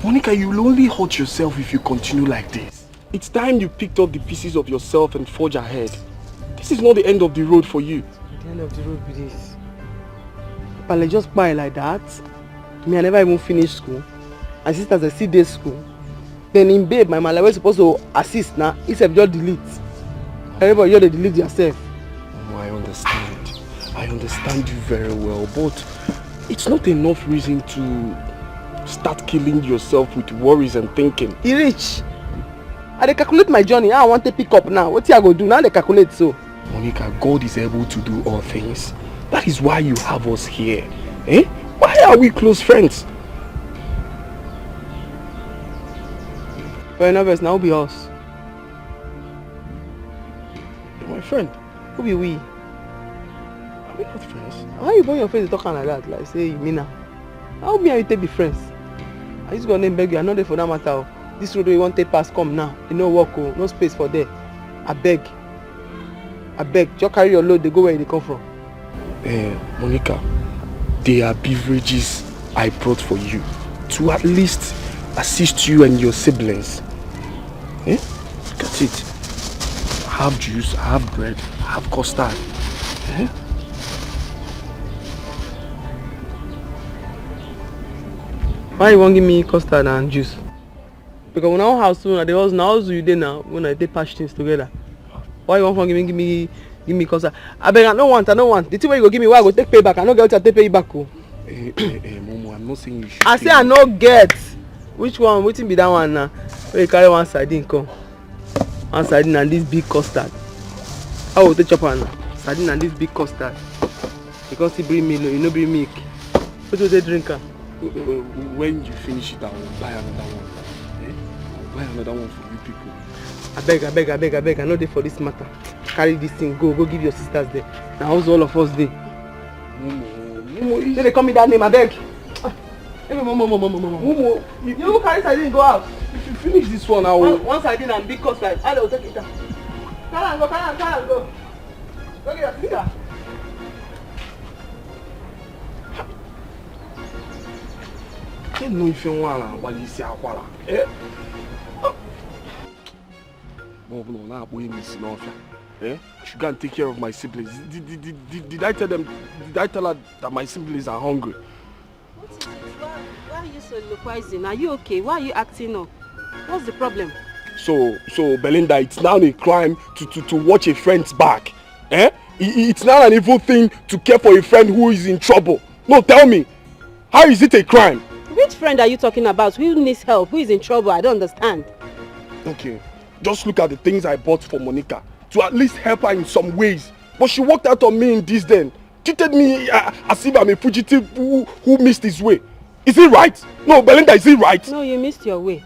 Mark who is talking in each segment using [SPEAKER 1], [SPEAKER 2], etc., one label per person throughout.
[SPEAKER 1] Monica, you'll only hurt yourself if you continue like this. It's time you picked up the pieces of yourself and forge ahead. This is not the end of the road for you.
[SPEAKER 2] The end of the road be this. But I just buy like that. Me, I never even finished school. And sisters, I see day school. Then in babe, my man, was supposed to assist now. Except just delete. Everybody, you delete yourself.
[SPEAKER 1] Oh, I understand. I understand you very well, but it's not enough reason to start killing yourself with worries and thinking.
[SPEAKER 2] He rich. I calculate my journey. I want to pick up now. What I go do now? They calculate so.
[SPEAKER 1] Monica, God is able to do all things. That is why you have us here. Eh? Why are we close friends?
[SPEAKER 2] Fair enough, now be us.
[SPEAKER 1] You're my friend.
[SPEAKER 2] Who be we?
[SPEAKER 1] Are we not friends?
[SPEAKER 2] Why you bring your face talking like that? Like say you mean now? How me and you take be friends? I just gonna beg you. I know there for that matter. This road we want to take pass come now. You know walk oh, no space for there. I beg. Just carry your load. They go where they come from.
[SPEAKER 1] Monica, there are beverages I brought for you to at least assist you and your siblings. Eh? Look at it. I have juice, I have bread, I have custard. Eh?
[SPEAKER 2] Why you won't give me custard and juice? Because when our house soon, the house now you there now when I take patch things together. Why you won't give me custard? I beg, I don't want. The thing where you go give me, why I go take pay back? I no get to take pay back. Oh.
[SPEAKER 1] Momo, I'm not saying you should.
[SPEAKER 2] I say I no get. Which one? Waiting be that one now? Where you carry one sardine come, one sardine and this big custard. How will take chop now? Sardine and this big custard. Because he bring me, you know bring milk. What do they drink?
[SPEAKER 1] When you finish it, I will buy another one. Eh? I'll buy another one for you people.
[SPEAKER 2] I beg. I know they for this matter. Carry this thing, go give your sisters there. Now how's all of us there? Momo, they call me that name, I beg. Momo, you carry sardine go out.
[SPEAKER 1] If you finish this one, I will.
[SPEAKER 2] One sardine and big custard. I will take it down. Carry on, go. Go get your sister.
[SPEAKER 1] I don't know if you want to you say akwala. Eh? No, now I'm missing off. Eh? I should go and take care of my siblings. Did I tell them? Did I tell her that my siblings are hungry?
[SPEAKER 3] Why are you so loquacing? Are you okay? Why are you acting up? What's the problem?
[SPEAKER 1] So Belinda, it's now a crime to watch a friend's back. Eh? It's now an evil thing to care for a friend who is in trouble. No, tell me. How is it a crime?
[SPEAKER 3] Which friend are you talking about? Who needs help? Who is in trouble? I don't understand.
[SPEAKER 1] Okay, just look at the things I bought for Monica to at least help her in some ways. But she walked out on me in this then. Treated me as if I'm a fugitive who missed his way. Is it right? No, Belinda, is it right?
[SPEAKER 3] No, you missed your way.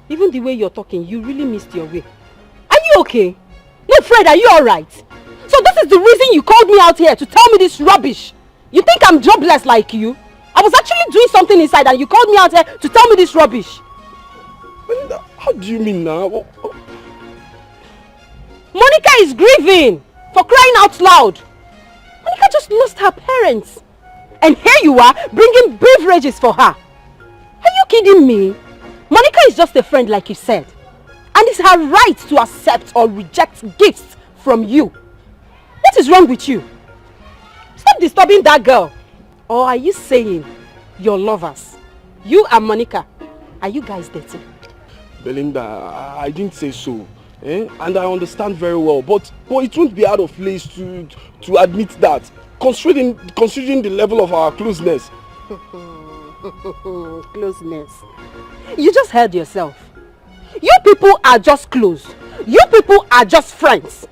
[SPEAKER 3] Even the way you're talking, you really missed your way. Are you okay? No, Fred, are you alright? So this is the reason you called me out here to tell me this rubbish? You think I'm jobless like you? I was actually doing something inside and you called me out here to tell me this rubbish.
[SPEAKER 1] Belinda, how do you mean now?
[SPEAKER 3] Monica is grieving for crying out loud. Monica just lost her parents. And here you are bringing beverages for her. Are you kidding me? Monica is just a friend like you said. And the is her right to accept or reject gifts from you. What is wrong with you? Stop disturbing that girl. Or are you saying you're lovers? You and Monica, are you guys dating?
[SPEAKER 1] Belinda, I didn't say so. And I understand very well, but it won't be out of place to admit that, considering the level of our closeness.
[SPEAKER 3] Closeness. You just heard yourself. You people are just close. You people are just friends.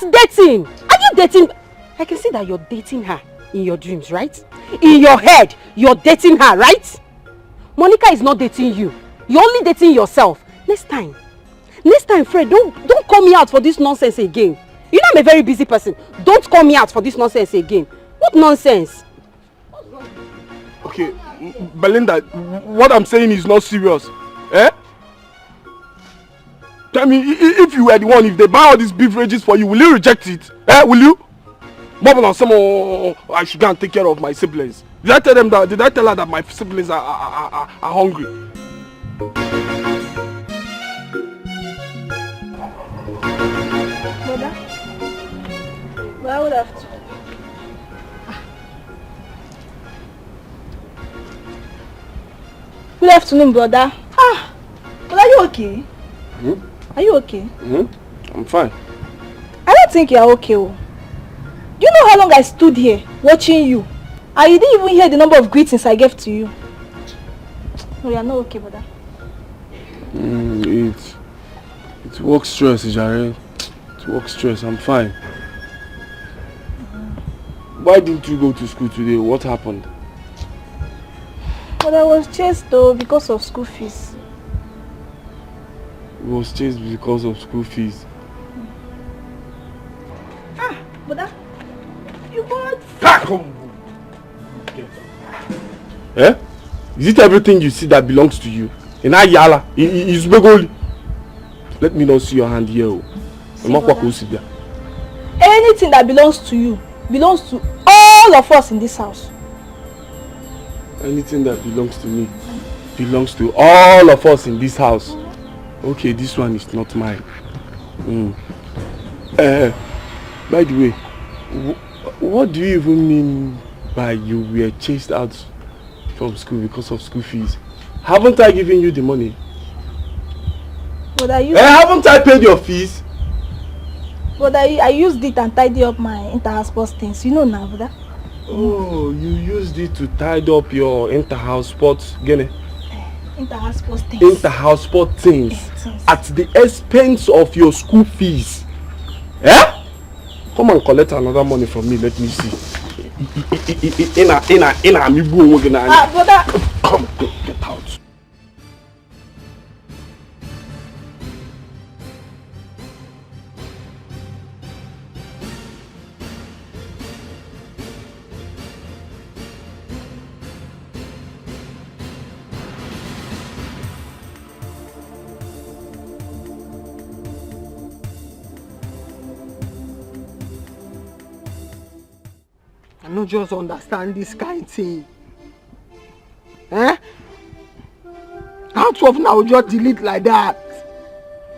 [SPEAKER 3] Not dating. Are you dating? I can see that you're dating her in your dreams, right? In your head, you're dating her, right? Monica is not dating you. You're only dating yourself. Next time, Fred, don't call me out for this nonsense again. You know I'm a very busy person. Don't call me out for this nonsense again. What nonsense?
[SPEAKER 1] Okay, Belinda, what I'm saying is not serious. Tell me, if you were the one, if they buy all these beverages for you, will you reject it? Will you? More than someone, I should go and take care of my siblings. Did I tell her that my siblings are hungry?
[SPEAKER 4] Brother, but I would have to. Good afternoon, brother. But are you okay? Are you okay?
[SPEAKER 1] I'm fine.
[SPEAKER 4] I don't think you're okay. Do you know how long I stood here watching you? And you didn't even hear the number of greetings I gave to you. No, you're not okay, brother.
[SPEAKER 1] It's work stress, Jare. It's work stress. I'm fine. Why didn't you go to school today? What happened?
[SPEAKER 4] But I was chased though because of school fees.
[SPEAKER 1] You was chased because of school fees.
[SPEAKER 4] Brother, you got...
[SPEAKER 1] Is it everything you see that belongs to you? In Ayala, is Begoli. Let me not see your hand here.
[SPEAKER 4] Anything that belongs to you belongs to all of us in this house.
[SPEAKER 1] Anything that belongs to me belongs to all of us in this house. Okay, this one is not mine. By the way, what do you even mean by you were chased out from school because of school fees? Haven't I given you the money?
[SPEAKER 4] But
[SPEAKER 1] haven't I paid your fees?
[SPEAKER 4] But I used it and tidy up my inter-house sports things. You know now, brother.
[SPEAKER 1] Oh, you used it to tidy up your inter-house sports, Gene?
[SPEAKER 4] Inter-house sports things.
[SPEAKER 1] Inter-house sports things. At the expense of your school fees. Come and collect another money from me, let me see.
[SPEAKER 4] Brother.
[SPEAKER 1] Come, get out.
[SPEAKER 2] I no just understand this kind of thing. Out of now just delete like that.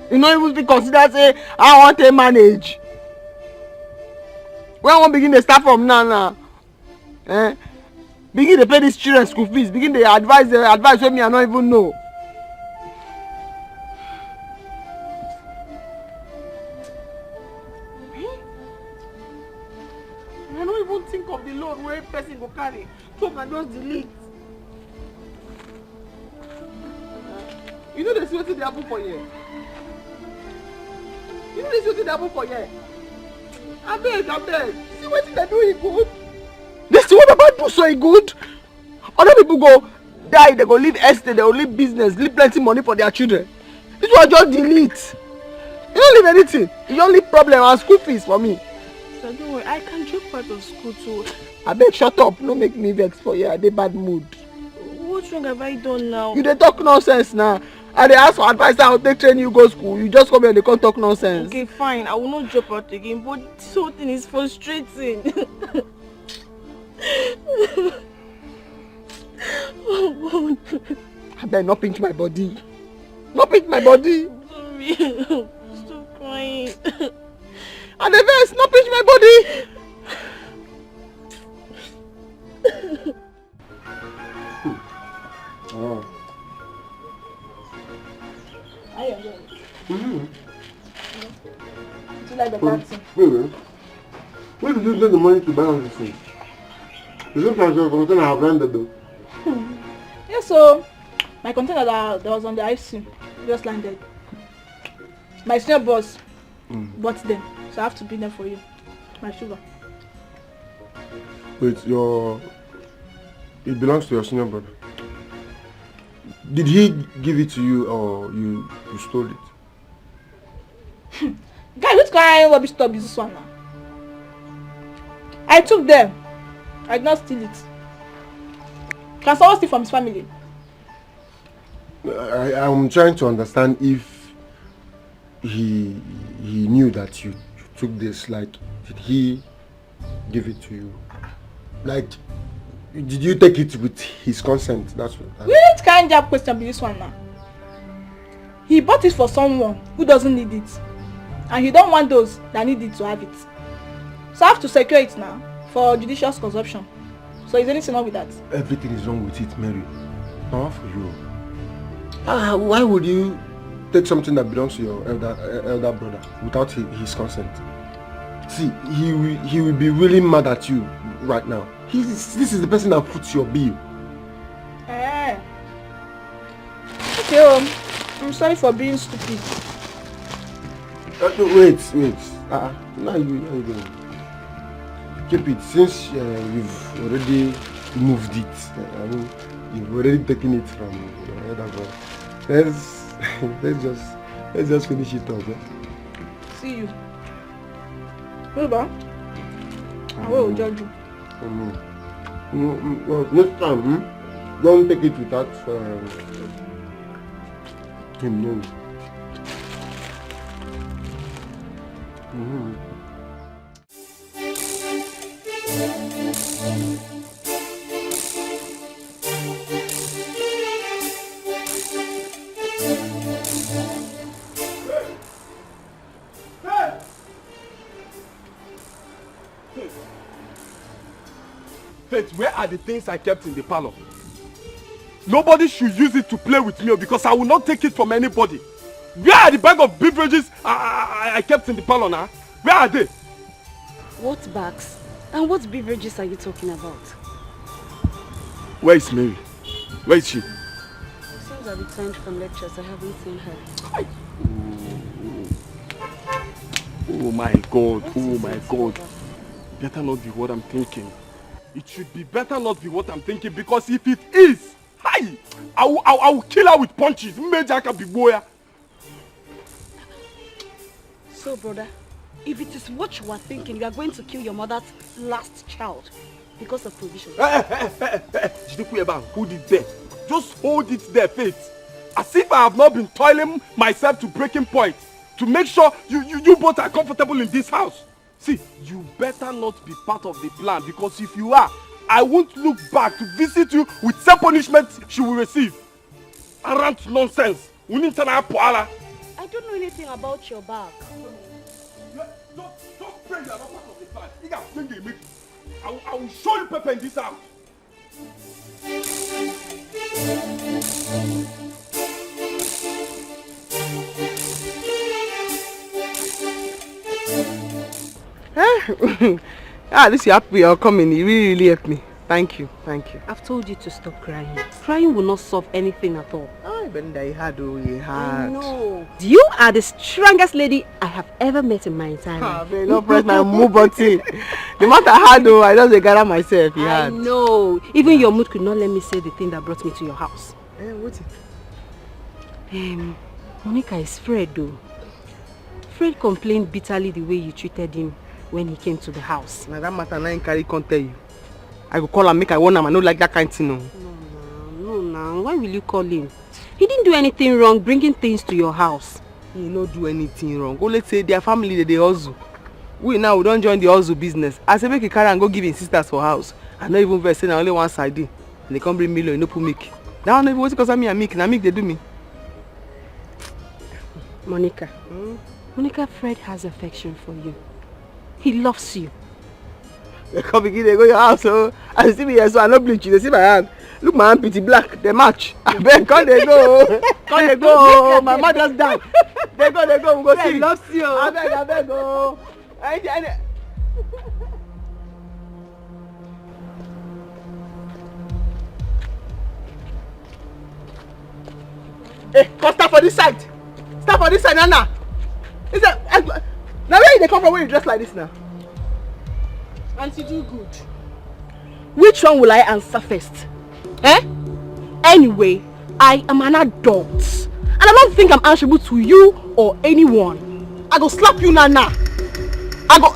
[SPEAKER 2] You know even be consider say I want to manage. When I want begin to start from now. Begin to pay these children school fees. Begin to advise when me I don't even know. I don't even think of the load where person go carry. So I can just delete. You know the see wetin dey happen for here? You know the see wetin dey happen for here? Abeg. See wetin dey do e good? This thing wey Baba do so e good? Other people go die, they go leave estate, they go leave business, leave plenty money for their children. This one just delete. You don't leave anything. You don't leave problem and school fees for me.
[SPEAKER 4] So don't worry, I can drop out of school too.
[SPEAKER 2] Abeg shut up, no make me vex for you. I dey bad mood.
[SPEAKER 4] What wrong have I done now?
[SPEAKER 2] You dey talk nonsense now. I dey ask for advice how to take train you go school. You just come here and dey come talk nonsense.
[SPEAKER 4] Okay, fine. I will not drop out again, but this whole thing is frustrating.
[SPEAKER 2] Oh God. Abeg no pinch my body. No pinch my body.
[SPEAKER 4] baby. Stop crying.
[SPEAKER 2] And the verse, not pinch my body.
[SPEAKER 1] Oh.
[SPEAKER 4] I enjoy it.
[SPEAKER 1] Mm-hmm.
[SPEAKER 4] Do you like the dancing?
[SPEAKER 1] Wait. Where did you get the money to buy all this thing? It looks like your container have landed though.
[SPEAKER 4] Yeah, so my container that was on the IC just landed. My senior boss bought them, so I have to bring them for you. My sugar.
[SPEAKER 1] Wait, it belongs to your senior brother. Did he give it to you or you stole it?
[SPEAKER 4] Guy, which kind of rubbish stuff is this one now? I took them. I did not steal it. Can someone steal from his family?
[SPEAKER 1] I'm trying to understand if he knew that you took this. Like, did he give it to you? Like, did you take it with his consent? That's what.
[SPEAKER 4] Which kind of question be this one now? He bought it for someone who doesn't need it, and he don't want those that need it to have it. So I have to secure it now for judicious consumption. So is anything wrong with that?
[SPEAKER 1] Everything is wrong with it, Mary. Not for you. Why would you take something that belongs to your elder brother without his consent? See, he will be really mad at you right now. This is the person that puts your bill.
[SPEAKER 4] Okay, I'm sorry for being stupid.
[SPEAKER 1] Wait. Now you going. Keep it, since you've already moved it. I mean, you've already taken it from your elder brother. Let's just finish it up.
[SPEAKER 4] See you. Baba, I will judge you.
[SPEAKER 1] Well, next time, don't take it without him knowing.
[SPEAKER 2] Faith, where are the things I kept in the parlor? Nobody should use it to play with me because I will not take it from anybody. Where are the bag of beverages I kept in the parlor now? Where are they?
[SPEAKER 3] What bags? And what beverages are you talking about?
[SPEAKER 2] Where is Mary? Where is she?
[SPEAKER 3] Since I returned from lectures, I haven't seen her.
[SPEAKER 2] Oh my God, oh my God. Better not be what I'm thinking. It should be better not be what I'm thinking, because if it is, I will kill her with punches.
[SPEAKER 3] So, brother, if it is what you are thinking, you are going to kill your mother's last child because of provision.
[SPEAKER 2] Hold it there. Just hold it there, Faith. As if I have not been toiling myself to breaking point to make sure you both are comfortable in this house. See, you better not be part of the plan, because if you are, I won't look back to visit you with some punishment she will receive. Arrant nonsense. I don't
[SPEAKER 3] know anything about your bag.
[SPEAKER 2] Don't pray you are not part of the plan. I will show you pepper in this house. At least you're happy you're coming. You really helped me. Thank you.
[SPEAKER 3] I've told you to stop crying. Crying will not solve anything at all.
[SPEAKER 2] I
[SPEAKER 3] know. You are the strongest lady I have ever met in my entire life.
[SPEAKER 2] No press my move button. The matter hard though, I just gather myself.
[SPEAKER 3] I know. Even your mood could not let me say the thing that brought me to your house.
[SPEAKER 2] What's it?
[SPEAKER 3] Monica is Fred though. Fred complained bitterly the way you treated him when he came to the house.
[SPEAKER 2] Now that matter I can't tell you. I go call and make I warn him. I don't like that kind of thing.
[SPEAKER 3] No. Why will you call him? He didn't do anything wrong bringing things to your house.
[SPEAKER 2] He not do anything wrong. Go, let's say their family they hustle. We don't join the hustle business. I say make a carry and go give his sisters for house. I not even vex say na only one side. And they come bring million, no put milk. That one even because me and milk. Now milk they do me.
[SPEAKER 3] Monica. Monica, Fred has affection for you. He loves you.
[SPEAKER 2] They come begin, they go your house, so I see me here, so I not bleach you. They see my hand. Look, my hand pretty black. They match. Come they go. Come they go. My man just died. They go, we go see.
[SPEAKER 3] Fred loves you.
[SPEAKER 2] I beg, go. Hey, come stand for this side. Stand for this side, Nana. Is that now where they come from when you dress like this now?
[SPEAKER 3] Auntie, do good.
[SPEAKER 2] Which one will I answer first? Anyway, I am an adult. And I don't think I'm answerable to you or anyone. I go slap you, Nana. I go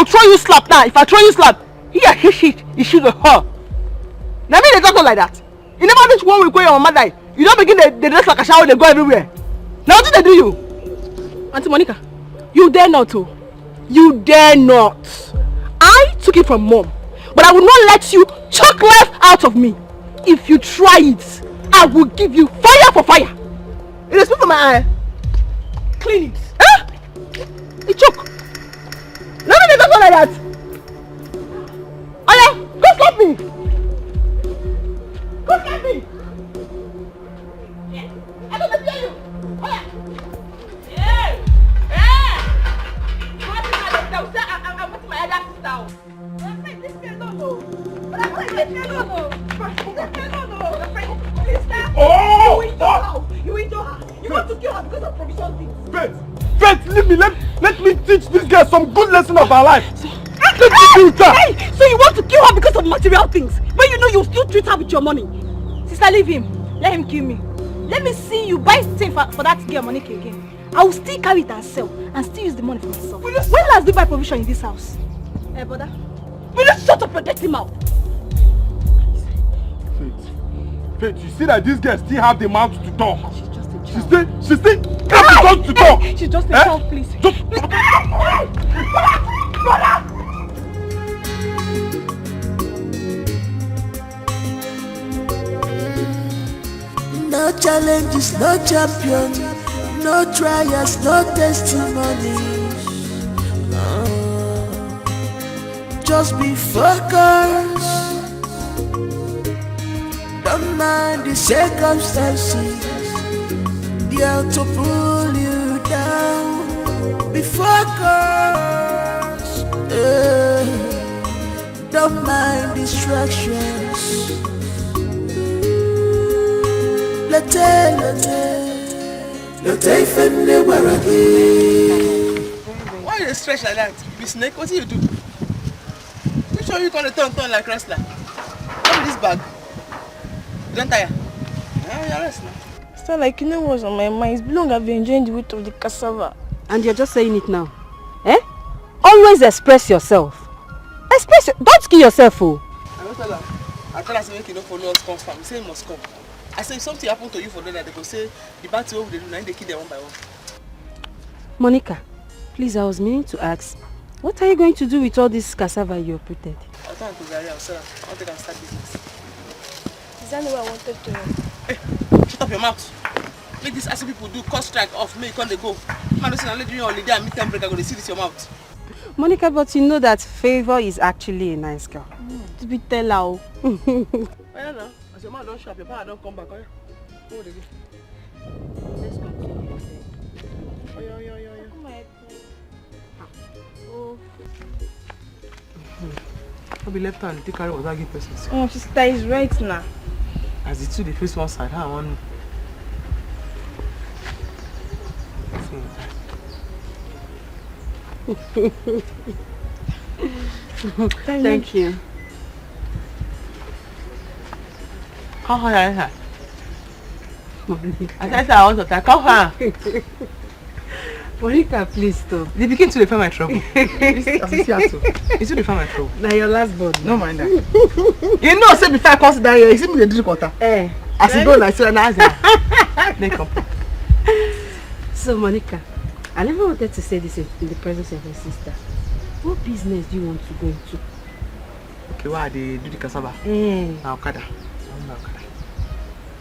[SPEAKER 2] throw you slap now. If I throw you slap, here, you should go her. Now me they talk like that. You never reach 1 week where your mama die. You don't begin they dress like a shower, they go everywhere. Now what did they do you? Auntie Monica, you dare not to. You dare not. I took it from mom, but I will not let you choke life out of me. If you try it, I will give you fire for fire. It is spit from my eye. Clean it. It choke. No, they don't go like that. Oh yeah, go slap me. Go slap me. I don't let you. Oh yeah. I'm with my other sister. I'm like, this girl don't know. But I'm like, this girl don't know. Oh! You into her. You want to kill her because of provision things.
[SPEAKER 1] Faith, leave me. Let me teach this girl some good lesson of her life. Let me do that.
[SPEAKER 2] Hey, so you want to kill her because of material things, but you know you still treat her with your money. Sister, leave him. Let him kill me. Let me see you buy things for that girl Monica again. I will still carry it and sell and still use the money for myself. When last did you buy provision in this house? Hey, brother. Will you shut up your dirty mouth?
[SPEAKER 1] Faith, you see that this girl still have the mouth to talk.
[SPEAKER 2] She's just a child.
[SPEAKER 1] She still have the mouth to talk.
[SPEAKER 2] She's just a child, please. Brother!
[SPEAKER 5] No challenges, no champion, no trials, no testimonies. Just be focused. Don't mind the circumstances. They are to pull you down. Be focused. Don't mind distractions.
[SPEAKER 2] Why you stretch like that? Be snake, what do you do? You sure you gonna turn like wrestler? What is this bag? You don't tire? Yeah, you're rest now.
[SPEAKER 4] Still, like, you know what's on my mind? It's been long I've been enjoying the weight of the cassava.
[SPEAKER 3] And you're just saying it now. Always express yourself. Don't kill yourself, oh.
[SPEAKER 2] I don't tell her. I tell her to make you don't follow us come from. You say you must come. I say if something happened to you for them, they go say the bad thing they do, now they kill them one by one.
[SPEAKER 3] Monica, please, I was meaning to ask, what are you going to do with all this cassava you uprooted?
[SPEAKER 2] I'll turn to Gary, I'll sell her. I'll take and start business.
[SPEAKER 4] Is that what I wanted to know?
[SPEAKER 2] Hey, shut up your mouth. Make this as people do, cut strike off, make it they go. Man, listen, I'll let you on holiday and meet break, I'm going to see this your mouth.
[SPEAKER 3] Monica, but you know that Favor is actually a nice girl.
[SPEAKER 4] To be tell her.
[SPEAKER 2] I don't know. As your man don't show up, your power don't come back. Oh, yeah. Go again.
[SPEAKER 3] Let's continue.
[SPEAKER 2] Oh, yeah.
[SPEAKER 4] Oh.
[SPEAKER 2] I'll be left hand, take carry without give person.
[SPEAKER 4] Oh, sister is right now.
[SPEAKER 2] As the two, they face one side, how I want.
[SPEAKER 3] Thank you.
[SPEAKER 2] Come here. I said I want to talk. Come here.
[SPEAKER 3] Monica, please stop.
[SPEAKER 2] They begin to find my trouble. It's to find my trouble.
[SPEAKER 3] Now your last born.
[SPEAKER 2] No mind that. You know, say before I come sit down here, you see me the drink water. As you go, like say na answer. Then come.
[SPEAKER 3] So Monica, I never wanted to say this in the presence of your sister. What business do you want to go into?
[SPEAKER 2] Okay, why they do the cassava? Now Okada.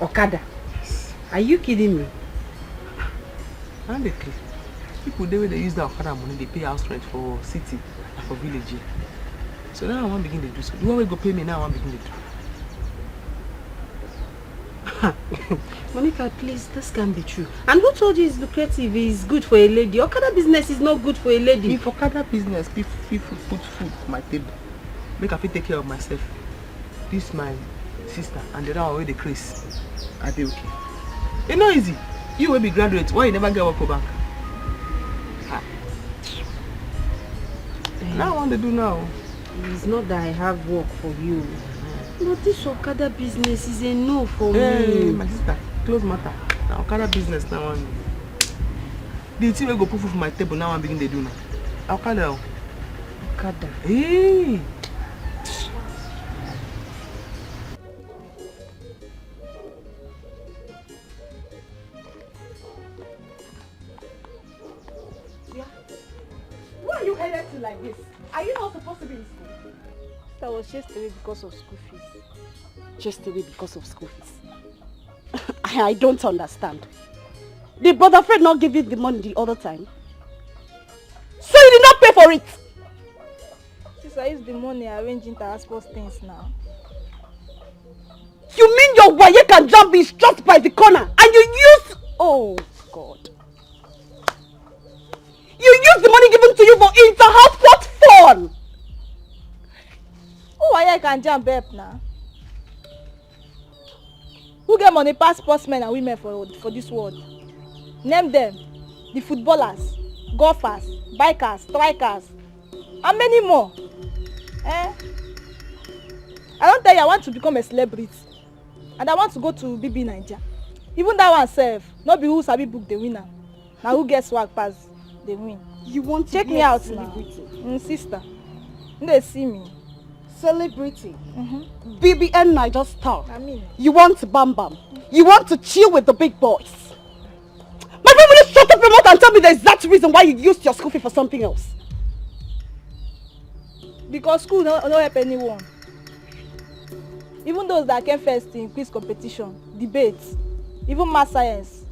[SPEAKER 3] Okada? Yes. Are you kidding me?
[SPEAKER 2] And they clean. People they use that Okada money, they pay house rent for city and for village. So now I want to begin to do so. You want to go pay me now? I want to begin to do.
[SPEAKER 3] Monica, please, this can't be true. And who told you it's lucrative, it's good for a lady? Okada business is not good for a lady.
[SPEAKER 2] If Okada business, people put food on my table, make I fit take care of myself. This my sister and the other one with the Chris. I be okay. It's not easy. You will be graduate. Why you never get work for bank? Now I want to do now.
[SPEAKER 3] It's not that I have work for you. But this Okada business is a no for
[SPEAKER 2] Hey,
[SPEAKER 3] me.
[SPEAKER 2] my sister, close matter. Now Okada business now. The thing will go put food for my table now. I'm beginning to do now. Okada.
[SPEAKER 3] Okada.
[SPEAKER 2] Hey.
[SPEAKER 3] Why are you headed to like this? Are you not supposed to be in school?
[SPEAKER 4] That was just away because of school fees.
[SPEAKER 3] Just away because of school fees. I don't understand. Did brother Fred not give you the money the other time? So you did not pay for it?
[SPEAKER 4] Since I use the money arranging transport things now.
[SPEAKER 3] You mean your wire can jump is just by the corner and you use... Oh God. You use the money given to you for inter-house what fun?
[SPEAKER 4] Oh, I can jump up now. Who get money pass sportsmen and women for this world? Name them. The footballers, golfers, bikers, strikers, and many more. I don't tell you I want to become a celebrity. And I want to go to BB Nigeria. Even that one self, not be who sabi book the winner. Now who gets swag pass the win.
[SPEAKER 3] You want to
[SPEAKER 4] check
[SPEAKER 3] be
[SPEAKER 4] me
[SPEAKER 3] a
[SPEAKER 4] out
[SPEAKER 3] celebrity?
[SPEAKER 4] now. Sister. They see me.
[SPEAKER 3] Celebrity. BBN Niger star.
[SPEAKER 4] I mean.
[SPEAKER 3] You want to bam bam. You want to chill with the big boys. My friend, will you shut up your mouth and tell me the exact reason why you used your school fee for something else?
[SPEAKER 4] Because school no help anyone. Even those that came first in quiz competition, debates, even math science.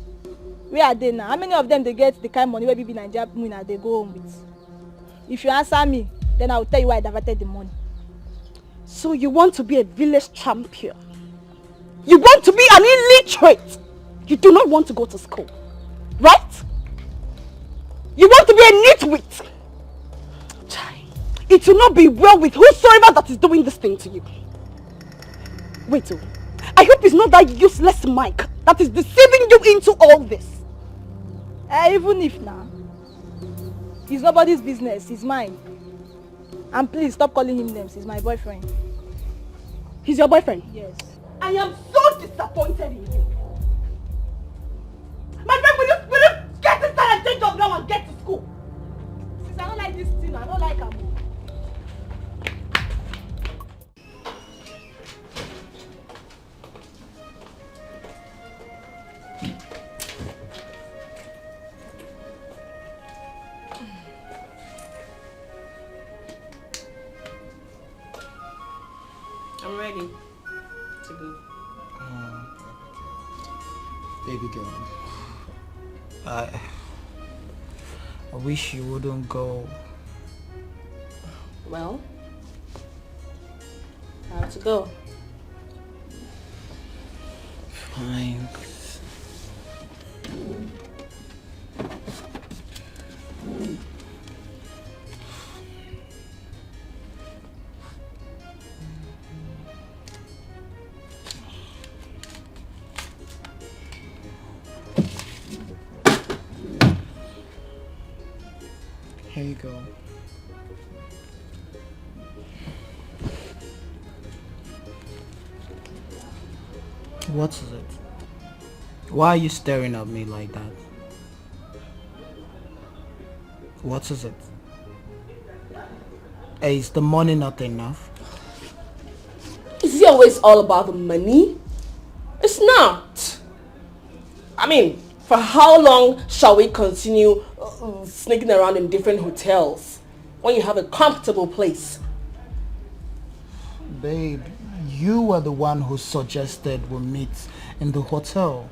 [SPEAKER 4] Where are they now? How many of them they get the kind of money where BB Nigeria winner they go home with? If you answer me, then I will tell you why I diverted the money.
[SPEAKER 3] So you want to be a village champion? You want to be an illiterate? You do not want to go to school, right? You want to be a nitwit? It will not be well with whosoever that is doing this thing to you. Wait, I hope it's not that useless Mike that is deceiving you into all this.
[SPEAKER 4] Even if now, it's nobody's business, it's mine. And please stop calling him names, he's my boyfriend.
[SPEAKER 3] He's your boyfriend?
[SPEAKER 4] Yes.
[SPEAKER 3] I am so disappointed in you. My friend, will you get inside and take job now and get to school? Since I don't like this thing, I don't like him.
[SPEAKER 6] I'm ready to go.
[SPEAKER 7] Baby girl, I wish you wouldn't go.
[SPEAKER 6] Well, I have to go.
[SPEAKER 7] Fine. Here you go. What is it? Why are you staring at me like that? What is it? Hey, is the money not enough?
[SPEAKER 6] Is it always all about the money? It's not. I mean, for how long shall we continue sneaking around in different hotels when you have a comfortable place?
[SPEAKER 7] Babe, you were the one who suggested we meet in the hotel.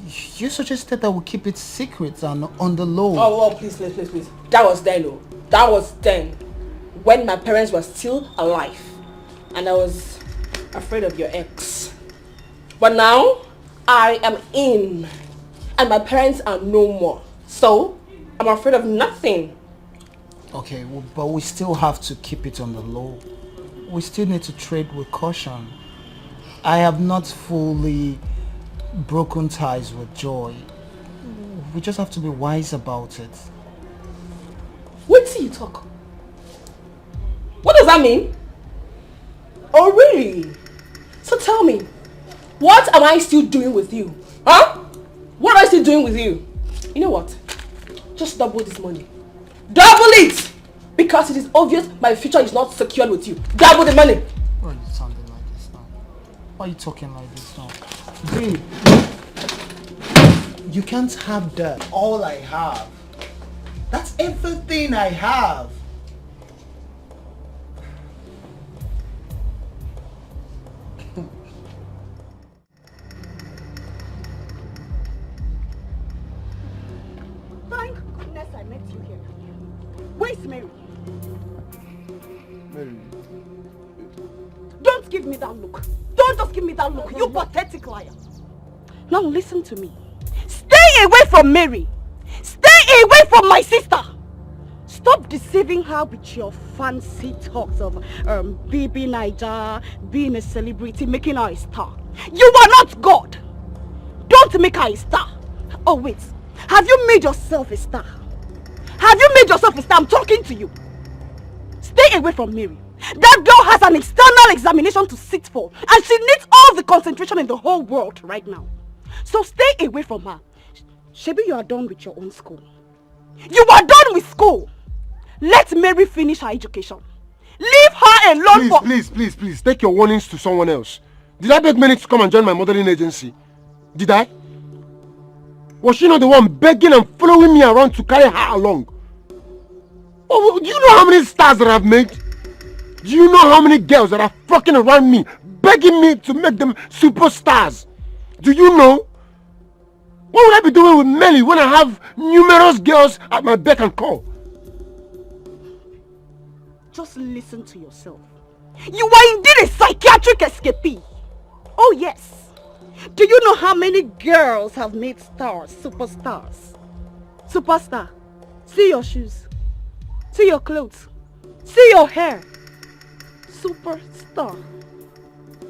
[SPEAKER 7] You suggested that we keep it secret and on the low.
[SPEAKER 6] Oh, please. That was then, though. That was then. When my parents were still alive. And I was afraid of your ex. But now, I am in. And my parents are no more. So, I'm afraid of nothing.
[SPEAKER 7] Okay, well, but we still have to keep it on the low. We still need to trade with caution. I have not fully broken ties with Joy. We just have to be wise about it.
[SPEAKER 6] Wait till you talk. What does that mean? Oh, really? So tell me, what am I still doing with you? Huh? What am I still doing with you? You know what? Just double this money. Double it! Because it is obvious my future is not secured with you. Double the money!
[SPEAKER 7] Why are you sounding like this now? Why are you talking like this now? Babe, you can't have that. All I have. That's everything I have.
[SPEAKER 3] Thank goodness I met you here. Where's Mary?
[SPEAKER 1] Mary.
[SPEAKER 3] Don't give me that look. Don't just give me that look. You pathetic liar. Now listen to me. Stay away from Mary. Stay away from my sister. Stop deceiving her with your fancy talks of baby Niger, being a celebrity, making her a star. You are not God. Don't make her a star. Oh wait, have you made yourself a star? Have you made yourself a star? I'm talking to you. Stay away from Mary. That girl has an external examination to sit for, and she needs all the concentration in the whole world right now. So stay away from her. Shebi, you are done with your own school. You are done with school. Let Mary finish her education. Leave her alone.
[SPEAKER 1] Please, take your warnings to someone else. Did I beg Mary to come and join my modeling agency? Did I? Was she not the one begging and following me around to carry her along? Oh, do you know how many stars that I've made? Do you know how many girls that are flocking around me, begging me to make them superstars? Do you know? What would I be doing with Melly when I have numerous girls at my beck and call?
[SPEAKER 3] Just listen to yourself. You are indeed a psychiatric escapee. Oh yes. Do you know how many girls have made stars, superstars? Superstar. See your shoes. See your clothes. See your hair. Superstar.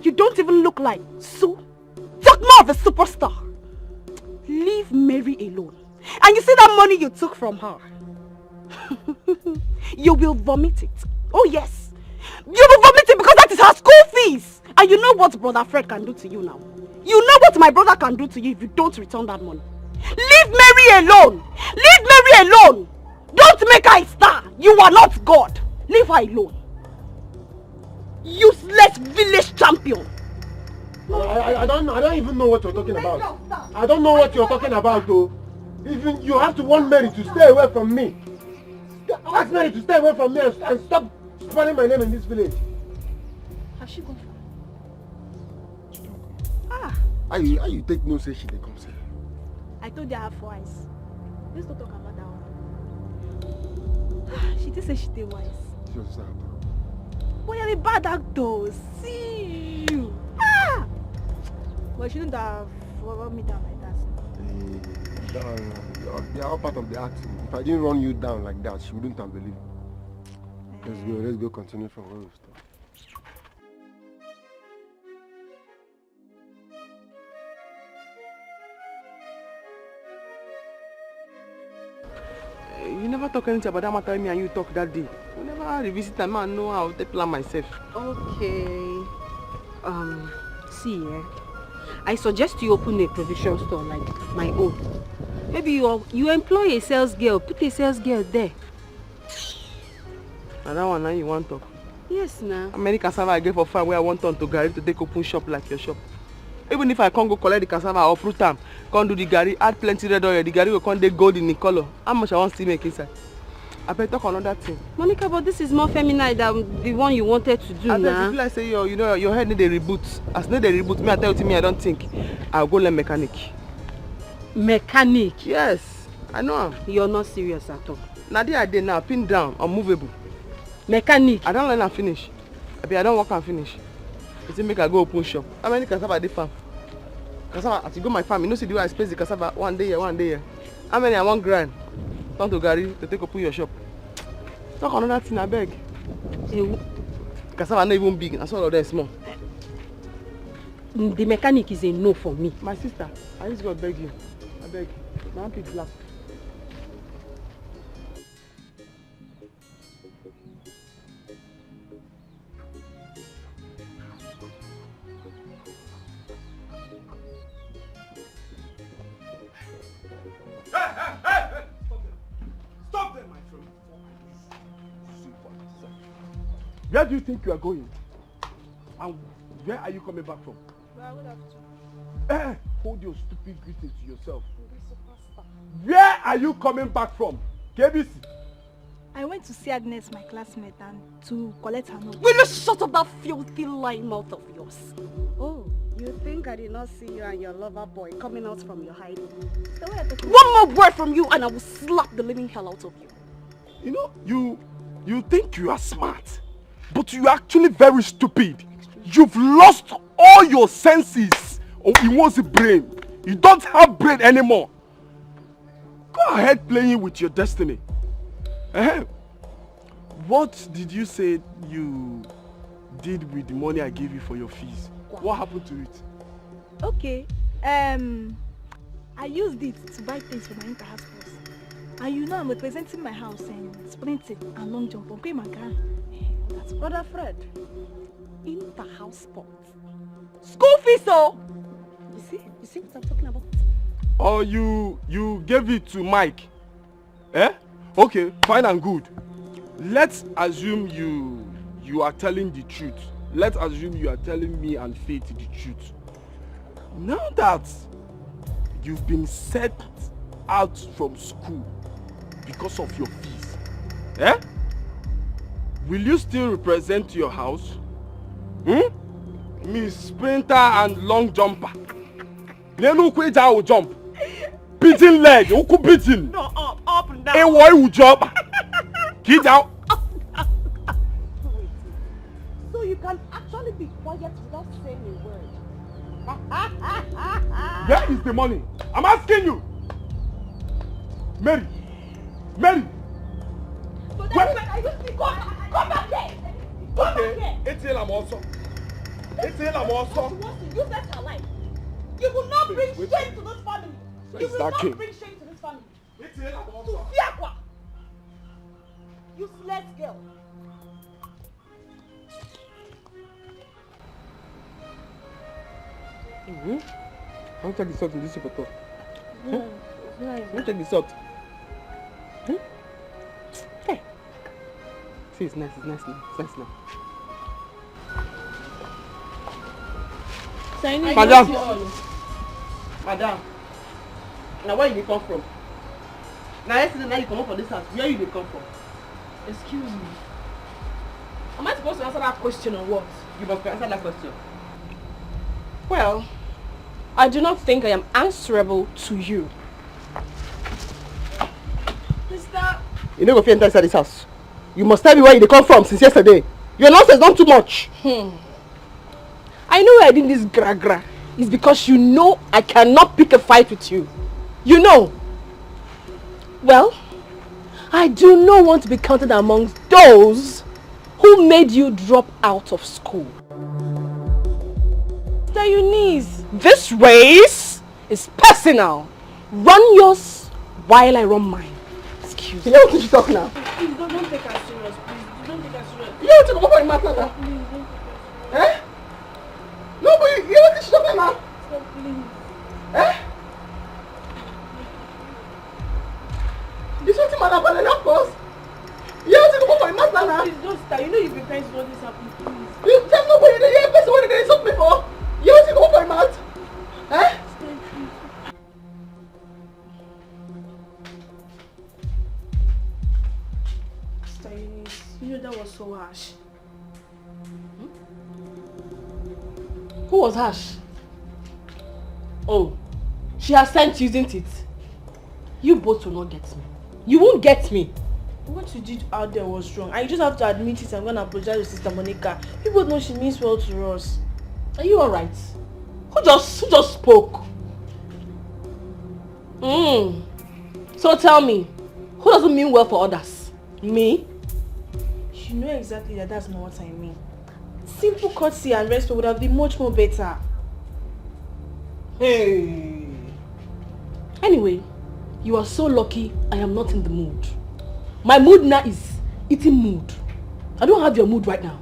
[SPEAKER 3] You don't even look like Sue. Talk more of a superstar. Leave Mary alone. And you see that money you took from her? You will vomit it. Oh yes. You will vomit it because that is her school fees. And you know what Brother Fred can do to you now. You know what my brother can do to you if you don't return that money. Leave Mary alone. Leave Mary alone. Don't make her a star. You are not God. Leave her alone. Useless village champion.
[SPEAKER 1] I don't even know what you're talking about. I don't know what you're talking about though. Even you have to want Mary to stay away from me. Ask Mary to stay away from me and stop spoiling my name in this village.
[SPEAKER 4] Has she gone?
[SPEAKER 1] How you take no say she dey come say?
[SPEAKER 4] I told you I have 4 eyes. Let's not talk about that one. She did say she did wise.
[SPEAKER 1] She was sad.
[SPEAKER 4] But you're a bad actor. See you. But she shouldn't have run me down like that.
[SPEAKER 1] They are all part of the acting. If I didn't run you down like that, she wouldn't have believed. Let's go continue from where we start.
[SPEAKER 2] You never talk anything about that matter me and you talk that day. You never revisit that man know how to plan myself.
[SPEAKER 3] Okay. See, I suggest you open a provision store like my own. Maybe you employ a sales girl, put a sales girl there.
[SPEAKER 2] And that one now you want to talk?
[SPEAKER 3] Yes, now.
[SPEAKER 2] How many cassava I get for farm where I want turn to Gary to take open shop like your shop? Even if I can't go collect the cassava or fruit time, can't do the Gary, add plenty red oil, the Gary will come dey gold in the color. How much I want to make inside? I better talk another thing.
[SPEAKER 3] Monica, but this is more feminine than the one you wanted to do now.
[SPEAKER 2] I feel like say your head need a reboot. As need a reboot, me I tell you me I don't think. I'll go learn mechanic.
[SPEAKER 3] Mechanic?
[SPEAKER 2] Yes, I know him.
[SPEAKER 3] You're not serious at all.
[SPEAKER 2] Now there I did now, pin down, unmovable.
[SPEAKER 3] Mechanic?
[SPEAKER 2] I don't learn and finish. I don't work and finish. It's make I go open shop. How many cassava dey farm? Cassava, as you go my farm, you know see the way I space the cassava one day here, one day here. How many I want grind? Turn to Gary to take open your shop. Talk another thing, I beg. Cassava not even big, and all of them small.
[SPEAKER 3] The mechanic is a no for me.
[SPEAKER 2] My sister, I just go beg you. I beg. My hand is black.
[SPEAKER 1] Stop them, my friend. Where do you think you are going? And where are you coming back from?
[SPEAKER 4] Well, I would have to.
[SPEAKER 1] Hold your stupid greeting to yourself. Where are you coming back from? KBC?
[SPEAKER 4] I went to see Agnes, my classmate, and to collect her note.
[SPEAKER 3] Will you shut up that filthy lying mouth of yours?
[SPEAKER 8] Oh, you think I did not see you and your lover boy coming out from your hiding?
[SPEAKER 4] So why are you talking?
[SPEAKER 3] One more word from you and I will slap the living hell out of you.
[SPEAKER 1] You know, you think you are smart, but you are actually very stupid. You've lost all your senses in one's brain. You don't have brain anymore. Go ahead playing with your destiny. What did you say you did with the money I gave you for your fees? What happened to it?
[SPEAKER 4] Okay, I used it to buy things for my inter-house course. And you know I'm representing my house in sprinting and long jump on my car. That's
[SPEAKER 8] Brother Fred,
[SPEAKER 3] Inter-house sports. School fees, oh!
[SPEAKER 8] you see what I'm talking about?
[SPEAKER 1] Or you gave it to Mike? Okay, fine and good. Let's assume you are telling the truth. Let's assume you are telling me and Faith the truth. Now that you've been set out from school because of your fees, will you still represent your house? Miss Sprinter and Long Jumper. Nenu Kweja will jump. Beating leg, who could beating?
[SPEAKER 3] No, up and down.
[SPEAKER 1] And why will jump? Get out.
[SPEAKER 3] So you can actually be quiet without saying a word.
[SPEAKER 1] Where is the money? I'm asking you. Mary.
[SPEAKER 3] So that's when I will speak. Come back here. Come back here.
[SPEAKER 1] ATL I'm also.
[SPEAKER 3] You set her life. You will not bring shame to this family. You will not bring shame to this family. To Fiakwa. Useless girl.
[SPEAKER 2] I want to take the salt in this soup at all. I want to take the salt. Hey. See, it's nice now. Madam. Now where you come from? Now yesterday now you come up for this house. Where you come from?
[SPEAKER 6] Excuse me. Am I supposed to answer that question or what?
[SPEAKER 2] You must answer that question.
[SPEAKER 6] Well, I do not think I am answerable to you.
[SPEAKER 4] Sister,
[SPEAKER 2] You never enter inside this house. You must tell me where you come from since yesterday. Your nonsense done too much.
[SPEAKER 6] I know why I did this gra-gra. It's because you know I cannot pick a fight with you. You know. Well, I do not want to be counted amongst those who made you drop out of school. Stay your knees. This race is personal. Run yours while I run mine. Excuse
[SPEAKER 2] You
[SPEAKER 6] me.
[SPEAKER 2] know what you talk now?
[SPEAKER 4] please don't take her serious, please. Don't take her serious.
[SPEAKER 2] You know what you come for in matter now? No, but you know what you talk now?
[SPEAKER 4] Stop, please.
[SPEAKER 2] This one man about enough cause. You know what you come for in matter now?
[SPEAKER 4] Please don't start. You know you've been trying to do this happen, please.
[SPEAKER 2] You tell nobody that you person what they insult me for. You know what you come for in matter?
[SPEAKER 4] You know that was so harsh.
[SPEAKER 6] Who was harsh? Oh, She has sent you, isn't it? You both will not get me. You won't get me.
[SPEAKER 4] What you did out there was wrong. And you just have to admit it. I'm going to apologize to Sister Monica. People know she means well to us.
[SPEAKER 6] Are you alright? Who just spoke? So tell me, who doesn't mean well for others? Me?
[SPEAKER 4] You know exactly that that's not what I mean. Simple courtesy and respect would have been much more better.
[SPEAKER 6] Hey. Anyway, you are so lucky I am not in the mood. My mood now is eating mood. I don't have your mood right now.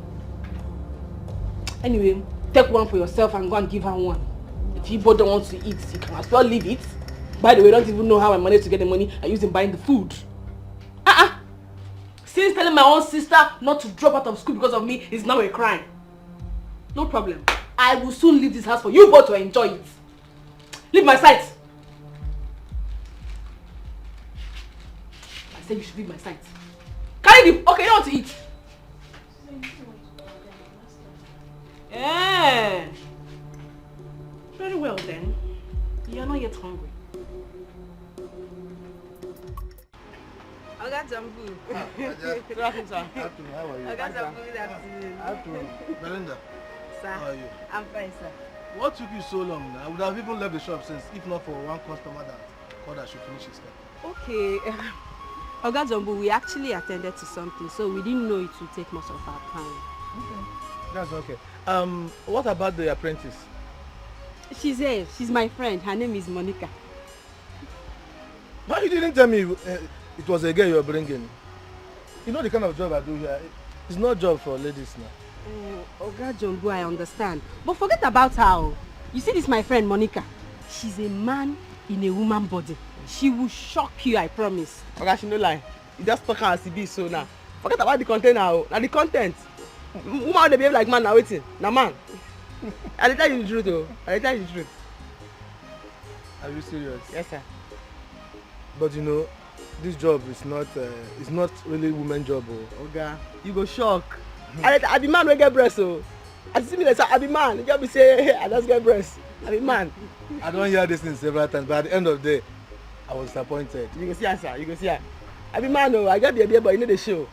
[SPEAKER 6] Anyway, take one for yourself and go and give her one. If you both don't want to eat, you can as well leave it. By the way, I don't even know how I managed to get the money I used in buying the food. Since telling my own sister not to drop out of school because of me is now a crime. No problem. I will soon leave this house for you both to enjoy it. Leave my sight. I said you should leave my sight. Carry the... Okay, you don't want to eat. Yeah. Very well then. You are not yet hungry.
[SPEAKER 8] Oga Jambu.
[SPEAKER 2] Good afternoon, sir.
[SPEAKER 9] Afternoon, how are you?
[SPEAKER 8] Oga Jambu, good afternoon.
[SPEAKER 9] Afternoon. Belinda,
[SPEAKER 8] Sir,
[SPEAKER 9] how are you?
[SPEAKER 8] I'm fine, sir.
[SPEAKER 9] What took you so long now? I would have even left the shop since, if not for one customer that called that should finish his step.
[SPEAKER 8] Okay. Oga Jambu, we actually attended to something, so we didn't know it would take much of our time.
[SPEAKER 9] Okay. That's okay. What about the apprentice?
[SPEAKER 8] She's here. She's my friend. Her name is Monica.
[SPEAKER 9] Why you didn't tell me it was a girl you were bringing? You know the kind of job I do here. It's not a job for ladies now.
[SPEAKER 8] Oga Jambu, I understand. But forget about her. You see this, my friend Monica. She's a man in a woman body. She will shock you, I promise.
[SPEAKER 2] Oga, she no lie. You just talk as it be so now. Forget about the content now. Now the content. Woman they behave like man now waiting. Now man. I tell you the truth though. I tell you the truth.
[SPEAKER 9] Are you serious?
[SPEAKER 2] Yes, sir.
[SPEAKER 9] But you know, this job is not really woman job.
[SPEAKER 2] Oga, you go shock. I be man wey get breast oh. As you see me like say I be man. You just be say hey, I just get breast. I be man.
[SPEAKER 9] I don't hear this thing several times, but at the end of the day, I was disappointed.
[SPEAKER 2] You go see her, sir. You go see her. I be man oh. I get the idea, but you know the show.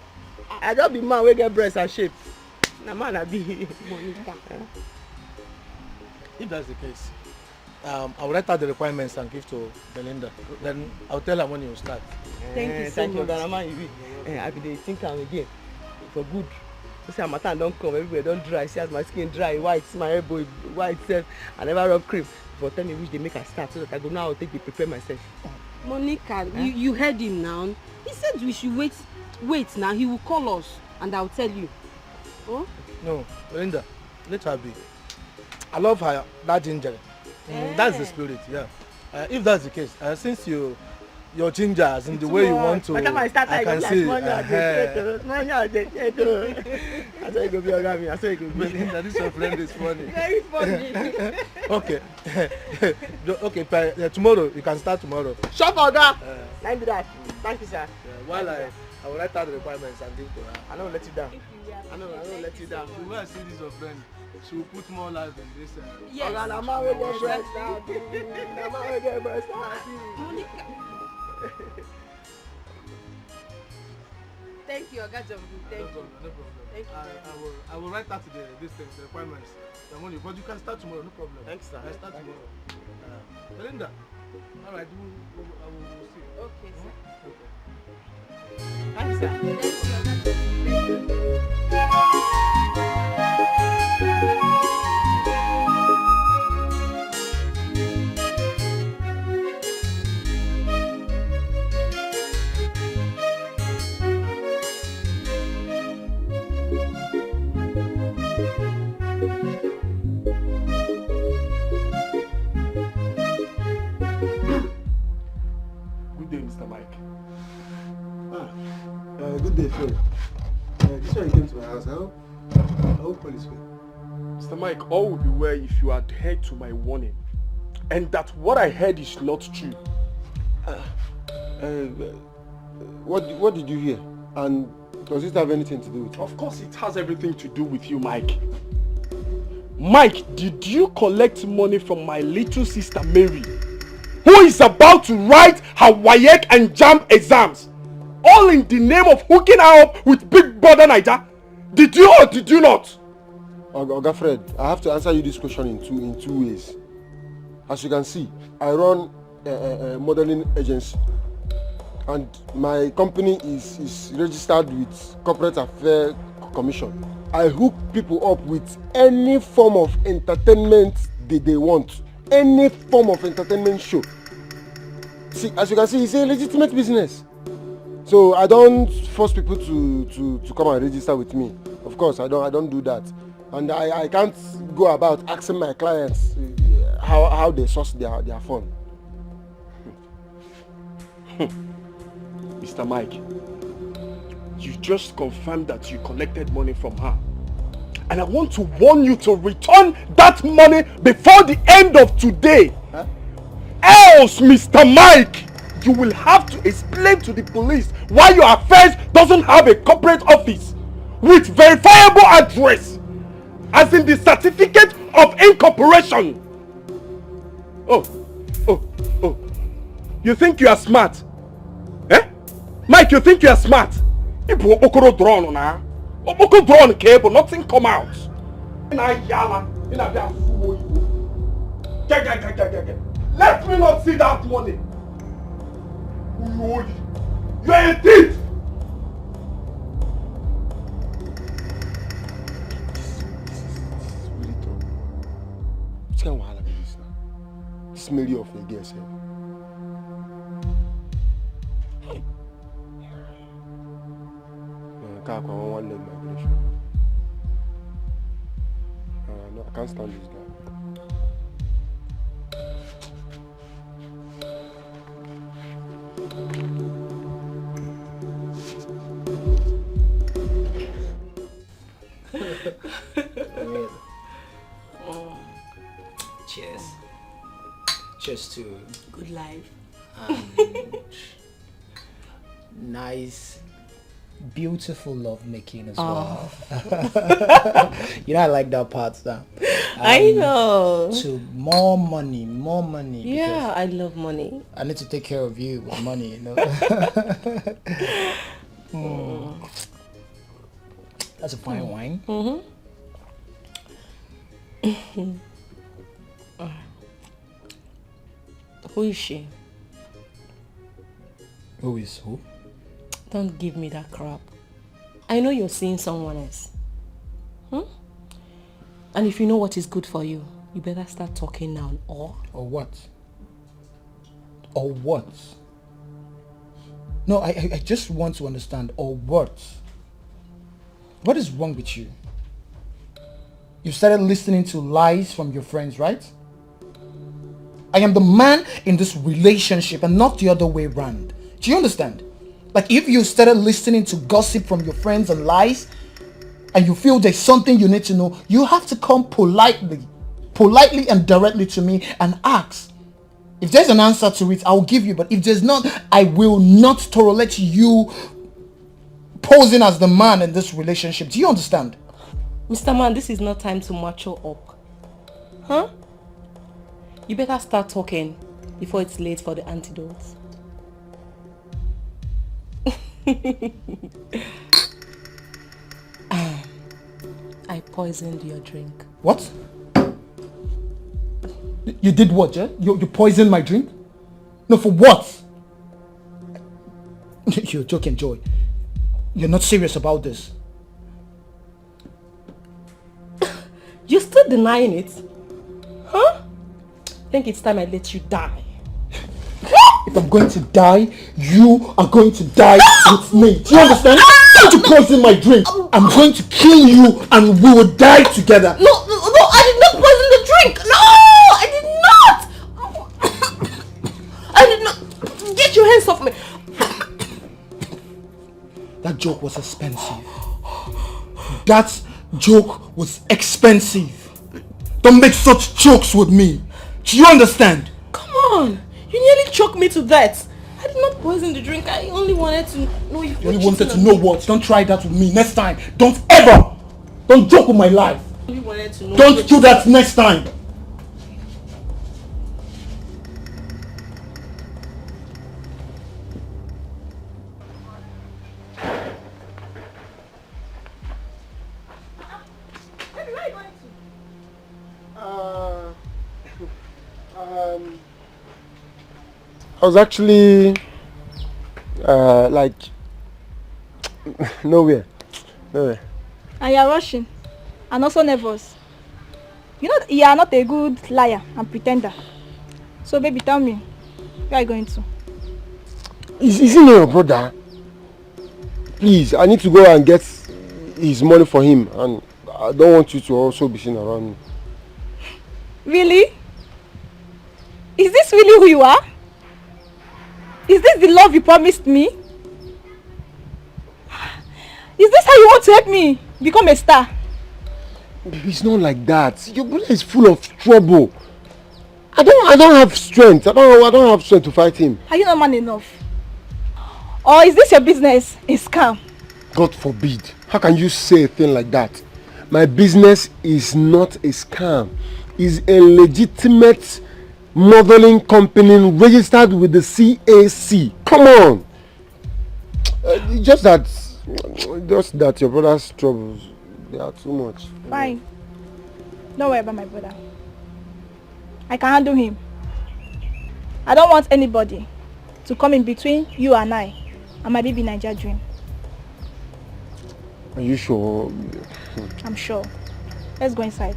[SPEAKER 2] I just be man wey get breast and shape. Na man I be.
[SPEAKER 9] If that's the case, I'll write out the requirements and give to Belinda. Then I'll tell her when you start.
[SPEAKER 8] Thank you so
[SPEAKER 2] thank
[SPEAKER 8] much.
[SPEAKER 2] you, Oga. Na man you be. I be dey think am again for good. You see, my time don't come, everywhere don't dry. See as my skin dry, white, see my elbow white self. I never rub cream. But tell me which they make I start so that I go now take the prepare myself.
[SPEAKER 8] Monica, you heard him now. He said we should wait now. He will call us and I'll tell you. Oh?
[SPEAKER 9] No, Belinda, let her be. I love her, that ginger. That's the spirit, yeah. If that's the case, since your ginger as in the way you want to, I can see.
[SPEAKER 2] I saw you go be Oga me. I saw you go be.
[SPEAKER 9] Belinda, this your friend is funny.
[SPEAKER 8] Very funny.
[SPEAKER 9] Okay. Okay, tomorrow, you can start tomorrow.
[SPEAKER 2] Shop Oga! Let me that. Thank you, sir.
[SPEAKER 9] While I will write out the requirements and give to her.
[SPEAKER 2] I don't let you down. I don't let you down.
[SPEAKER 9] The way I see this your friend, she will put more life in this.
[SPEAKER 8] Yes.
[SPEAKER 2] Oga, na man wey get breast now. Na man wey get breast now.
[SPEAKER 8] Monica. Thank you, Oga Jambu. Thank you.
[SPEAKER 9] No problem.
[SPEAKER 8] Thank you.
[SPEAKER 9] I will write out the requirements. But you can start tomorrow, no problem.
[SPEAKER 2] Thanks, sir.
[SPEAKER 9] I start tomorrow. Belinda, all right, I will see you.
[SPEAKER 8] Okay, sir.
[SPEAKER 2] Thanks, sir.
[SPEAKER 8] Thank you, Oga Jambu.
[SPEAKER 1] Good day, Mr. Mike.
[SPEAKER 10] Good day, Phil. This one you came to my house. I hope all is well.
[SPEAKER 1] Mr. Mike, all will be well if you adhere to my warning. And that what I heard is not true.
[SPEAKER 10] What did you hear? And does it have anything to do with it?
[SPEAKER 1] Of course it has everything to do with you, Mike. Mike, did you collect money from my little sister Mary? who is about to write her WAEC and JAMB exams, all in the name of hooking her up with Big Brother Naija? Did you or did you not?
[SPEAKER 10] Oga Fred, I have to answer you this question in two ways. As you can see, I run a modeling agency, and my company is registered with Corporate Affairs Commission. I hook people up with any form of entertainment they want, any form of entertainment show. See, as you can see, it's a legitimate business. So I don't force people to come and register with me. Of course, I don't do that, and I can't go about asking my clients how they source their fund.
[SPEAKER 1] Mr. Mike, you just confirmed that you collected money from her. And I want to warn you to return that money before the end of today. Huh? Else, Mr. Mike, you will have to explain to the police why your affairs doesn't have a corporate office with verifiable address, as in the certificate of incorporation. Oh. You think you are smart? Eh? Mike, you think you are smart? People okoro drawn na. Okoro drawn cable, nothing come out. Let me not see that money. You are a thief.
[SPEAKER 10] Which kind of wahala be this now? This Mary of a girl self. I want leg migration. No, I can't stand this guy.
[SPEAKER 7] Cheers. Cheers to
[SPEAKER 6] good life.
[SPEAKER 7] Nice, beautiful love making as well. You know, I like that part now.
[SPEAKER 6] I know.
[SPEAKER 7] To more money.
[SPEAKER 6] Yeah, I love money.
[SPEAKER 7] I need to take care of you with money, you know. That's a fine wine.
[SPEAKER 6] Who is she?
[SPEAKER 7] Who is who?
[SPEAKER 6] Don't give me that crap. I know you're seeing someone else. And if you know what is good for you, you better start talking now. Or
[SPEAKER 7] what? Or what? No, I just want to understand. Or what? What is wrong with you? You started listening to lies from your friends, right? I am the man in this relationship and not the other way around. Do you understand? Like, if you started listening to gossip from your friends and lies, and you feel there's something you need to know, you have to come politely and directly to me and ask. If there's an answer to it, I'll give you. But if there's not, I will not tolerate you posing as the man in this relationship. Do you understand?
[SPEAKER 6] Mr. Man, this is not time to macho up. Huh? You better start talking before it's late for the antidotes. I poisoned your drink.
[SPEAKER 7] What? You did what, yeah? You poisoned my drink? No, for what? You're joking, Joy. You're not serious about this.
[SPEAKER 6] You're still denying it? Huh? I think it's time I let you die.
[SPEAKER 7] If I'm going to die, you are going to die with me. Do you understand? Don't you poison my drink. I'm going to kill you and we will die together.
[SPEAKER 6] No, I did not poison the drink. No, I did not. I did not. Get your hands off me.
[SPEAKER 7] That joke was expensive. That joke was expensive. Don't make such jokes with me. Do you understand?
[SPEAKER 6] Come on. You nearly choked me to death. I did not poison the drink. I only wanted to know if
[SPEAKER 7] you only wanted to know what? Don't try that with me next time. Don't ever. Don't joke with my life.
[SPEAKER 6] I only wanted to know.
[SPEAKER 7] Don't do that next time.
[SPEAKER 10] I was actually like nowhere.
[SPEAKER 4] And you're rushing and also nervous. You know you are not a good liar and pretender. So baby, tell me, where are you going to?
[SPEAKER 10] Is he not your brother? Please, I need to go and get his money for him, and I don't want you to also be seen around me.
[SPEAKER 4] Really? Is this really who you are? Is this the love you promised me? Is this how you want to help me become a star?
[SPEAKER 10] Baby, it's not like that. Your brother is full of trouble. I don't have strength. I don't have strength to fight him.
[SPEAKER 4] Are you not man enough? Or is this your business a scam?
[SPEAKER 10] God forbid. How can you say a thing like that? My business is not a scam. It's a legitimate modeling company registered with the CAC. Come on. Just that your brother's troubles, they are too much.
[SPEAKER 4] Fine. Don't worry about my brother. I can handle him. I don't want anybody to come in between you and I and my baby Niger dream.
[SPEAKER 10] Are you sure?
[SPEAKER 4] I'm sure. Let's go inside.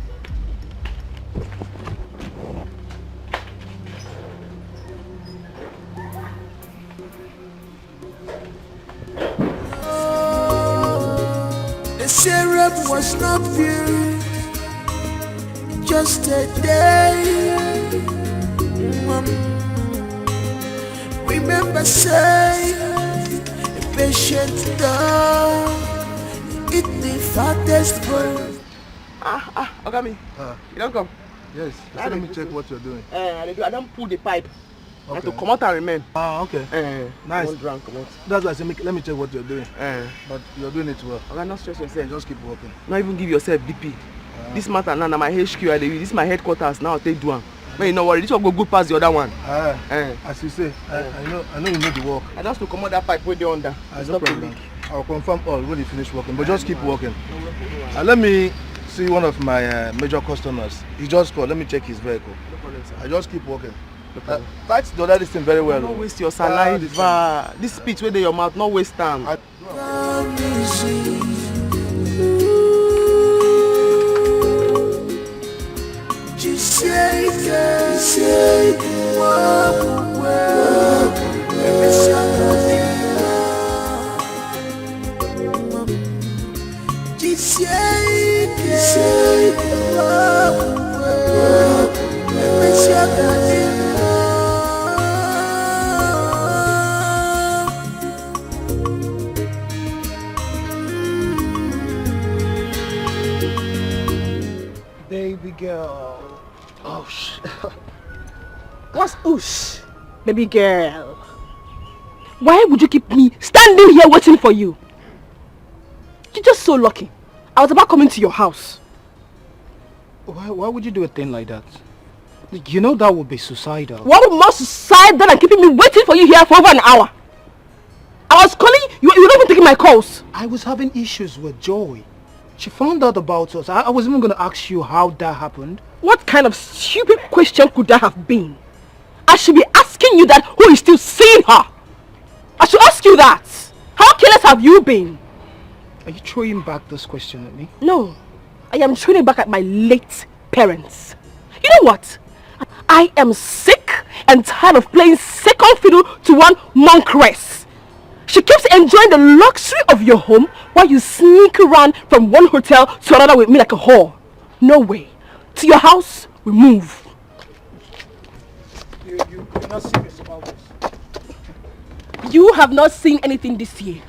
[SPEAKER 5] The syrup was not pure, just a day. Remember, say, a patient dog, eat the fattest bird.
[SPEAKER 2] Ogami, you don't come.
[SPEAKER 9] Yes, so let me check what you're doing.
[SPEAKER 2] I don't pull the pipe. I have to
[SPEAKER 9] Okay.
[SPEAKER 2] come out and remain.
[SPEAKER 9] Okay. Nice.
[SPEAKER 2] One drunk, come out.
[SPEAKER 9] That's why I said, let me check what you're doing. But you're doing it well.
[SPEAKER 2] Okay, not stress yourself.
[SPEAKER 9] Just keep working.
[SPEAKER 2] Not even give yourself BP. This matter now, my HQ, I dey use. This is my headquarters now. Take do one. Man, you know what? This one go good past the other one.
[SPEAKER 9] As you say, I know you know the work.
[SPEAKER 2] I just to come out that pipe where they under.
[SPEAKER 9] It's no problem. I'll confirm all when you finish working, but just keep working. Let me see one of my major customers. He just called. Let me check his vehicle.
[SPEAKER 2] No problem, sir.
[SPEAKER 9] I just keep working. Fight the other thing very well.
[SPEAKER 2] Don't waste your saliva. This speech where they your mouth, not waste time.
[SPEAKER 7] Baby girl. Oh, shit.
[SPEAKER 3] What's oosh, baby girl? Why would you keep me standing here waiting for you? You're just so lucky. I was about coming to your house.
[SPEAKER 7] Why would you do a thing like that? You know that would be suicidal.
[SPEAKER 3] What would more suicidal than keeping me waiting for you here for over an hour? I was calling you, you were not even taking my calls.
[SPEAKER 7] I was having issues with Joy. She found out about us. I was even going to ask you how that happened.
[SPEAKER 3] What kind of stupid question could that have been? I should be asking you that who is still seeing her. I should ask you that. How careless have you been?
[SPEAKER 7] Are you throwing back this question at me?
[SPEAKER 3] No, I am throwing it back at my late parents. You know what? I am sick and tired of playing second fiddle to one monkress. She keeps enjoying the luxury of your home while you sneak around from one hotel to another with me like a whore. No way. To your house, we move.
[SPEAKER 7] You're not serious about this.
[SPEAKER 3] You have not seen anything this year.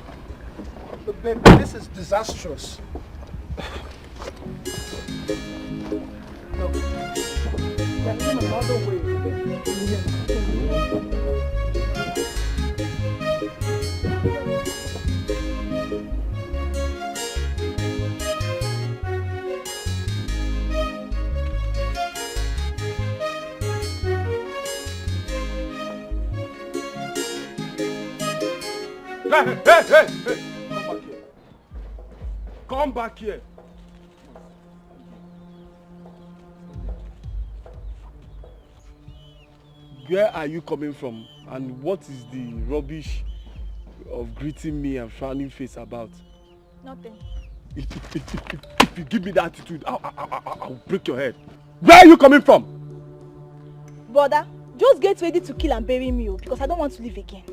[SPEAKER 7] But baby, this is disastrous. No. There's another way.
[SPEAKER 1] Hey! Come back here. Where are you coming from And what is the rubbish of greeting me and frowning face about?
[SPEAKER 4] Nothing.
[SPEAKER 1] If you give me that attitude, I'll break your head. Where are you coming from?
[SPEAKER 4] Brother, just get ready to kill and bury me, because I don't want to live again.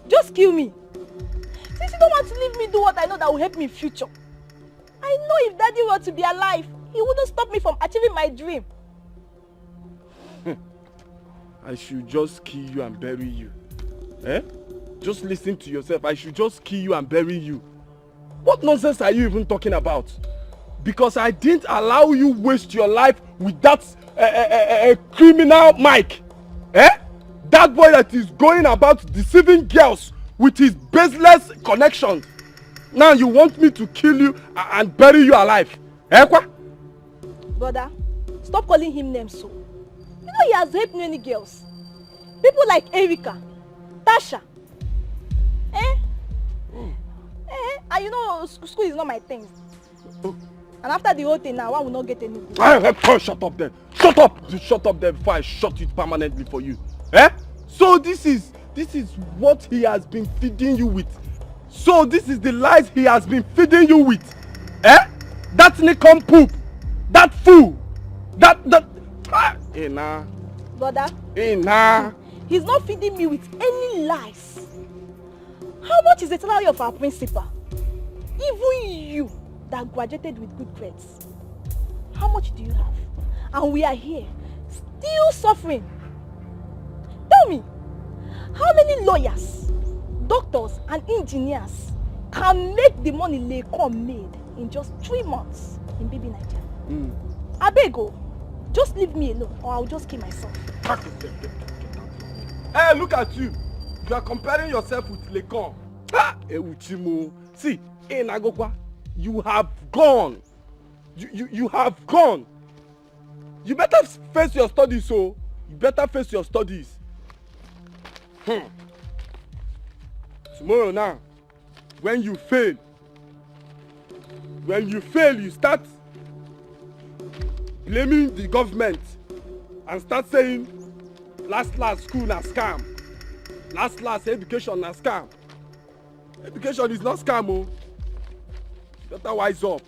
[SPEAKER 4] Just kill me. Since you don't want to leave me do what I know that will help me in future. I know if Daddy were to be alive, he wouldn't stop me from achieving my dream.
[SPEAKER 1] I should just kill you and bury you. Eh? Just listen to yourself. I should just kill you and bury you. What nonsense are you even talking about? Because I didn't allow you waste your life with that criminal Mike. Eh? That boy that is going about deceiving girls with his baseless connections. Now you want me to kill you and bury you alive. Eh, kwa?
[SPEAKER 4] Brother, stop calling him names so. You know he has raped many girls. People like Erika, Tasha. And you know school is not my thing. And after the whole thing now, one will not get any good.
[SPEAKER 1] Shut up then. Shut up. You shut up there before I shut it permanently for you. Eh? So this is what he has been feeding you with. So this is the lies he has been feeding you with. Eh? That Nikon poop. That fool. Hey, nah.
[SPEAKER 4] Brother.
[SPEAKER 1] Hey, nah.
[SPEAKER 4] He's not feeding me with any lies. How much is the salary of our principal? Even you that graduated with good grades. How much do you have? And we are here, still suffering. Tell me, how many lawyers, doctors and engineers can make the money Lecom made in just 3 months in baby Nigeria? Abego, just leave me alone or I'll just kill myself.
[SPEAKER 1] Hey, look at you. You are comparing yourself with Lecom. See, in Agokwa, you have gone. You have gone. You better face your studies, so you better face your studies. Tomorrow now, when you fail, you start blaming the government and start saying last school na scam, last education na scam. Education is not scam, oh. Better wise up.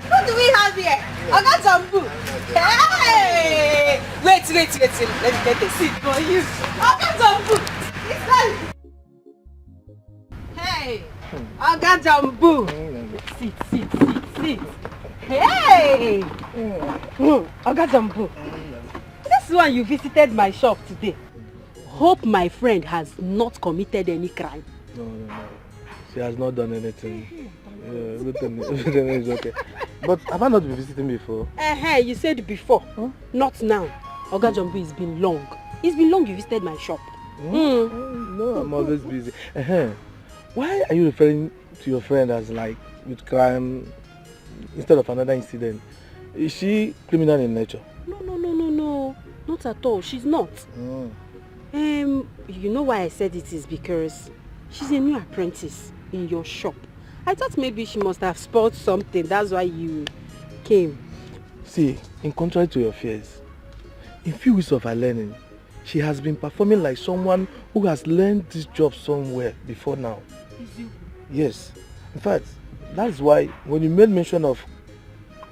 [SPEAKER 8] What do we have here? I got some food. Hey! Wait. Let me get a seat for you. I got some food. Hey! I got some food. Sit. Hey! I got some food. This one you visited my shop today. Hope my friend has not committed any crime.
[SPEAKER 9] No. She has not done anything. Everything is okay. But have I not been visiting before?
[SPEAKER 8] You said before. Huh? Not now. Oga Jumbo, it's been long. It's been long you visited my shop.
[SPEAKER 9] No, I'm always busy. Why are you referring to your friend as like with crime instead of another incident? Is she criminal in nature?
[SPEAKER 8] No. Not at all. She's not. You know why I said it is because she's a new apprentice in your shop. I thought maybe she must have spoiled something. That's why you came.
[SPEAKER 9] See, in contrary to your fears, in few weeks of her learning, she has been performing like someone who has learned this job somewhere before now.
[SPEAKER 8] Is you?
[SPEAKER 9] Yes. In fact, that's why when you made mention of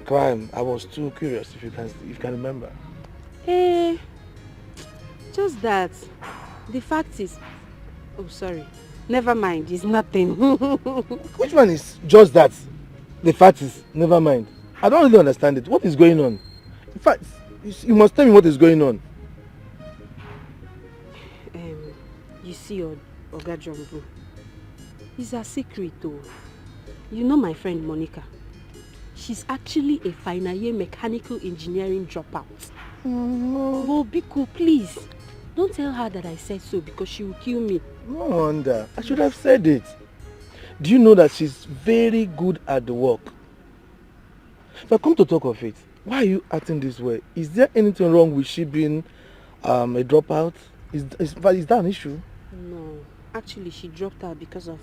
[SPEAKER 9] crime, I was too curious if you can remember.
[SPEAKER 8] Just that. The fact is... Oh, sorry. Never mind, it's nothing.
[SPEAKER 9] Which one is just that? The fact is, never mind. I don't really understand it. What is going on? In fact, you must tell me what is going on.
[SPEAKER 8] You see, Oga Jumbo, it's a secret though. You know my friend Monica. She's actually a final year mechanical engineering dropout. Oh, Biko, please. Don't tell her that I said so because she will kill me.
[SPEAKER 9] No wonder. I should have said it. Do you know that she's very good at the work? If I come to talk of it, why are you acting this way? Is there anything wrong with she being a dropout? Is that an issue?
[SPEAKER 8] No. Actually, she dropped out because of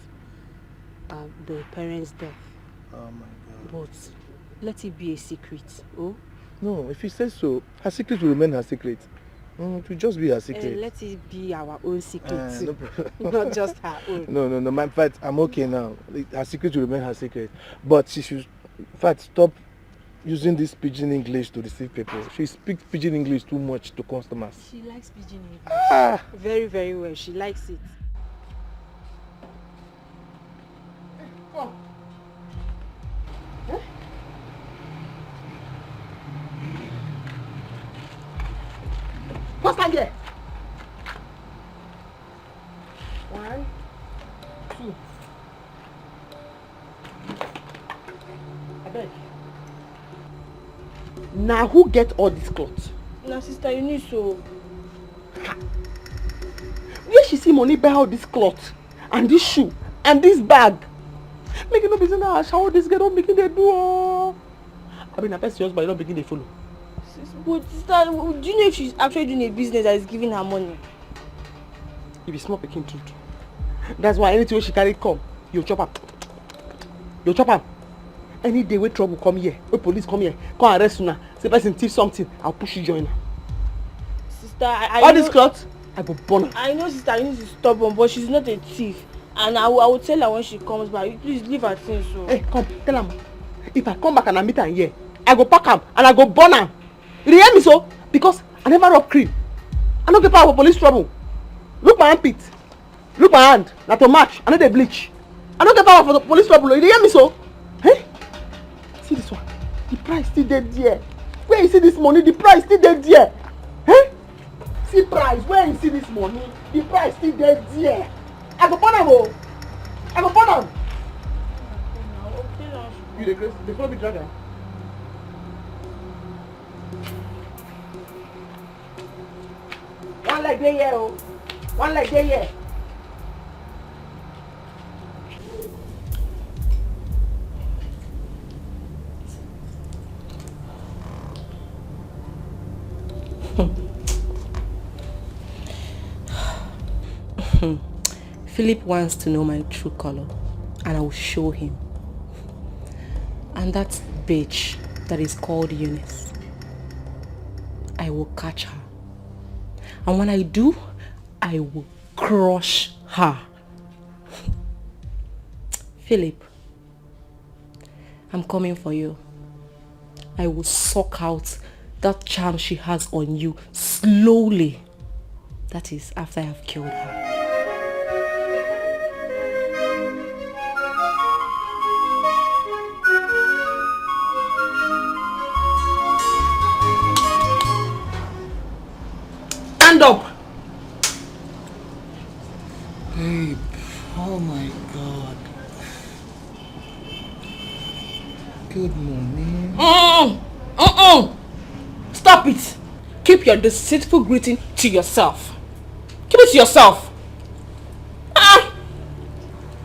[SPEAKER 8] the parents' death.
[SPEAKER 9] Oh my God.
[SPEAKER 8] But let it be a secret, oh?
[SPEAKER 9] No, if he says so, her secret will remain her secret. It will just be her secret.
[SPEAKER 8] Let it be our own secret
[SPEAKER 9] No
[SPEAKER 8] too.
[SPEAKER 9] problem.
[SPEAKER 8] Not just her own.
[SPEAKER 9] No. In fact, I'm okay now. Her secret will remain her secret. But she should, in fact, stop using this pidgin English to deceive people. She speaks pidgin English too much to customers.
[SPEAKER 8] She likes pidgin English. Very, very well. She likes it.
[SPEAKER 2] Come. Huh? What's that here? 1, 2. I beg. Now who get all this clothes?
[SPEAKER 6] No, sister, you need so.
[SPEAKER 2] Where she see money buy all this cloth and this shoe and this bag? Make it no business now. Shower this girl don't begin they do. I mean, I best just but you don't begin they follow.
[SPEAKER 6] But sister, do you know if she's actually doing a business that is giving her money?
[SPEAKER 2] If it's small picking truth. That's why anything she carry come, you chop up. You chop up. Any day where trouble come here, where police come here, come arrest you now. Say person thief something, I'll push you join her.
[SPEAKER 6] Sister, I
[SPEAKER 2] all
[SPEAKER 6] know,
[SPEAKER 2] this cloth, I go burn her.
[SPEAKER 6] I know, sister, you need to stop her, but she's not a thief. And I will tell her when she comes back. Please leave her things so.
[SPEAKER 2] Hey, come, tell her. If I come back and I meet her here, I go pack her and I go burn her. You hear me so? Because I never rob cream. I don't get power for police trouble. Look my armpit. Look my hand. Not to match. I know they bleach. I don't get power for the police trouble. You hear me so? Hey? See this one. The price still dead there. Where you see this money? The price still dead there. Hey? See price. Where you see this money? The price still dead there. I go burn them oh. I go burn them. You the grace. They follow me dragon. One leg there here oh. One leg there here.
[SPEAKER 6] Philip wants to know my true color, and I will show him. And that bitch that is called Eunice, I will catch her. And when I do, I will crush her. Philip, I'm coming for you. I will suck out that charm she has on you slowly. That is after I have killed her.
[SPEAKER 2] Stand up!
[SPEAKER 7] Babe, oh my God. Good morning.
[SPEAKER 6] Stop it! Keep your deceitful greeting to yourself. Keep it to yourself.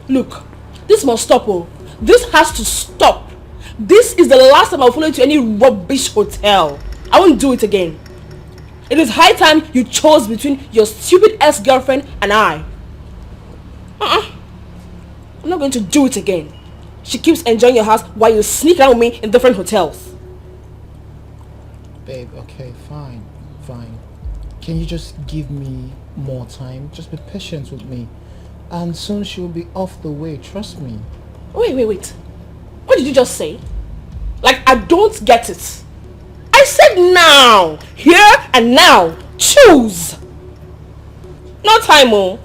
[SPEAKER 6] Look, this must stop. Oh. This has to stop. This is the last time I'll follow you to any rubbish hotel. I won't do it again. It is high time you chose between your stupid ex-girlfriend and I. I'm not going to do it again. She keeps enjoying your house while you sneak around with me in different hotels.
[SPEAKER 7] Babe, okay, fine. Can you just give me more time? Just be patient with me. And soon she'll be off the way, trust me.
[SPEAKER 6] Wait. What did you just say? Like, I don't get it. I said now. Here and now. Choose. No time, oh.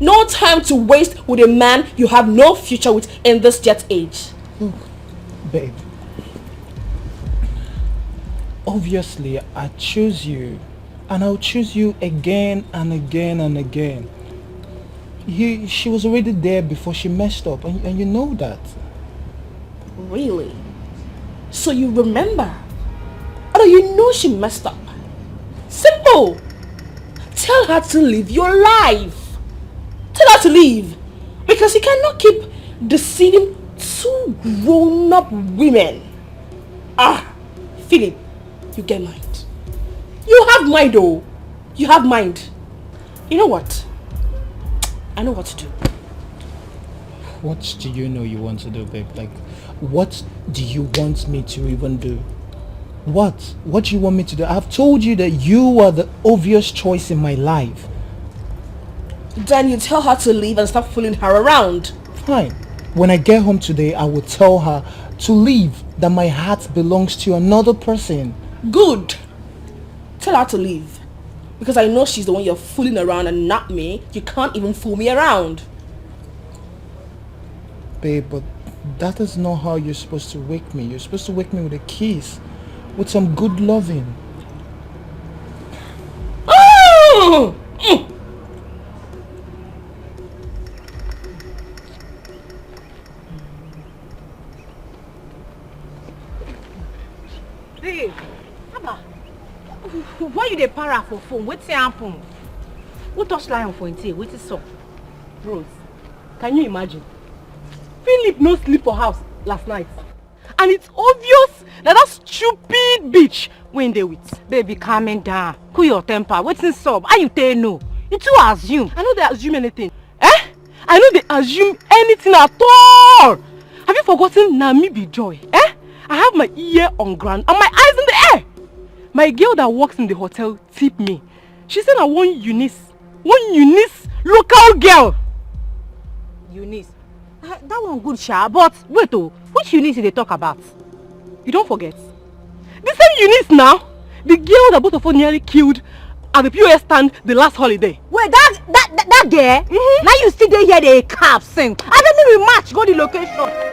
[SPEAKER 6] No time to waste with a man you have no future with in this jet age.
[SPEAKER 7] Look, babe. Obviously, I choose you. And I'll choose you again and again and again. She was already there before she messed up, and you know that.
[SPEAKER 6] Really? So you remember? Or you know she messed up? Simple. Tell her to live your life. Tell her to leave. Because you cannot keep deceiving two grown-up women. Philip, you get mind. You have mind, oh. You have mind. You know what? I know what to do.
[SPEAKER 7] What do you know you want to do, babe? Like, what do you want me to even do? What? What do you want me to do? I've told you that you are the obvious choice in my life.
[SPEAKER 6] Then you tell her to leave and stop fooling her around.
[SPEAKER 7] Fine. When I get home today, I will tell her to leave, that my heart belongs to another person.
[SPEAKER 6] Good. Tell her to leave. Because I know she's the one you're fooling around and not me. You can't even fool me around.
[SPEAKER 7] Babe, but that is not how you're supposed to wake me. You're supposed to wake me with a kiss. With some good loving.
[SPEAKER 6] Oh!
[SPEAKER 3] Babe, Abba, why you dey para for phone? Wetin happen? Who touch lion for him? Wetin sup? Rose, can you imagine? Philip no sleep for house last night. And it's obvious that stupid bitch wey him dey with. Baby, calming down. Cool your temper. Wetin sup? How you tell no? You too assume. I no dey assume anything. I no dey assume anything at all. Have you forgotten na me be Joy? I have my ear on ground and my eyes in the air. My girl that works in the hotel tipped me. She said I one Eunice local girl. Eunice? That one good, sha. But wait, which Eunice did they talk about? You don't forget. The same Eunice now, the girl that both of us nearly killed at the POS stand the last holiday. Wait, that girl? Mm-hmm. Now you still there hear the cap sing. I don't even match. Go the location.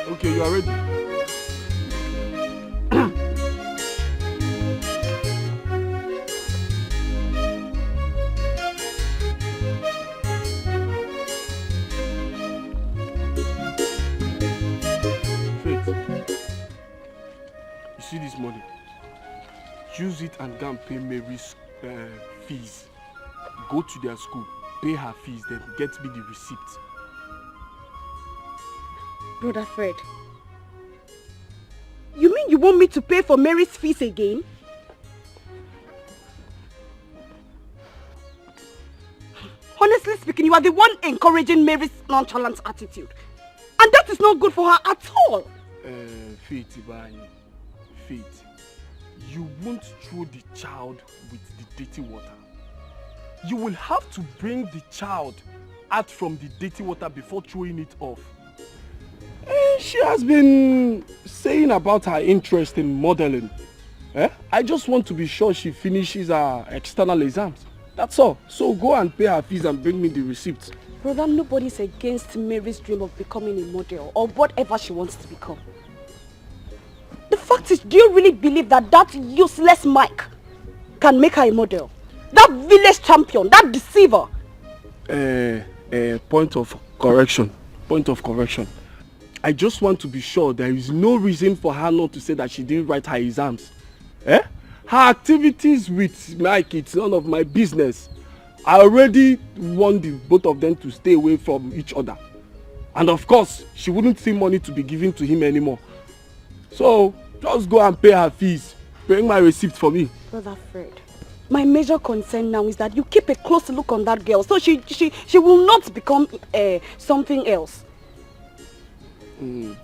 [SPEAKER 1] Okay, you are ready. Faith, you see this money? Use it and go and pay Mary's fees. Go to their school, pay her fees, then get me the receipt.
[SPEAKER 3] Brother Fred, you mean you want me to pay for Mary's fees again? Honestly speaking, you are the one encouraging Mary's nonchalant attitude. And that is not good for her at all.
[SPEAKER 1] Faith, Faith, you won't throw the child with the dirty water. You will have to bring the child out from the dirty water before throwing it off. She has been saying about her interest in modeling. I just want to be sure she finishes her external exams. That's all. So go and pay her fees and bring me the receipt.
[SPEAKER 3] Brother, nobody's against Mary's dream of becoming a model or whatever she wants to become. The fact is, do you really believe that that useless Mike can make her a model? That village champion, that deceiver.
[SPEAKER 1] Point of correction. I just want to be sure there is no reason for her not to say that she didn't write her exams. Her activities with Mike, it's none of my business. I already want the both of them to stay away from each other. And of course, she wouldn't see money to be given to him anymore. So, just go and pay her fees. Bring my receipt for me. Brother
[SPEAKER 3] Fred, my major concern now is that you keep a close look on that girl so she will not become something else.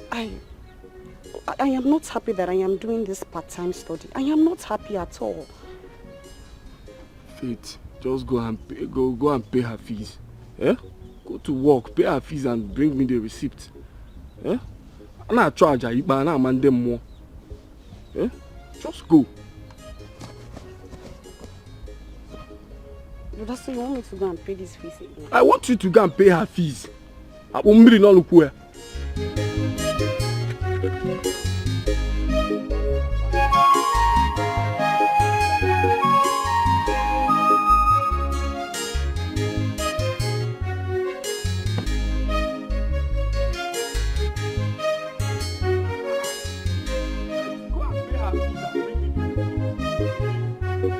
[SPEAKER 3] I am not happy that I am doing this part-time study. I am not happy at all.
[SPEAKER 1] Faith, just go and pay her fees. Go to work, pay her fees and bring me the receipt. I'm not charge her, but I'm not them more. Just go.
[SPEAKER 3] That's so you want me to go and pay this fees again?
[SPEAKER 1] I want you to go and pay her fees. I won't really not look where. Go and pay her fees and bring me Yeah.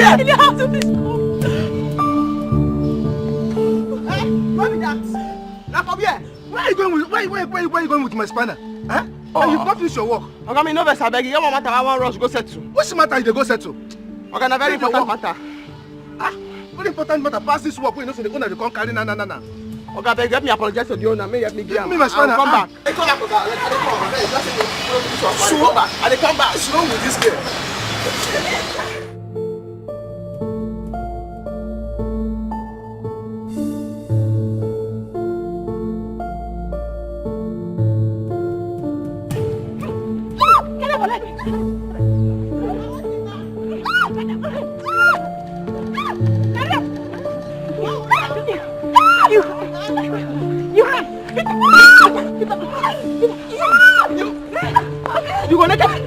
[SPEAKER 2] In the house of this school. Hey, what is that? Now for where?
[SPEAKER 9] Where are you going with where are you going with my spanner? Huh? Oh. You've not finished your work.
[SPEAKER 2] Okay, me no vex abeg. You want matter I want rush go settle.
[SPEAKER 9] What's the matter you dey go settle?
[SPEAKER 2] Okay, na very important matter.
[SPEAKER 9] Ah, very important matter. Pass this work. We know say the owner dey come carry na.
[SPEAKER 2] Okay, abeg help me apologize to the owner. May help me give am.
[SPEAKER 9] Me my spanner.
[SPEAKER 2] Come back. Hey, come back, Oga. I dey come back. Come back. I dey come back.
[SPEAKER 9] What's wrong with this girl?
[SPEAKER 2] You gonna get it?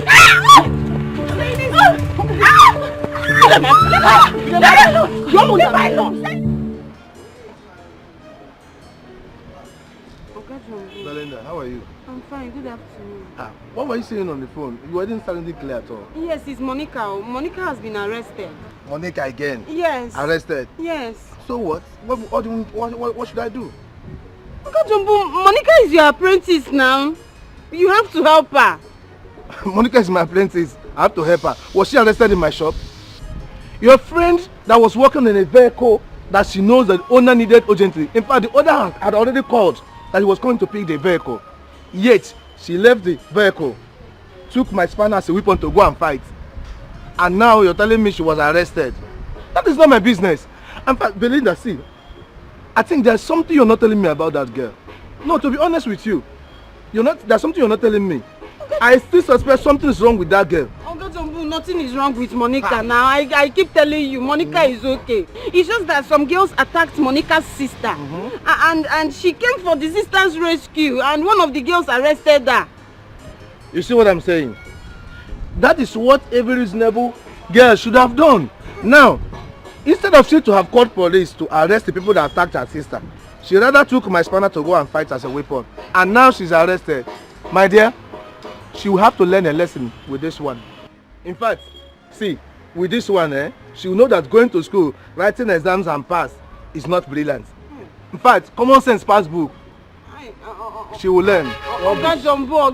[SPEAKER 9] Belinda, how are you?
[SPEAKER 8] I'm fine, good afternoon.
[SPEAKER 9] What were you saying on the phone? You weren't sounding clear at all.
[SPEAKER 8] Yes, it's Monica. Monica has been arrested.
[SPEAKER 9] Monica again?
[SPEAKER 8] Yes.
[SPEAKER 9] Arrested?
[SPEAKER 8] Yes.
[SPEAKER 9] So what? What should I do?
[SPEAKER 8] Monica is your apprentice now. You have to help her.
[SPEAKER 9] Monica is my apprentice. I have to help her. Was she arrested in my shop? Your friend that was working in a vehicle that she knows that the owner needed urgently. In fact, the owner had already called that he was going to pick the vehicle. Yet, she left the vehicle, took my spanner as a weapon to go and fight. And now you're telling me she was arrested. That is not my business. In fact, Belinda, see, I think there's something you're not telling me about that girl. No, to be honest with you, there's something you're not telling me. I still suspect something is wrong with that girl.
[SPEAKER 8] Nothing is wrong with Monica now. I keep telling you, Monica is okay. It's just that some girls attacked Monica's sister. And she came for the sister's rescue and one of the girls arrested her.
[SPEAKER 9] You see what I'm saying? That is what every reasonable girl should have done. Now, instead of she to have called police to arrest the people that attacked her sister, she rather took my spanner to go and fight as a weapon. And now she's arrested. My dear, she will have to learn a lesson with this one. In fact, see, with this one, she will know that going to school, writing exams and pass is not brilliant. In fact, common sense pass book. She will learn.
[SPEAKER 8] Oga Jumbo,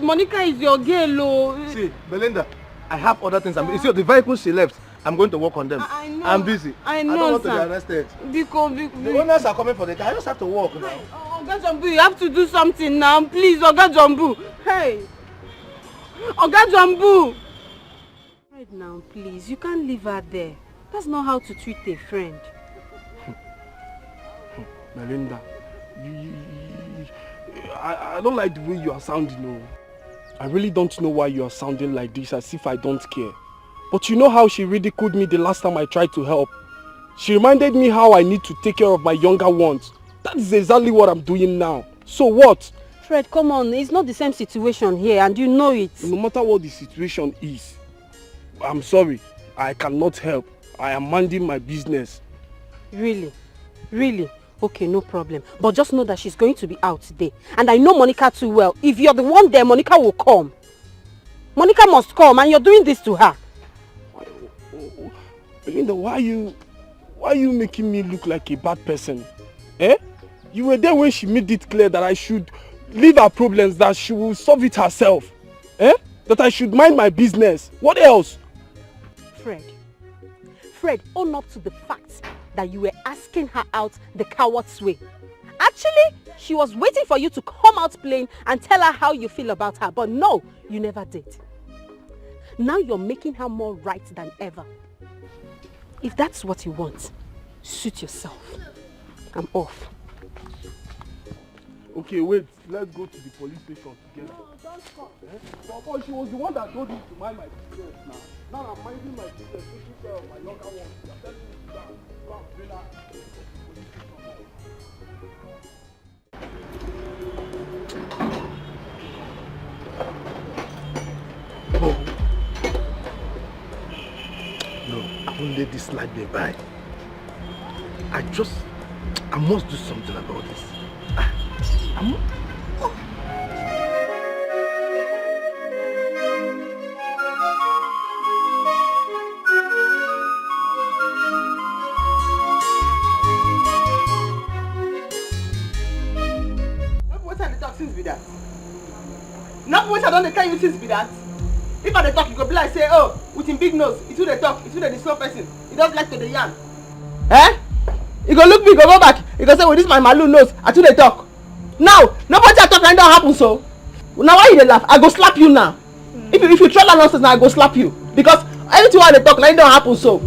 [SPEAKER 8] Monica is your girl.
[SPEAKER 9] See, Belinda, I have other things. You see, the vehicles she left, I'm going to work on them.
[SPEAKER 8] I know.
[SPEAKER 9] I'm busy.
[SPEAKER 8] I know,
[SPEAKER 9] I don't want
[SPEAKER 8] sir.
[SPEAKER 9] to be arrested.
[SPEAKER 8] Because
[SPEAKER 9] the owners are coming for the car. I just have to walk now.
[SPEAKER 8] Oga Jumbo, you have to do something now. Please, Oga Jumbo. Hey. Oga Jumbo. Right now, please. You can't leave her there. That's not how to treat a friend.
[SPEAKER 1] Melinda, I don't like the way you are sounding. No. I really don't know why you are sounding like this, as if I don't care. But you know how she ridiculed me the last time I tried to help. She reminded me how I need to take care of my younger ones. That is exactly what I'm doing now. So what?
[SPEAKER 8] Fred, come on. It's not the same situation here and you know it.
[SPEAKER 1] No matter what the situation is, I'm sorry. I cannot help. I am minding my business.
[SPEAKER 8] Really? Really? Okay, no problem. But just know that she's going to be out today. And I know Monica too well. If you're the one there, Monica will come. Monica must come and you're doing this to her.
[SPEAKER 1] Belinda, why are you making me look like a bad person? Eh? You were there when she made it clear that I should leave her problems, that she will solve it herself. Eh? That I should mind my business. What else?
[SPEAKER 8] Fred, own up to the fact that you were asking her out the coward's way. Actually, she was waiting for you to come out plain and tell her how you feel about her. But no, you never did. Now you're making her more right than ever. If that's what you want, suit yourself. I'm off.
[SPEAKER 1] Okay, wait. Let's go to the police station together. No, don't come. Eh? But she was the one that told me to mind my business now. Now I'm minding my business, taking care of my younger ones. You're telling me to go and relax. No, I won't let this night me by. I must do something about this.
[SPEAKER 2] What are the talk since be that? Not what I don't tell you since be that. If I talk, you go be like say, oh, with him big nose, it's who they talk, it's who they slow person. He doesn't like to the yarn. Eh? You go look me, go back. You go say, well, this my malu nose, I too they talk. Now, nobody I talk and don't happen so. Now why you dey laugh? I go slap you now. If you try that nonsense now, I go slap you. Because everything why they talk now it don't happen so.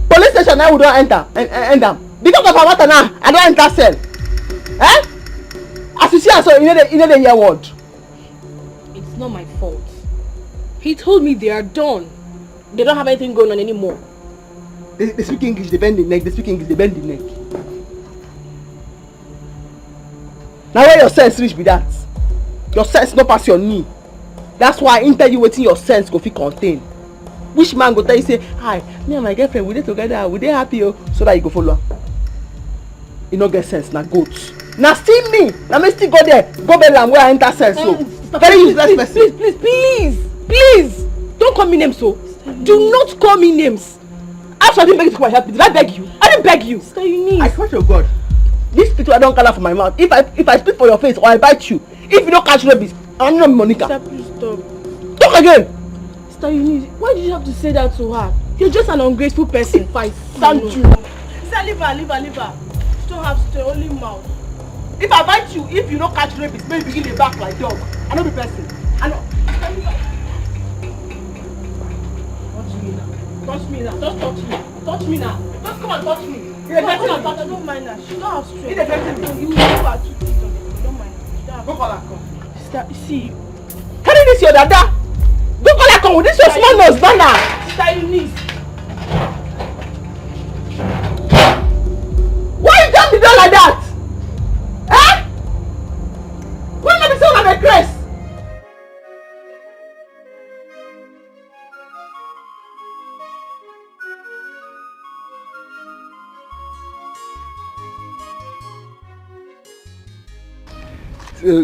[SPEAKER 2] Police station now we don't enter and end them. Because of our water now, I don't enter cell. Eh? As you see so you know the hear word.
[SPEAKER 6] It's not my fault. He told me they are done. They don't have anything going on anymore.
[SPEAKER 2] They speak English, they bend the neck. They speak English, they bend the neck. Now where your sense reach be that? Your sense no pass your knee. That's why I tell you wetin your sense go fit contain. Which man go tell you say, hi, me and my girlfriend we dey together, we dey happy oh, so that you go follow. You no get sense, na goat. Na still me, na me still go there, go bell am where I enter sense so. Very useless person.
[SPEAKER 6] Please, don't call me names so. Do not call me names. After I didn't beg you to come and help me, did I beg you? I didn't beg you.
[SPEAKER 2] Stay you need. I swear to God, this picture I don't color from my mouth. If I speak for your face or I bite you, if you don't catch rabies, I'm not Monica.
[SPEAKER 6] Sister, please stop.
[SPEAKER 2] Talk again.
[SPEAKER 6] Sister, you need. Why did you have to say that to her? You're just an ungrateful person. Fight.
[SPEAKER 2] Thank you.
[SPEAKER 4] Sister, leave her. She don't have to only mouth.
[SPEAKER 2] If I bite you, if you don't catch rabies, maybe begin the back like dog. I know the person. I know. Touch me now. Just touch me. Touch me now. Just come and touch me.
[SPEAKER 4] Come and touch her. Don't mind her. She don't have strength.
[SPEAKER 2] You
[SPEAKER 4] give her 2 feet on it. Don't mind her.
[SPEAKER 2] Go call her come.
[SPEAKER 4] Sister, see.
[SPEAKER 2] Carry this your dada. Go call her come with this your small nose banner.
[SPEAKER 4] Sister, you need.
[SPEAKER 2] Why you jump the door like that? Eh? Why not be so of a grace?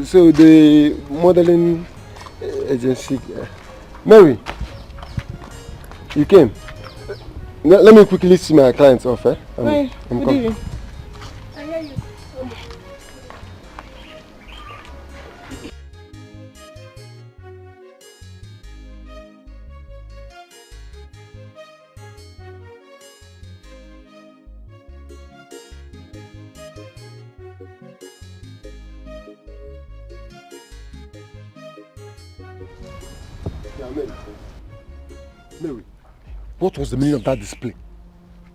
[SPEAKER 10] So the modeling agency, Mary, you came. Let me quickly see my clients off.
[SPEAKER 4] Good evening. I hear you.
[SPEAKER 10] Mary, what was the meaning of that display?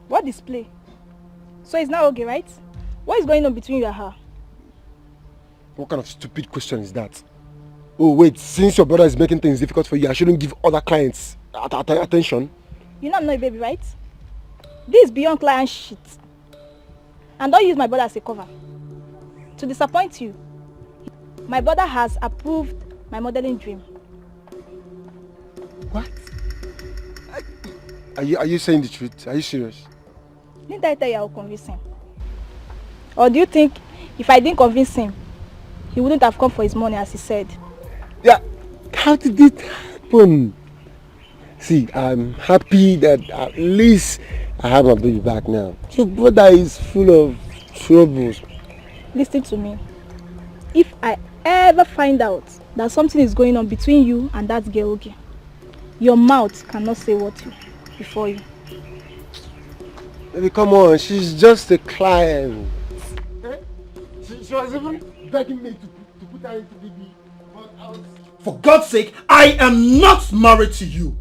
[SPEAKER 4] What display? So it's now okay, right? What is going on between you and her?
[SPEAKER 10] What kind of stupid question is that? Oh wait, since your brother is making things difficult for you, I shouldn't give other clients attention?
[SPEAKER 4] You know I'm not a baby, right? This is beyond client shit. And don't use my brother as a cover. To disappoint you, my brother has approved my modeling dream.
[SPEAKER 10] What? Are you saying the truth? Are you serious?
[SPEAKER 4] Didn't I tell you I will convince him? Or do you think if I didn't convince him, he wouldn't have come for his money as he said?
[SPEAKER 10] Yeah, how did it happen? See, I'm happy that at least I have my baby back now. Your brother is full of troubles.
[SPEAKER 4] Listen to me. If I ever find out that something is going on between you and that girl, okay, your mouth cannot say what before you.
[SPEAKER 10] Baby, come on, she's just a client.
[SPEAKER 1] She was even begging me to put her into BB. But I was...
[SPEAKER 11] For God's sake, I am not married to you.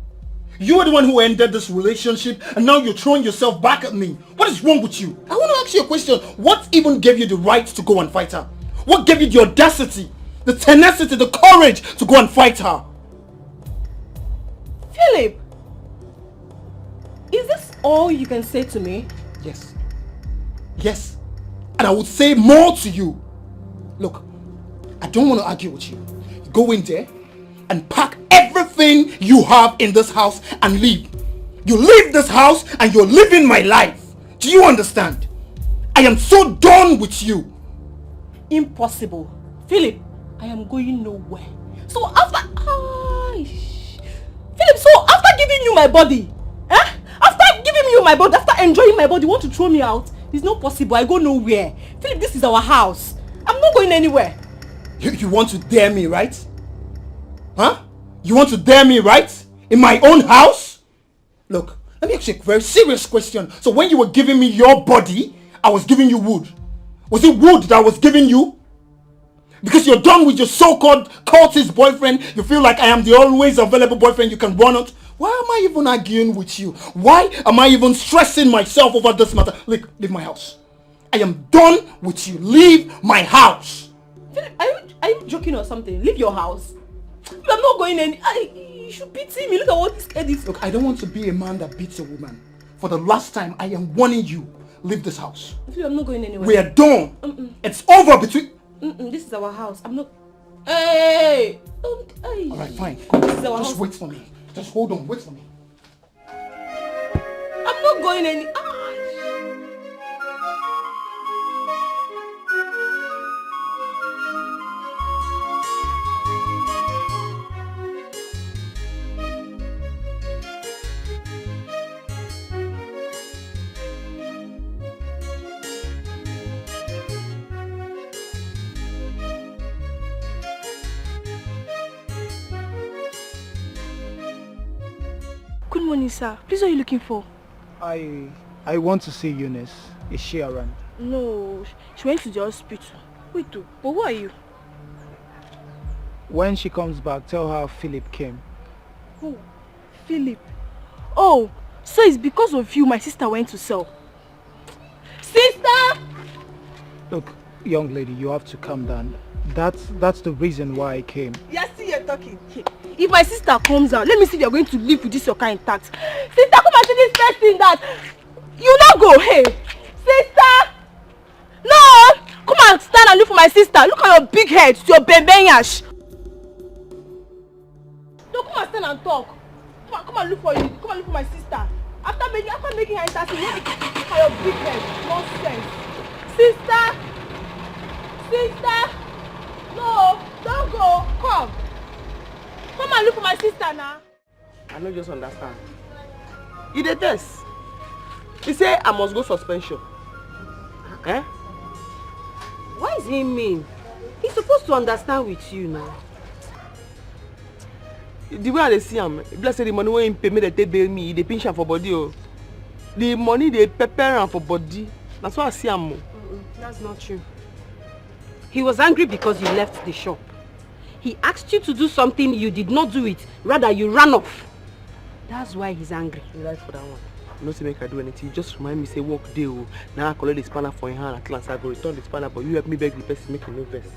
[SPEAKER 11] You are the one who ended this relationship and now you're throwing yourself back at me. What is wrong with you? I want to ask you a question. What even gave you the right to go and fight her? What gave you the audacity, the tenacity, the courage to go and fight her?
[SPEAKER 6] Philip, Is this all you can say to me?
[SPEAKER 11] Yes. Yes. And I would say more to you. Look, I don't want to argue with you. Go in there and pack everything you have in this house and leave. You leave this house and you're living my life. Do you understand? I am so done with you.
[SPEAKER 6] Impossible. Philip, I am going nowhere. So after... Philip, so after giving you my body, after giving you my body, after enjoying my body, you want to throw me out? It's not possible. I go nowhere. Philip, this is our house. I'm not going anywhere.
[SPEAKER 11] You want to dare me, right? Huh? You want to dare me, right? In my own house? Look, let me ask you a very serious question. So when you were giving me your body, I was giving you wood. Was it wood that I was giving you? Because you're done with your so-called cultist boyfriend, you feel like I am the always available boyfriend you can run out. Why am I even arguing with you? Why am I even stressing myself over this matter? Look, leave my house. I am done with you. Leave my house.
[SPEAKER 6] Philip, are you joking or something? Leave your house. I'm not going any... You should pity me. Look at what this kid is.
[SPEAKER 11] Look, I don't want to be a man that beats a woman. For the last time, I am warning you. Leave this house.
[SPEAKER 6] Philip, I'm not going anywhere.
[SPEAKER 11] We are done. It's over between...
[SPEAKER 6] This is our house. I'm not... Hey! Hey.
[SPEAKER 11] Alright, fine.
[SPEAKER 6] This is our house.
[SPEAKER 11] Just wait for me. Just hold on. Wait for me.
[SPEAKER 6] I'm not going any...
[SPEAKER 4] Good morning, sir. Please, what are you looking for?
[SPEAKER 7] I want to see Eunice. Is she around?
[SPEAKER 4] No, she went to the hospital. Wait, but who are you?
[SPEAKER 7] When she comes back, tell her Philip came.
[SPEAKER 4] Who? Philip. Oh, so it's because of you my sister went to sell. Sister!
[SPEAKER 7] Look, young lady, you have to calm down. That's the reason why I came.
[SPEAKER 4] Yes, see you're talking. If my sister comes out, let me see if you're going to live with this your kind intact. Sister, come and see this person that you not go. Hey, sister! No! Come and stand and look for my sister. Look at your big head, your bebenyash. No, come and stand and talk. Come and look for you. Come and look for my sister. After making her intercede, look at your big head. Nonsense. Sister! Sister! No, don't go. Come. Come and look for my sister now.
[SPEAKER 2] I don't just understand. You dey test. He say I must go suspension. Eh?
[SPEAKER 8] Why is he mean? He's supposed to understand with you now.
[SPEAKER 2] The way I dey see him, if let's say the money wey him pay me, they take bail me, they pinch am for body. Oh. The money they prepare am for body. That's why I see him.
[SPEAKER 8] That's not true. He was angry because you left the shop. He asked you to do something, you did not do it. Rather, you ran off. That's why he's angry.
[SPEAKER 2] You like for that one. You don't say make I do anything. You just remind me, say work day. Oh. Now I collect the spanner for your hand. At last I go return the spanner, but you help me beg the person make you no vex.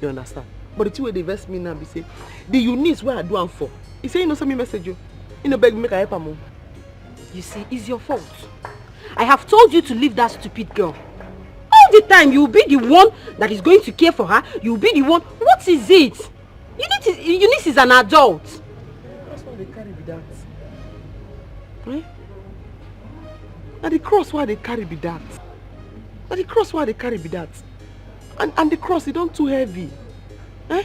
[SPEAKER 2] You understand? But the two way they vex me now be say, the Eunice where I do am for. He say you no send me message you. You no beg me make I help am.
[SPEAKER 8] You see, it's your fault. I have told you to leave that stupid girl. All the time you will be the one that is going to care for her. You will be the one. What is it? Eunice is an adult.
[SPEAKER 2] That's why they carry be that. Eh? Now the cross why they carry be that. Now the cross why they carry be that. And the cross, it don't too heavy. Eh?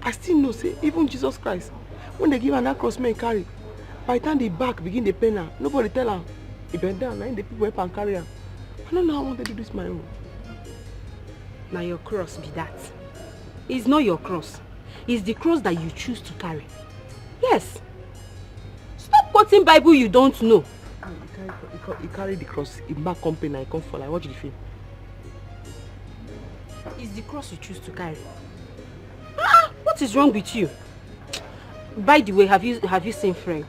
[SPEAKER 2] I still know, say, even Jesus Christ, when they give her that cross, man carry. By the time the back begin the pain her, nobody tell her. He bend down, and the people help and carry her. I don't know how I want to do this my own.
[SPEAKER 8] Now your cross be that. It's not your cross. It's the cross that you choose to carry. Yes. Stop quoting Bible you don't know.
[SPEAKER 2] He carry the cross, he back company, I come for like, watch the film.
[SPEAKER 8] It's the cross you choose to carry. What is wrong with you? By the way, have you seen Fred?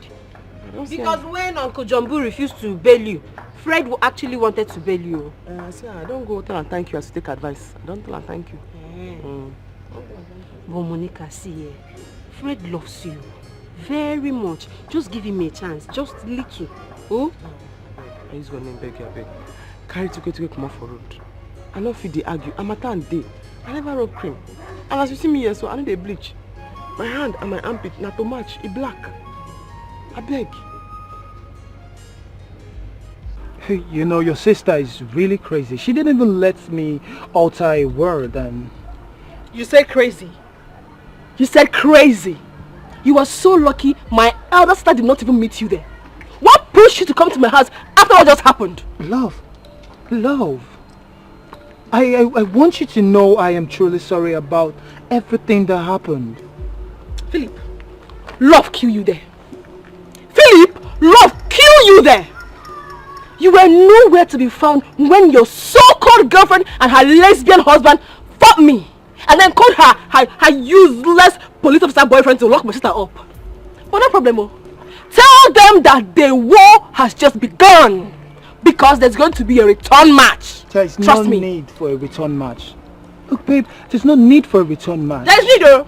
[SPEAKER 8] Because when Uncle Jumbo refused to bail you, Fred actually wanted to bail you.
[SPEAKER 2] See, I don't go tell and thank you as to take advice. I don't tell and thank you.
[SPEAKER 8] But Monica, see, Fred loves you very much. Just give him a chance, just little.
[SPEAKER 2] Who? He's gonna name beg you, beg. Carry to come off for road. I no fit dey argue. I'm a tan day. I never rub cream. And as you see me here, so I need a bleach. My hand and my armpit not to match. It black. I beg.
[SPEAKER 11] Hey, you know, your sister is really crazy. She didn't even let me utter a word and...
[SPEAKER 6] You said crazy. You said crazy. You were so lucky my elder sister did not even meet you there. What pushed you to come to my house after what just happened?
[SPEAKER 11] Love. I want you to know I am truly sorry about everything that happened.
[SPEAKER 6] Philip, love kill you there. Philip, love kill you there. You were nowhere to be found when your so-called girlfriend and her lesbian husband fought me and then called her useless police officer boyfriend to lock my sister up. But no problem, oh. Tell them that the war has just begun because there's going to be a return match.
[SPEAKER 11] There is no need for a return match. Look, babe, there's no need for a return match.
[SPEAKER 6] There's need, though.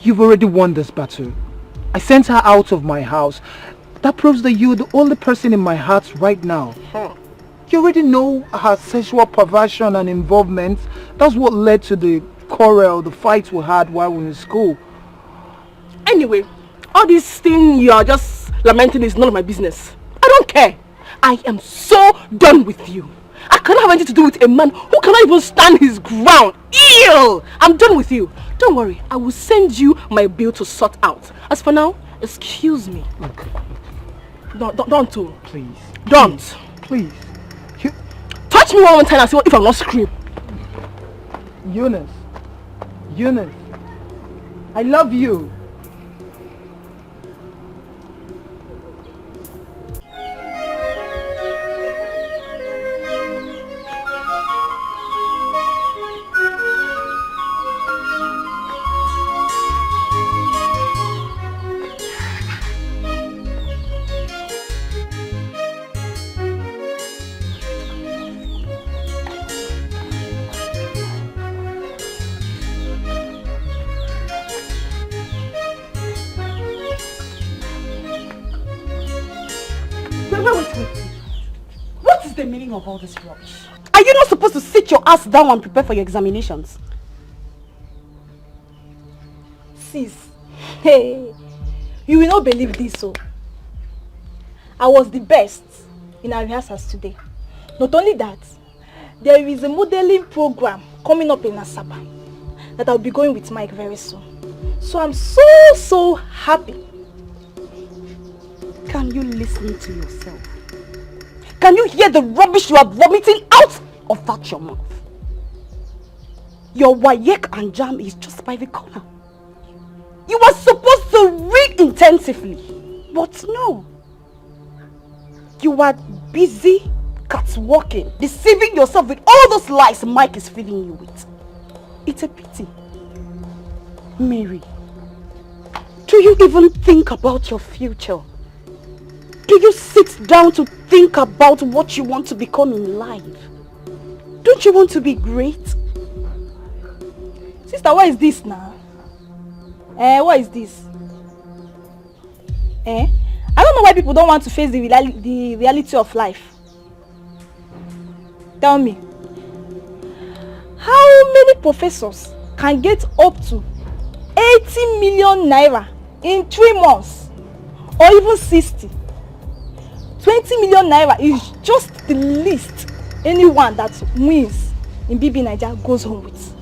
[SPEAKER 11] You've already won this battle. I sent her out of my house. That proves that you're the only person in my heart right now. You already know her sexual perversion and involvement. That's what led to the quarrel, the fights we had while we were in school.
[SPEAKER 6] Anyway, all this thing you are just lamenting is none of my business. I don't care. I am so done with you. I cannot have anything to do with a man who cannot even stand his ground. Ew! I'm done with you. Don't worry, I will send you my bill to sort out. As for now, excuse me.
[SPEAKER 11] Look.
[SPEAKER 6] Don't.
[SPEAKER 11] Please.
[SPEAKER 6] Don't.
[SPEAKER 11] Please.
[SPEAKER 6] Touch me one more time and see if I'm not scream.
[SPEAKER 11] Eunice. I love you.
[SPEAKER 3] What is the meaning of all this rubbish? Are you not supposed to sit your ass down and prepare for your examinations?
[SPEAKER 4] Sis, hey, you will not believe this, so I was the best in our rehearsals today. Not only that, there is a modeling program coming up in Asaba that I'll be going with Mike very soon. So I'm so happy.
[SPEAKER 3] Can you listen to yourself? Can you hear the rubbish you are vomiting out of that your mouth? Your WAEC and JAM is just by the corner. You were supposed to read intensively, but no. You are busy catwalking, deceiving yourself with all those lies Mike is feeding you with. It's a pity. Mary, do you even think about your future? Do you sit down to think about what you want to become in life? Don't you want to be great?
[SPEAKER 4] Sister, what is this now? What is this? I don't know why people don't want to face the reality of life. Tell me, how many professors can get up to 80 million naira in 3 months? Or even 60? 20 million naira is just the least anyone that wins in BB Nigeria goes home with.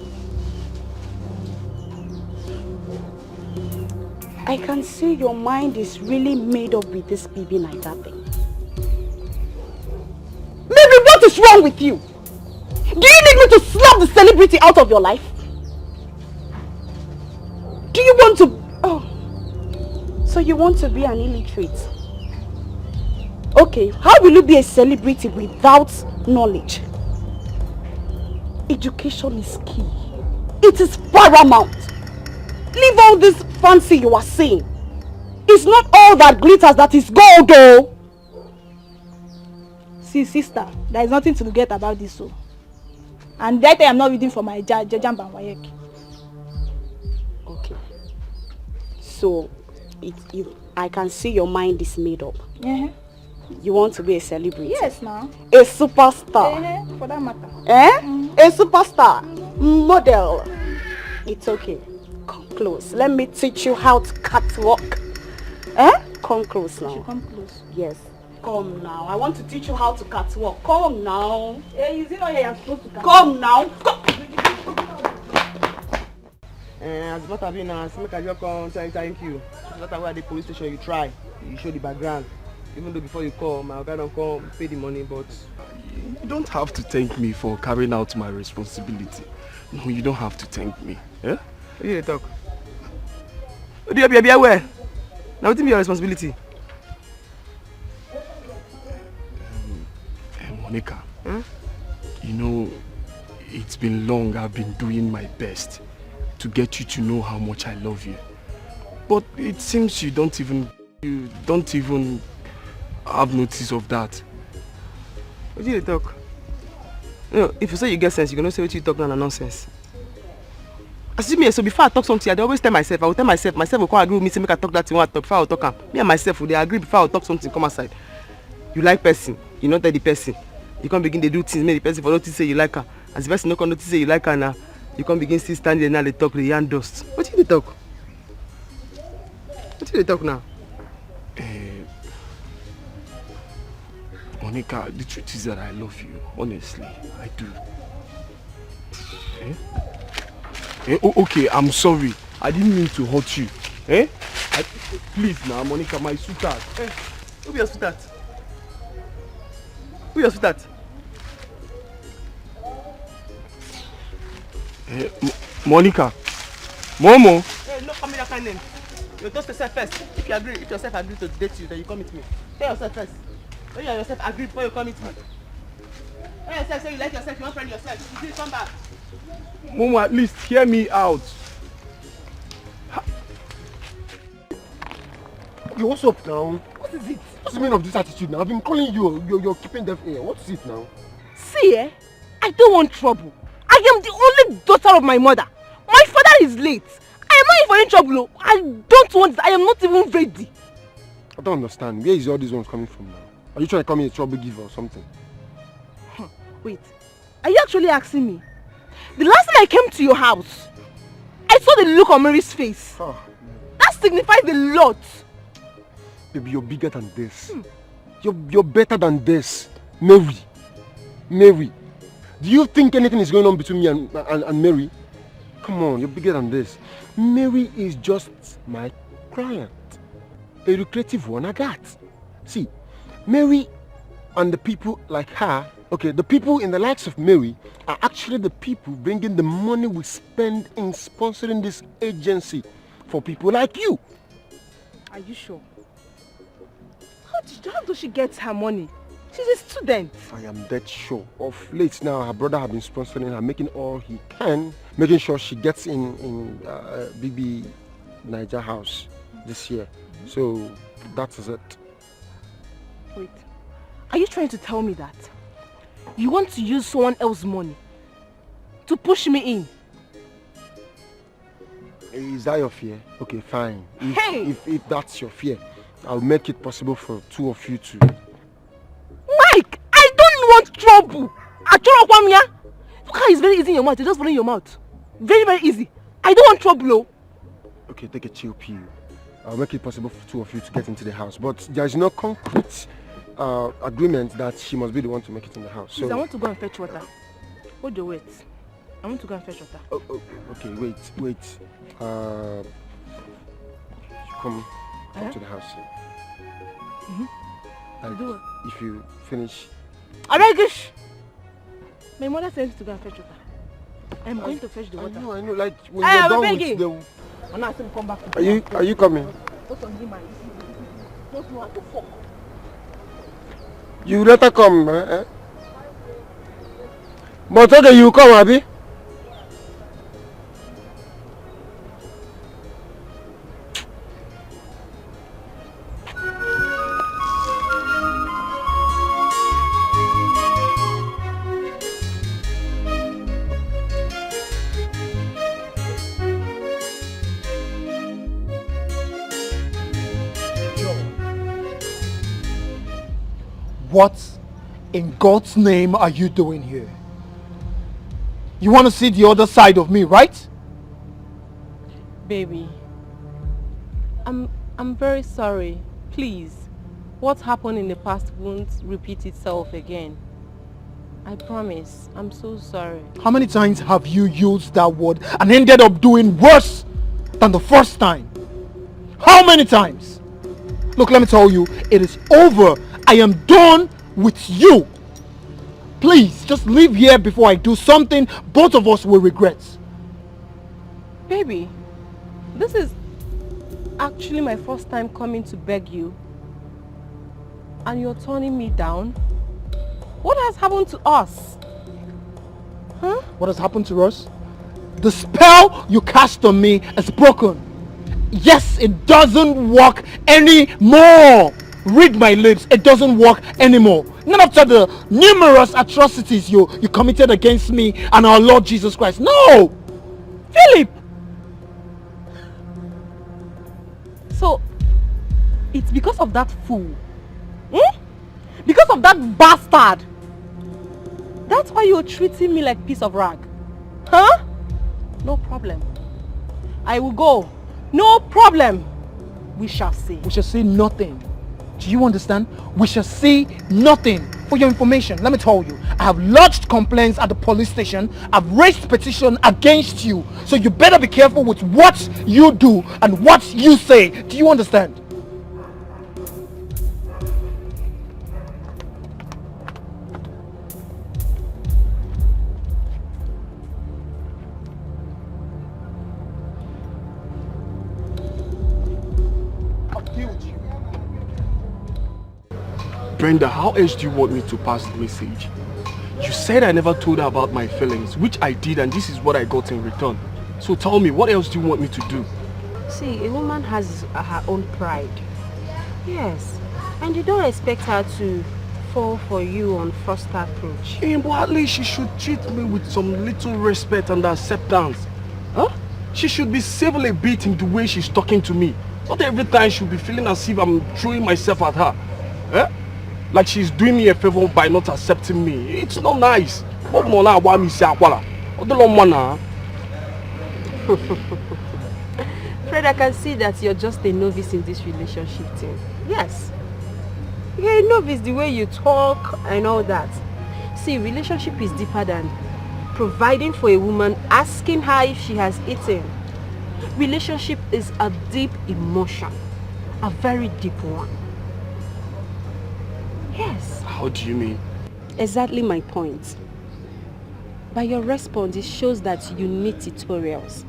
[SPEAKER 3] I can see your mind is really made up with this BB Nigeria thing. Maybe what is wrong with you? Do you need me to slap the celebrity out of your life? Do you want to... Oh, so you want to be an illiterate? Okay, how will you be a celebrity without knowledge? Education is key. It is paramount. Leave all this fancy you are saying. It's not all that glitters that is gold, though.
[SPEAKER 4] See, sister, there is nothing to forget about this, so. And that I'm not reading for my JAM and WAEC.
[SPEAKER 3] Okay. So, I can see your mind is made up.
[SPEAKER 4] Yeah.
[SPEAKER 3] You want to be a celebrity?
[SPEAKER 4] Yes, now.
[SPEAKER 3] A superstar?
[SPEAKER 4] For that matter.
[SPEAKER 3] A superstar? Model? It's okay. Come close. Let me teach you how to catwalk. Come close now.
[SPEAKER 4] Come close.
[SPEAKER 3] Yes. Come now. I want to teach you how to catwalk. Come now.
[SPEAKER 4] Hey, is it not here I'm supposed to
[SPEAKER 3] come now. Come.
[SPEAKER 2] As matter be now, make I just come thank you. As matter where at the police station you try, you show the background. Even though before you call, my guy don't come pay the money, but
[SPEAKER 1] you don't have to thank me for carrying out my responsibility. No, you don't have to thank me. Yeah?
[SPEAKER 2] What do you talk? What do you be aware? Now what is your responsibility?
[SPEAKER 1] Monica, you know, it's been long I've been doing my best to get you to know how much I love you. But it seems you don't even have notice of that.
[SPEAKER 2] What do you talk? You know, if you say you get sense, you're gonna say what you talk now nonsense. As me, so before I talk something, I always tell myself, I will tell myself will come agree with me, say make I talk that thing, I talk before I talk. Me and myself will they agree before I talk something, come aside. You like person, you not tell the person. You can't begin to do things, make the person for notice say you like her. As the person not can notice say you like her now, you can't begin to stand there now they talk, the yarn dust. What do you talk? What do you talk now?
[SPEAKER 1] Monica, the truth is that I love you. Honestly, I do. Okay, I'm sorry. I didn't mean to hurt you. Please now, Monica, my sweetheart.
[SPEAKER 2] Who be your sweetheart? Who your sweetheart?
[SPEAKER 1] Monica. Momo.
[SPEAKER 2] Hey, no call me that kind of name. You toast yourself first. If yourself agree to date you, then you come with me. Tell yourself first. When you yourself agree before you come with me. Tell yourself say you like yourself, you want friend yourself. You come back.
[SPEAKER 1] Momo, at least hear me out.
[SPEAKER 10] Okay, what's up now?
[SPEAKER 4] What is it?
[SPEAKER 10] What's the meaning of this attitude now? I've been calling you. You're keeping deaf ear. What's it now?
[SPEAKER 6] See, I don't want trouble. I am the only daughter of my mother. My father is late. I am not in any trouble. I don't want it. I am not even ready.
[SPEAKER 10] I don't understand. Where is all these ones coming from now? Are you trying to call me a trouble giver or something?
[SPEAKER 6] Wait, are you actually asking me? The last time I came to your house, I saw the look on Mary's face. That signifies a lot.
[SPEAKER 10] Baby, you're bigger than this. You're better than this. Mary. Do you think anything is going on between me and Mary? Come on, you're bigger than this. Mary is just my client. A lucrative one, I got. See, Mary and the people like her, okay, the people in the likes of Mary are actually the people bringing the money we spend in sponsoring this agency for people like you.
[SPEAKER 6] Are you sure? How does she get her money? She's a student.
[SPEAKER 10] I am dead sure. Of late now, her brother has been sponsoring her, making all he can, making sure she gets in BB Niger house this year. So that is it.
[SPEAKER 6] Wait, are you trying to tell me that you want to use someone else's money to push me in?
[SPEAKER 10] Is that your fear? Okay, fine. If that's your fear, I'll make it possible for two of you to.
[SPEAKER 6] Mike, I don't want trouble. Look how it's very easy in your mouth. You're just following your mouth. Very, very easy. I don't want trouble.
[SPEAKER 10] Okay, take a chill pill. I'll make it possible for two of you to get into the house. But there's no concrete agreement that she must be the one to make it in the house.
[SPEAKER 6] Please, I want to go and fetch water. Hold your wait. I want to go and fetch water.
[SPEAKER 10] Oh, okay, wait. Come to the house.
[SPEAKER 6] Do it.
[SPEAKER 10] If you finish.
[SPEAKER 6] Aregish! My mother says to go and fetch water. I'm going to fetch the water.
[SPEAKER 10] I know, like when you're done with the...
[SPEAKER 6] I'm not going to come back.
[SPEAKER 10] Are you coming?
[SPEAKER 6] Don't know how to fuck.
[SPEAKER 10] You let her come, eh? But okay, you come, Abby.
[SPEAKER 11] What in God's name are you doing here? You want to see the other side of me, right?
[SPEAKER 6] Baby, I'm very sorry. Please, what happened in the past won't repeat itself again. I promise. I'm so sorry.
[SPEAKER 11] How many times have you used that word and ended up doing worse than the first time? How many times? Look, let me tell you, it is over. I am done with you. Please, just leave here before I do something both of us will regret.
[SPEAKER 6] Baby, this is actually my first time coming to beg you. And you're turning me down? What has happened to us? Huh?
[SPEAKER 11] What has happened to us? The spell you cast on me is broken. Yes, it doesn't work anymore. Read my lips, it doesn't work anymore. Not after the numerous atrocities you committed against me and our Lord Jesus Christ. No! Philip!
[SPEAKER 6] So, it's because of that fool? Hmm? Because of that bastard? That's why you're treating me like a piece of rag? Huh? No problem. I will go. No problem. We shall see.
[SPEAKER 11] We shall see nothing. Do you understand? We shall see nothing. For your information, let me tell you, I have lodged complaints at the police station. I've raised petition against you. So you better be careful with what you do and what you say. Do you understand?
[SPEAKER 1] Brenda, how else do you want me to pass the message? You said I never told her about my feelings, which I did, and this is what I got in return. So tell me, what else do you want me to do?
[SPEAKER 8] See, a woman has her own pride. Yes. And you don't expect her to fall for you on first approach.
[SPEAKER 1] But at least she should treat me with some little respect and acceptance. Huh? She should be civil a bit in the way she's talking to me. Not every time she'll be feeling as if I'm throwing myself at her. Eh? Like she's doing me a favor by not accepting me. It's not nice.
[SPEAKER 8] Fred, I can see that you're just a novice in this relationship thing. Yes. You're a novice the way you talk and all that. See, relationship is deeper than providing for a woman, asking her if she has eaten. Relationship is a deep emotion. A very deep one. Yes.
[SPEAKER 1] How do you mean?
[SPEAKER 8] Exactly my point. By your response, it shows that you need tutorials.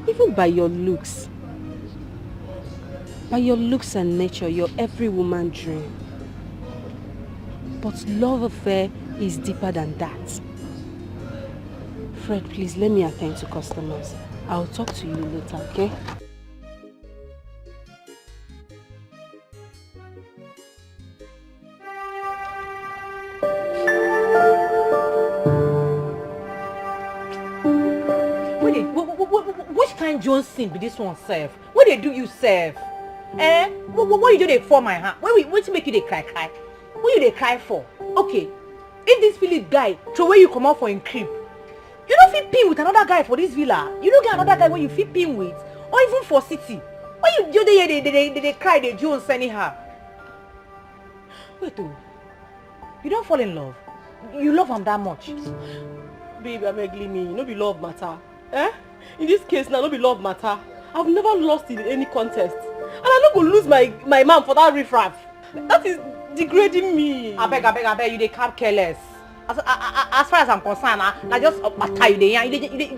[SPEAKER 8] Even by your looks. By your looks and nature, you're every woman's dream. But love affair is deeper than that. Fred, please let me attend to customers. I'll talk to you later, okay?
[SPEAKER 3] Which kind Johnson be this one serve? What they do you serve? Eh? What you do they for my hand? What make you they cry? What you they cry for? Okay, if this Philip guy throw where you come out for in crib, you don't fit pin with another guy for this villa. You don't get another guy where you fit pin with, or even for city. Why you do they cry they Jones anyhow? Wait, you don't fall in love. You love him that much.
[SPEAKER 6] Baby, I beg me. No be love matter. Eh? In this case now, no be love matter. I've never lost in any contest. And I'm not going to lose my man for that riffraff. That is degrading me.
[SPEAKER 3] I beg, you they cap careless. As far as I'm concerned, I just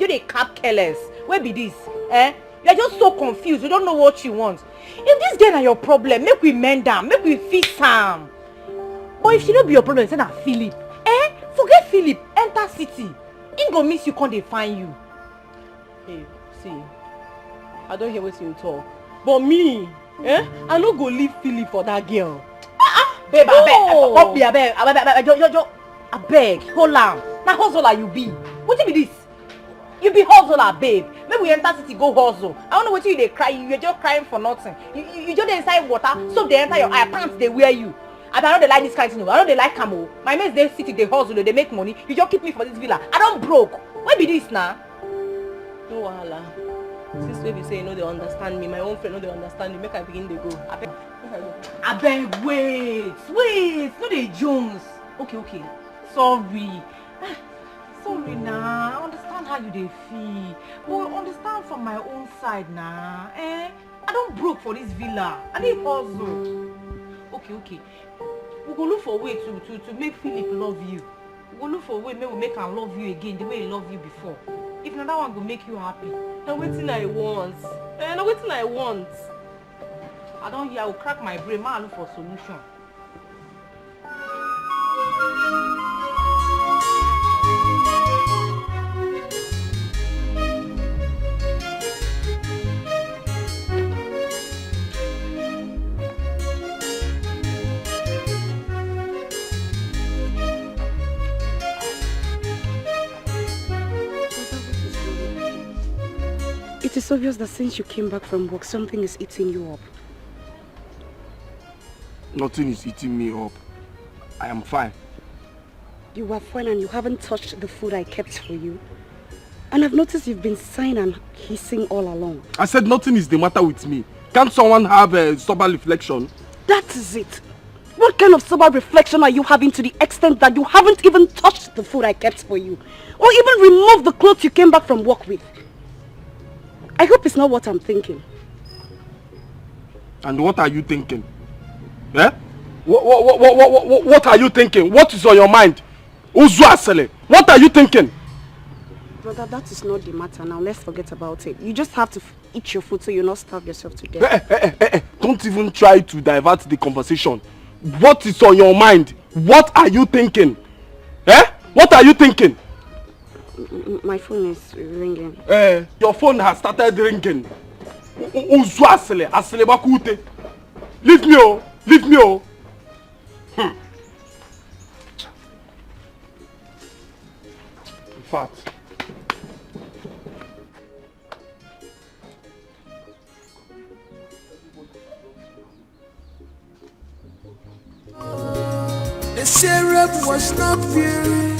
[SPEAKER 3] you they cap careless. Where be this? Eh? You're just so confused. You don't know what you want. If this girl are your problem, make we mend them, make we fix them. But if she don't be your problem, send her Philip. Eh? Forget Philip. Enter city. He go miss you, can't they find you?
[SPEAKER 6] Hey, see, I don't hear what you talk. But me, eh? I no go leave Philip for that girl.
[SPEAKER 3] Babe, I beg, hold on. Now hustler you be. What be this? You be hustler, babe. Maybe we enter city go hustle. I don't know what you they cry. You're just crying for nothing. You just inside water, so they enter your eye, pants they wear you. I don't they like this kind of thing. I don't they like camo. My mates they city, they hustle, they make money. You just keep me for this villa. I don't broke. Why be this now?
[SPEAKER 6] No wahala. Since baby say you know they understand me, my own friend know they understand me. Make I begin to go.
[SPEAKER 3] I beg, wait. No they Jones. Okay. Sorry. Sorry now. I understand how you they feel. But understand from my own side now. I don't broke for this villa. I need hustle. Okay. We go look for a way to make Philip love you. We go look for a way maybe we make him love you again the way he loved you before. If not, that one will make you happy.
[SPEAKER 6] Now waiting I want. I
[SPEAKER 3] don't hear. I will crack my brain. I look for a solution.
[SPEAKER 8] It is obvious that since you came back from work, something is eating you up.
[SPEAKER 1] Nothing is eating me up. I am fine.
[SPEAKER 8] You are fine and you haven't touched the food I kept for you. And I've noticed you've been sighing and hissing all along.
[SPEAKER 1] I said nothing is the matter with me. Can't someone have a sober reflection?
[SPEAKER 8] That is it. What kind of sober reflection are you having to the extent that you haven't even touched the food I kept for you? Or even removed the clothes you came back from work with? I hope it's not what I'm thinking.
[SPEAKER 1] And what are you thinking? Eh? What are you thinking? What is on your mind? What are you thinking?
[SPEAKER 8] Brother, that is not the matter now. Let's forget about it. You just have to eat your food so you'll not starve yourself to death.
[SPEAKER 1] Don't even try to divert the conversation. What is on your mind? What are you thinking? Eh? What are you thinking?
[SPEAKER 8] My phone is ringing.
[SPEAKER 1] Your phone has started ringing. Leave me, oh. Leave me, oh. In fact.
[SPEAKER 5] The syrup was not pure,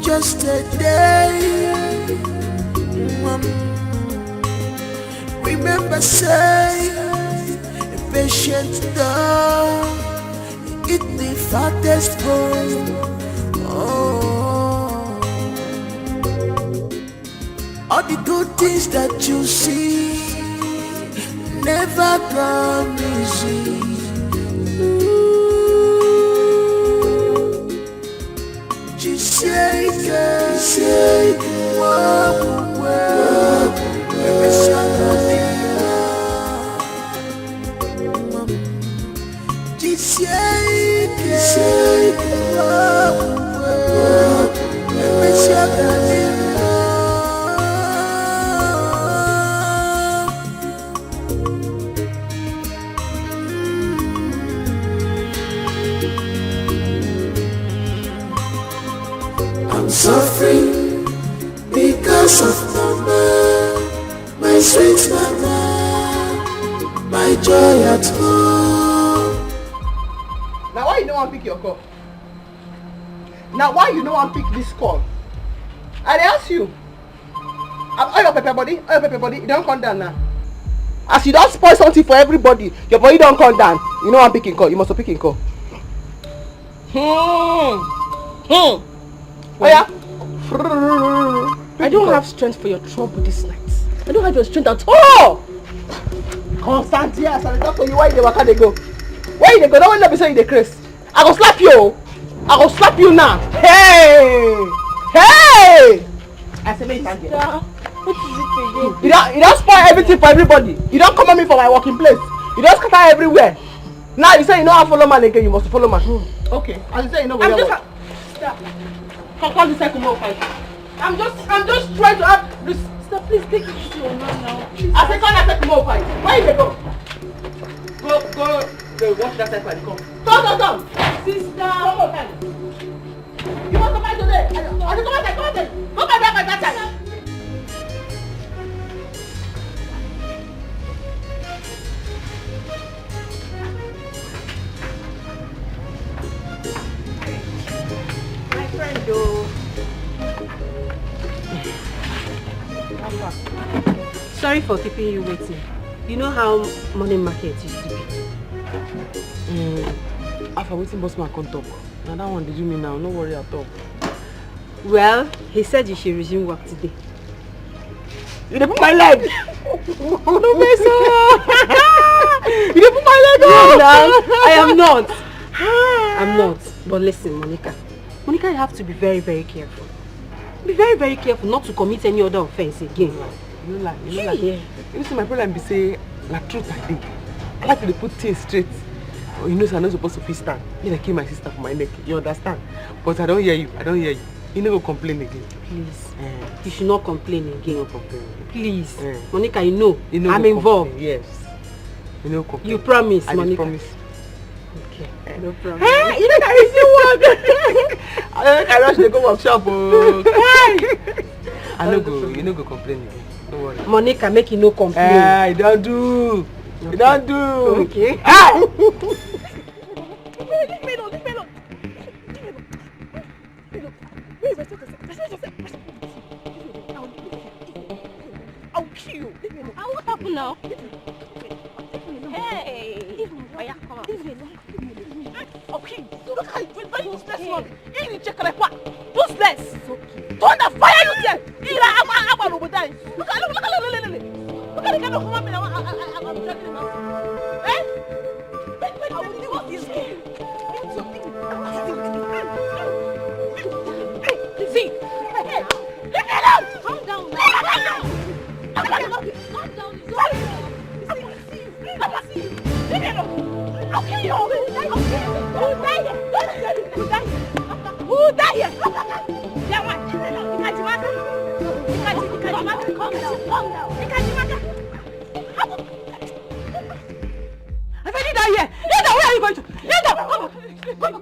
[SPEAKER 5] just a day. Remember, say, a patient dog, eat the fattest bone. Oh, all the good things that you see never come easy. Say, I'm suffering because of mama, my sweet mama, my joy at home.
[SPEAKER 2] Now why you don't want to pick your call? Now why you don't want to pick this call? I ask you. All your pepper body, you don't come down now. As you don't spoil something for everybody, your body don't come down. You know I'm picking call. You must pick call. Oh yeah.
[SPEAKER 6] I don't have strength for your trouble this night. I don't have your strength at all.
[SPEAKER 2] Constant, yes. I talk to you. Why you waka dey go? Why you dey go? Don't let me say you dey craze. I go slap you. I go slap you now. Hey. I say make you stand here.
[SPEAKER 6] What is it again?
[SPEAKER 2] You don't spoil everything for everybody. You don't come at me for my working place. You don't scatter everywhere. Now you say you know how to follow man again. You must follow man. Okay. As you say you know where you are. Stop. Come this second more fight. I'm just trying to have this.
[SPEAKER 6] Stop, please take it to your man now. Please.
[SPEAKER 2] I say come that second more fight. Where you go? Go watch that side fight. Come.
[SPEAKER 6] Sister.
[SPEAKER 2] Come on, time. You want to fight today? I say come on, come on. Go back that side.
[SPEAKER 3] mind though. Sorry for keeping you waiting. You know how morning market used to be?
[SPEAKER 2] After waiting, boss man can't talk. Now that one did you mean now? No worry at all.
[SPEAKER 3] Well, he said you should resume work today.
[SPEAKER 2] You didn't put my leg! No, Mesa! You didn't put my leg on!
[SPEAKER 3] I am not. I'm not. But listen, Monica. Monica, you have to be very, very careful. Be very, very careful not to commit any other offense again.
[SPEAKER 2] You know, you see, my problem be say, like truth I think. I like to put things straight. You know, so I'm not supposed to feel stand. Then I kill my sister for my neck. You understand? But I don't hear you. You never complain again.
[SPEAKER 3] Please. You should not complain again. No complain. Please. Monica, you know I'm involved.
[SPEAKER 2] Complain. Yes. You know complain.
[SPEAKER 3] You promise,
[SPEAKER 2] I
[SPEAKER 3] Monica.
[SPEAKER 2] promise.
[SPEAKER 3] Okay. No problem.
[SPEAKER 2] Hey, you know I still work. I rush to go workshop. I no go. You no go complain again. Don't worry.
[SPEAKER 3] Monica, make you no complain.
[SPEAKER 2] I don't do. Okay. You don't do.
[SPEAKER 3] Okay.
[SPEAKER 6] I'll kill you. What happened now? Hey! Okay, look how you're very useless one. You need to check like what? Useless! Don't the fire you there! I'm over there. Look at the kind of woman I'm dragging him out. Eh? Wait, I will deal with this game. See? Hey! Leave me alone! Calm down. Calm down. I'll kill you! Who died here? Yeah, what? Calm down. I said you die here! Where are you going to? Come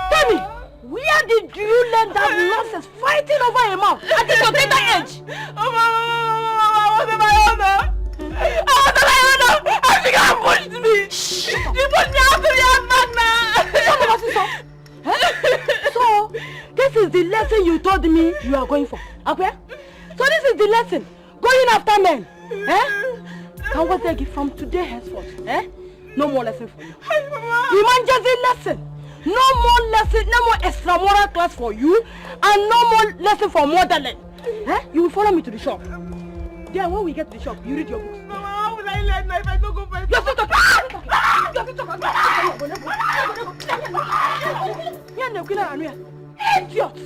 [SPEAKER 6] Tell me, where did you learn that nonsense fighting over a mouth at this your tender age? I was my honor. And she got pushed me. She pushed me out to the magna. So, this is the lesson you told me you are going for. Okay? So this is the lesson. Going after men. And what they give from today henceforth. No more lesson for you. You man just a lesson. No more lesson, no more extra moral class for you, and no more lesson for modeling. You will follow me to the shop. Then when we get to the shop, you read your books. Mama, how will I learn if I don't go first? You have to talk. Idiot!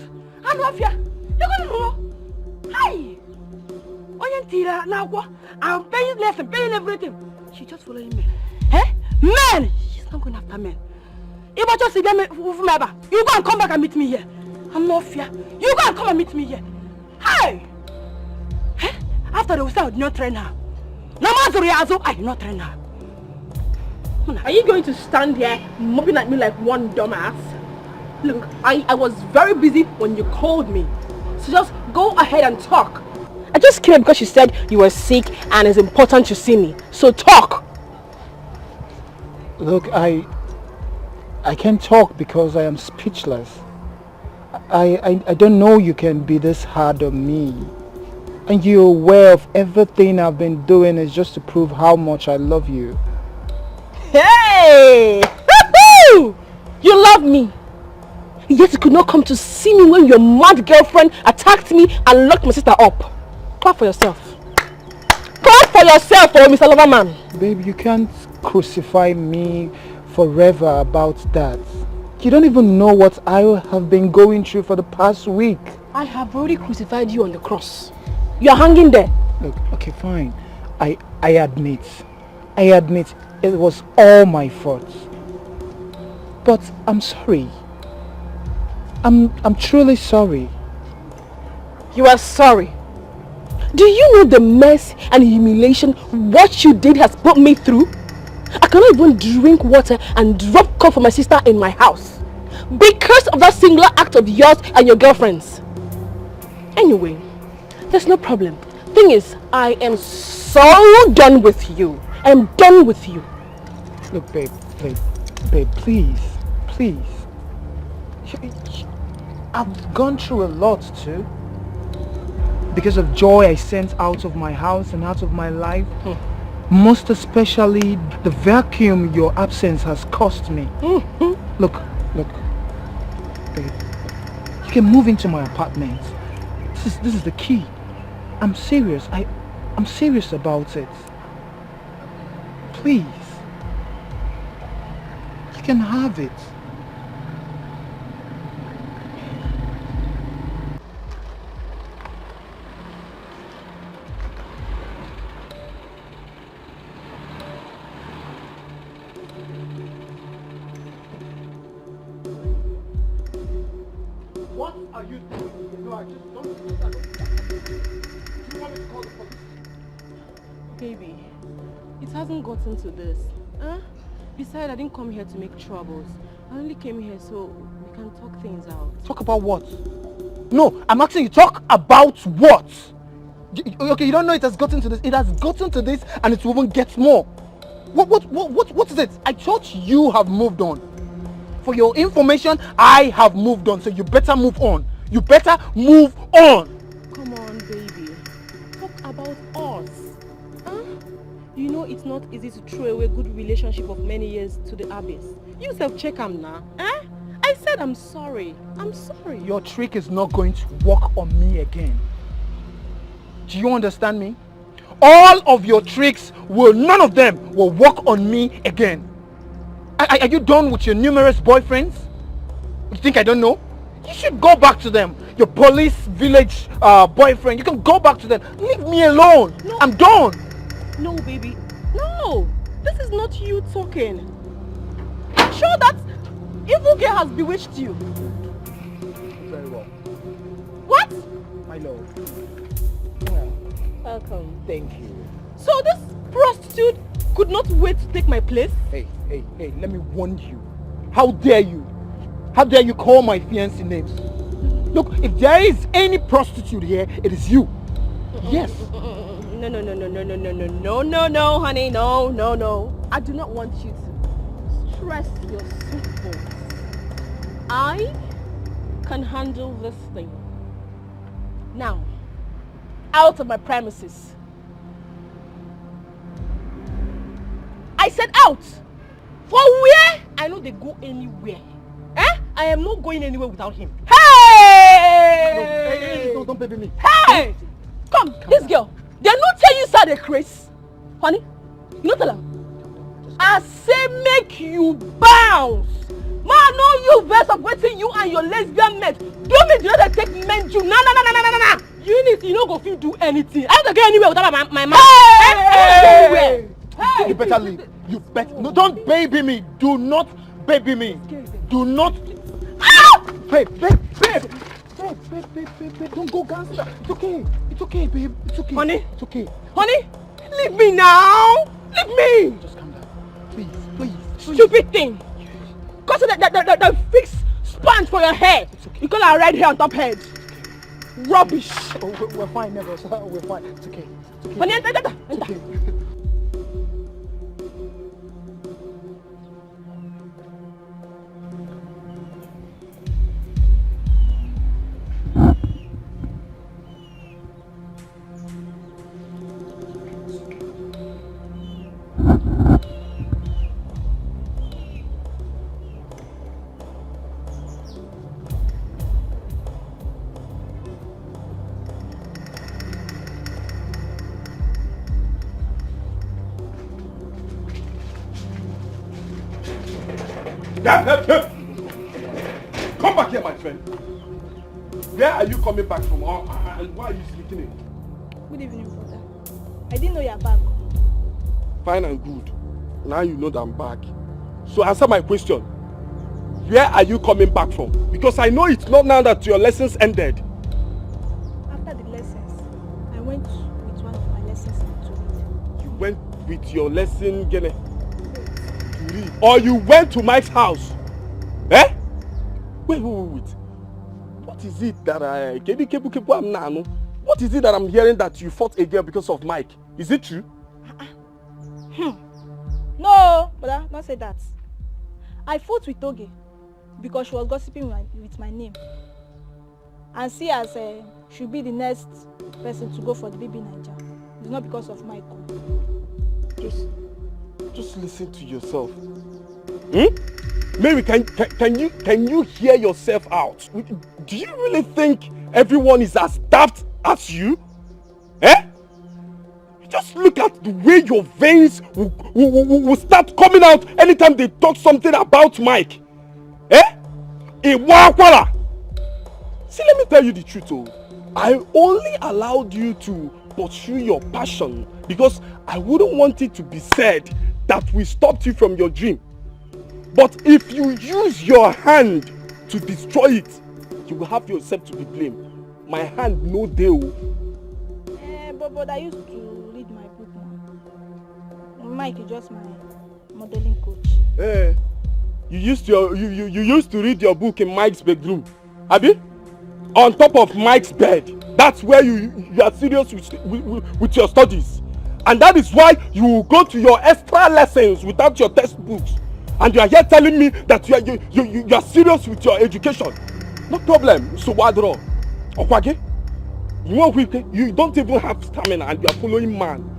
[SPEAKER 6] I'm not here. You're going to know. Hi! I'm paying lesson, paying everything. She's just following me. Men! She's not going after men. If I just see them, you go and come back and meet me here. I'm not fear. You go and come and meet me here. Hey! After they will say I did not train her. I did not train her. Are you going to stand there mopping at me like one dumbass? Look, I was very busy when you called me. So just go ahead and talk. I just came because you said you were sick and it's important to see me. So talk.
[SPEAKER 7] Look, I can't talk because I am speechless. I don't know you can be this hard on me. And you're aware of everything I've been doing is just to prove how much I love you.
[SPEAKER 6] Hey! You love me. Yet you could not come to see me when your mad girlfriend attacked me and locked my sister up. Clap for yourself. Clap for yourself, Mr. Loverman.
[SPEAKER 7] Babe, you can't crucify me forever about that. You don't even know what I have been going through for the past week.
[SPEAKER 6] I have already crucified you on the cross. You are hanging there.
[SPEAKER 7] Look, okay, fine. I admit it was all my fault. But I'm sorry. I'm truly sorry.
[SPEAKER 6] You are sorry. Do you know the mess and humiliation what you did has put me through? I cannot even drink water and drop coke for my sister in my house because of that singular act of yours and your girlfriend's. Anyway, There's no problem. Thing is, I am so done with you. I'm done with you.
[SPEAKER 7] Look, babe, please. I've gone through a lot too. Because of joy I sent out of my house and out of my life. Most especially the vacuum your absence has cost me. Look, babe. You can move into my apartment. This is the key. I'm serious. I'm serious about it. Please. You can have it.
[SPEAKER 11] What are you doing? No, I just don't. Do you want me to call the police?
[SPEAKER 8] Baby, it hasn't gotten to this. Huh? Besides, I didn't come here to make troubles. I only came here so we can talk things out.
[SPEAKER 7] Talk about what? No, I'm asking you, talk about what? Okay, you don't know it has gotten to this. It has gotten to this and it will even get more. What is it? I thought you have moved on. For your information, I have moved on, so you better move on. You better move on.
[SPEAKER 8] Come on, baby. Talk about us. Huh? You know it's not easy to throw away a good relationship of many years to the abyss. You self-check am now. Eh? I said I'm sorry. I'm sorry.
[SPEAKER 7] Your trick is not going to work on me again. Do you understand me? All of your tricks none of them will work on me again. Are you done with your numerous boyfriends? You think I don't know? You should go back to them. Your police village boyfriend, you can go back to them. Leave me alone. No. I'm done.
[SPEAKER 8] No, baby. No. This is not you talking. I'm sure that evil girl has bewitched you.
[SPEAKER 7] Very well.
[SPEAKER 8] What?
[SPEAKER 7] My love.
[SPEAKER 8] Welcome.
[SPEAKER 7] Thank you.
[SPEAKER 8] So this prostitute could not wait to take my place?
[SPEAKER 7] Hey, let me warn you. How dare you? How dare you call my fiancé names? Look, if there is any prostitute here, it is you. Yes.
[SPEAKER 8] No, honey, no. I do not want you to stress your sweet bones. I can handle this thing. Now, out of my premises. I said out! For where? I know they go anywhere. Eh? I am not going anywhere without him. Hey!
[SPEAKER 7] No, don't baby me.
[SPEAKER 8] Hey! Come, this girl. They not tell you sir the Chris. Honey, you not tell them. I say make you bounce. Man, know you verse of waiting you and your lesbian mate. Don't make the other take men you. Nah. You don't go feel do anything. I don't go anywhere without my man. Hey!
[SPEAKER 7] Hey! You better leave. You better. No, don't baby me. Do not baby me. Do not. Ah! Babe. Don't go gangster. It's okay, babe. It's okay.
[SPEAKER 8] Honey?
[SPEAKER 7] It's okay.
[SPEAKER 8] Honey? Leave me now. Leave me.
[SPEAKER 7] Just calm down. Please.
[SPEAKER 8] Stupid thing. Cause the fixed sponge for your hair.
[SPEAKER 7] Okay.
[SPEAKER 8] You got a red hair on top head. Rubbish.
[SPEAKER 7] Oh, we're fine, never. We're fine. It's okay.
[SPEAKER 8] Honey, enter.
[SPEAKER 7] It's okay.
[SPEAKER 1] Come back here, my friend. Where are you coming back from? And why are you sleeping in?
[SPEAKER 4] Good evening, brother. I didn't know you're back.
[SPEAKER 1] Fine and good. Now you know that I'm back. So answer my question. Where are you coming back from? Because I know it's not now that your lessons ended.
[SPEAKER 4] After the lessons, I went with one of my lessons to read.
[SPEAKER 1] You went with your lesson, Gene? To read. Or you went to Mike's house? Eh? Wait. What is it that What is it that I'm hearing that you fought a girl because of Mike? Is it true?
[SPEAKER 4] No, brother, don't say that. I fought with Toge because she was gossiping with my name. And see as she'll be the next person to go for the baby Niger. It's not because of Michael.
[SPEAKER 1] Just listen to yourself. Mary, can you hear yourself out? Do you really think everyone is as daft as you? Just look at the way your veins will start coming out anytime they talk something about Mike. See, let me tell you the truth. I only allowed you to pursue your passion because I wouldn't want it to be said that we stopped you from your dream. But if you use your hand to destroy it, you will have yourself to be blamed. My hand no deal.
[SPEAKER 4] But I used to read my book now. Mike is just my modeling coach.
[SPEAKER 1] You used to read your book in Mike's bedroom, Abi? On top of Mike's bed. That's where you are serious with your studies. And that is why you go to your extra lessons without your textbooks. And you are here telling me that you are serious with your education. No problem, so Wadro. Okwage, you don't even have stamina and you are following man.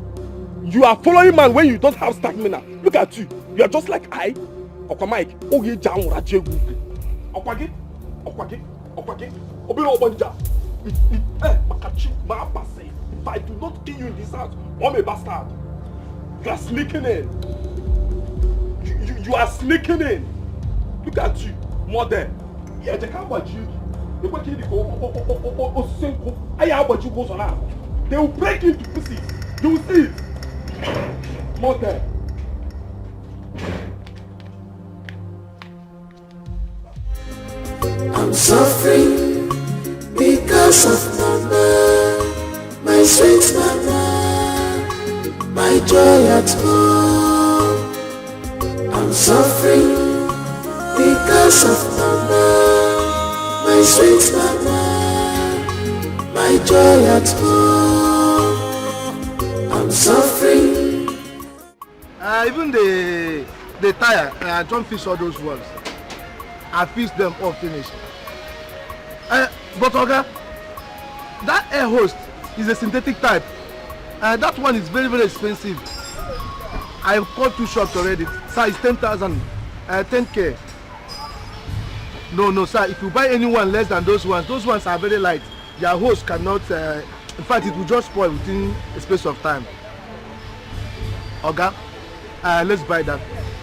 [SPEAKER 1] You are following man when you don't have stamina. Look at you. You are just like I. Okwa Mike, Oge Jam Rajegu. Okwage, Obiro Obonja. If I do not kill you in this house, I'm a bastard. You are sneaking in. You are sneaking in. Look at you, mother. Yeah, they can't watch you. They will kill you. They will break you to pieces. You will see it. Mother.
[SPEAKER 5] I'm suffering because of mama, my sweet mama, my joy at home. I'm suffering because of mama, my sweet mama, my joy at home. I'm suffering.
[SPEAKER 9] Even the tire, I don't fish all those ones. I fish them all finished. But Oga, that air host is a synthetic type. That one is very, very expensive. I've called 2 shops already. Sir, it's 10,000, 10K. No, sir. If you buy anyone less than those ones are very light. Their host cannot. In fact, it will just spoil within a space of time. Oga, let's buy that.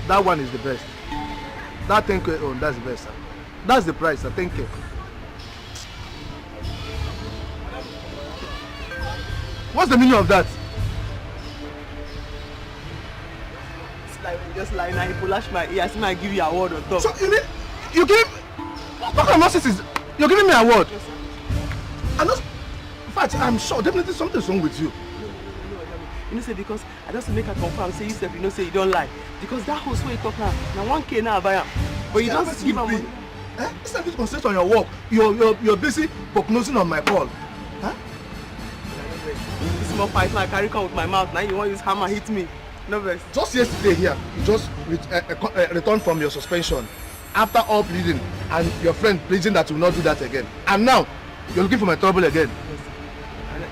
[SPEAKER 9] That one is the best. That 10K on, that's the best, sir. That's the price, sir. 10K. What's the meaning of that?
[SPEAKER 2] It's like just like now, you lash my ear, I give you a award on top.
[SPEAKER 9] So you give what kind of nonsense is you're giving me an award?
[SPEAKER 2] Yes, sir.
[SPEAKER 9] And in fact, I'm sure definitely something's wrong with you.
[SPEAKER 2] You know, say because I just make her confirm, say you said, you know, say you don't lie. Because that house where you talk now 1K now I buy him. But you don't give her money.
[SPEAKER 9] Instead of you concentrate on your work, you're busy prognosing on my call. Huh?
[SPEAKER 2] This more fight now I carry come with my mouth. Now you want to use hammer hit me. No best.
[SPEAKER 9] Just yesterday here, you just returned from your suspension after all pleading and your friend pleading that you will not do that again. And now you're looking for my trouble again.
[SPEAKER 2] Yes,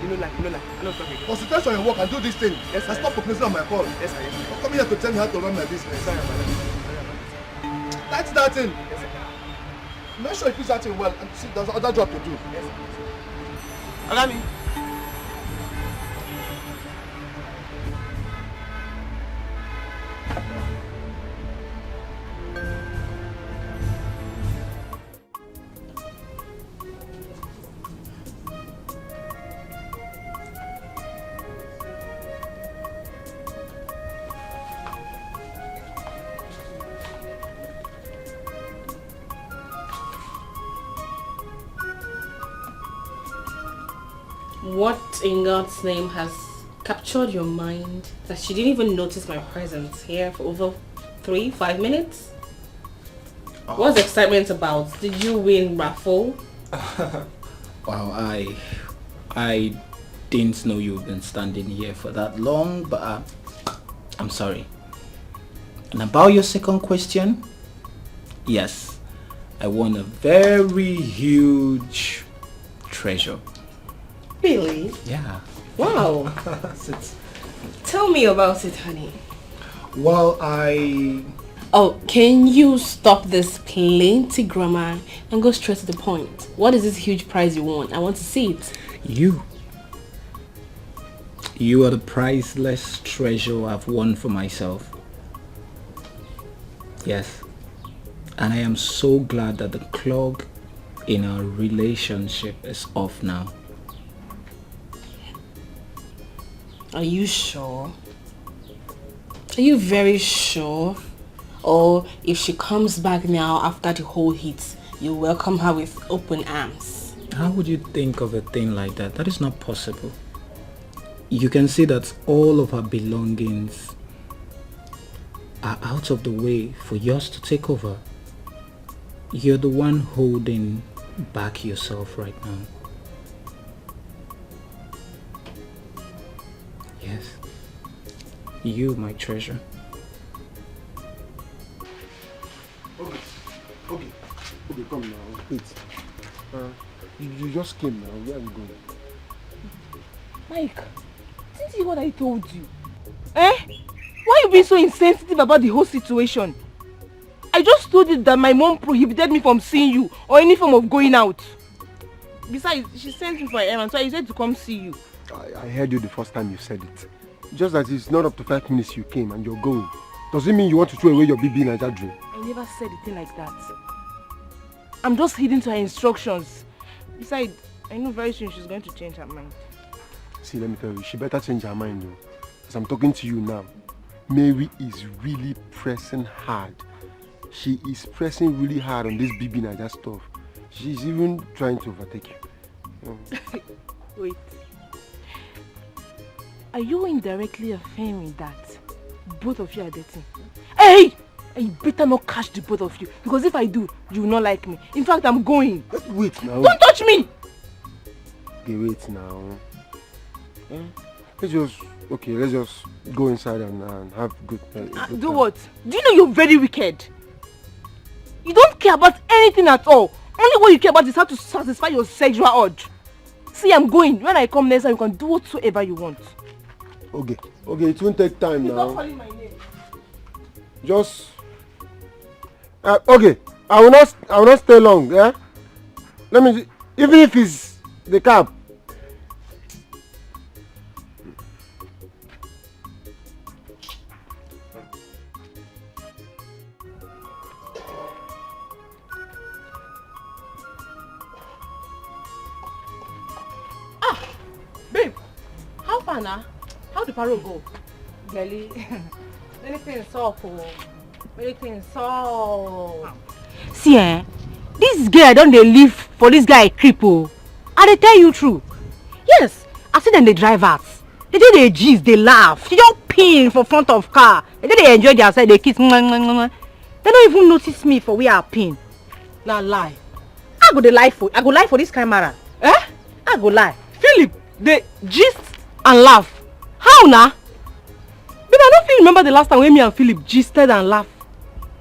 [SPEAKER 2] you know like, I'm not talking.
[SPEAKER 9] Concentrate on your work and do this thing.
[SPEAKER 2] Yes, sir.
[SPEAKER 9] And stop prognosing on my call.
[SPEAKER 2] Yes, sir. Yes, sir.
[SPEAKER 9] Don't come here to tell me how to run my business.
[SPEAKER 2] Sorry,
[SPEAKER 9] That's that thing.
[SPEAKER 2] yes, sir.
[SPEAKER 9] Make sure you do that thing well and see there's other job to do.
[SPEAKER 2] Yes, sir. Allow me.
[SPEAKER 6] What in God's name has captured your mind that you didn't even notice my presence here for over 3-5 minutes? What's the excitement about? Did you win raffle?
[SPEAKER 12] Wow, I didn't know you've been standing here for that long, but I'm sorry. And about your second question, yes, I won a very huge treasure.
[SPEAKER 6] Really?
[SPEAKER 12] Yeah.
[SPEAKER 6] Wow. Tell me about it, honey.
[SPEAKER 12] Well,
[SPEAKER 6] Oh, can you stop this plenty grammar and go straight to the point? What is this huge prize you won? I want to see it.
[SPEAKER 12] You are the priceless treasure I've won for myself. Yes. And I am so glad that the clog in our relationship is off now.
[SPEAKER 6] Are you sure? Are you very sure? Or if she comes back now after the whole hit, you welcome her with open arms?
[SPEAKER 12] How would you think of a thing like that? That is not possible. You can see that all of her belongings are out of the way for yours to take over. You're the one holding back yourself right now. Yes. You, my treasure.
[SPEAKER 10] Okay, come now. Wait. You just came now. Where are you going?
[SPEAKER 2] Mike, didn't you hear what I told you? Eh? Why you being so insensitive about the whole situation? I just told you that my mom prohibited me from seeing you or any form of going out. Besides, she sent me for an errand, so I said to come see you.
[SPEAKER 10] I heard you the first time you said it. Just that it's not up to 5 minutes you came and you're going. Does it mean you want to throw away your BB in that dream?
[SPEAKER 2] I never said a thing like that. I'm just heeding to her instructions. Besides, I know very soon she's going to change her mind.
[SPEAKER 10] See, let me tell you, she better change her mind though. As I'm talking to you now, Mary is really pressing hard. She is pressing really hard on this BB Naija stuff. She's even trying to overtake you.
[SPEAKER 2] Wait. Are you indirectly affirming that both of you are dating? Hey! I better not catch the both of you, because if I do, you will not like me. In fact, I'm going.
[SPEAKER 10] Wait now.
[SPEAKER 2] Don't touch me!
[SPEAKER 10] Okay, wait now. Let's just go inside and have good
[SPEAKER 2] do
[SPEAKER 10] time.
[SPEAKER 2] what? Do you know you're very wicked? You don't care about anything at all. Only what you care about is how to satisfy your sexual urge. See, I'm going. When I come next time, you can do whatsoever you want.
[SPEAKER 10] Okay, it won't take time now.
[SPEAKER 2] Stop calling my name.
[SPEAKER 10] Just okay. I will not stay long. Yeah. Let me. Even if it's the cab.
[SPEAKER 2] Babe, how far now? How the parole go?
[SPEAKER 3] Girlie, anything soft or anything soft.
[SPEAKER 2] See, this girl don't they live for this guy cripple. I they tell you true. Yes, I see them they drive out. They do they gist, they laugh. She don't pin for front of car. They enjoy themselves, they kiss. They don't even notice me for where I pin. Now lie. I go lie for this camera. Eh? I go lie. Philip, they gist and laugh. How now? Babe, I don't feel remember the last time when me and Philip gisted and laughed.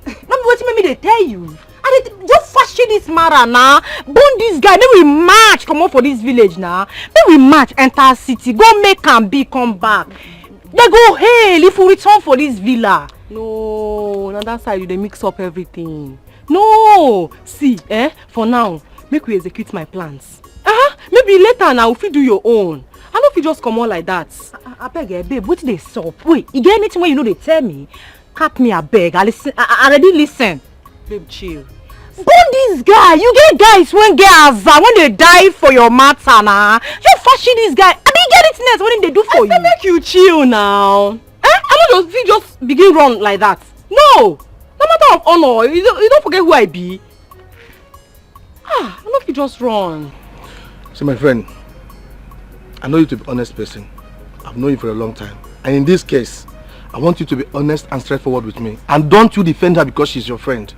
[SPEAKER 2] Not what me they tell you. And they just fashion this matter now. Bone this guy. Maybe we march come up for this village now. Maybe we march enter city. Go make and be come back. They go hail if we return for this villa. No, on that side you they mix up everything. No, see, for now, make we execute my plans. Maybe later now if you do your own. I don't feel just come on like that. I beg you, babe, what they sup? Wait, you get anything where you know they tell me? Cap me, I beg. I listen. I already listen. Babe, chill. Bone this guy. You get guys when when they die for your matter now. You fashion this guy. I mean, get it next. What did they do for you? I make you chill now. I don't just begin run like that. No matter of honor. You don't forget who I be. I don't feel just run.
[SPEAKER 9] See, my friend, I know you to be an honest person. I've known you for a long time. And in this case, I want you to be honest and straightforward with me. And don't you defend her because she's your friend.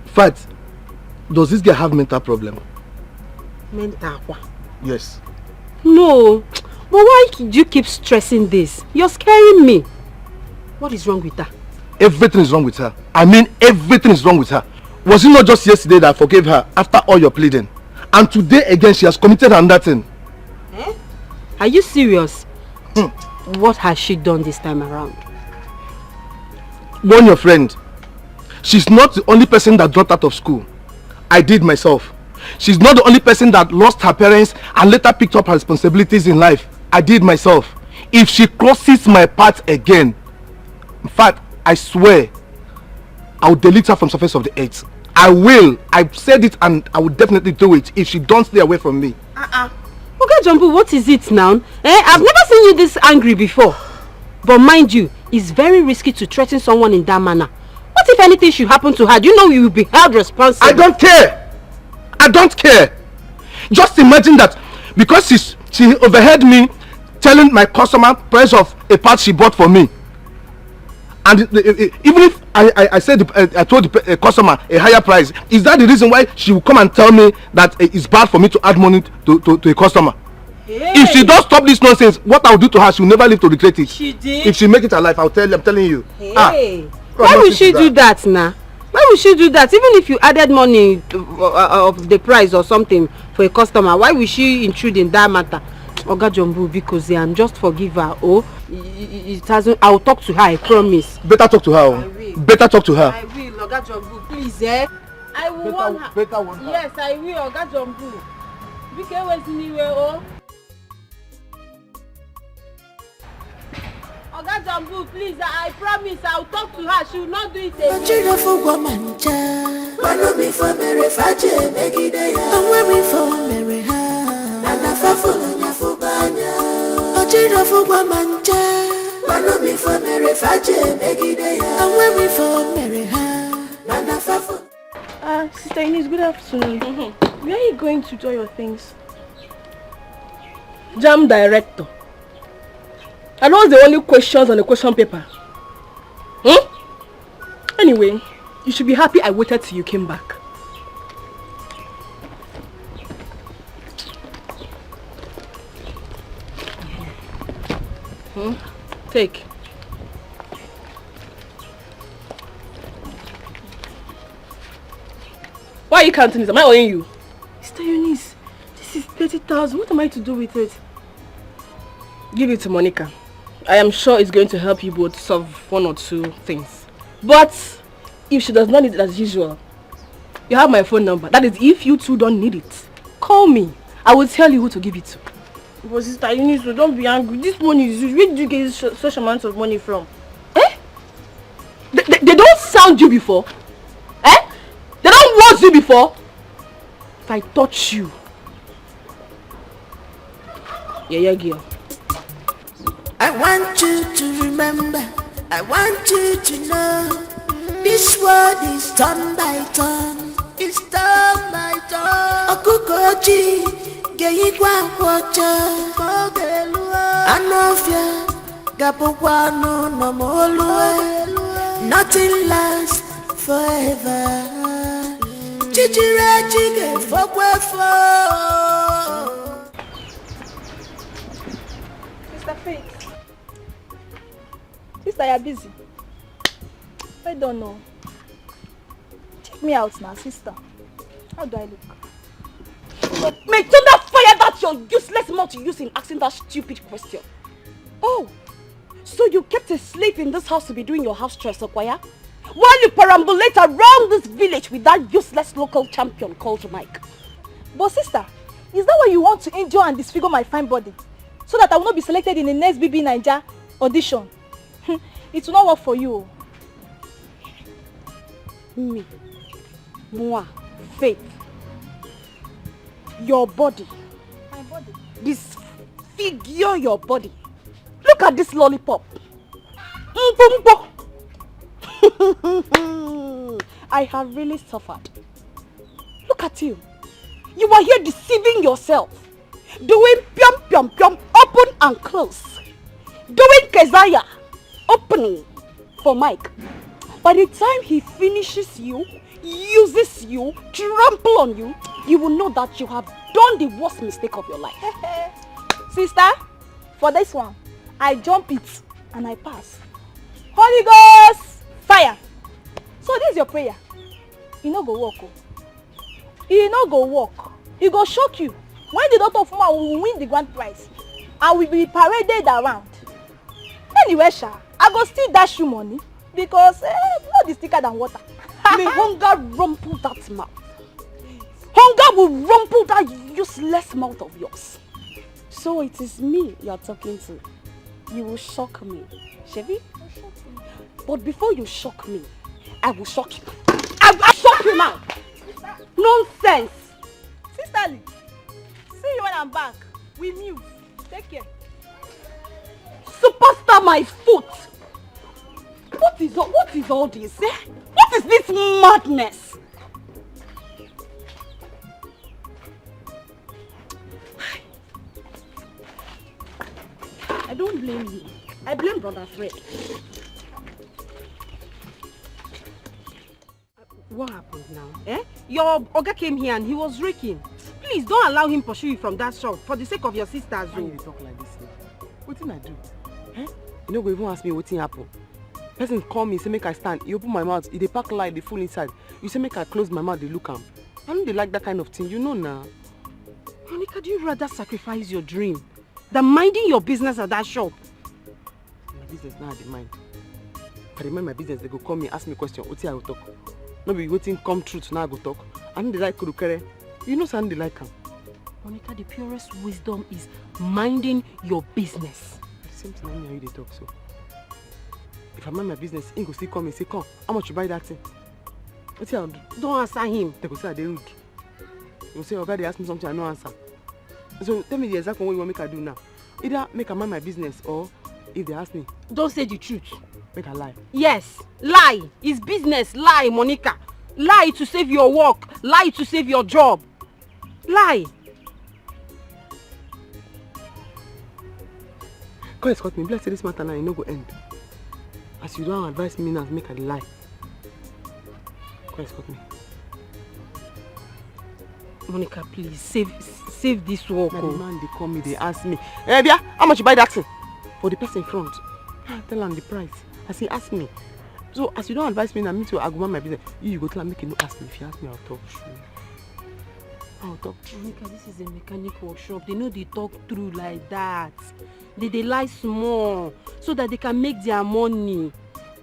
[SPEAKER 9] In fact, does this girl have mental problem?
[SPEAKER 2] Mental what?
[SPEAKER 9] Yes.
[SPEAKER 8] No. But why do you keep stressing this? You're scaring me. What is wrong with her?
[SPEAKER 9] Everything is wrong with her. I mean, everything is wrong with her. Was it not just yesterday that I forgave her after all your pleading? And today again she has committed another thing.
[SPEAKER 8] Eh? Are you serious? What has she done this time around?
[SPEAKER 9] Warn your friend. She's not the only person that dropped out of school. I did myself. She's not the only person that lost her parents and later picked up her responsibilities in life. I did myself. If she crosses my path again, in fact, I swear, I will delete her from the surface of the earth. I will. I've said it and I will definitely do it if she don't stay away from me.
[SPEAKER 8] Okay, Jumbo, what is it now? I've never seen you this angry before. But mind you, it's very risky to threaten someone in that manner. What if anything should happen to her? Do you know you will be held responsible?
[SPEAKER 9] I don't care. I don't care. Just imagine that because she overheard me telling my customer price of a part she bought for me. And even if I said I told the customer a higher price, is that the reason why she will come and tell me that it's bad for me to add money to a customer? Hey. If she don't stop this nonsense, what I'll do to her, she'll never live to regret it.
[SPEAKER 8] She did.
[SPEAKER 9] If she make it alive, I'm telling you.
[SPEAKER 8] Hey. Why would she do that now? Why would she do that? Even if you added money of the price or something for a customer, why would she intrude in that matter? Oga Jumbo, because I'm just forgive her. Oh, it hasn't. I'll talk to her. I promise.
[SPEAKER 9] Better talk to her.
[SPEAKER 8] I will.
[SPEAKER 9] Better talk to her.
[SPEAKER 8] I will, Oga Jumbo. Please, I will warn her.
[SPEAKER 9] Better warn her.
[SPEAKER 8] Yes, I will, Oga Jumbo. Be careful, oh. Oga Jumbo, please, I promise I'll talk to her. She will not do it again.
[SPEAKER 4] Sister Ines, good afternoon. Where are you going to do your things?
[SPEAKER 6] Jam director. Are those the only questions on the question paper? Anyway, you should be happy I waited till you came back. Take. Why are you counting this? Am I owing you?
[SPEAKER 4] Sister Eunice, this is 30,000. What am I to do with it?
[SPEAKER 6] Give it to Monica. I am sure it's going to help you both solve one or two things. But if she does not need it as usual, you have my phone number. That is if you two don't need it. Call me. I will tell you who to give it to.
[SPEAKER 4] But Sister Eunice, don't be angry. This money is huge. Where did you get such amount of money from?
[SPEAKER 6] They don't sound you before. They don't want you before. If I touch you. Yeah, girl.
[SPEAKER 5] I want you to remember, I want you to know, this world is turn by turn, it's turn by turn. Okukoji, Geigwa Wacha, Anofia, Gapokwano, Nomolue, nothing lasts forever. Chichire chige fokwefo.
[SPEAKER 4] Sister Faith. Sister, you're busy. I don't know. Check me out now, sister. How do I look?
[SPEAKER 6] May thunder fire that your useless mouth you use in asking that stupid question. Oh, so you kept a slave in this house to be doing your house chores, Okwaya? While you perambulate around this village with that useless local champion called Mike.
[SPEAKER 4] But sister, is that why you want to injure and disfigure my fine body? So that I will not be selected in the next BB Naija audition? It will not work for you.
[SPEAKER 8] Me, moi, Faith, your body.
[SPEAKER 4] My body?
[SPEAKER 8] Disfigure your body. Look at this lollipop. I have really suffered. Look at you. You are here deceiving yourself. Doing pium pium pium, open and close. Doing Keziah, opening for Mike. By the time he finishes you, uses you, trample on you, you will know that you have done the worst mistake of your life.
[SPEAKER 4] Sister, for this one, I jump it and I pass. Holy Ghost, fire. So this is your prayer. You no go walk. You no go walk. It go shock you. When the daughter of man will win the grand prize, I will be paraded around. Anyway, Sha, I go still dash you money because blood is thicker than water.
[SPEAKER 8] May hunger rumple that mouth. Hunger will rumple that useless mouth of yours. So it is me you are talking to. You will shock me, Chevy. But before you shock me, I will shock you. I will shock you now. Nonsense.
[SPEAKER 4] Sisterly, see you when I'm back. We move. Take care.
[SPEAKER 8] Superstar my foot. What is all this? Eh? What is this madness? I don't blame you. I blame Brother Fred. What happened now? Eh? Your Oga came here and he was raking. Please don't allow him pursue you from that shop for the sake of your sisters.
[SPEAKER 2] Why you talk like this? What did I do? Eh? You no go even ask me what happened. Person call me, say make I stand. You open my mouth, they pack light, they full inside. You say make I close my mouth, they look am. I don't they like that kind of thing, you know now.
[SPEAKER 8] Monica, do you rather sacrifice your dream than minding your business at that shop?
[SPEAKER 2] My business now I dey mind. If I dey mind my business, they go call me, ask me question, what I will talk. No be waiting come truth now I go talk. I don't they like kurukere. You know something they like am.
[SPEAKER 8] Monica, the purest wisdom is minding your business.
[SPEAKER 2] The same thing I mean how you dey talk so. If I mind my business, he go still come and say, come, how much you buy that thing? What's I'll do?
[SPEAKER 8] Don't answer him.
[SPEAKER 2] They go say, they rude. They go say, oh God, they ask me something, I no answer. So tell me the exact one what you want make I do now. Either make I mind my business or if they ask me.
[SPEAKER 8] Don't say the truth.
[SPEAKER 2] Make I lie.
[SPEAKER 8] Yes, lie. It's business. Lie, Monica. Lie to save your work. Lie to save your job. Lie.
[SPEAKER 2] God escort me. Bless this matter now, it no go end. As you don't advise me now, make I lie. God escort me.
[SPEAKER 8] Monica, please save this work.
[SPEAKER 2] Now the man they call me, they ask me, hey Bia, how much you buy that thing? For the person in front. I tell them the price. I say, ask me. So as you don't advise me now, me too, I go mind my business. You go tell them, make you no ask me. If you ask me, I'll talk true. I'll talk true.
[SPEAKER 8] Monica, this is a mechanic workshop. They know they talk through like that. They lie small so that they can make their money.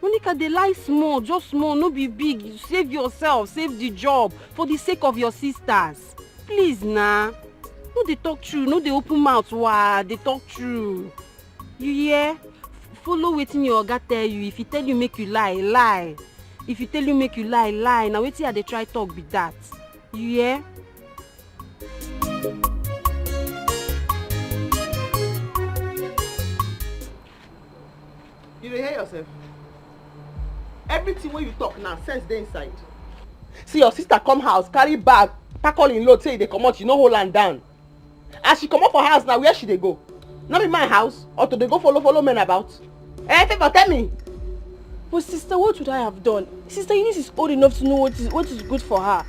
[SPEAKER 8] Monica, they lie small, just small, no be big. Save yourself, save the job for the sake of your sisters. Please, nah. No, they talk true. No, they open mouth. Wow, they talk true. You hear? Follow wetin your oga tell you. If he tell you make you lie, lie. If he tell you make you lie, lie. Now wetin I dey try talk be that. You hear?
[SPEAKER 2] You dey hear yourself? Everything wey you talk now, sense dey inside. See your sister come house, carry bag, pack all in load, say they comot, you no hold am down. As she comot for house now, where she dey go? No be my house, or to dey go follow men about? Eh, Favour, tell me.
[SPEAKER 4] But sister, what would I have done? Sister Eunice is old enough to know what is good for her.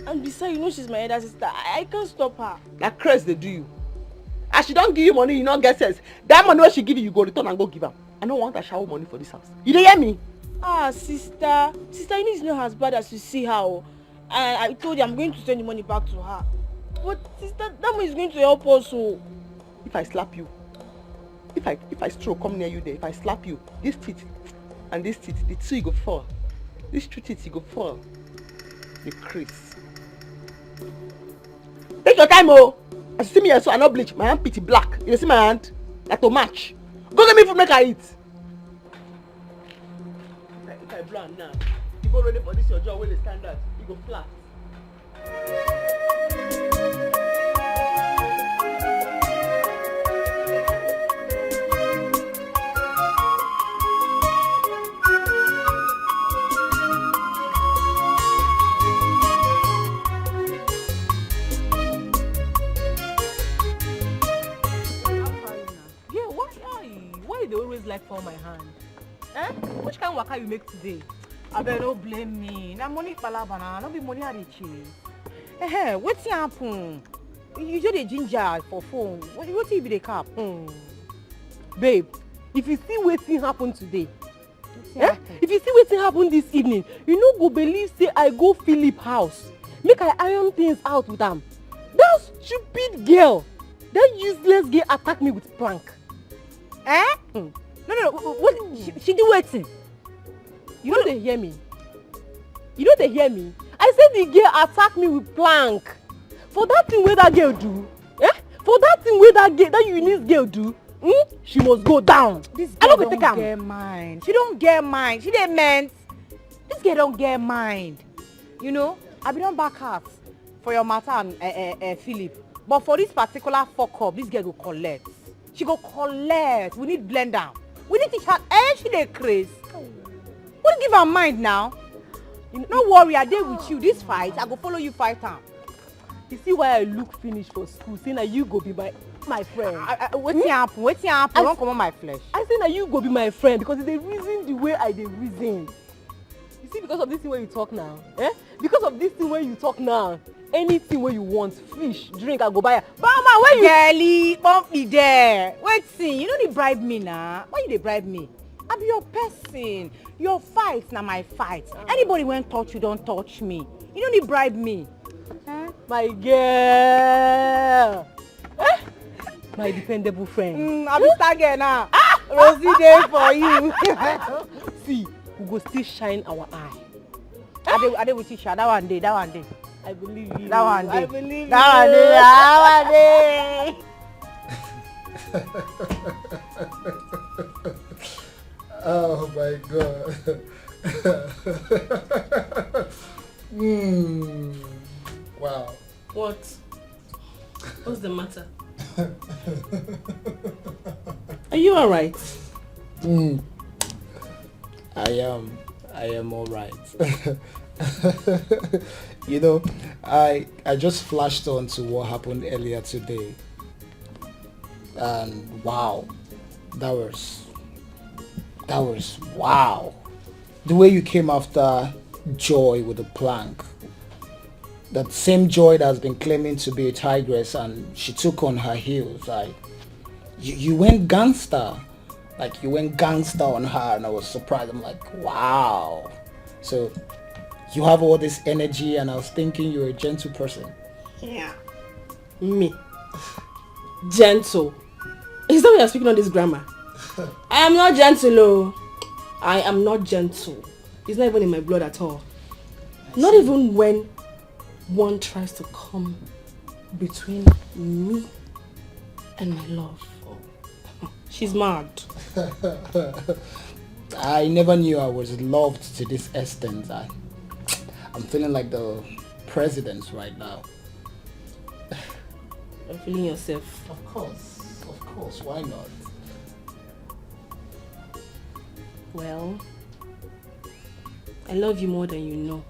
[SPEAKER 4] And besides, you know she's my elder sister. I can't stop her.
[SPEAKER 2] Na craze dey do you. As she don give you money, you no get sense. That money wey she give you, you go return and go give am. I no want her shower money for this house. You dey hear me?
[SPEAKER 4] Ah, sister Eunice is not as bad as you see her. Oh. And I told you I'm going to send the money back to her. But sister, that money is going to help us. Oh.
[SPEAKER 2] If I slap you, if I stroke come near you there, if I slap you, this teeth and this teeth, the two you go fall. These two teeth you go fall. The crease. Take your time, oh. As you see me here, so I not bleach. My hand pretty black. You see my hand? Like to match. Go get me food, make I eat. If I blow now, you go ready for this your job where they stand out. You go flat.
[SPEAKER 6] They always like for my hand. Eh? Which kind of waka you make today? I better don't blame me. Na money palava na, no be money I dey chase. Eh, wetin happen?
[SPEAKER 3] You just a ginger for phone. What if they cap?
[SPEAKER 2] Babe, if you see wetin happen today, if you see wetin happen this evening, you no go believe say I go Philip house. Make I iron things out with am. That stupid girl, that useless girl attack me with plank.
[SPEAKER 3] No. What she do wetin?
[SPEAKER 2] You know they hear me. You know they hear me. I said the girl attack me with plank. For that thing where that girl do, for that thing where that unique girl do, she must go down.
[SPEAKER 3] This girl don't get mind. She don't get mind. She didn't meant. This girl don't get mind. You know, I be done back half for your matter and Philip. But for this particular fuck up, this girl go collect. She go collect. We need blend down. We need teach her. She dey craze. What give her mind now? No worry, I dey with you. This fight, I go follow you fight am.
[SPEAKER 2] You see why I look finish for school? Say na you go be my friend.
[SPEAKER 3] Wetin happen? Wetin happen? Don't come on my flesh.
[SPEAKER 2] I say na you go be my friend because they reason the way I dey reason. You see, because of this thing where you talk now, because of this thing where you talk now, anything where you want, fish, drink, I go buy.
[SPEAKER 3] Mama, where you? Girlie, bump me there. Wait, see, you don't need bribe me now. Why you dey bribe me? I be your person. Your fight na my fight. Anybody when touch you, don't touch me. You don't need bribe me.
[SPEAKER 2] My girl. My dependable friend.
[SPEAKER 3] I be star girl now. Rosie day for you.
[SPEAKER 2] See, we go still shine our eye.
[SPEAKER 3] I dey with you, that one day.
[SPEAKER 2] I believe you.
[SPEAKER 3] That one day.
[SPEAKER 2] I believe you.
[SPEAKER 3] That one
[SPEAKER 11] day. Oh my God. Wow.
[SPEAKER 6] What? What's the matter? Are you alright?
[SPEAKER 12] I am alright. You know, I just flashed on to what happened earlier today. And wow, that was wow. The way you came after Joy with a plank. That same Joy that has been claiming to be a tigress, and she took on her heels. You went gangster. Like, you went gangster on her, and I was surprised. I'm like, wow. So you have all this energy, and I was thinking you're a gentle person.
[SPEAKER 6] Yeah. Me. Gentle. Is that why you're speaking on this grammar? I am not gentle, oh. I am not gentle. It's not even in my blood at all. Not even when one tries to come between me and my love. She's mad.
[SPEAKER 12] I never knew I was loved to this extent. I'm feeling like the president right now.
[SPEAKER 6] You're feeling yourself.
[SPEAKER 12] Of course, why not?
[SPEAKER 6] Well, I love you more than you know.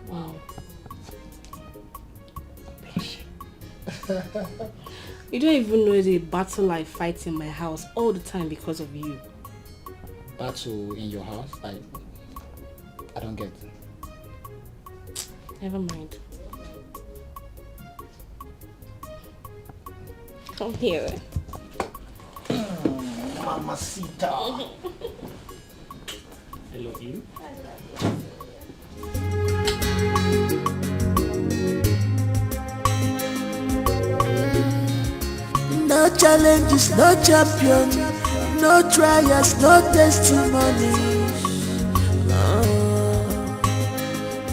[SPEAKER 6] Wow. You don't even know the battle I fight in my house all the time because of you.
[SPEAKER 12] Battle in your house? I don't get it.
[SPEAKER 6] Never mind. Come here.
[SPEAKER 12] Mamacita. I love you.
[SPEAKER 5] No challenges, no champion, no trials, no testimonies.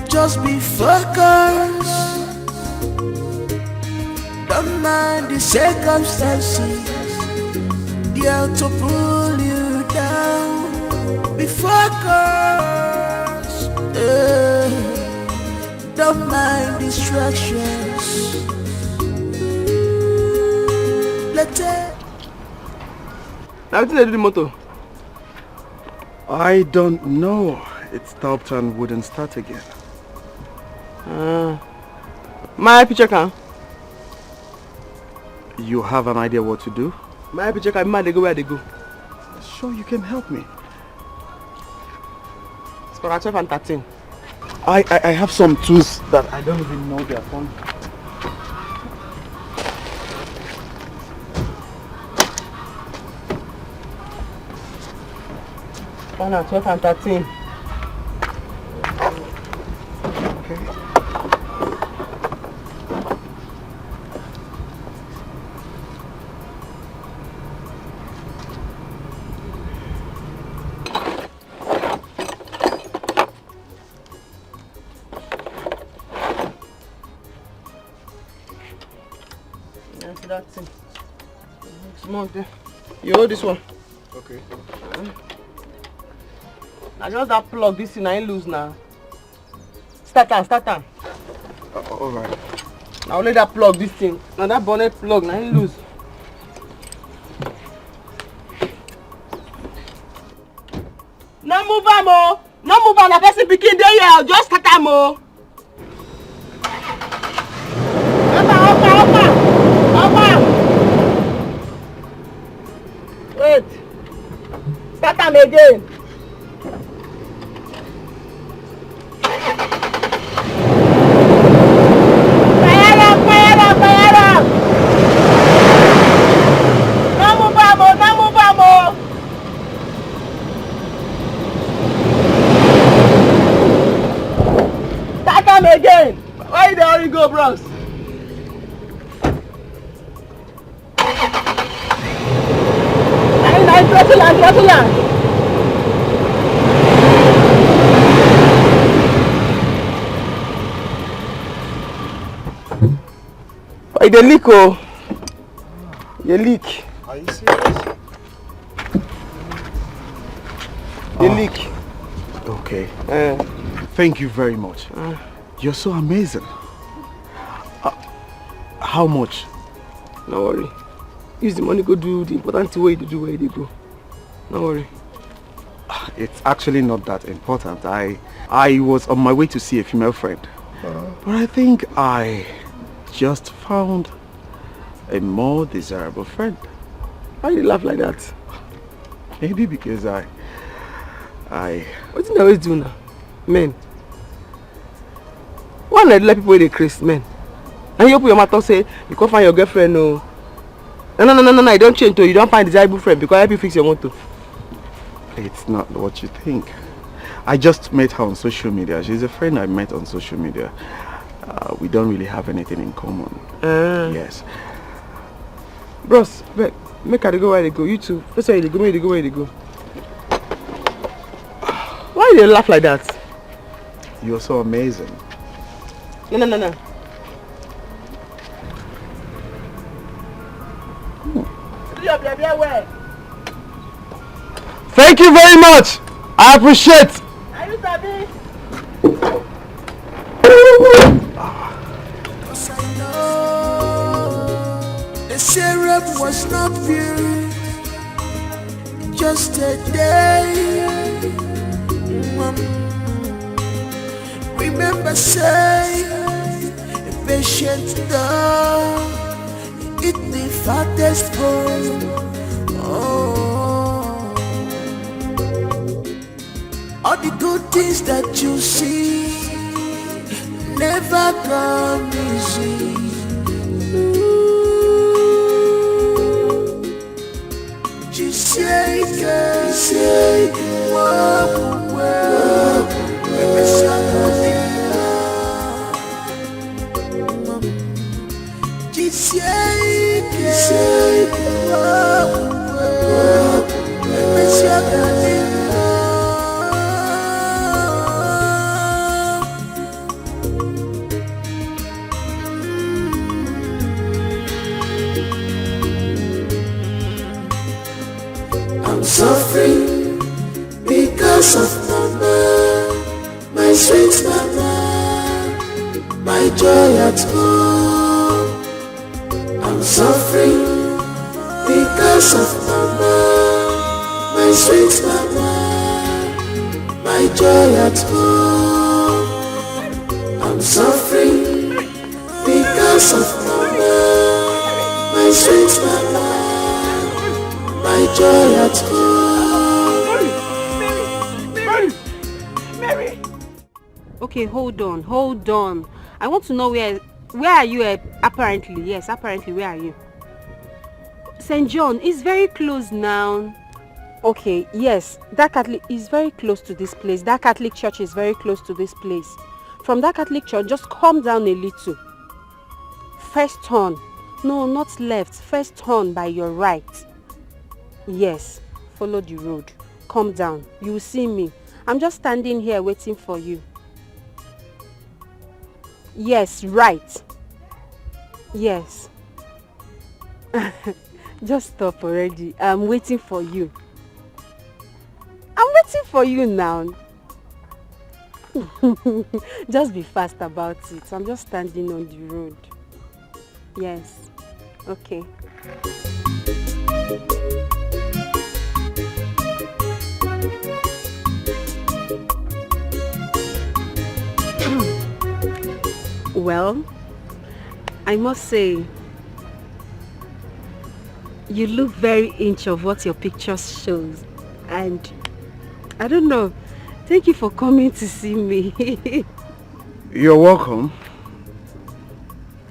[SPEAKER 5] Just be focused. Don't mind the circumstances. They are to pull you down. Be focused. Don't mind distractions. Let's
[SPEAKER 2] Now, did they do the motor?
[SPEAKER 1] I don't know. It stopped and wouldn't start again.
[SPEAKER 2] My picture can.
[SPEAKER 1] You have an idea what to do?
[SPEAKER 2] My picture can. They go where they go.
[SPEAKER 1] Sure, you can help me.
[SPEAKER 2] It's for 12 and 13.
[SPEAKER 1] I have some tools that I don't even know they're from.
[SPEAKER 2] 1 and 12 and 13.
[SPEAKER 1] Okay.
[SPEAKER 2] Yeah, see that thing. Small there. You hold this one.
[SPEAKER 1] Okay.
[SPEAKER 2] Now just that plug, this thing I ain't lose now. Start on.
[SPEAKER 1] Alright.
[SPEAKER 2] Now only that plug, this thing. Now that bonnet plug, now I ain't lose. No move am oh. No move am, na person pikin dey here. Just start am oh. Opa. Wait. Start am again. Fire up. No move am oh. Start am again. Where you dey hurry go, bros? Throttle am. Oh, dey leak oh. Dey leak.
[SPEAKER 1] Are you serious?
[SPEAKER 2] Dey leak.
[SPEAKER 1] Okay. Thank you very much. You're so amazing. How much?
[SPEAKER 2] No worry. Use the money, go do the important thing where you do, where you go. No worry.
[SPEAKER 1] It's actually not that important. I was on my way to see a female friend. But I think I just found a more desirable friend.
[SPEAKER 2] Why you laugh like that?
[SPEAKER 1] Maybe because I...
[SPEAKER 2] What do you always do now? Men. Why not let people they crazy, men? And you open your mouth and say, you can't find your girlfriend, no. No, you don't change to you don't find a desirable friend because I help you fix your motor.
[SPEAKER 1] It's not what you think. I just met her on social media. She's a friend I met on social media. We don't really have anything in common. Yes.
[SPEAKER 2] Bros, make her go where they go. You too. First where they go, make they go where they go. Why you laugh like that?
[SPEAKER 1] You're so amazing.
[SPEAKER 2] No.
[SPEAKER 1] Thank you very much. I appreciate.
[SPEAKER 2] Are you sabi?
[SPEAKER 5] Cause I know the syrup was not pure, just a day. Remember say, a patient dog eat the fattest bone. All the good things that you see never come easy. Just say, I'm suffering because of mama, my sweet mama, my joy at home. I'm suffering because of mama, my sweet mama, my joy at home. I'm suffering because of mama, my sweet mama, my joy at home.
[SPEAKER 2] Mary.
[SPEAKER 8] Okay, hold on. I want to know where are you apparently? Yes, apparently, where are you? St. John is very close now. Okay, yes, that Catholic is very close to this place. That Catholic church is very close to this place. From that Catholic church, just come down a little. First turn. No, not left. First turn by your right. Yes, follow the road. Come down. You will see me. I'm just standing here waiting for you. Yes, right. Yes. Just stop already. I'm waiting for you. I'm waiting for you now. Just be fast about it. I'm just standing on the road. Yes. Okay. Well, I must say, you look very inch of what your picture shows. And I don't know. Thank you for coming to see me.
[SPEAKER 1] You're welcome.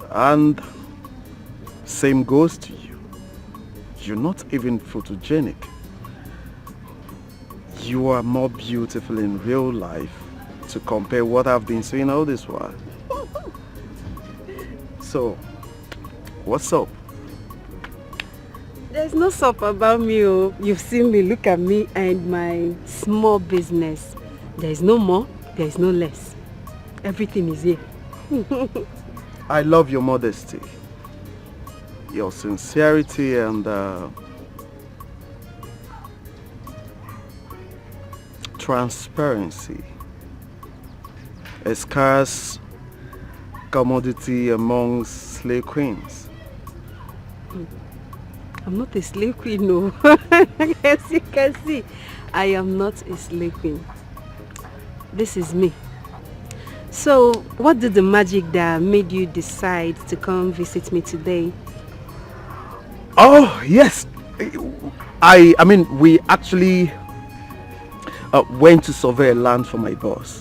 [SPEAKER 1] And same goes to you. You're not even photogenic. You are more beautiful in real life to compare what I've been seeing all this while. So, what's up?
[SPEAKER 8] There's no soap about me. Oh. You've seen me. Look at me and my small business. There's no more, there's no less. Everything is here.
[SPEAKER 1] I love your modesty, your sincerity, and transparency. A scarce commodity among slave queens.
[SPEAKER 8] I'm not a slave queen, no. As you can see, I am not a slave queen. This is me. So, what did the magic that made you decide to come visit me today?
[SPEAKER 1] Oh, yes. I mean, we actually went to survey land for my boss.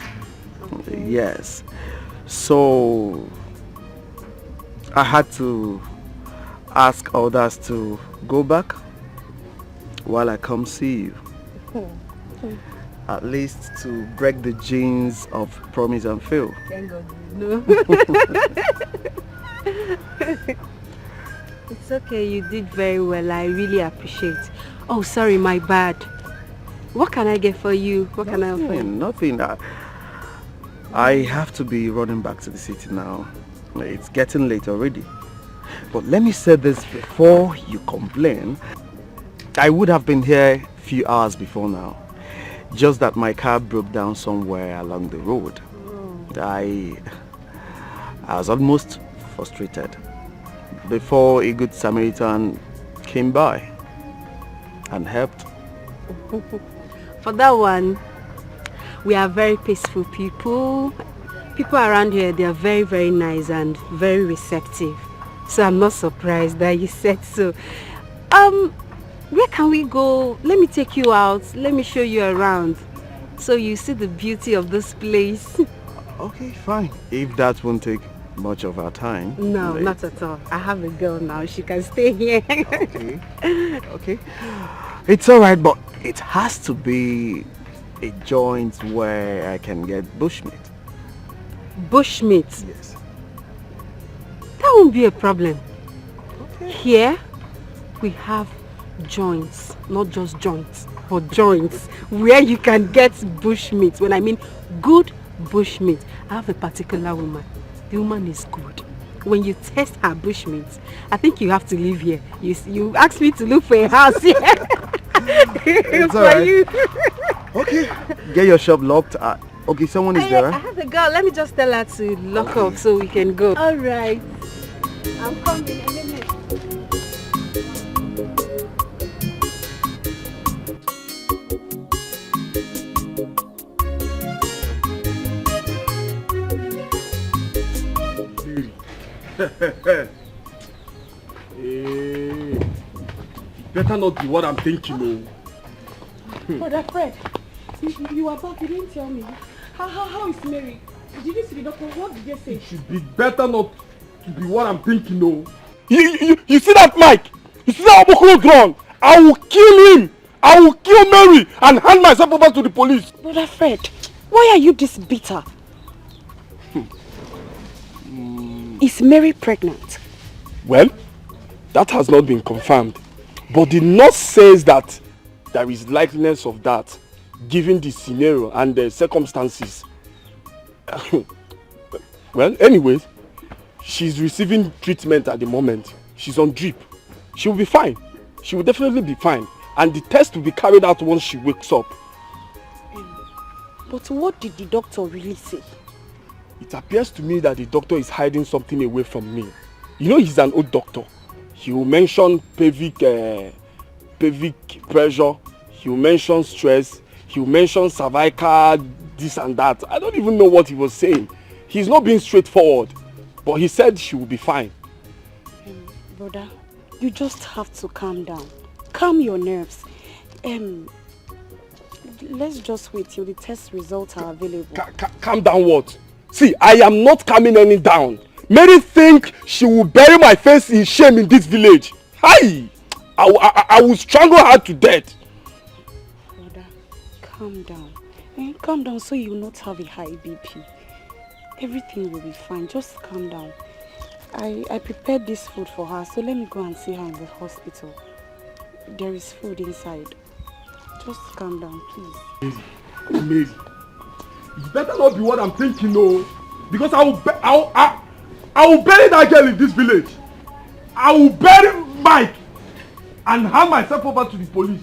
[SPEAKER 1] Okay. Yes. So, I had to ask others to go back while I come see you. At least to break the genes of promise and fail.
[SPEAKER 8] Thank God. No. It's okay, you did very well. I really appreciate. Oh, sorry, my bad. What can I get for you? What can I offer you?
[SPEAKER 1] Nothing. I have to be running back to the city now. It's getting late already. But let me say this before you complain. I would have been here a few hours before now. Just that my car broke down somewhere along the road. I was almost frustrated before a good Samaritan came by and helped.
[SPEAKER 8] For that one, we are very peaceful people. People around here, they are very, very nice and very receptive. So I'm not surprised that you said so. Where can we go? Let me take you out. Let me show you around. So you see the beauty of this place.
[SPEAKER 1] Okay, fine. If that won't take much of our time.
[SPEAKER 8] No, not at all. I have a girl now. She can stay here.
[SPEAKER 1] Okay. Okay. It's alright, but it has to be a joint where I can get bushmeat.
[SPEAKER 8] Bushmeat?
[SPEAKER 1] Yes.
[SPEAKER 8] That won't be a problem. Okay. Here, we have joints, not just joints, but joints where you can get bushmeat. When I mean good bushmeat, I have a particular woman. The woman is good. When you test her bushmeat, I think you have to live here. You asked me to look for a house here.
[SPEAKER 1] It's for right. You. Okay, get your shop locked. Okay, someone is there.
[SPEAKER 8] I have a girl. Let me just tell her to lock up so we can go. All right. I'm coming.
[SPEAKER 1] Better not be what I'm thinking.
[SPEAKER 4] Brother Fred, you are back. You didn't tell me. How is Mary? Did you see the doctor? What did they say?
[SPEAKER 1] It should be better not to be what I'm thinking. You see that Mike? You see that Obokolo's wrong? I will kill him. I will kill Mary and hand myself over to the police.
[SPEAKER 8] Brother Fred, why are you this bitter? Is Mary pregnant?
[SPEAKER 1] Well, that has not been confirmed. But the nurse says that there is likeliness of that, given the scenario and the circumstances. Well, anyways, she's receiving treatment at the moment. She's on drip. She will be fine. She will definitely be fine. And the test will be carried out once she wakes up.
[SPEAKER 8] But what did the doctor really say?
[SPEAKER 1] It appears to me that the doctor is hiding something away from me. You know, he's an old doctor. He will mention pelvic pressure. He will mention stress. He will mention cervical this and that. I don't even know what he was saying. He's not being straightforward. But he said she will be fine.
[SPEAKER 8] Brother, you just have to calm down. Calm your nerves. Let's just wait till the test results are available.
[SPEAKER 1] Calm down what? See, I am not calming any down. Mary think she will bury my face in shame in this village. Hi! I will strangle her to death.
[SPEAKER 8] Brother, calm down. Calm down so you will not have a high BP. Everything will be fine. Just calm down. I prepared this food for her, so let me go and see her in the hospital. There is food inside. Just calm down, please.
[SPEAKER 1] Mary, it better not be what I'm thinking, no. Because I will bury that girl in this village. I will bury Mike and hand myself over to the police.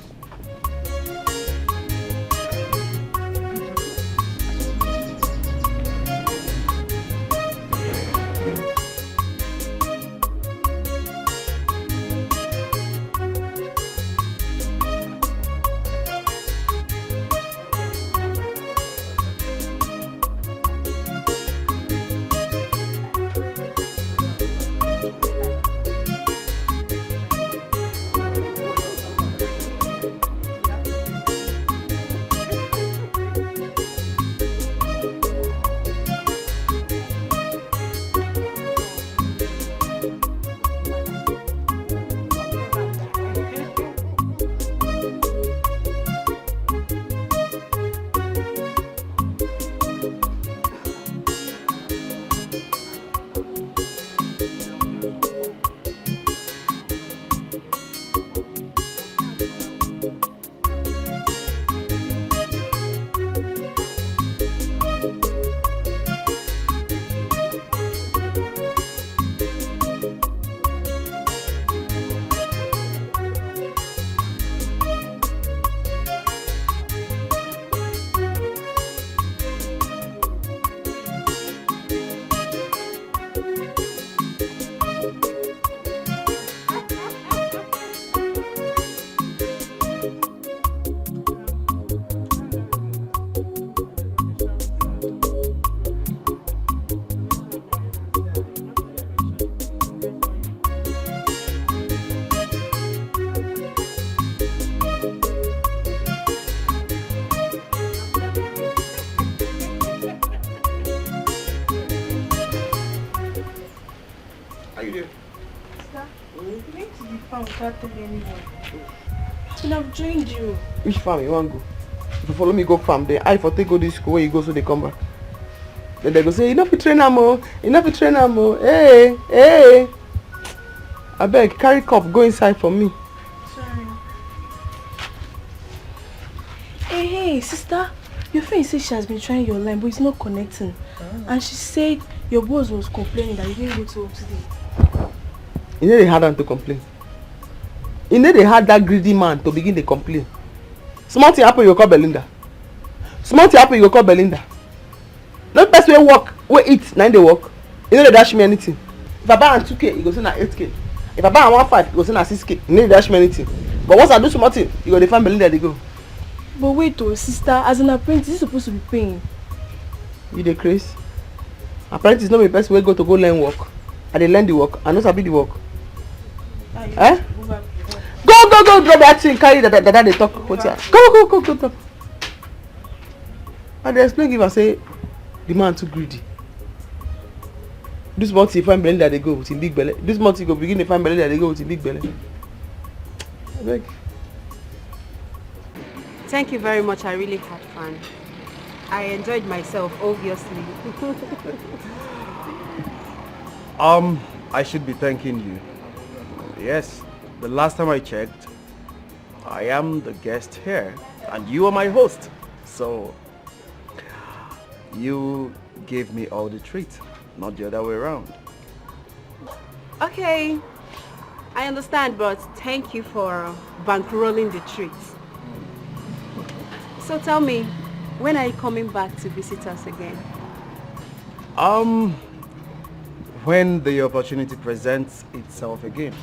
[SPEAKER 4] And I've joined you.
[SPEAKER 2] Which farm you want to go? If you follow me go farm, then I for take go this school where you go so they come back. Then they go say, enough to train am, enough to train am. Hey. I beg, carry cup, go inside for me.
[SPEAKER 4] Sorry. Hey, sister. Your friend said she has been trying your line, but it's not connecting. And she said your boss was complaining that you didn't go to work today.
[SPEAKER 2] You know they had them to complain. You know they had that greedy man to begin to complain. Small thing happen, you call Belinda. Small thing happen, you call Belinda. No best way work, we eat, 9 day work. You know they dash me anything. If I buy 2K, you go send 8K. If I buy 1.5, you go send 6K. You know they dash me anything. But once I do small thing, you go to find Belinda, they go.
[SPEAKER 4] But wait, sister, as an apprentice, you're supposed to be paying.
[SPEAKER 2] You the craze? Apprentice is not the best way to go learn work. I dey learn the work, I know sabi the work. Eh? Go, drop that thing, carry that they talk. Go talk. And they explain, give her say, the man too greedy. This month he find belly that they go with him big belly. This month he go begin to find belly that they go with him big belly.
[SPEAKER 8] Thank you very much. I really had fun. I enjoyed myself, obviously.
[SPEAKER 13] I should be thanking you. Yes, the last time I checked, I am the guest here and you are my host. So, you gave me all the treats, not the other way around.
[SPEAKER 8] Okay, I understand, but thank you for bankrolling the treats. So tell me, when are you coming back to visit us again?
[SPEAKER 13] When the opportunity presents itself again.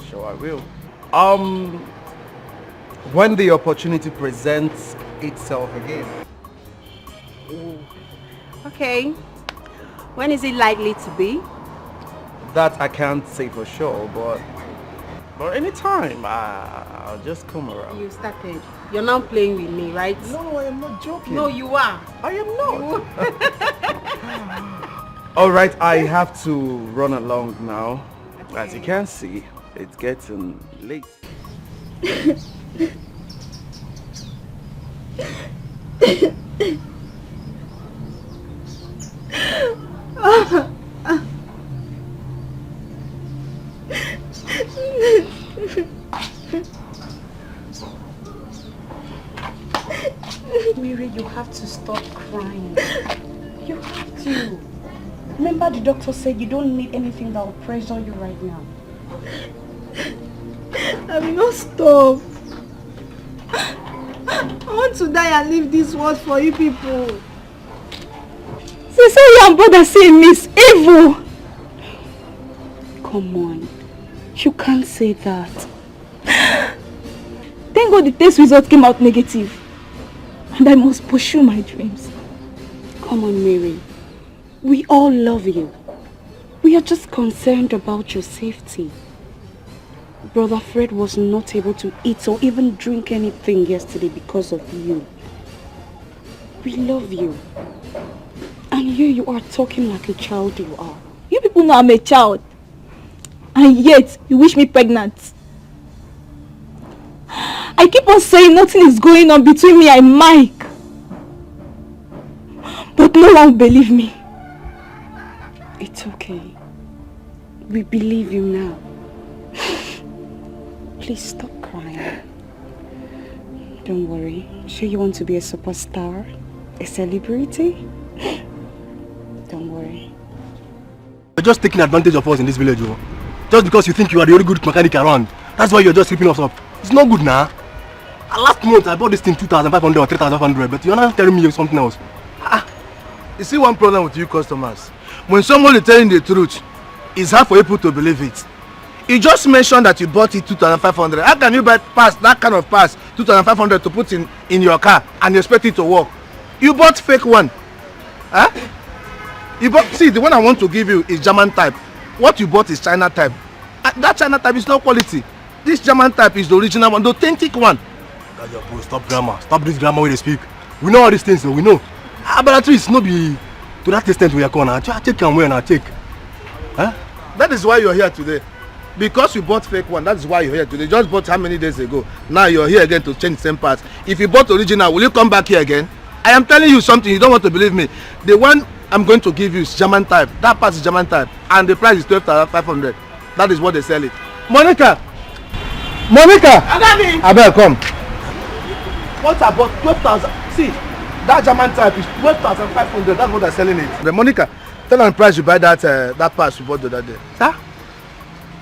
[SPEAKER 13] Sure I will. When the opportunity presents itself again.
[SPEAKER 8] Okay. When is it likely to be?
[SPEAKER 13] That I can't say for sure, but anytime, I'll just come around.
[SPEAKER 8] You started. You're not playing with me, right?
[SPEAKER 13] No, I am not joking.
[SPEAKER 8] No, you are.
[SPEAKER 13] I am not. All right, I have to run along now. Okay. As you can see, it's getting late.
[SPEAKER 14] Mary, you have to stop crying. You have to. Remember the doctor said you don't need anything that will pressure you right now.
[SPEAKER 4] I will not stop. I want to die and leave this world for you people.
[SPEAKER 14] Say your brother say Miss Evil. Come on. You can't say that.
[SPEAKER 4] Thank God the test result came out negative. And I must pursue my dreams.
[SPEAKER 14] Come on, Mary. We all love you. We are just concerned about your safety. Brother Fred was not able to eat or even drink anything yesterday because of you. We love you. And you are talking like a child you are.
[SPEAKER 4] You people know I'm a child. And yet, you wish me pregnant. I keep on saying nothing is going on between me and Mike. But no one will believe me.
[SPEAKER 14] It's okay. We believe you now. Please stop crying. Don't worry. Sure you want to be a superstar? A celebrity? Don't worry.
[SPEAKER 9] You're just taking advantage of us in this village, oh. Just because you think you are the only good mechanic around. That's why you're just ripping us up. It's not good now. Last month I bought this thing 2,500 or 3,500, but you're not telling me something else.
[SPEAKER 15] You see one problem with you customers. When someone is telling the truth, it's hard for people to believe it. You just mentioned that you bought it 2,500. How can you buy that kind of pass 2,500 to put in your car and expect it to work? You bought fake one. Huh? See, the one I want to give you is German type. What you bought is China type. That China type is not quality. This German type is the original one, the authentic one.
[SPEAKER 9] Stop grammar. Stop this grammar when they speak. We know all these things, so we know. But at least no be to that extent we are going to take and wear and take. Huh?
[SPEAKER 15] That is why you're here today. Because you bought fake one, that is why you're here today. You just bought how many days ago? Now you're here again to change the same parts. If you bought original, will you come back here again? I am telling you something, you don't want to believe me. The one I'm going to give you is German type. That part is German type. And the price is 12,500. That is what they sell it. Monica! Abel, come. What about 12,000? See, that German type is 12,500. That's what they're selling it. But Monica, tell them the price you buy that pass you bought the other day.
[SPEAKER 2] Sir?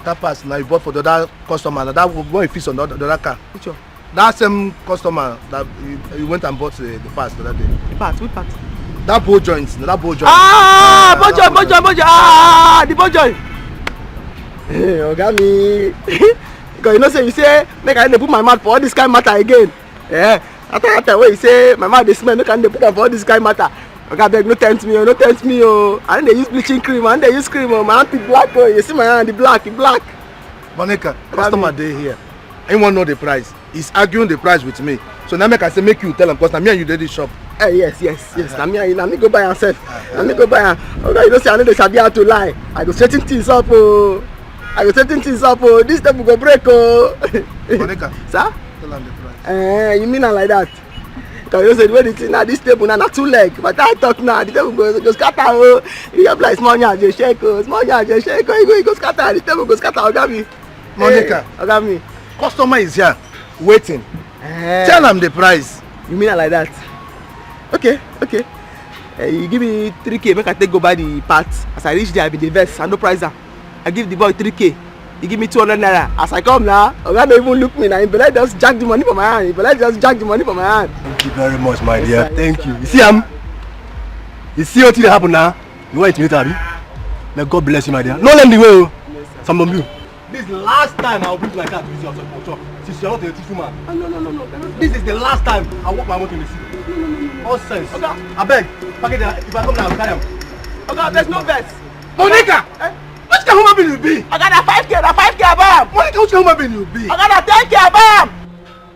[SPEAKER 15] That pass now you bought for the other customer. That one you fix on the other car.
[SPEAKER 2] Which one?
[SPEAKER 15] That same customer that you went and bought the pass the other day.
[SPEAKER 2] The pass? Which pass?
[SPEAKER 15] That bow joint. That bow joint.
[SPEAKER 2] Bow joint. The bow joint. Hey, Oga me. Because you know say make I put my mouth for all this kind of matter again. Yeah. After that way you say my mouth dey smell, no can dey put am for all this kind of matter. Oga beg, no tempt me, no tempt me, oh. I dey use bleaching cream, I dey use cream, oh. My hand is black, oh. You see my hand, the black.
[SPEAKER 15] Monica, customer dey here. Anyone know the price? He's arguing the price with me. So now make I say make you tell him, because now me and you dey this shop.
[SPEAKER 2] Yes. Now me go buy am sef. Now me go buy am. Oga, you know say I no dey sabi how to lie. I go straighten things up, oh. This table go break, oh.
[SPEAKER 15] Monica.
[SPEAKER 2] Sir?
[SPEAKER 15] Tell am the price.
[SPEAKER 2] You mean like that? Because you said when it's in this table now, not 2 legs. But I talk now, the table goes scatter. Oh, you have like small yard, just shake. Small yard, just shake. You go scatter. The table goes scatter. Ogami.
[SPEAKER 15] Monica.
[SPEAKER 2] Ogami.
[SPEAKER 15] Customer is here, waiting. Tell am the price.
[SPEAKER 2] You mean like that? Okay. You give me 3K, make I take go buy the parts. As I reach there, I be the vest, I no price her. I give the boy 3K. He give me 200 naira. As I come now, Oga don't even look me now. He be like just jack the money for my hand.
[SPEAKER 15] Thank you very much, my dear. Thank you. You see him? You see what will happen now? You want to meet Abi? May God bless you, my dear. No lend the way, some of you. This is the last time I'll bring my car to visit your shop. Since you're not a teacher man.
[SPEAKER 2] No.
[SPEAKER 15] This is the last time I walk my motor in the city. All sense.
[SPEAKER 2] Oga,
[SPEAKER 15] I beg. Pack it. If I come now, I'll carry him.
[SPEAKER 2] Oga, there's no vest.
[SPEAKER 15] Monica! Which kind of human being you be?
[SPEAKER 2] Oga, na 5K abam.
[SPEAKER 15] Monica, which kind of human being you be?
[SPEAKER 2] Oga, na 10K abam.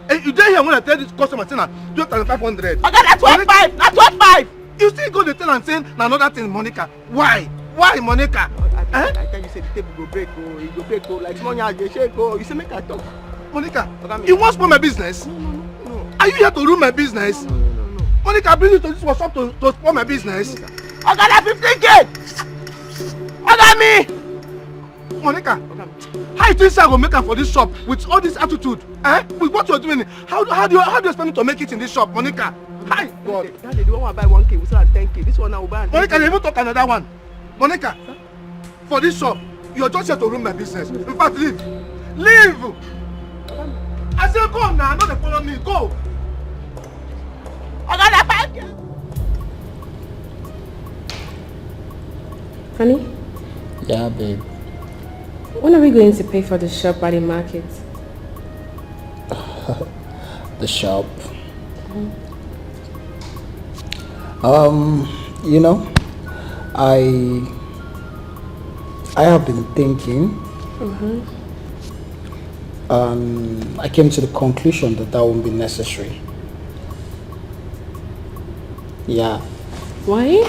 [SPEAKER 15] Hey, you dare hear when I tell this customer saying 2,500?
[SPEAKER 2] Oga, na 12.5.
[SPEAKER 15] You still go to tell and say another thing, Monica. Why, Monica?
[SPEAKER 2] I tell you, say the table go break, it go break, like small yard, they shake, you say make I talk.
[SPEAKER 15] Monica, you want to spoil my business? No. Are you here to ruin my business? No. Monica, I bring you to this workshop to spoil my business.
[SPEAKER 2] Oga, na 15K. Oga me.
[SPEAKER 15] Monica, how you think I go make am for this shop with all this attitude? With what you're doing? How do you expect me to make it in this shop, Monica? Hi, God.
[SPEAKER 2] Daddy, the one I buy 1K, we sell at 10K. This one I will buy.
[SPEAKER 15] Monica, they even talk another one. Monica, for this shop, you're just here to ruin my business. In fact, leave. I said go now, not follow me. Go.
[SPEAKER 2] I got a 5K.
[SPEAKER 6] Honey?
[SPEAKER 12] Yeah, babe.
[SPEAKER 6] When are we going to pay for the shop at the market?
[SPEAKER 12] The shop. You know, I have been thinking. I came to the conclusion that won't be necessary. Yeah.
[SPEAKER 6] Why?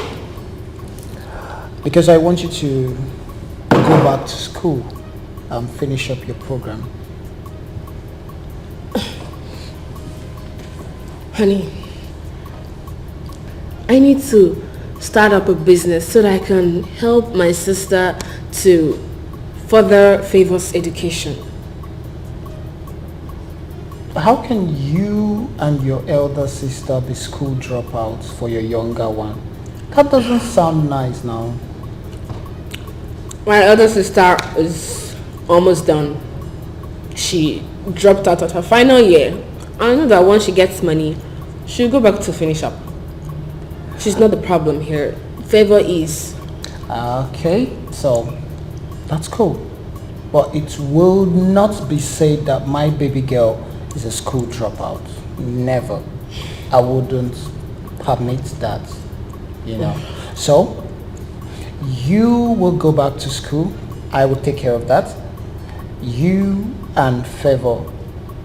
[SPEAKER 12] Because I want you to go back to school and finish up your program.
[SPEAKER 6] Honey, I need to start up a business so that I can help my sister to further Favor's education.
[SPEAKER 12] How can you and your elder sister be school dropouts for your younger one? That doesn't sound nice now.
[SPEAKER 6] My elder sister is almost done. She dropped out at her final year. I know that once she gets money, she'll go back to finish up. She's not the problem here. Favor is.
[SPEAKER 12] Okay, so that's cool. But it will not be said that my baby girl is a school dropout. Never. I wouldn't permit that, you know. So you will go back to school. I will take care of that. You and Favor,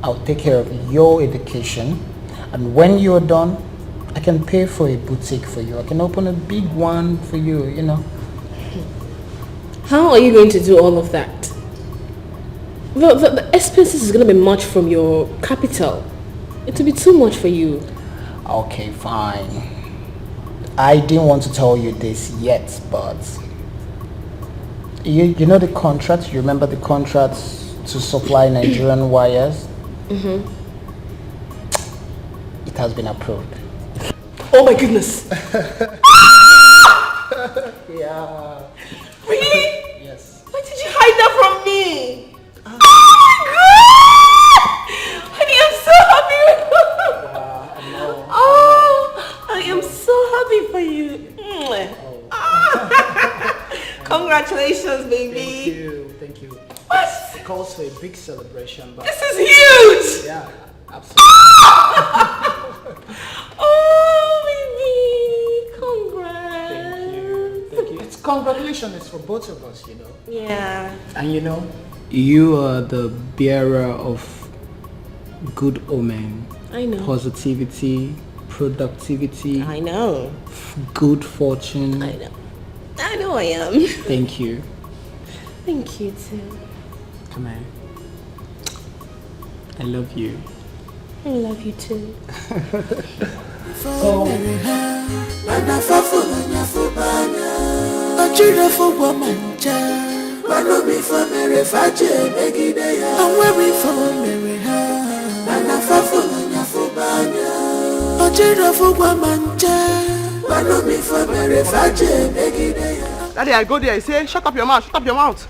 [SPEAKER 12] I'll take care of your education. And when you're done, I can pay for a boutique for you. I can open a big one for you, you know.
[SPEAKER 6] How are you going to do all of that? The expenses is going to be much from your capital. It will be too much for you.
[SPEAKER 12] Okay, fine. I didn't want to tell you this yet, but you know the contract? You remember the contract to supply Nigerian wires? It has been approved.
[SPEAKER 6] Oh my goodness.
[SPEAKER 12] Yeah.
[SPEAKER 6] Really?
[SPEAKER 12] Yes.
[SPEAKER 6] Why did you hide that from me? Oh my god! Honey, I'm so happy. Oh, I am so happy for you. Congratulations, baby.
[SPEAKER 12] Thank you.
[SPEAKER 6] What?
[SPEAKER 12] It calls for a big celebration, but
[SPEAKER 6] This is huge!
[SPEAKER 12] yeah, absolutely.
[SPEAKER 6] Oh, baby. Congrats.
[SPEAKER 12] Thank you. It's congratulations is for both of us, you know.
[SPEAKER 6] Yeah.
[SPEAKER 12] And you know, you are the bearer of good omen.
[SPEAKER 6] I know.
[SPEAKER 12] Positivity, productivity.
[SPEAKER 6] I know.
[SPEAKER 12] Good fortune.
[SPEAKER 6] I know. I know I am.
[SPEAKER 12] Thank you.
[SPEAKER 6] Thank you too.
[SPEAKER 12] Come on. I love you.
[SPEAKER 16] I love you too.
[SPEAKER 2] Daddy, I go there, I say, shut up your mouth, shut up your mouth.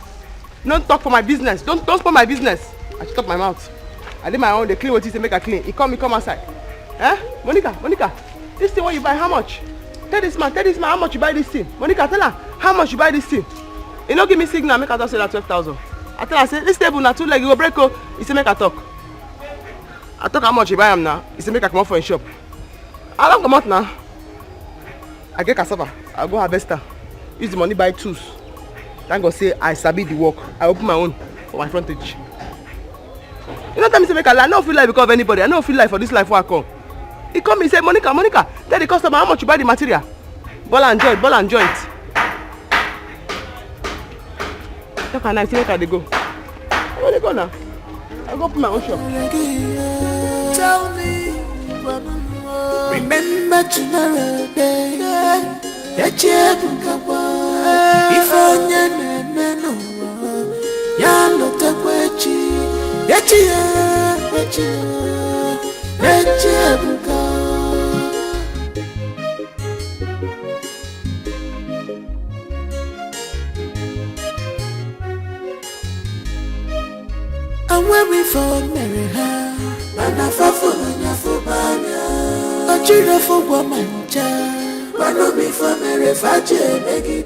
[SPEAKER 2] Don't talk for my business. Don't spoil my business. I shut up my mouth. I did my own, they clean what he say, make a clean. He come outside. Eh? Monica, this thing what you buy, how much? Tell this man, how much you buy this thing. Monica, tell her, how much you buy this thing. You don't give me signal, make her talk say that 12,000. I tell her, say, this table now 2 legs, you go break. He say, make her talk. I talk how much you buy him now. He say, make her come out for a shop. I don't come out now. I get cassava, I'll go harvest her. Use the money buy tools. Thank God say I sabi the work. I open my own for my frontage. You know tell me say make a lie. I don't feel like because of anybody. I don't feel like for this life where I come. He come, he say, Monica, tell the customer how much you buy the material. Ball and joint. Talk and I see where they go. Where they go now? I'll go open my own shop.
[SPEAKER 5] Tell me, remember tomorrow day. If I'm weary for Mary Ha, and I fall for Nafobania. A cheer for woman, but no be for Mary Fache, make it.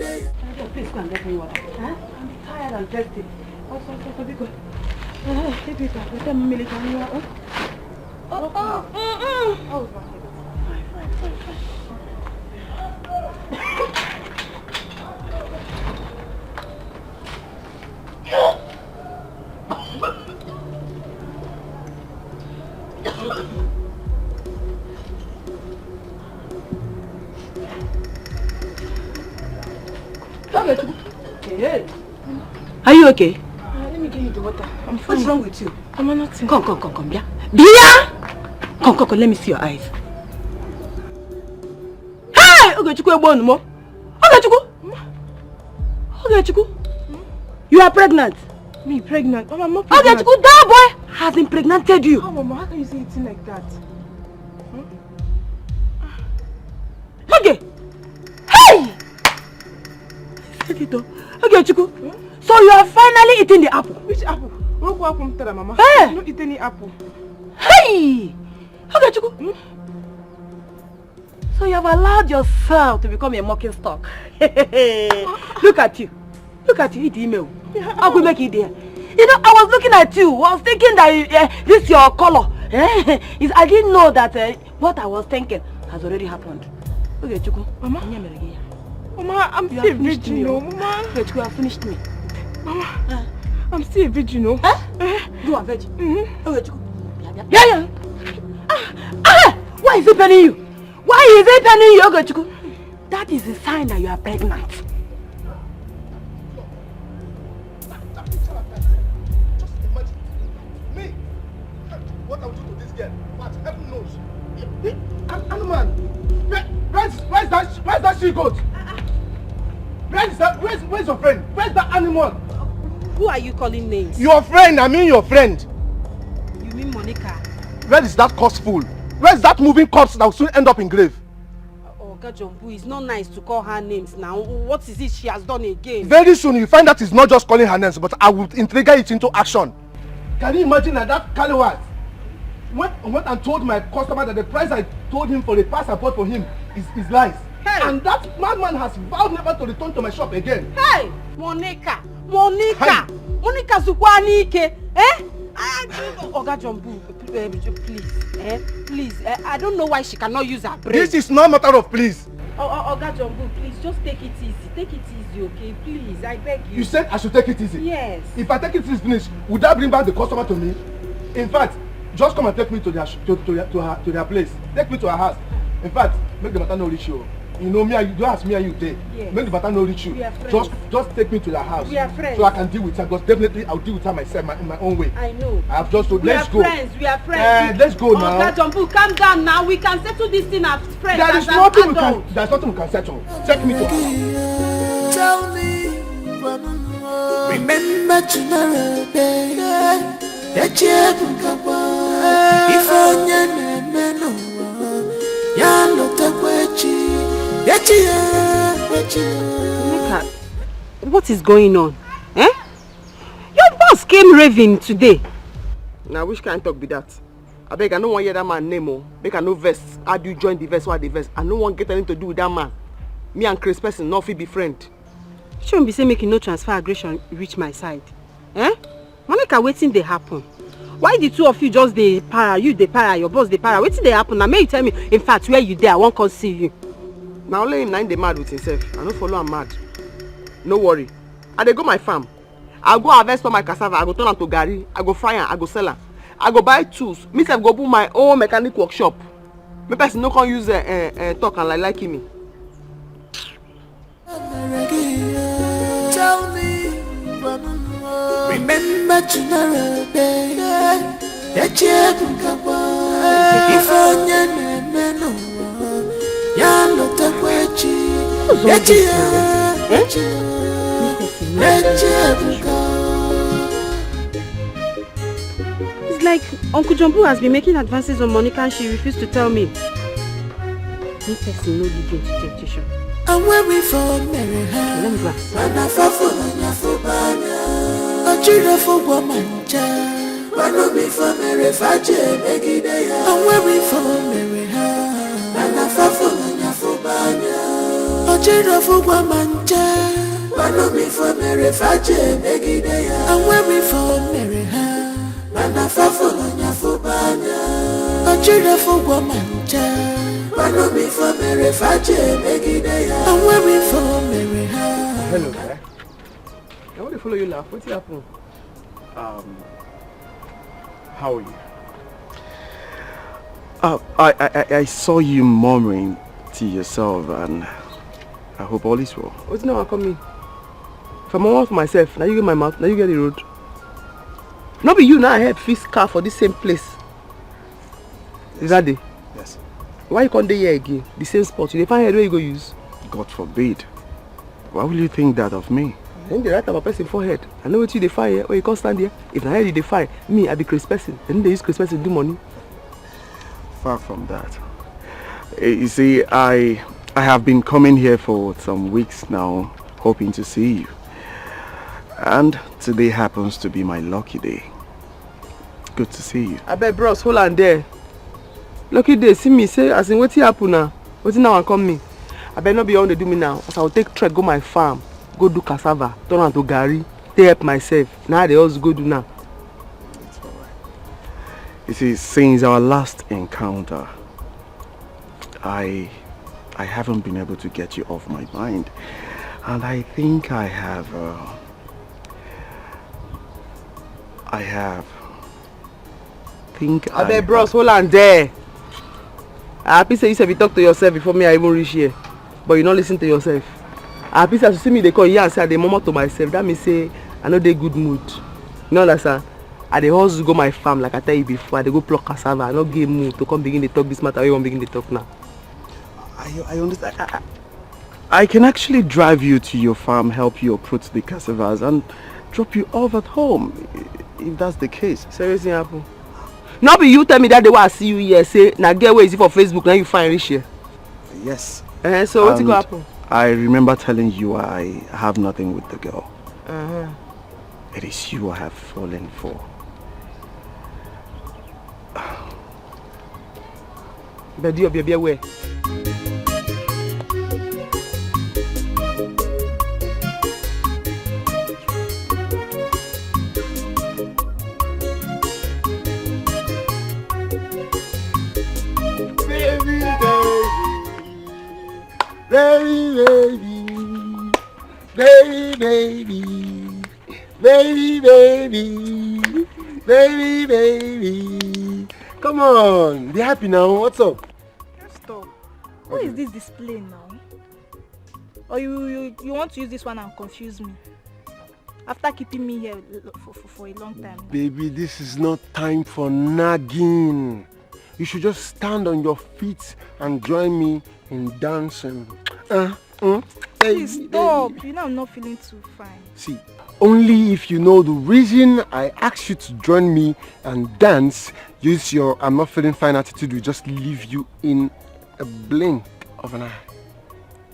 [SPEAKER 3] Please go and get me water. Huh? I'm tired and thirsty. Also, because
[SPEAKER 6] Are you okay?
[SPEAKER 4] Let me give you the water. I'm fine.
[SPEAKER 6] What's wrong with you?
[SPEAKER 4] I'm nothing.
[SPEAKER 6] Come, Bia. Bia! Come, let me see your eyes. Hey! Ogechukwu. You are pregnant.
[SPEAKER 4] Me pregnant? Mama, I'm not pregnant.
[SPEAKER 6] Ogechukwu, that boy has impregnated you.
[SPEAKER 4] Oh, Mama, how can you say it like that?
[SPEAKER 6] Okay. Hey! Ogechukwu. So you are finally eating the apple.
[SPEAKER 4] Which apple? What apple, Mama?
[SPEAKER 6] Hey!
[SPEAKER 4] I don't eat any apple.
[SPEAKER 6] Hey! Ogechukwu. So you have allowed yourself to become a mocking stock. Look at you. Eat the email. How could make it there? You know, I was looking at you. I was thinking that this your color. I didn't know that what I was thinking has already happened. Okay, Chuku.
[SPEAKER 4] Mama, I'm still a virgin, Mama.
[SPEAKER 6] You have finished me.
[SPEAKER 4] Mama, I'm still a virgin,
[SPEAKER 6] You are virgin? Okay, Chuku. Yeah. Why is it paining you? Okay, Chuku? That is a sign that you are pregnant.
[SPEAKER 15] What I will do to this girl, but heaven knows. Animal, where's that she goat? Where's your friend? Where's that animal?
[SPEAKER 3] Who are you calling names?
[SPEAKER 15] Your friend, I mean your friend.
[SPEAKER 3] You mean Monica?
[SPEAKER 15] Where is that corpse fool? Where's that moving corpse that will soon end up in grave?
[SPEAKER 3] Oh, Gajombu, it's not nice to call her names now. What is it she has done again?
[SPEAKER 15] Very soon you find that it's not just calling her names, but I will integrate it into action. Can you imagine that Kaliwat went and told my customer that the price I told him for the pass I bought for him is lies. Hey. And that madman has vowed never to return to my shop again.
[SPEAKER 3] Hey! Monica! Monica Zukwanike! Oga Jumbu, please. I don't know why she cannot use her brain.
[SPEAKER 15] This is no matter of please.
[SPEAKER 3] Oga Jumbu, please, just take it easy. Take it easy, okay? Please, I beg you.
[SPEAKER 15] You said I should take it easy?
[SPEAKER 3] Yes.
[SPEAKER 15] If I take it easy finish, would that bring back the customer to me? In fact, just come and take me to their place. Take me to her house. In fact, make the matter no reach you. You know me and you, just me and you there.
[SPEAKER 3] Yes.
[SPEAKER 15] Make the matter no reach you.
[SPEAKER 3] We are friends.
[SPEAKER 15] Just take me to your house.
[SPEAKER 3] We are friends.
[SPEAKER 15] So I can deal with her. Because definitely I'll deal with her myself in my own way.
[SPEAKER 3] I know.
[SPEAKER 15] I have just to let's go.
[SPEAKER 3] We are friends.
[SPEAKER 15] Let's go now.
[SPEAKER 3] Oga Jumbo, calm down now. We can settle this thing as friends.
[SPEAKER 15] There's nothing we can settle. Take me to her house.
[SPEAKER 5] Tell me, remember tomorrow, baby. If
[SPEAKER 3] what is going on? Eh? Your boss came raving today.
[SPEAKER 2] Now which kind of talk be that? I beg, I don't want to hear that man name. Make I no vest. How do you join the vest? What the vest? I don't want to get anything to do with that man. Me and Chris person not fit be friend.
[SPEAKER 3] Shouldn't be say making no transfer aggression reach my side. Eh? Monica, waiting they happen. Why the two of you just they para? You they para, your boss they para. Waiting they happen. Now may you tell me, in fact, where you there? I won't come see you.
[SPEAKER 2] Now only him nine they mad with himself. I don't follow him mad. No worry. I dey go my farm. I go harvest for my cassava. I go turn am to garri. I go fry am. I go sell am. I go buy tools. Me self go put my own mechanic workshop. Me person no can use talk and like me.
[SPEAKER 5] tell me, remember tomorrow, baby. If
[SPEAKER 3] it's like Uncle Jumbo has been making advances on Monica and she refused to tell me. Me person no lead into temptation.
[SPEAKER 5] I'm waiting for Mary.
[SPEAKER 3] Let me go.
[SPEAKER 5] And I fall on your fubanya. I cheer for woman. Wano me for Mary Faje, make it day. I'm waiting for Mary. And I fall on your fubanya. I cheer for woman. Wano me for Mary Faje, make it day. I'm waiting for Mary. And I fall on your fubanya. I cheer for woman. Wano me for Mary Faje, make it day. I'm waiting for Mary.
[SPEAKER 2] Hello there. I want to follow you laugh. What's happening?
[SPEAKER 13] How are you? I saw you murmuring to yourself, and I hope all is well.
[SPEAKER 2] What's now I come in? If I'm all for myself, now you get my mouth, now you get the road. Not be you now I help fix car for this same place. Is that day?
[SPEAKER 13] Yes.
[SPEAKER 2] Why you can't dey here again? The same spot. You dey find head where you go use?
[SPEAKER 13] God forbid. Why will you think that of me?
[SPEAKER 2] Then they write about person forehead. I know what you defy here, or you can't stand here. If na head you defy, me I be Chris person. Then they use Chris person to do money.
[SPEAKER 13] Far from that. You see, I have been coming here for some weeks now, hoping to see you. And today happens to be my lucky day. Good to see you.
[SPEAKER 2] I bet bros, hold on there. Lucky day, see me say, as in what happen now? What now I come me? I better not be on to do me now. As I will take trek, go my farm, go do cassava, turn on to garri, take help myself. Now they also go do now.
[SPEAKER 13] It's alright. You see, since our last encounter, I haven't been able to get you off my mind, and I think I have.
[SPEAKER 2] I bet bros, hold on there. I happy say you said you talk to yourself before me I even reach here, but you not listen to yourself. I happy say you see me they call here and say I dey murmur to myself. That means say I know they good mood. You know understand? I dey hustle go my farm like I tell you before. I dey go pluck cassava. I not get mood to come begin to talk this matter. I won't begin to talk now.
[SPEAKER 13] I understand. I can actually drive you to your farm, help you uproot the cassavas, and drop you off at home, if that's the case.
[SPEAKER 2] Seriously happen? Not be you tell me that day I see you here say now get where is it for Facebook now you find rich here.
[SPEAKER 13] Yes.
[SPEAKER 2] So what's going to happen?
[SPEAKER 13] I remember telling you I have nothing with the girl. It is you I have fallen for.
[SPEAKER 2] But you be aware.
[SPEAKER 10] Baby. Come on, be happy now. What's up?
[SPEAKER 4] Stop. What is this display now? Or you want to use this one and confuse me? After keeping me here for a long time.
[SPEAKER 10] Baby, this is not time for nagging. You should just stand on your feet and join me in dancing.
[SPEAKER 4] Please stop. You know I'm not feeling too fine.
[SPEAKER 10] See, only if you know the reason I asked you to join me and dance, use your I'm not feeling fine attitude will just leave you in a blink of an eye.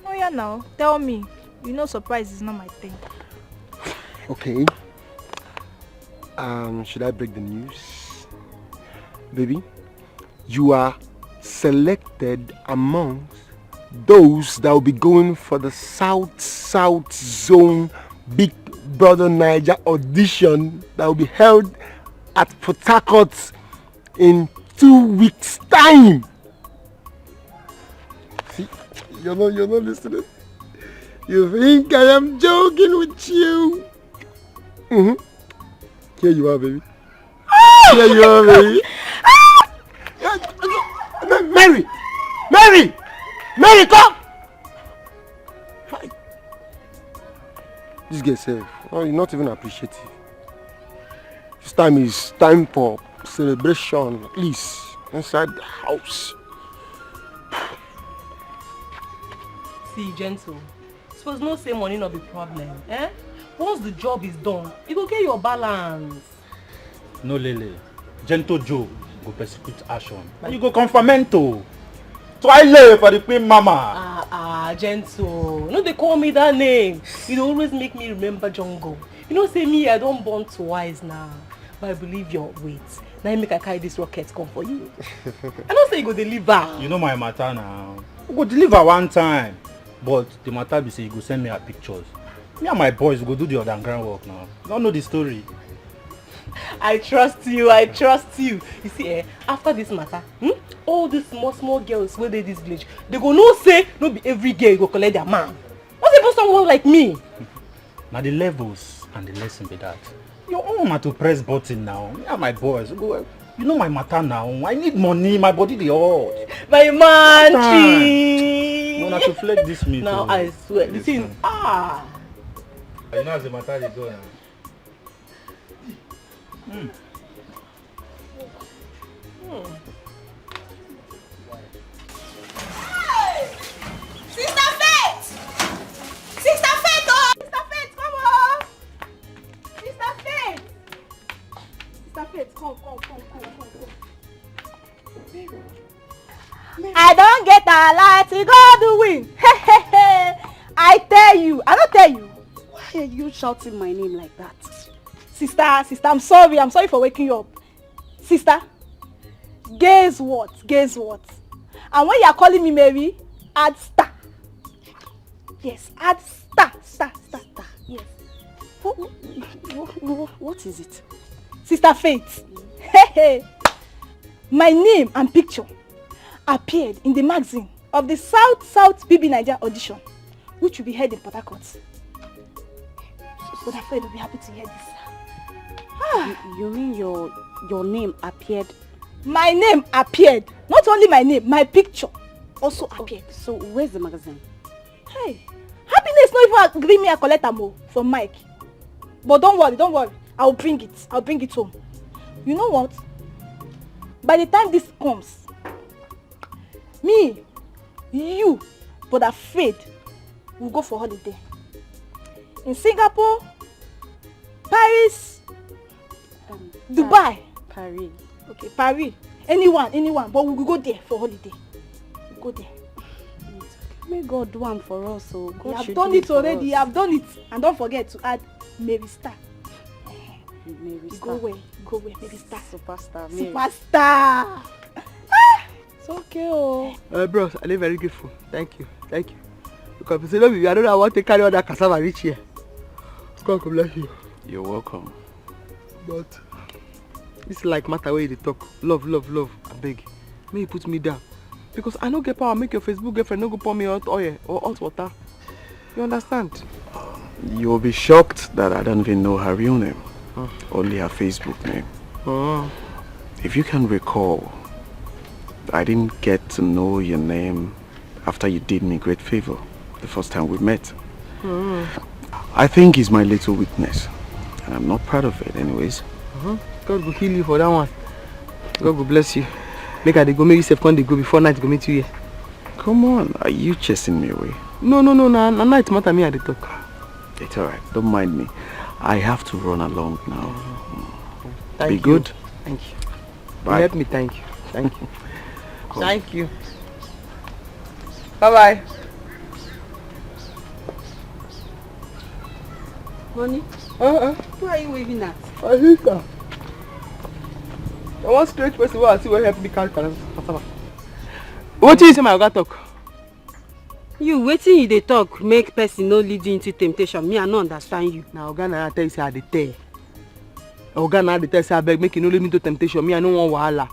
[SPEAKER 4] Oh yeah, now tell me. You know surprise is not my thing.
[SPEAKER 10] Okay. Should I break the news? Baby, you are selected amongst those that will be going for the South Zone Big Brother Niger audition that will be held at Port Harcourt in 2 weeks' time. See, you're not listening. You think I am joking with you? Here you are, baby. Here you are, baby. Mary, come! This girl safe. Oh, you're not even appreciative. This time is time for celebration, at least inside the house.
[SPEAKER 6] See, gentle. Suppose no say money not be problem, eh? Once the job is done, you go get your balance.
[SPEAKER 12] No, Lele. Gentle Joe go persecute action. And you go confirmento. Twilight for the Queen Mama.
[SPEAKER 6] Gentle. No, they call me that name. You always make me remember Jungle. You know, say me, I don't born twice now. But I believe your weight. Now you make I carry this rocket come for you. I don't say you go deliver.
[SPEAKER 12] You know my matter now. You go deliver one time. But the matter be say you go send me her pictures. Me and my boys go do the underground work now. You don't know the story.
[SPEAKER 6] I trust you. You see, after this matter, all these small girls where they this village, they go no say, no be every girl go collect their man. What's about someone like me?
[SPEAKER 12] Now the levels and the lesson be that. Your own man to press button now. Me and my boys go. You know my matter now. I need money. My body the hard.
[SPEAKER 6] My man, you
[SPEAKER 12] want to flex this meat.
[SPEAKER 6] Now I swear, this thing.
[SPEAKER 12] You know as the matter they go now.
[SPEAKER 4] Sister Faith! Sister Faith, oh! Sister Faith, come on! Sister Faith! Sister Faith, come. I don't get a lot to go to win. I tell you, I don't tell you.
[SPEAKER 14] Why are you shouting my name like that?
[SPEAKER 4] Sister, I'm sorry for waking you up. Sister, guess what? And when you are calling me Mary, add star. Yes, add star. Yes.
[SPEAKER 14] What is it?
[SPEAKER 4] Sister Faith, my name and picture appeared in the magazine of the South BB Niger audition, which will be held in Port Harcourt. But Fred will be happy to hear this.
[SPEAKER 14] You mean your name appeared?
[SPEAKER 4] My name appeared. Not only my name, my picture also appeared.
[SPEAKER 14] So where's the magazine?
[SPEAKER 4] Hey, Happiness not even giving me a collector more from Mike. But don't worry. I'll bring it home. You know what? By the time this comes, me, you, but afraid, we'll go for holiday. In Singapore, Paris, Dubai.
[SPEAKER 14] Paris.
[SPEAKER 4] Okay, Paris. Anyone. But we'll go there for holiday. We'll go there.
[SPEAKER 14] May God do one for us. So God
[SPEAKER 4] you have done it already. You have done it. And don't forget to add Mary Star.
[SPEAKER 14] Mary Star.
[SPEAKER 4] Go away, Mary Star.
[SPEAKER 14] Superstar.
[SPEAKER 4] Superstar.
[SPEAKER 2] It's okay, oh. Bros, I'm very grateful. Thank you. Because I don't know I want to carry all that cassava reach here. God bless you.
[SPEAKER 13] You're welcome.
[SPEAKER 2] But it's like matter where they talk. Love. I beg. May you put me down. Because I don't get power. Make your Facebook girlfriend no go pour me hot oil or hot water. You understand?
[SPEAKER 13] You'll be shocked that I don't even know her real name. Only her Facebook name. If you can recall, I didn't get to know your name after you did me a great favor. the first time we met. I think it's my little weakness. And I'm not proud of it anyways.
[SPEAKER 2] God will heal you for that one. God will bless you. Make I go, make you safe when they go before night go meet you here.
[SPEAKER 13] Come on, are you chasing me away?
[SPEAKER 2] No, night matter me at the talk.
[SPEAKER 13] It's alright, don't mind me. I have to run along now.
[SPEAKER 2] Thank
[SPEAKER 13] Be
[SPEAKER 2] you.
[SPEAKER 13] good.
[SPEAKER 2] Thank you.
[SPEAKER 13] Bye.
[SPEAKER 2] You help me, thank you. Thank you. Thank you. Bye-bye.
[SPEAKER 8] Honey? Who are you waving at?
[SPEAKER 2] I hate her. I want strange person who I see will help me carry cassava. What do you say my oga talk?
[SPEAKER 8] You waiting you dey talk make person no lead you into temptation. Me I no understand you.
[SPEAKER 2] Now oga na tell you say I dey tell. Oga na dey tell say abeg make you no lead me into temptation. Me I no want wahala.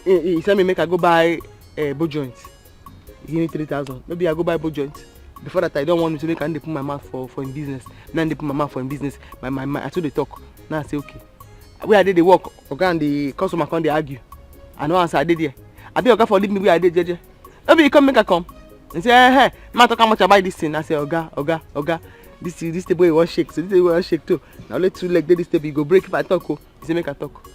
[SPEAKER 2] He said me make I go buy bow joint. He give me 3,000. Maybe I go buy bow joint. Before that I don't want him to make I dey put my mouth for him business. Now I dey put my mouth for him business. My I told the talk. Now I say okay. Where I did the work, oga and the customer come dey argue. I no answer I dey there. I be oga for leave me where I dey jeje. Maybe he come make I come. He say hey, man talk how much I buy this thing. I say oga. This table you want shake. So this table you want shake too. Now let 2 legs dey this table you go break if I talk. He say make I talk.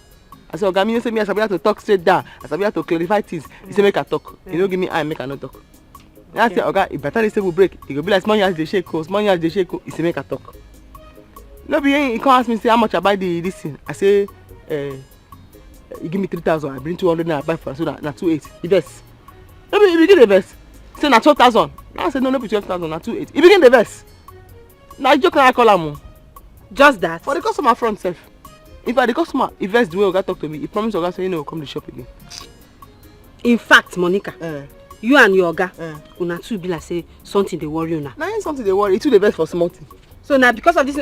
[SPEAKER 2] I say oga me say me I sabi how to talk straight down. I sabi how to clarify things. He say make I talk. He no give me eye make I no talk. Okay. I say oga if better this table break, he go be like small yansh dey shake. Small yansh dey shake. He say make I talk. No be he come ask me say how much I buy this thing. I say he give me 3,000. I bring 200 and I buy for so that na 2,800. He vex. No be he begin the vex. Say na 12,000. Now I say no be 12,000 na 2,800. He begin the vex. Na joke na I call am.
[SPEAKER 8] Just that.
[SPEAKER 2] For the customer front self. In fact the customer he vex the way oga talk to me. He promise oga say he no come to shop again.
[SPEAKER 8] In fact, Monica, you and your oga, una two be like say something dey worry una.
[SPEAKER 2] Na him something dey worry. He too dey vex for small thing.
[SPEAKER 8] So now because of this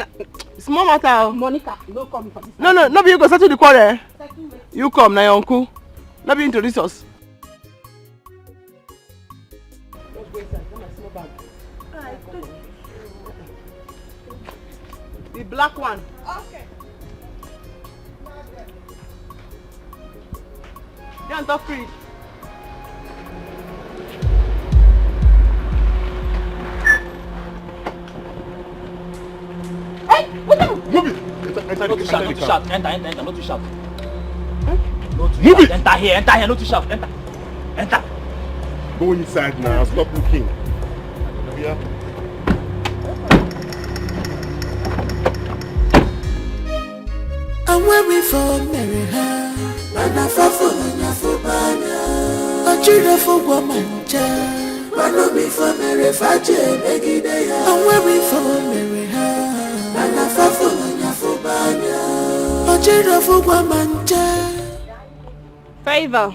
[SPEAKER 2] small matter.
[SPEAKER 8] Monica, no come for this.
[SPEAKER 2] No be you go settle the quarrel. You come na your uncle. No be introduce us. The black one. Okay. They on top fridge. Hey, what the?
[SPEAKER 11] Move it.
[SPEAKER 16] Not too shout. Enter. Not too shout.
[SPEAKER 11] Move it.
[SPEAKER 16] Enter here. Not too shout. Enter.
[SPEAKER 11] Go inside now. Stop looking. Yeah.
[SPEAKER 5] I'm weary for Mary, and I fall for Nafubana. A children for woman, but no be for Mary Faje, Megidea. I'm weary for Mary, and I fall for Nafubana. A children for woman,
[SPEAKER 3] Favor.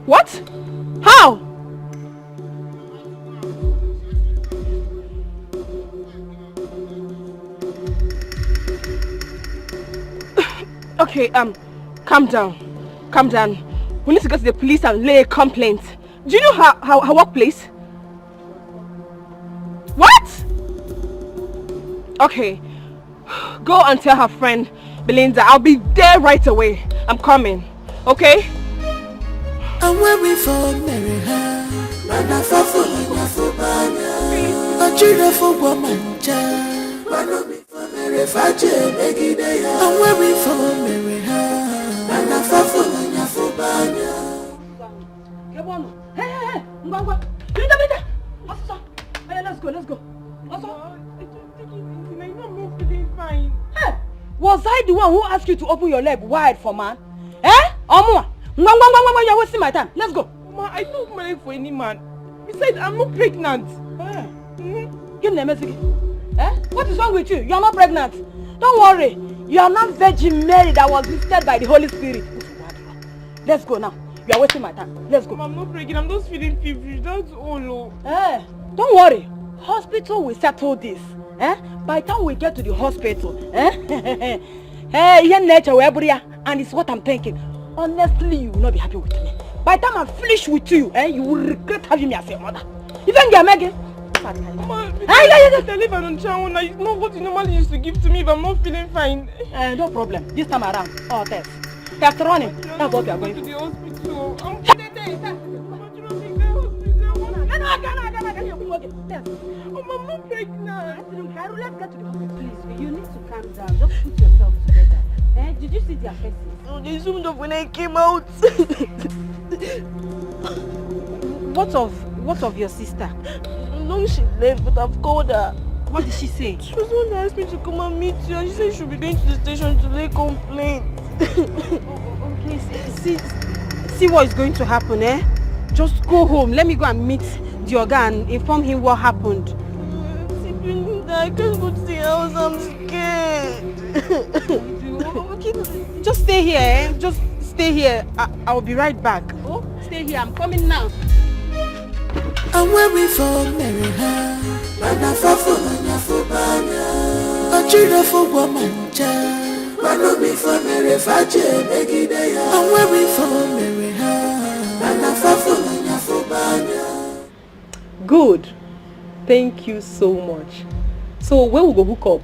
[SPEAKER 3] What? How? Okay, calm down. We need to go to the police and lay a complaint. Do you know her workplace? What? Okay, go and tell her friend Belinda. I'll be there right away. I'm coming, okay?
[SPEAKER 5] I'm weary for Mary, and I fall for Nafubana. A children for woman, but no be for Mary Faje, Megidea. I'm weary for Mary, and I fall for Nafubana.
[SPEAKER 3] Hey, Belinda. Let's go. Was I the one who asked you to open your leg wide for man? Omua, you're wasting my time. Let's go.
[SPEAKER 4] Ma, I don't marry for any man. Besides, I'm not pregnant.
[SPEAKER 3] Give me a message. What is wrong with you? You're not pregnant. Don't worry. You are not Virgin Mary that was visited by the Holy Spirit. Let's go now. You are wasting my time. Let's go.
[SPEAKER 4] Mom, I'm not pregnant. I'm just feeling feverish. That's all.
[SPEAKER 3] Don't worry. Hospital will settle this. By the time we get to the hospital, and it's what I'm thinking. Honestly, you will not be happy with me. By the time I'm finished with you, you will regret having me as your mother. You think you're Megan?
[SPEAKER 4] Mama, I live on Chawuna. It's not what you normally used to give to me if I'm not feeling fine.
[SPEAKER 3] No problem. This time around, test. Test running. That's what we are going to
[SPEAKER 4] the hospital.
[SPEAKER 3] Okay, yes.
[SPEAKER 4] Oh, Mama, I'm pregnant.
[SPEAKER 3] Cairo, let's get to the hospital. Please, you need to calm down. Just put yourself together. Did you see their faces?
[SPEAKER 4] Oh, they zoomed up when I came out.
[SPEAKER 3] What of your sister?
[SPEAKER 4] No, she left, but I've called her.
[SPEAKER 3] What did she say?
[SPEAKER 4] She was the one that asked me to come and meet you, and she said she should be going to the station to lay complaint.
[SPEAKER 3] Okay, see what is going to happen, eh? Just go home. Let me go and meet the Oga and inform him what happened.
[SPEAKER 4] I can't go to the house, I'm scared.
[SPEAKER 3] Okay, just stay here, eh? Just stay here. I'll be right back. Oh, stay here. I'm coming now.
[SPEAKER 5] And when we fall, marry her. Mana fafo manya fubanya. Ochida fubwa manja. Manu mi for marry faje megideya. And when we fall, marry her. Mana fafo manya fubanya.
[SPEAKER 6] Good. Thank you so much. So where we go hook up?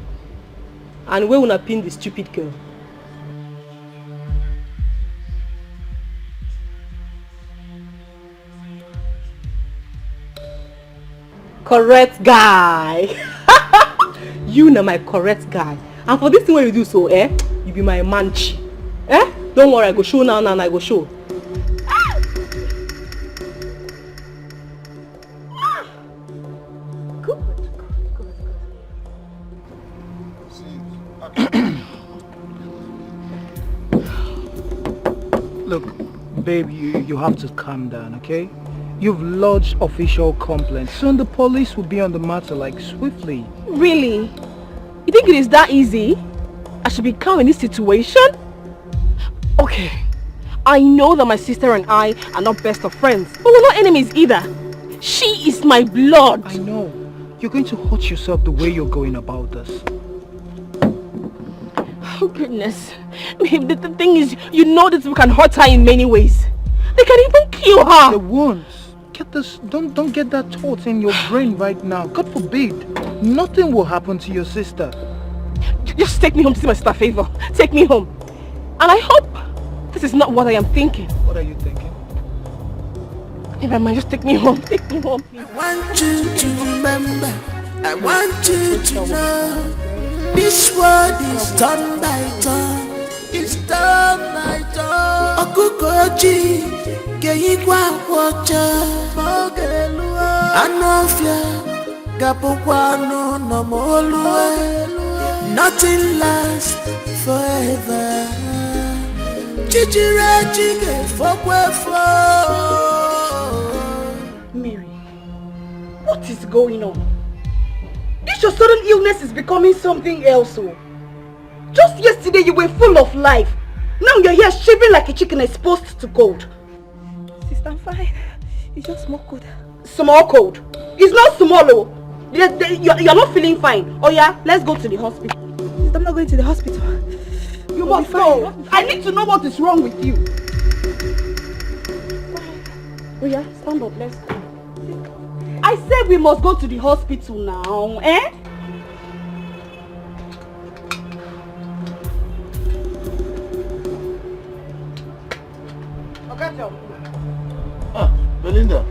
[SPEAKER 6] And where we gonna pin the stupid girl? Correct guy. You know my correct guy. And for this thing when you do so, you be my manchi. Don't worry, I go show now, I go show.
[SPEAKER 12] Look, babe, you have to calm down, okay? You've lodged official complaints. Soon the police will be on the matter, like, swiftly.
[SPEAKER 6] Really? You think it is that easy? I should be calm in this situation? Okay, I know that my sister and I are not best of friends, but we're not enemies either. She is my blood.
[SPEAKER 12] I know. You're going to hurt yourself the way you're going about this.
[SPEAKER 6] Oh goodness. The thing is, you know that we can hurt her in many ways. They can even kill her.
[SPEAKER 12] The wounds. Get this. Don't get that thought in your brain right now. God forbid. Nothing will happen to your sister.
[SPEAKER 6] Just take me home to see my sister, favor. Take me home. And I hope this is not what I am thinking.
[SPEAKER 12] What are you thinking?
[SPEAKER 6] Never mind, just take me home. Take me home, please.
[SPEAKER 5] I want you to remember. I want you to know. This world is turn by turn. It's turn by turn. Okukoji, Geigwa Wacha, Mogelua, Anofia, Gapuano, no Molue. Nothing lasts forever. Chichira chige fokwefo.
[SPEAKER 14] Mary, what is going on? This your sudden illness is becoming something else. Oh. Just yesterday you were full of life. Now you're here shivering like a chicken exposed to cold.
[SPEAKER 4] Sister, I'm fine. It's just small cold.
[SPEAKER 14] Small cold? It's not small. Oh. You're not feeling fine. Oh yeah, let's go to the hospital.
[SPEAKER 4] I'm not going to the hospital.
[SPEAKER 14] You must go. I need to know what is wrong with you. Oh yeah, stand up. Let's go. I said we must go to the hospital now, eh?
[SPEAKER 15] Belinda,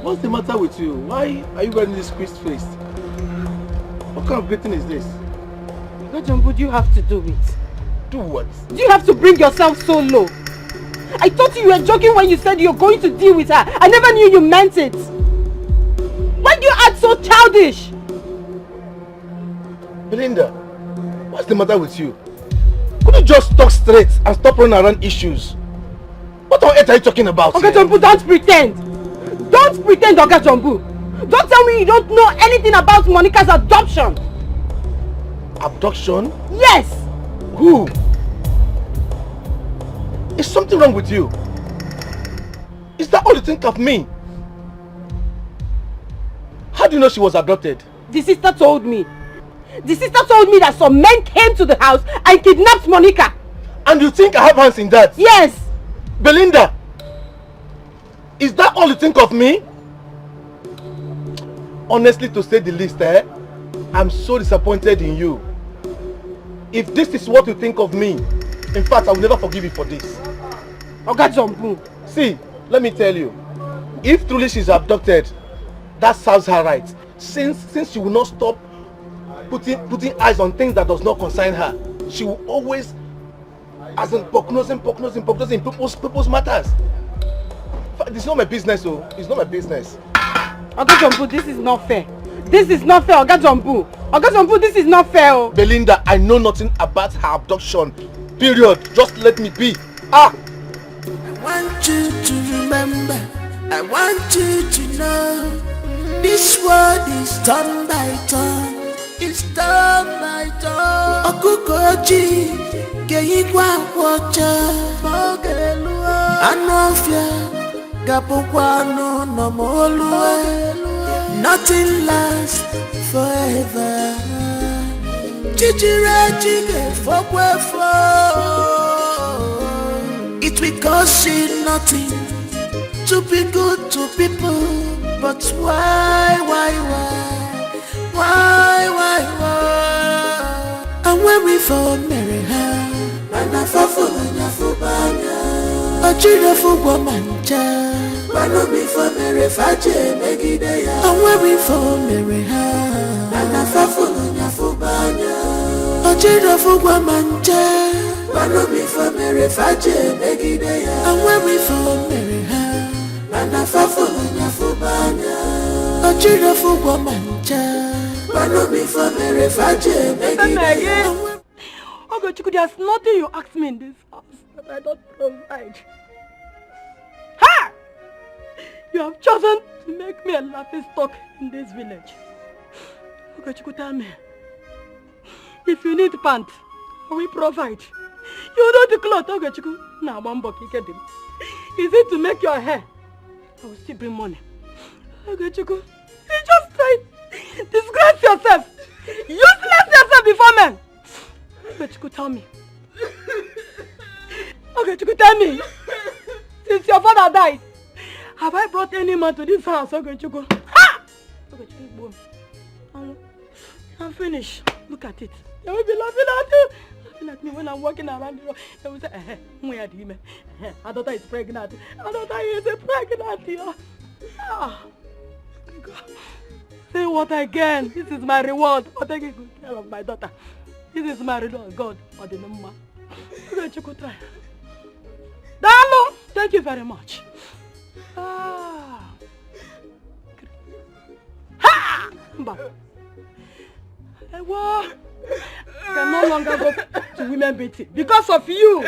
[SPEAKER 15] what's the matter with you? Why are you wearing this squeezed face? What kind of greeting is this?
[SPEAKER 3] What do you have to do it?
[SPEAKER 15] Do what?
[SPEAKER 3] Do you have to bring yourself so low? I thought you were joking when you said you're going to deal with her. I never knew you meant it. Why do you act so childish?
[SPEAKER 15] Belinda, what's the matter with you? Could you just talk straight and stop running around issues? What on earth are you talking about?
[SPEAKER 3] Oga Jumbu, don't pretend. Don't pretend, Oga Jumbu. Don't tell me you don't know anything about Monica's adoption.
[SPEAKER 15] Abduction?
[SPEAKER 3] Yes.
[SPEAKER 15] Who? Is something wrong with you? Is that all you think of me? How do you know she was adopted?
[SPEAKER 3] The sister told me. The sister told me that some men came to the house and kidnapped Monica.
[SPEAKER 15] And you think I have hands in that?
[SPEAKER 3] Yes.
[SPEAKER 15] Belinda, is that all you think of me? Honestly, to say the least, I'm so disappointed in you. If this is what you think of me, in fact, I will never forgive you for this.
[SPEAKER 3] Oga Jumbu.
[SPEAKER 15] See, let me tell you, If truly she's abducted, that serves her right. Since she will not stop putting eyes on things that does not concern her, she will always, as in prognosing people's matters. It's not my business, oh. It's not my business.
[SPEAKER 2] Oga Jumbo, this is not fair. This is not fair, Oga Jumbo. Oga Jumbo, this is not fair, oh.
[SPEAKER 15] Belinda, I know nothing about her abduction. Period. Just let me be. Ah!
[SPEAKER 5] I want you to remember. I want you to know. This world is turn by turn. It's turn by turn. Okukoji, Geigwa Wacha, Mogelua, Anofia, Gapukwano, Nomolua. Nothing lasts forever. Chichira chige fokwefo. It will cost you nothing to be good to people, but why? And when we fall marry her, Mana fafula nyafubanya, Ochida fugwa manja, Mano mi for marry faje megideya. And when we fall marry her, Mana fafula nyafubanya, Ochida fugwa manja, Mano mi for marry faje megideya. And when we fall marry her, Mana fafula nyafubanya, Ochida fugwa manja. Mano mi for marry faje megideya.
[SPEAKER 2] Oga Chuku, there's nothing you ask me in this house that I don't provide. Ha! You have chosen to make me a laughing stock in this village. Oga Chuku, tell me, if you need pants, I will provide. You know the cloth, Oga Chuku. Now, one buck, you get them. Is it to make your hair? I will still bring money. Oga Chuku, you just try disgrace yourself. Useless yourself before men. Oga Chuku, tell me. Oga Chuku, tell me. Since your father died, have I brought any man to this house, Oga Chuku? Ha! Oga Chuku, boom. I'm finished. Look at it. They will be laughing at you. Laughing at me when I'm walking around the road. They will say, where do you mean? Our daughter is pregnant. Our daughter is pregnant. Ah. God. Say what again? This is my reward for taking good care of my daughter. This is my reward, God, or the number. Try. Dalo, thank you very much. Ah. Ha! I can no longer go to women beating because of you.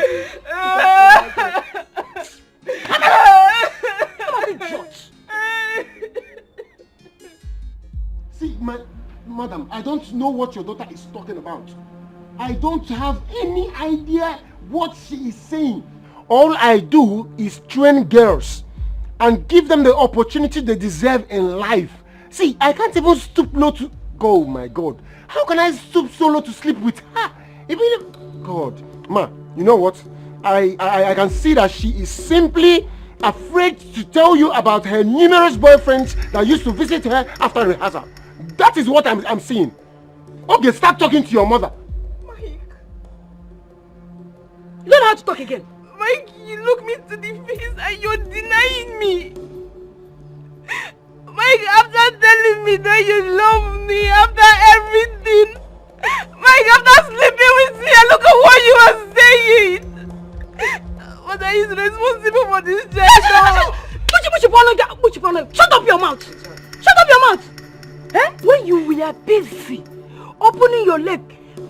[SPEAKER 10] See, madam, I don't know what your daughter is talking about. I don't have any idea what she is saying. All I do is train girls and give them the opportunity they deserve in life. See, I can't even stoop low to... Oh my God. How can I stoop so low to sleep with her? Even... God. Ma, you know what? I can see that she is simply afraid to tell you about her numerous boyfriends that used to visit her after rehearsal. That is what I'm seeing. Okay, start talking to your mother.
[SPEAKER 2] Mike. You don't know how to talk again.
[SPEAKER 6] Mike, you look me to the face and you're denying me. Mike, after telling me that you love me, after everything, Mike, after sleeping with me, and look at what you are saying. Mother is responsible for this child.
[SPEAKER 2] Shut up your mouth. Shut up your mouth. Eh? When you were busy opening your leg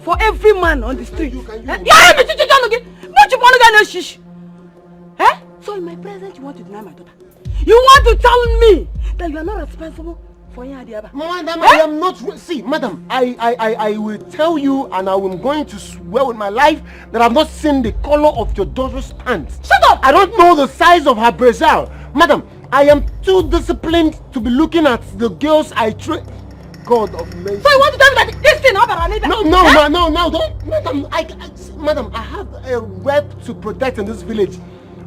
[SPEAKER 2] for every man on the street. So in my presence you want to deny my daughter? You want to tell me that you are not responsible for Yadiaba?
[SPEAKER 10] Madam, I am not... See, madam, I will tell you and I am going to swear with my life that I have not seen the color of your daughter's pants.
[SPEAKER 2] Shut up!
[SPEAKER 10] I don't know the size of her brazier. Madam, I am too disciplined to be looking at the girls I train. God of mercy.
[SPEAKER 2] So you want to tell me that this thing happened?
[SPEAKER 10] No, don't. Madam, I have a rep to protect in this village.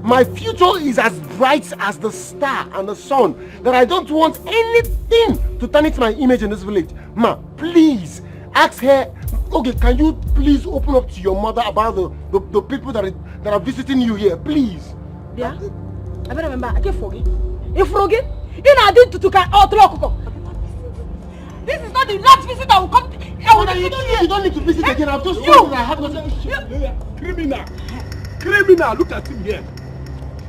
[SPEAKER 10] My future is as bright as the star and the sun, that I don't want anything to tarnish my image in this village. Ma, please, ask her, okay, can you please open up to your mother about the people that are visiting you here, please?
[SPEAKER 2] Yeah? I better remember, I can't forget.
[SPEAKER 3] If Rogi, in addition to Tuka or Trokoko. This is not the last visit I will come.
[SPEAKER 10] You don't need to visit again. I've just told you I have nothing.
[SPEAKER 1] Criminal. Criminal. Look at him here.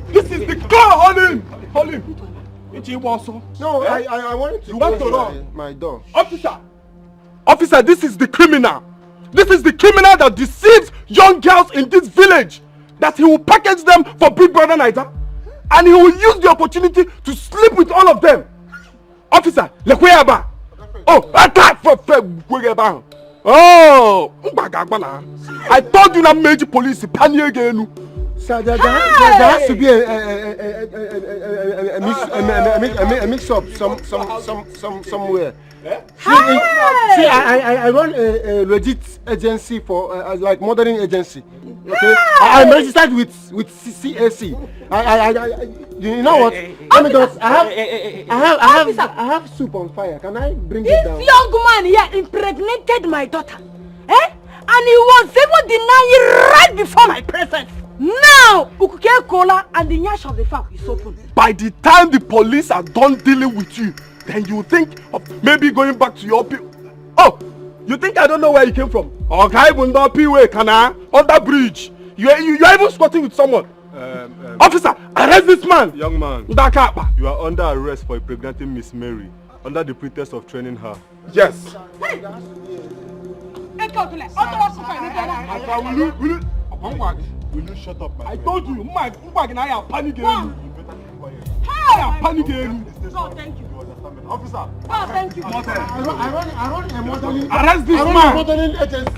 [SPEAKER 1] This is the car. Hold him. Hold him.
[SPEAKER 10] No, I wanted to.
[SPEAKER 1] You want to run?
[SPEAKER 10] My door.
[SPEAKER 1] Officer. Officer, this is the criminal. This is the criminal that deceives young girls in this village. That he will package them for Big Brother Niger. And he will use the opportunity to sleep with all of them. Officer, Lekweyaba. Oh, attack for Lekweyaba. Oh, I told you not major police panic again.
[SPEAKER 10] Sir, there has to be a mix-up somewhere. See, I run a legit agency for like modeling agency. Okay, I'm registered with CAC. You know what? Let me just. I have soup on fire. Can I bring it down?
[SPEAKER 3] This young man here impregnated my daughter, and he was even denying right before my presence. Now, Ukuke Kola and the nyash of the farm is open.
[SPEAKER 1] By the time the police are done dealing with you, then you think of maybe going back to your people. Oh, you think I don't know where you came from? Okay, under bridge. You're even squatting with someone. Officer, arrest this man.
[SPEAKER 17] Young man, you are under arrest for impregnating Miss Mary under the pretext of training her.
[SPEAKER 1] Yes.
[SPEAKER 3] Hey.
[SPEAKER 17] Will you shut up, my friend?
[SPEAKER 1] I told you, my and I are panicking.
[SPEAKER 3] Hey!
[SPEAKER 1] I am panicking.
[SPEAKER 3] No, thank you.
[SPEAKER 17] Officer.
[SPEAKER 3] Oh, thank you.
[SPEAKER 10] I run a modeling.
[SPEAKER 1] Arrest this man.
[SPEAKER 10] A modeling agency.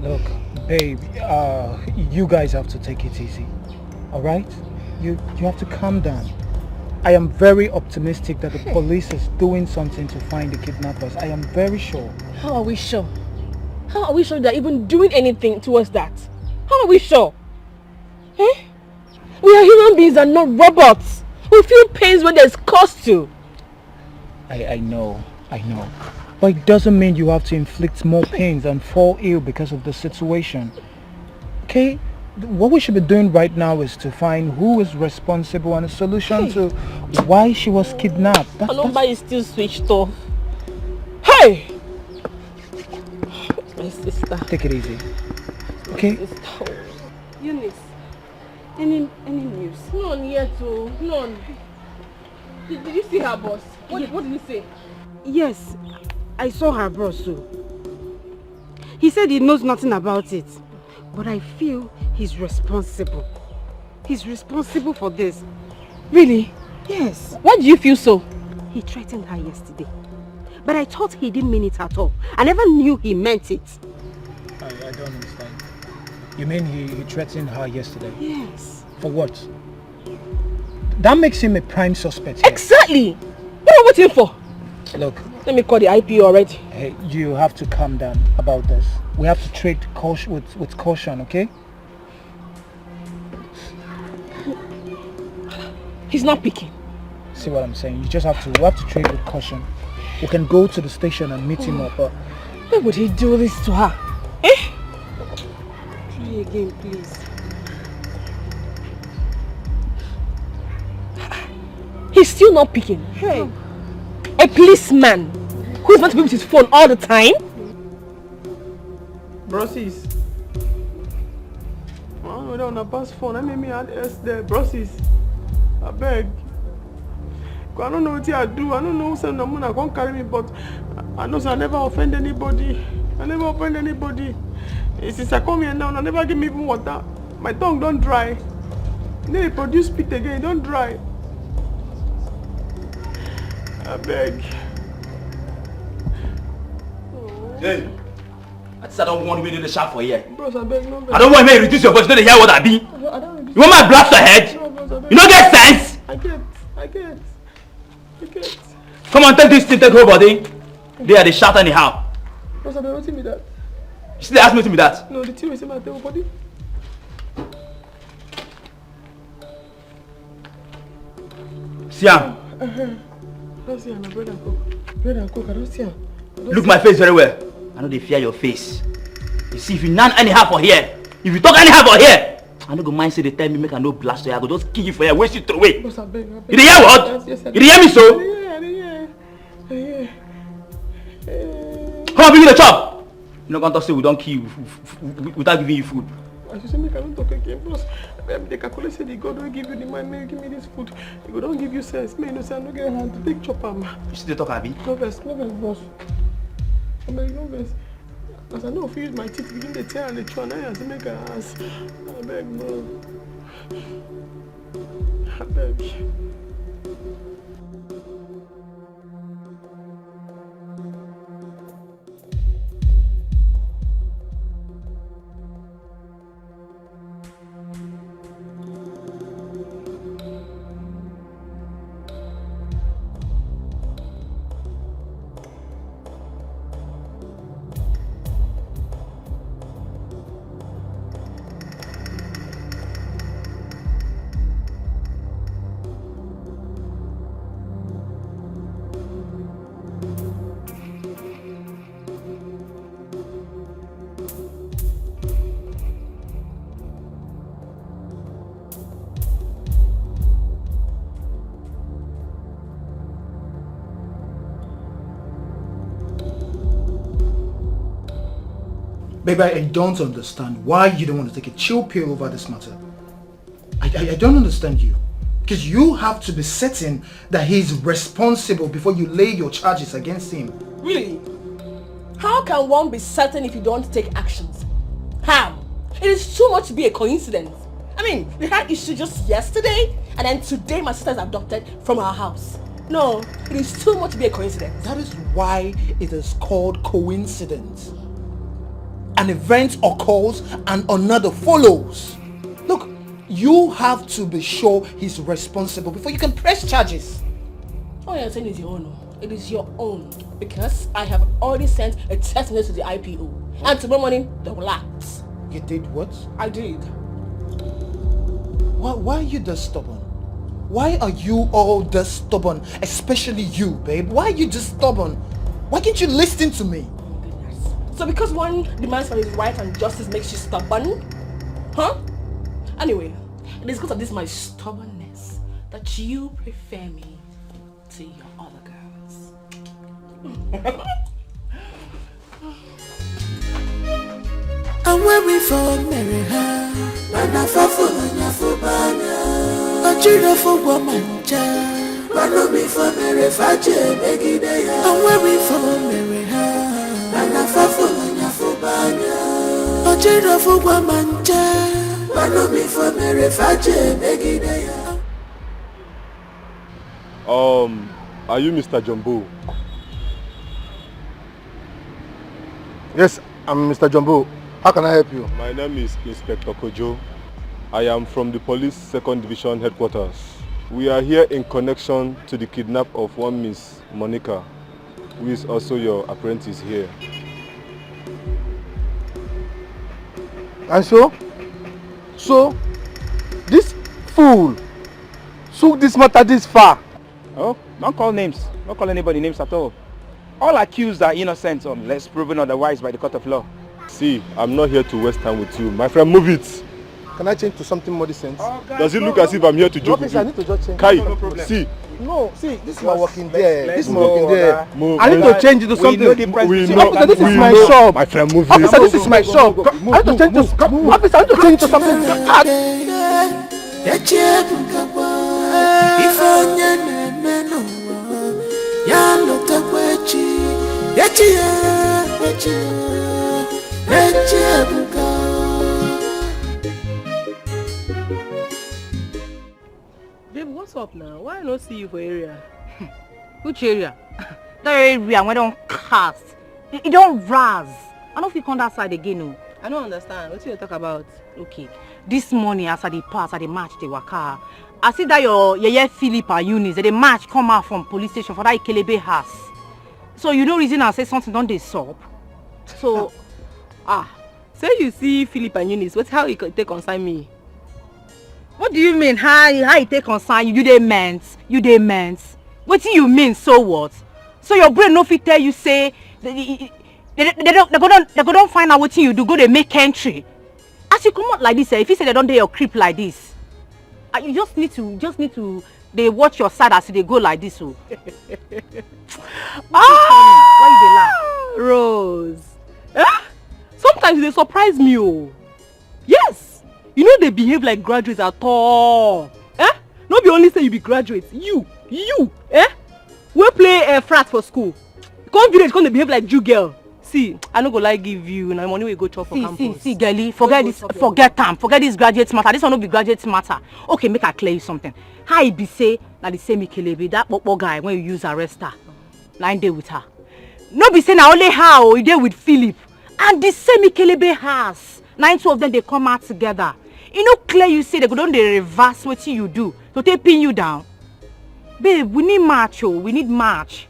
[SPEAKER 12] Look, babe, you guys have to take it easy, all right? You have to calm down. I am very optimistic that the police is doing something to find the kidnappers. I am very sure.
[SPEAKER 6] How are we sure? How are we sure they're even doing anything towards that? How are we sure? Eh? We are human beings and not robots. We feel pains when there's cause to.
[SPEAKER 12] I know. But it doesn't mean you have to inflict more pains and fall ill because of the situation. Okay? What we should be doing right now is to find who is responsible and a solution to why she was kidnapped.
[SPEAKER 6] Her number is still switched off. Hey! My sister.
[SPEAKER 12] Take it easy. Okay?
[SPEAKER 3] Eunice, any news?
[SPEAKER 6] None yet, oh. None. Did you see her boss? What did he say?
[SPEAKER 3] Yes, I saw her boss too. He said he knows nothing about it. But I feel he's responsible. He's responsible for this.
[SPEAKER 6] Really?
[SPEAKER 3] Yes.
[SPEAKER 6] Why do you feel so?
[SPEAKER 3] He threatened her yesterday. But I thought he didn't mean it at all. I never knew he meant it.
[SPEAKER 12] I don't understand. You mean he threatened her yesterday?
[SPEAKER 3] Yes.
[SPEAKER 12] For what? That makes him a prime suspect here.
[SPEAKER 6] Exactly! What are we waiting for?
[SPEAKER 12] Look.
[SPEAKER 6] Let me call the IPO already.
[SPEAKER 12] Hey, you have to calm down about this. We have to treat caution with caution, okay?
[SPEAKER 6] He's not picking.
[SPEAKER 12] See what I'm saying? We have to treat with caution. We can go to the station and meet him up.
[SPEAKER 6] Why would he do this to her? Eh?
[SPEAKER 3] Try again, please.
[SPEAKER 6] He's still not picking.
[SPEAKER 3] Hey.
[SPEAKER 6] A policeman who's meant to be with his phone all the time?
[SPEAKER 2] Brossies. I don't know on a pass phone. I made me add S there. Brossies. I beg. I don't know what I do. I don't know who send the money. I can't carry me, but I know so I never offend anybody. Since I come here now, I never give me even water. My tongue don't dry. Then they produce spit again, don't dry. I beg.
[SPEAKER 16] Hey, I don't want me to do the shop for here.
[SPEAKER 2] Bros, I beg, no beg.
[SPEAKER 16] I don't want me to reduce your voice. You don't hear what I be. You want my blast your head?
[SPEAKER 2] No, bros, I beg.
[SPEAKER 16] You don't get sense?
[SPEAKER 2] I get.
[SPEAKER 16] Come on, take this thing, take whole body. They are the shot anyhow.
[SPEAKER 2] Bros, I beg, what's me that?
[SPEAKER 16] Still ask me to be that.
[SPEAKER 2] No, the thing is in my table body.
[SPEAKER 16] Siam.
[SPEAKER 2] I don't see my bread and coke. Bread and coke, I don't see her.
[SPEAKER 16] Look my face very well. I know they fear your face. You see, if you nan anyhow for here, if you talk anyhow for here, I no go mind say they tell me make I no blast you. I go just kill you for here, waste you throw away.
[SPEAKER 2] Boss, I beg.
[SPEAKER 16] You dey hear what?
[SPEAKER 2] Yes,
[SPEAKER 16] You dey hear me so?
[SPEAKER 2] I hear.
[SPEAKER 16] How big you the chop? You no gonna talk say we don't kill you without giving you food.
[SPEAKER 2] I should say make I don't talk again. Boss, they calculate say the God will give you the man, may give me this food. He go don't give you sense. May no say I no get hand to take chop am.
[SPEAKER 16] You still dey talk abi?
[SPEAKER 2] No vex, boss. I beg, no vex. As I know if you use my teeth begin the tear and the chew and I have to make a ass. I beg, no. I beg.
[SPEAKER 11] Baby, I don't understand why you don't want to take a chill pill over this matter. I don't understand you. Because you have to be certain that he's responsible before you lay your charges against him.
[SPEAKER 6] Really? How can one be certain if you don't take actions? How? It is too much to be a coincidence. I mean, we had issue just yesterday, and then today my sister is abducted from our house. No, it is too much to be a coincidence.
[SPEAKER 11] That is why it is called coincidence. An event occurs and another follows. Look, you have to be sure he's responsible before you can press charges.
[SPEAKER 6] All you're saying is your own. It is your own. Because I have already sent a text message to the IPO. And tomorrow morning, they will act.
[SPEAKER 11] You did what?
[SPEAKER 6] I did.
[SPEAKER 11] Why are you this stubborn? Why are you all this stubborn? Especially you, babe. Why are you this stubborn? Why can't you listen to me?
[SPEAKER 6] So because one demands for his right and justice makes you stubborn? Huh? Anyway, it is because of this my stubbornness that you prefer me to your other girls.
[SPEAKER 5] I'm waiting for Mary, Mana Fafuna Fubana, a children for woman, Mana me for Mary Faje, Megidea. I'm waiting for Mary, Mana Fafuna Fubana, a children for woman, Mana me for Mary Faje, Megidea.
[SPEAKER 17] Are you Mr. Jumbo?
[SPEAKER 15] Yes, I'm Mr. Jumbo. How can I help you?
[SPEAKER 17] My name is Inspector Kojo. I am from the Police 2nd Division Headquarters. We are here in connection to the kidnap of one Miss Monica, who is also your apprentice here.
[SPEAKER 15] And so this fool took this matter this far.
[SPEAKER 16] Oh, don't call names. Don't call anybody names at all. All accused are innocent unless proven otherwise by the court of law.
[SPEAKER 17] See, I'm not here to waste time with you. My friend, move it.
[SPEAKER 15] Can I change to something more decent?
[SPEAKER 17] Does it look as if I'm here to joke with you?
[SPEAKER 15] I need to just change.
[SPEAKER 17] Kai,
[SPEAKER 15] no problem.
[SPEAKER 17] See.
[SPEAKER 15] No, see, this is my working there. This is my working
[SPEAKER 17] there.
[SPEAKER 15] there. I need to change it to something. Officer, this is my shop.
[SPEAKER 17] My friend, move
[SPEAKER 15] Officer, this is my shop. I need to change to something. Officer, I need to change to something.
[SPEAKER 2] Babe, what's up now? Why I not see you for area?
[SPEAKER 3] Which area? That area where don't cast. It don't raz. I don't feel come that side again. No.
[SPEAKER 2] I don't understand. What you talk about?
[SPEAKER 3] Okay. This morning as I dey pass, at the match they waka. I see that your Philip and Eunice, the match come out from police station for that Ikelebe house. So you know reason I say something don't they sup. So
[SPEAKER 6] Say you see Philip and Eunice, what's how you take consign me?
[SPEAKER 3] What do you mean? How you take concern you? You dey meant. What do you mean? So what? So your brain no fit tell you say they don't find out what you do. Go they make entry. As you come out like this, if you say they don't do your creep like this, you just need to they watch your side as they go like this. So. Why you dey laugh?
[SPEAKER 6] Rose. Sometimes they surprise me. Oh. Yes. You know they behave like graduates at all. No be only say you be graduates. You. We play frat for school. Come village, come they behave like Jew girl. See, I no go like give you na money we go chop for campus.
[SPEAKER 3] See, girlie, forget this graduate matter. This one no be graduate matter. Okay, make I clear you something. How it be say na the same Ikelebe, that popo guy when you use arrest her. 9 days with her. No be say na only her you dey with Philip. And the same Ikelebe has. 9 two of them they come out together. You know clear you say they go don dey reverse what you do to take pin you down. Babe, we need match, we need match.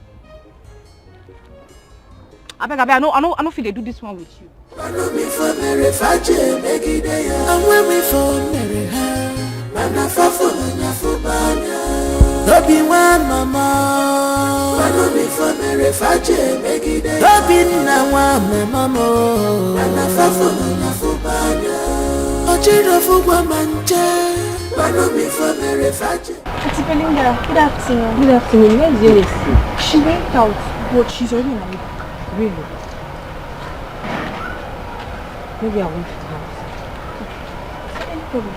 [SPEAKER 3] I beg, I know feel they do this one with you.
[SPEAKER 4] Auntie Belinda, good afternoon.
[SPEAKER 3] Good afternoon. Where's Eunice?
[SPEAKER 4] She went out, but she's already in my back.
[SPEAKER 3] Really? Maybe I went to the house.
[SPEAKER 4] Any problem?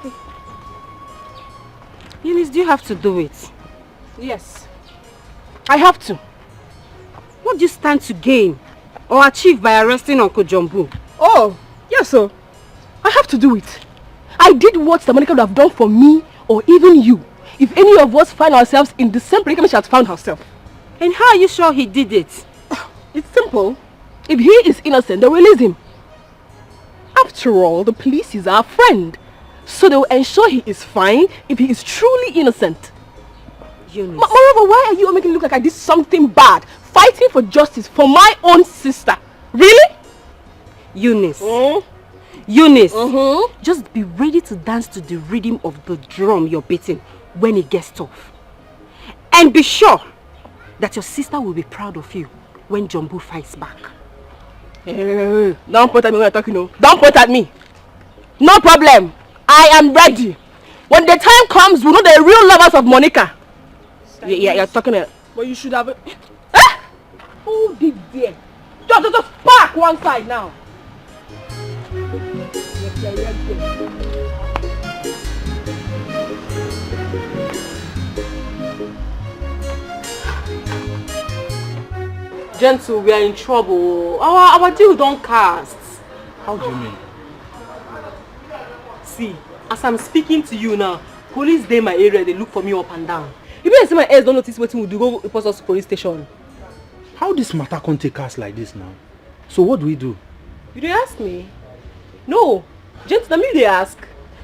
[SPEAKER 3] Okay. Eunice, do you have to do it?
[SPEAKER 4] Yes.
[SPEAKER 3] I have to. What do you stand to gain or achieve by arresting Uncle Jumbo?
[SPEAKER 6] Oh, yes, sir. I have to do it. I did what the Monica would have done for me or even you if any of us find ourselves in the same predicament she has found herself.
[SPEAKER 3] And how are you sure he did it?
[SPEAKER 6] It's simple. If he is innocent, they'll release him. After all, the police is our friend. So they will ensure he is fine if he is truly innocent.
[SPEAKER 3] Eunice.
[SPEAKER 6] Moreover, why are you making it look like I did something bad? Fighting for justice for my own sister. Really?
[SPEAKER 3] Eunice. Eunice. Just be ready to dance to the rhythm of the drum you're beating when it gets tough. And be sure that your sister will be proud of you when Jumbo fights back.
[SPEAKER 6] Hey, don't point at me when you're talking. No. Don't point at me. No problem. I am ready. When the time comes, we know the real lovers of Monica. Yeah, you're talking. But you should have. Hold it there. Just park one side now. Gentle, we are in trouble. Our deal don't cast.
[SPEAKER 9] How do you mean?
[SPEAKER 6] See, as I'm speaking to you now, police dey my area, they look for me up and down. You mean say my ears don't notice what we do, go report us to police station.
[SPEAKER 9] How this matter can't take us like this now? So what do we do?
[SPEAKER 6] You dey ask me? No, Gentle, na me dey ask.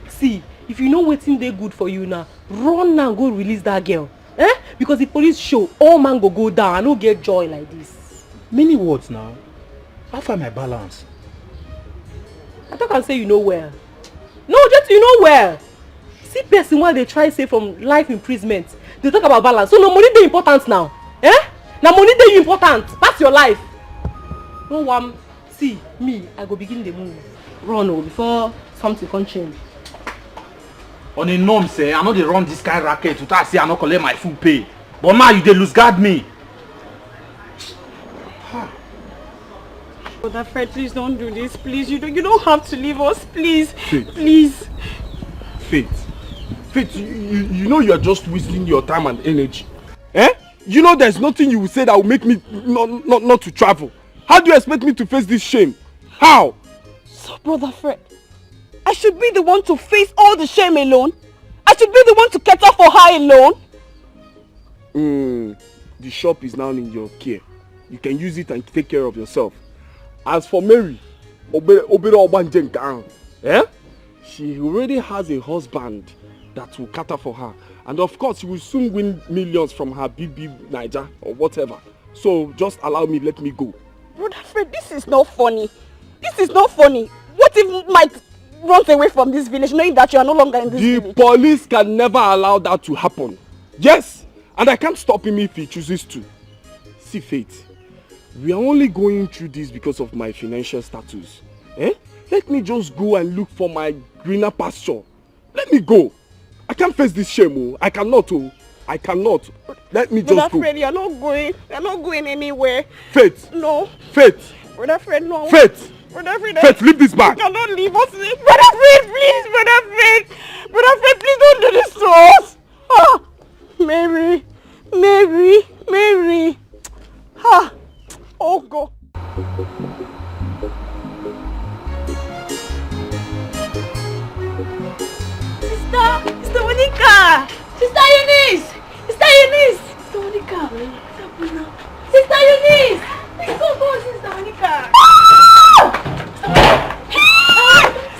[SPEAKER 6] See, if you know wetin dey good for you now, run now go release that girl. Because the police show, all man go down. I no get joy like this.
[SPEAKER 9] Many words now. How far my balance?
[SPEAKER 6] I talk and say you know well. No, Gentle, you know well. See person while they try say from life imprisonment, they talk about balance. So no money dey important now. Now money dey important. That's your life. No one. See me, I go begin the move. Run before something can change.
[SPEAKER 9] On a norm say, I know they run this kind of racket to say I no collect my full pay. But now you dey lose guard me.
[SPEAKER 14] Brother Fred, please don't do this. Please, you don't have to leave us. Please,
[SPEAKER 1] Faith.
[SPEAKER 14] Please.
[SPEAKER 1] Faith, you know you are just wasting your time and energy. You know there's nothing you will say that will make me not to travel. How do you expect me to face this shame? How?
[SPEAKER 14] So, Brother Fred, I should be the one to face all the shame alone? I should be the one to cater for her alone?
[SPEAKER 1] The shop is now in your care. You can use it and take care of yourself. As for Mary, she already has a husband that will cater for her. And of course, she will soon win millions from her BB Niger or whatever. So just allow me, let me go.
[SPEAKER 3] Brother Fred, this is not funny. This is not funny. What if Mike runs away from this village knowing that you are no longer in this village?
[SPEAKER 1] The police can never allow that to happen. Yes, and I can't stop him if he chooses to. See, Faith, we are only going through this because of my financial status. Let me just go and look for my greener pasture. Let me go. I can't face this shame. Oh. I cannot. Oh. I cannot. Let me just
[SPEAKER 3] Brother
[SPEAKER 1] go.
[SPEAKER 3] Fred, you're not going. You're not going anywhere.
[SPEAKER 1] Faith.
[SPEAKER 3] No.
[SPEAKER 1] Faith.
[SPEAKER 3] Brother Fred, no.
[SPEAKER 1] Faith.
[SPEAKER 3] Brother Fred.
[SPEAKER 1] Faith, leave this bag.
[SPEAKER 3] You cannot leave us. Brother Fred, please. Brother Fred. Brother Fred, please don't do this to us. Ah. Mary. Mary. Mary. Ah. Oh, God.
[SPEAKER 6] Sister Monica! Sister Eunice! Sister Eunice! Sister Monica! Sister Eunice! Please go, Sister Monica!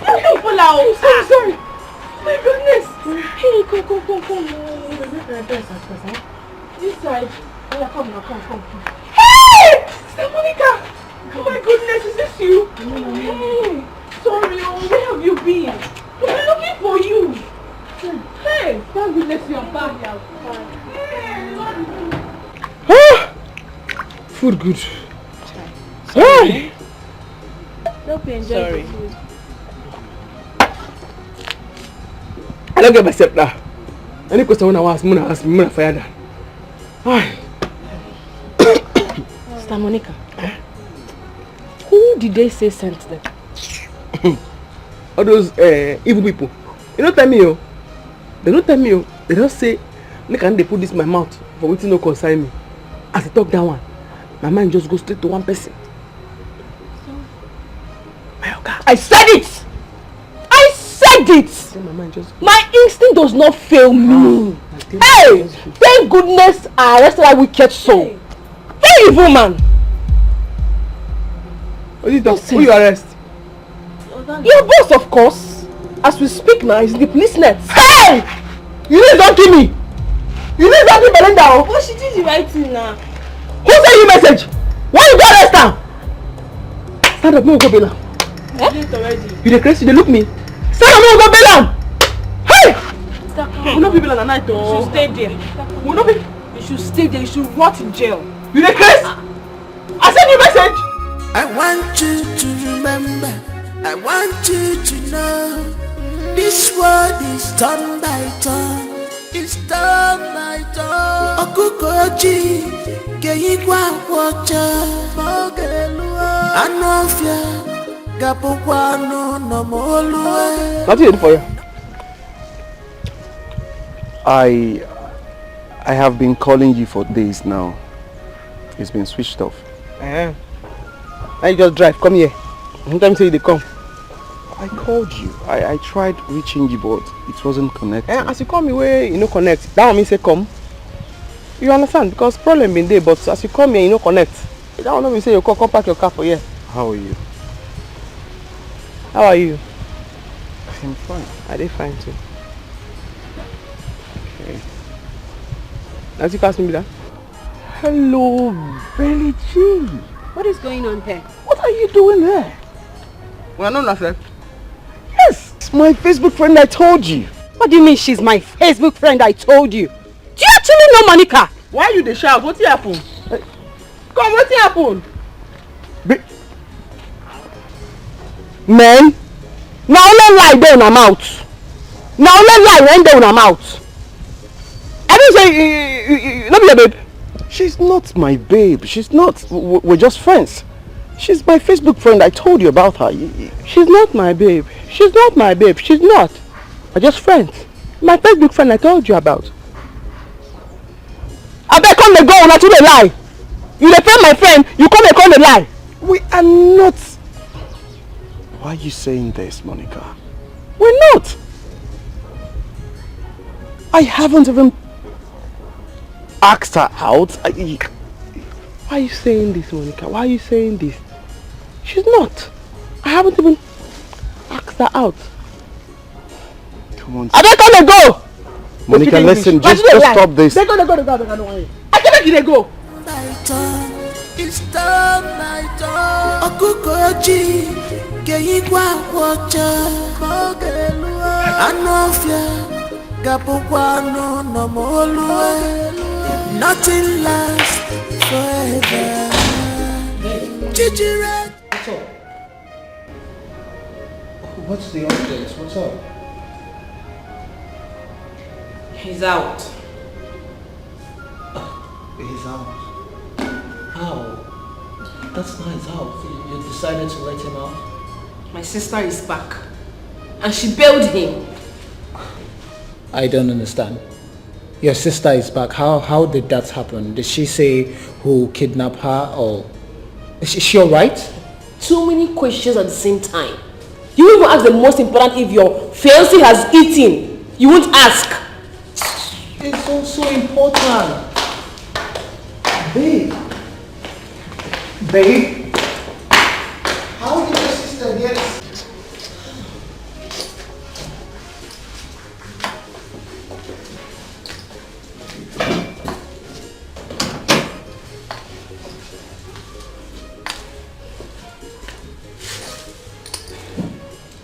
[SPEAKER 6] Don't pull out! Sorry! Oh my goodness! Hey, come. This side. Come. Hey! Sister Monica! Oh my goodness, is this you? Hey! Sorry, where have you been? We've been looking for you. Hey, thank goodness you are back.
[SPEAKER 1] Food good.
[SPEAKER 6] Sorry. Hope you enjoy the food.
[SPEAKER 2] I don't get myself now. Any question when I ask me, I'm gonna fire that.
[SPEAKER 6] Sister Monica, who did they say sent them?
[SPEAKER 2] All those evil people. They don't tell me, oh. They don't tell me, oh. They don't say, look, and they put this in my mouth for waiting no concern me. As I talk that one, my mind just goes straight to one person.
[SPEAKER 6] I said it! I said it! My instinct does not fail me. Hey! Thank goodness I arrested that wicked soul. Hey, evil man!
[SPEAKER 2] What is that? Who you arrest?
[SPEAKER 6] Your boss, of course. As we speak now, is in the police net. Hey! You didn't don't kill me! You didn't don't kill Belinda!
[SPEAKER 4] But she did the right thing now.
[SPEAKER 6] Who sent you message? Why you go arrest her? Stand up, no go bail am. You dey crazy, you dey look me. Stand up, no go bail am. Hey!
[SPEAKER 4] We no be bail at night though. You should stay there.
[SPEAKER 6] We no be.
[SPEAKER 4] You should stay there. You should rot in jail.
[SPEAKER 6] You dey crazy? I send you message.
[SPEAKER 5] I want you to remember. I want you to know. This world is turn by turn. It's turn by turn. Okukoji, Geigwa Wacha, Mogelua, Anofia, Gapuano, Nomolue.
[SPEAKER 2] What did you do for you?
[SPEAKER 13] I have been calling you for days now. It's been switched off.
[SPEAKER 2] Now you just drive, come here. Sometimes say they come.
[SPEAKER 13] I called you. I tried reaching you, but it wasn't connected.
[SPEAKER 2] As you call me where you no connect, that one mean say come. You understand? Because problem been there, but as you come here, you no connect. That one mean say you come park your car for here.
[SPEAKER 13] How are you?
[SPEAKER 2] How are you?
[SPEAKER 13] I'm fine.
[SPEAKER 2] I dey fine too.
[SPEAKER 13] Okay.
[SPEAKER 2] As you pass me that.
[SPEAKER 13] Hello, Belly G.
[SPEAKER 8] What is going on here?
[SPEAKER 13] What are you doing there?
[SPEAKER 2] We are not nothing.
[SPEAKER 13] Yes, it's my Facebook friend I told you.
[SPEAKER 3] What do you mean she's my Facebook friend I told you? Do you actually know Monica?
[SPEAKER 2] Why you dey shout? What happen? Come, what happen?
[SPEAKER 3] Man, now only lie there in her mouth. Now only lie when there in her mouth. I didn't say you not be your babe.
[SPEAKER 13] She's not my babe. She's not. We're just friends. She's my Facebook friend. I told you about her.
[SPEAKER 3] She's not my babe. She's not my babe. She's not. We're just friends. My Facebook friend I told you about. I bet come and go on to the lie. You defend my friend, you come and call the lie.
[SPEAKER 13] We are not. Why are you saying this, Monica? We're not. I haven't even asked her out.
[SPEAKER 2] Why are you saying this, Monica? Why are you saying this? She's not. I haven't even asked her out.
[SPEAKER 13] Come on.
[SPEAKER 3] I don't come and go.
[SPEAKER 1] Monica, listen, just stop this.
[SPEAKER 2] They go. I can't make it go.
[SPEAKER 5] It's time, my turn. Okukoji, Keigwa Wacha, Anofia, Gapuano, no more. Nothing lasts forever. Chichira.
[SPEAKER 12] What's the update? What's up?
[SPEAKER 6] He's out.
[SPEAKER 12] He's out. How? That's not his house. You decided to let him out?
[SPEAKER 6] My sister is back. And she bailed him.
[SPEAKER 12] I don't understand. Your sister is back. How did that happen? Did she say who kidnapped her, or is she alright?
[SPEAKER 6] Too many questions at the same time. You even ask the most important if your fiancé has eaten. You won't ask.
[SPEAKER 12] It's also important. Babe, how did your sister get it?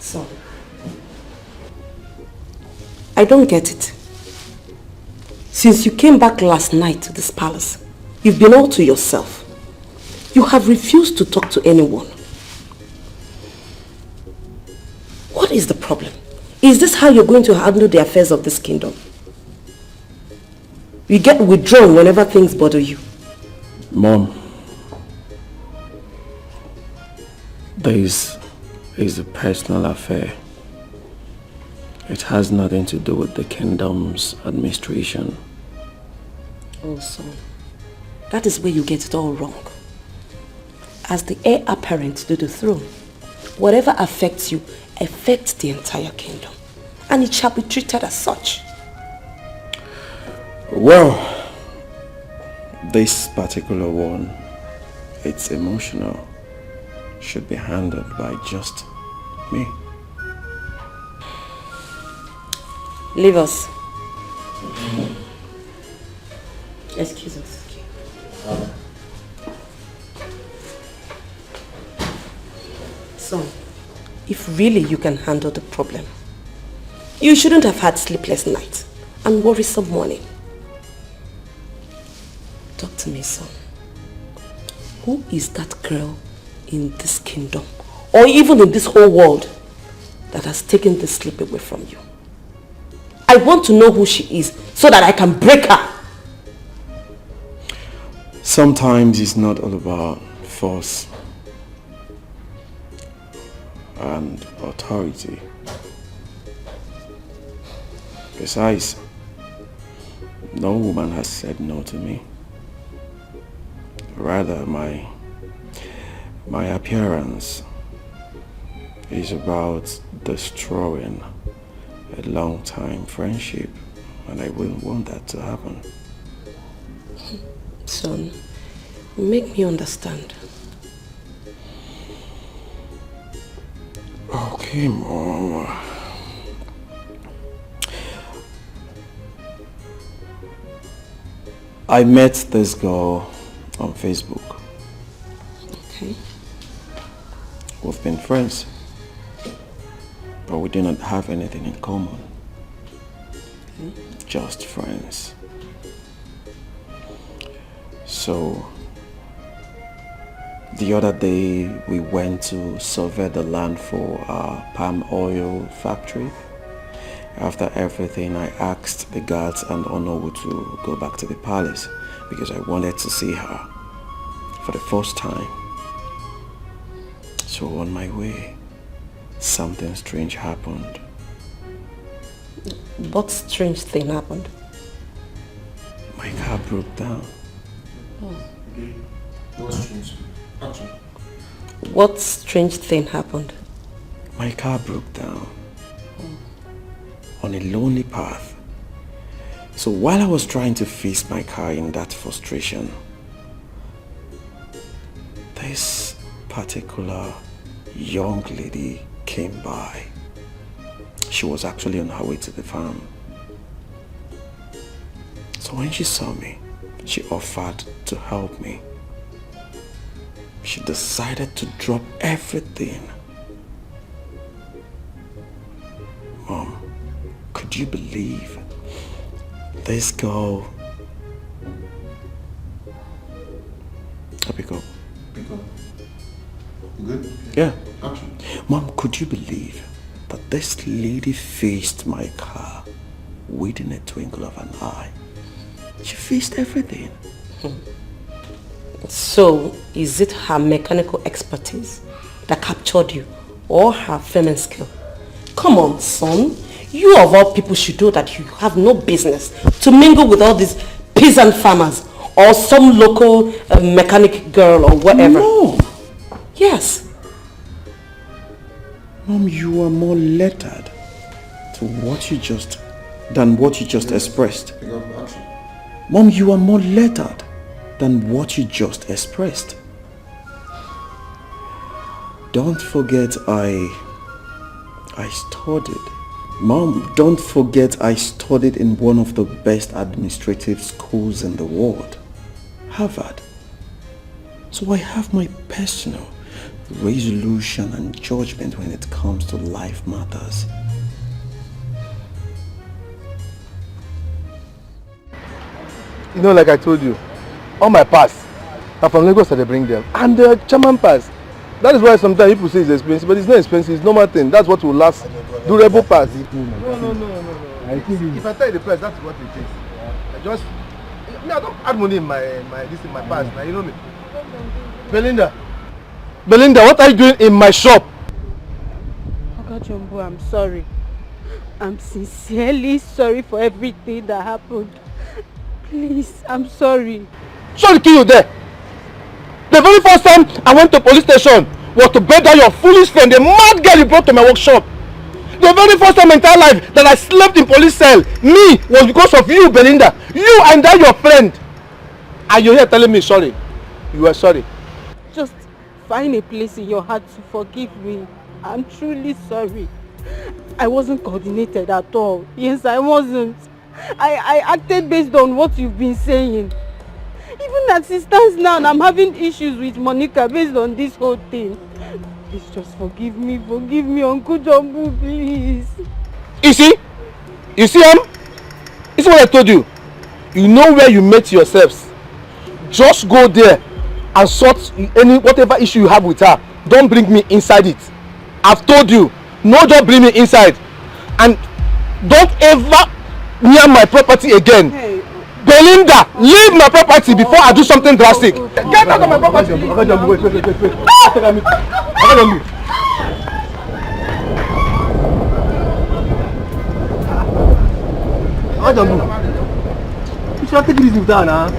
[SPEAKER 6] So, I don't get it. Since you came back last night to this palace, you've been all to yourself. You have refused to talk to anyone. What is the problem? Is this how you're going to handle the affairs of this kingdom? You get withdrawn whenever things bother you.
[SPEAKER 13] Mom, this is a personal affair. It has nothing to do with the kingdom's administration.
[SPEAKER 6] Also, that is where you get it all wrong. As the heir apparent to the throne, whatever affects you affects the entire kingdom, and it shall be treated as such.
[SPEAKER 13] Well, this particular one, it's emotional, should be handled by just me.
[SPEAKER 6] Leave us. Excuse us. Son, if really you can handle the problem, you shouldn't have had sleepless nights and worrisome morning. Talk to me, son. Who is that girl in this kingdom, or even in this whole world, that has taken the sleep away from you? I want to know who she is so that I can break her.
[SPEAKER 13] Sometimes it's not all about force and authority. Besides, no woman has said no to me. Rather, my appearance is about destroying a long-time friendship, and I wouldn't want that to happen.
[SPEAKER 6] Son, make me understand.
[SPEAKER 13] Okay, Mom. I met this girl on Facebook.
[SPEAKER 6] Okay.
[SPEAKER 13] We've been friends, but we do not have anything in common.
[SPEAKER 6] Okay.
[SPEAKER 13] Just friends. So, the other day we went to survey the land for our palm oil factory. After everything, I asked the guards and Onowu to go back to the palace because I wanted to see her for the first time. So on my way, something strange happened.
[SPEAKER 6] What strange thing happened?
[SPEAKER 13] My car broke down.
[SPEAKER 6] What strange thing happened?
[SPEAKER 13] My car broke down on a lonely path. So while I was trying to fix my car in that frustration, this particular young lady came by. She was actually on her way to the farm. So when she saw me, she offered to help me. She decided to drop everything. Mom, could you believe this girl? Pick up.
[SPEAKER 10] Good?
[SPEAKER 13] Yeah.
[SPEAKER 10] Action.
[SPEAKER 13] Mom, could you believe that this lady faced my car within a twinkle of an eye? She faced everything.
[SPEAKER 6] So, is it her mechanical expertise that captured you or her feminine skill? Come on, son. You of all people should know that you have no business to mingle with all these peasant farmers or some local mechanic girl or whatever.
[SPEAKER 13] No.
[SPEAKER 6] Yes.
[SPEAKER 13] Mom, you are more lettered than what you just expressed. Mom, you are more lettered than what you just expressed. Don't forget I studied. Mom, don't forget I studied in one of the best administrative schools in the world, Harvard. So I have my personal resolution and judgment when it comes to life matters.
[SPEAKER 15] You know, like I told you, all my pass are from Lagos that they bring them. And the German pass. That is why sometimes people say it's expensive, but it's not expensive, it's normal thing. That's what will last. Durable pass. No. If I tell you the price, that's what it is. I don't add money in my pass. Now you know me. Belinda, what are you doing in my shop?
[SPEAKER 8] Oga Jumbo, I'm sorry. I'm sincerely sorry for everything that happened. Please, I'm sorry.
[SPEAKER 15] Sorry to kill you there. The very first time I went to police station was to beg down your foolish friend, the mad girl you brought to my workshop. The very first time in my entire life that I slept in police cell, was because of you, Belinda. You and that your friend. And you're here telling me sorry. You are sorry.
[SPEAKER 8] Just find a place in your heart to forgive me. I'm truly sorry. I wasn't coordinated at all. Yes, I wasn't. I acted based on what you've been saying. Even as it stands now, I'm having issues with Monica based on this whole thing. Please just forgive me, Uncle Jumbo, please.
[SPEAKER 15] You see? This is what I told you. You know where you met yourselves. Just go there and sort whatever issue you have with her. Don't bring me inside it. I've told you, no, don't bring me inside. And don't ever near my property again. Hey. Belinda, leave my property before I do something drastic. Get out of my property. You should take it easy with her now.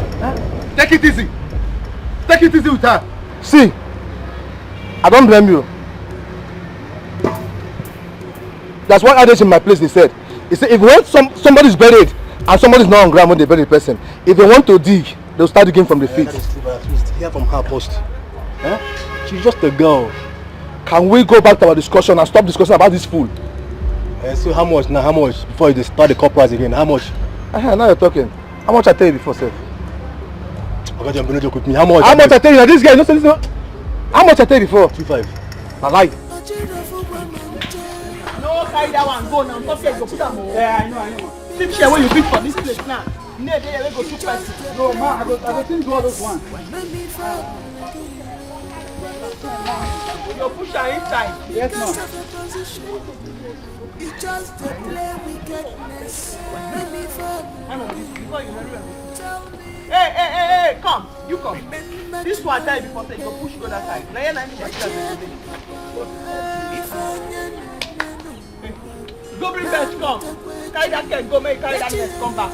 [SPEAKER 15] Take it easy. Take it easy with her. See, I don't blame you. That's what others in my place they said. They said if you want somebody's buried and somebody's not on ground when they bury the person, if they want to dig, they'll start digging from the feet.
[SPEAKER 9] Hear from her first. She's just a girl.
[SPEAKER 15] Can we go back to our discussion and stop discussing about this fool?
[SPEAKER 9] So how much now? How much before you start the corporate again? How much?
[SPEAKER 15] Now you're talking. How much I tell you before, sir?
[SPEAKER 9] Okay, John, don't joke with me. How much?
[SPEAKER 15] How much I tell you? Now this guy, no. How much I tell you before?
[SPEAKER 9] 2.5.
[SPEAKER 15] I lie.
[SPEAKER 2] No, carry that one. Go now. Stop here. Go put them. Yeah, I know. Sit here when you bid for this place now. Near there, we go 2.5. No, man, I go think do all those ones. You push her inside. Yes, ma'am.
[SPEAKER 5] It's just to play wickedness.
[SPEAKER 2] Hey, come. You come. This one time before say you go push go that side. Now you're go bring best come. Carry that can go make carry that best come back.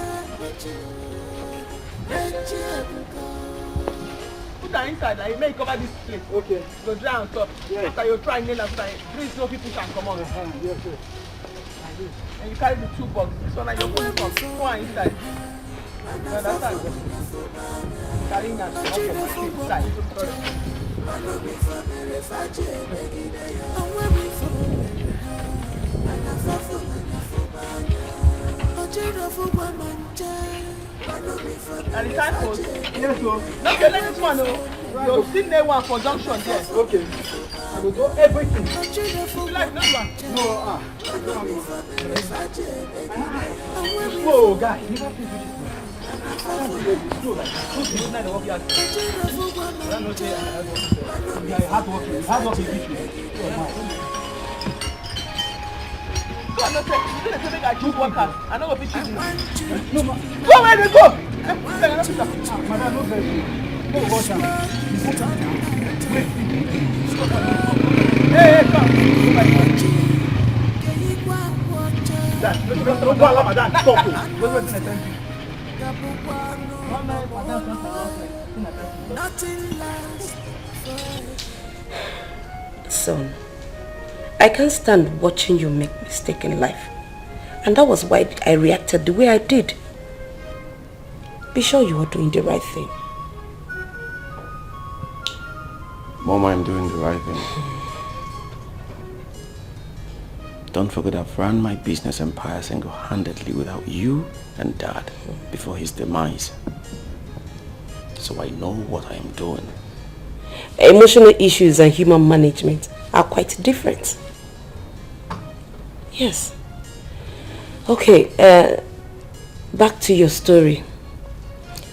[SPEAKER 2] Put her inside like you make cover this place. Okay. Go dry and stop. Yes. After you try nail and so that breeze no people can come on. Yes, sir. And you carry the 2 boxes. This one like your phone box. Go on inside. No, that's not good. Carrying that off of my feet inside. And the time post? Yes, sir. Okay, let this one know. You'll still need one for junction there. Okay. I will do everything. You like this one? No, Whoa, guy. You have to do this. Hard working. I choose workers. I know what pitch you. No, go where they go. Madam, no very. No water. Hey, come. Don't go allow madam. Stop.
[SPEAKER 14] Son, I can't stand watching you make mistakes in life. And that was why I reacted the way I did. Be sure you are doing the right thing.
[SPEAKER 13] Mom, I'm doing the right thing. Don't forget I've run my business empire single-handedly without you and Dad before his demise. So I know what I am doing.
[SPEAKER 14] Emotional issues and human management are quite different. Yes. Okay, back to your story.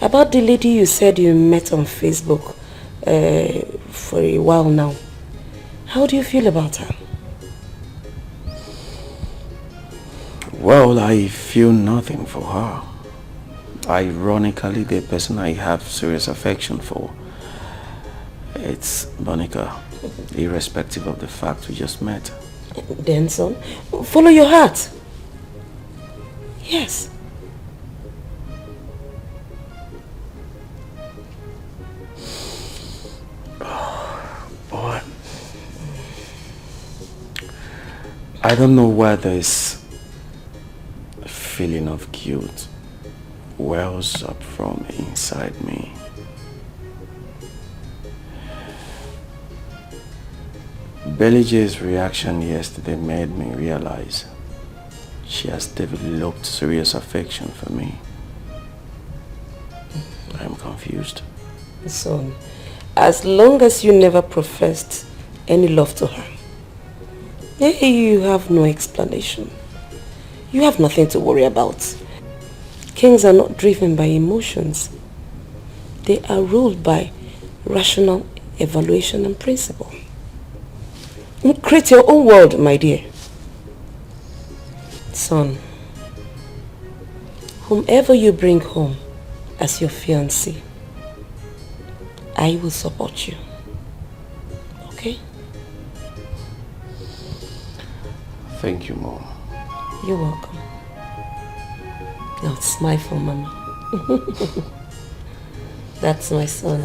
[SPEAKER 14] About the lady you said you met on Facebook for a while now. How do you feel about her?
[SPEAKER 13] Well, I feel nothing for her. Ironically, the person I have serious affection for, it's Monica, irrespective of the fact we just met.
[SPEAKER 14] Then, son, follow your heart. Yes.
[SPEAKER 13] Boy, I don't know where this feeling of guilt wells up from inside me. Belly J's reaction yesterday made me realize she has developed serious affection for me. I'm confused.
[SPEAKER 14] Son, as long as you never professed any love to her, you have no explanation. You have nothing to worry about. Kings are not driven by emotions. They are ruled by rational evaluation and principle. Create your own world, my dear. Son, whomever you bring home as your fiancé, I will support you. Okay?
[SPEAKER 13] Thank you, Mom.
[SPEAKER 14] You're welcome. Now smile for Mama. That's my son.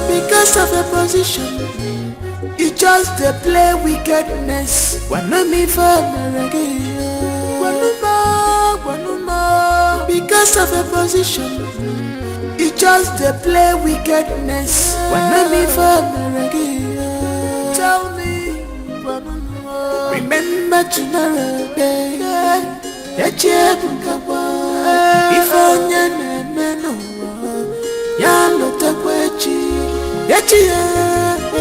[SPEAKER 5] Because of a position, you just play wickedness. Because of a position, you just play wickedness. Tell me, remember tomorrow, that you if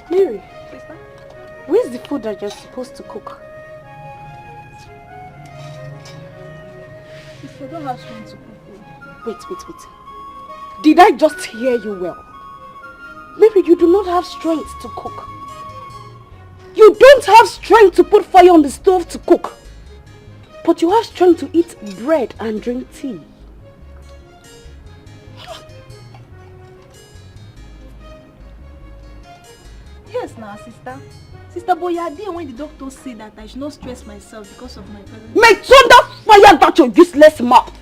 [SPEAKER 8] Mary, where's the food that you're supposed to cook?
[SPEAKER 4] If you don't have strength to cook.
[SPEAKER 8] Wait. Did I just hear you well? Mary, you do not have strength to cook. You don't have strength to put fire on the stove to cook. But you have strength to eat bread and drink tea.
[SPEAKER 4] Yes, now, sister. Sister, but you are there when the doctor said that I should not stress myself because of my present.
[SPEAKER 8] May thunder fire that your useless mouth!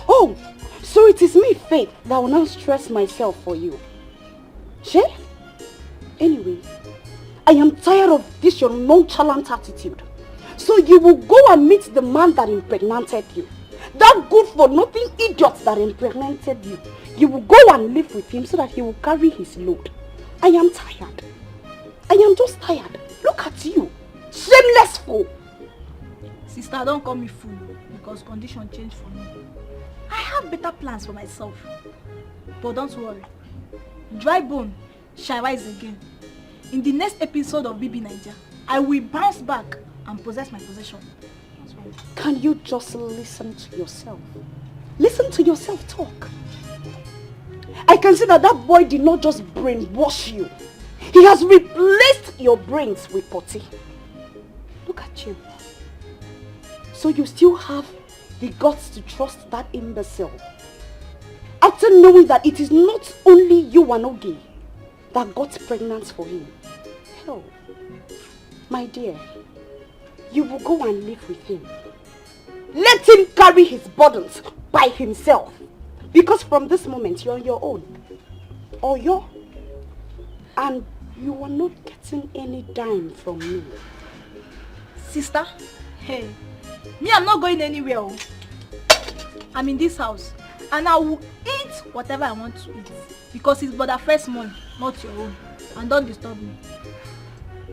[SPEAKER 8] Oh, so it is me, Faith, that will not stress myself for you. She? Anyway, I am tired of this your nonchalant attitude. So you will go and meet the man that impregnated you. That good-for-nothing idiot that impregnated you. You will go and live with him so that he will carry his load. I am tired.
[SPEAKER 14] I am just tired. Look at you. Shameless fool.
[SPEAKER 4] Sister, don't call me fool because condition changed for me. I have better plans for myself. But don't worry. Dry bone shall rise again. In the next episode of BB Niger, I will bounce back and possess my possession.
[SPEAKER 14] Can you just listen to yourself? Listen to yourself talk. I can see that that boy did not just brainwash you. He has replaced your brains with potty. Look at you. So you still have the guts to trust that imbecile. After knowing that it is not only you, Wanogi, that got pregnant for him. Hell, my dear, you will go and live with him. Let him carry his burdens by himself. Because from this moment, you're on your own. Or you're... And you are not getting any dime from me.
[SPEAKER 4] Sister, hey, me, I'm not going anywhere. I'm in this house. And I will eat whatever I want to eat. Because it's Brother Fred's money, not your own. And don't disturb me.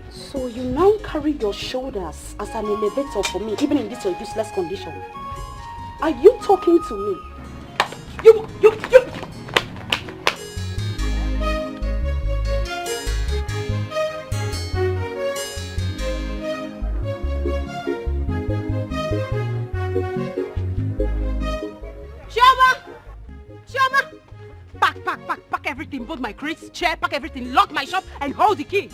[SPEAKER 14] So you now carry your shoulders as an elevator for me, even in this your useless condition. Are you talking to me? You!
[SPEAKER 3] Chioma! Pack everything, both my crates, chair, pack everything, lock my shop and hold the key.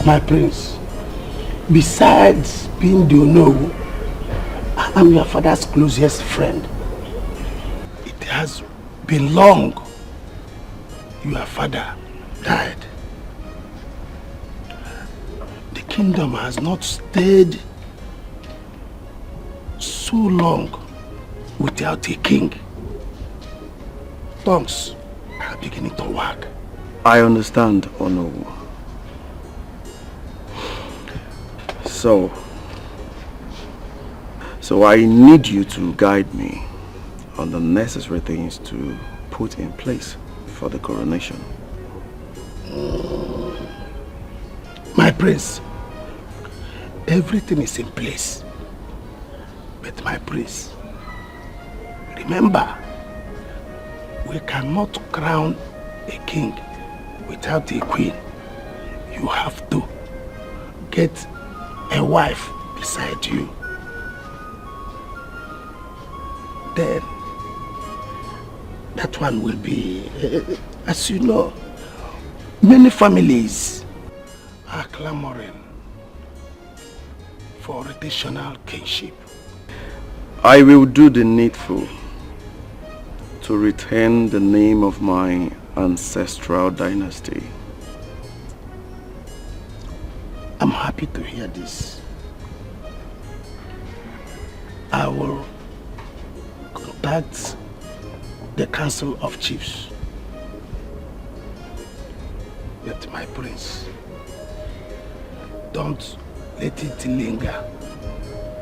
[SPEAKER 1] My prince, besides being the Ono, I'm your father's closest friend. It has been long. Your father died. The kingdom has not stayed so long without a king. Tongues are beginning to wag.
[SPEAKER 13] I understand, Ono. So I need you to guide me on the necessary things to put in place for the coronation.
[SPEAKER 1] My prince, everything is in place. But my prince, remember, we cannot crown a king without a queen. You have to get a wife beside you. Then that one will be, as you know, many families are clamoring for rotational kingship.
[SPEAKER 13] I will do the needful to retain the name of my ancestral dynasty.
[SPEAKER 1] I'm happy to hear this. I will contact the Council of Chiefs. But my prince, don't let it linger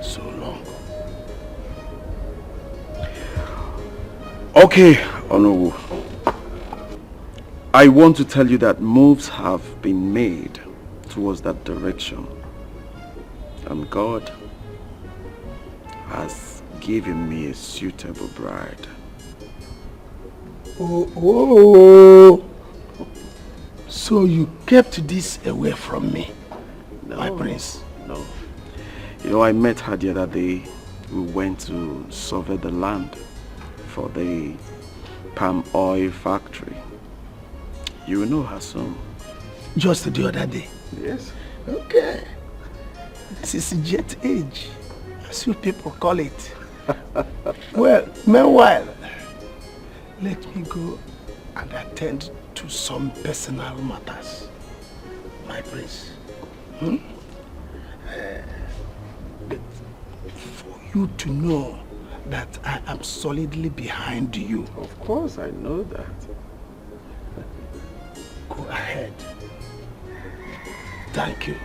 [SPEAKER 1] so long.
[SPEAKER 13] Okay, Onowu. I want to tell you that moves have been made towards that direction. And God has given me a suitable bride.
[SPEAKER 1] Oh. So you kept this away from me,
[SPEAKER 13] No,
[SPEAKER 1] my prince?
[SPEAKER 13] No. You know, I met her the other day. We went to survey the land for the palm oil factory. You will know her soon.
[SPEAKER 1] Just the other day?
[SPEAKER 13] Yes.
[SPEAKER 1] Okay. This is jet age, as you people call it. Well, meanwhile, let me go and attend to some personal matters, my prince. But for you to know that I am solidly behind you.
[SPEAKER 13] Of course, I know that.
[SPEAKER 1] Go ahead. Thank you.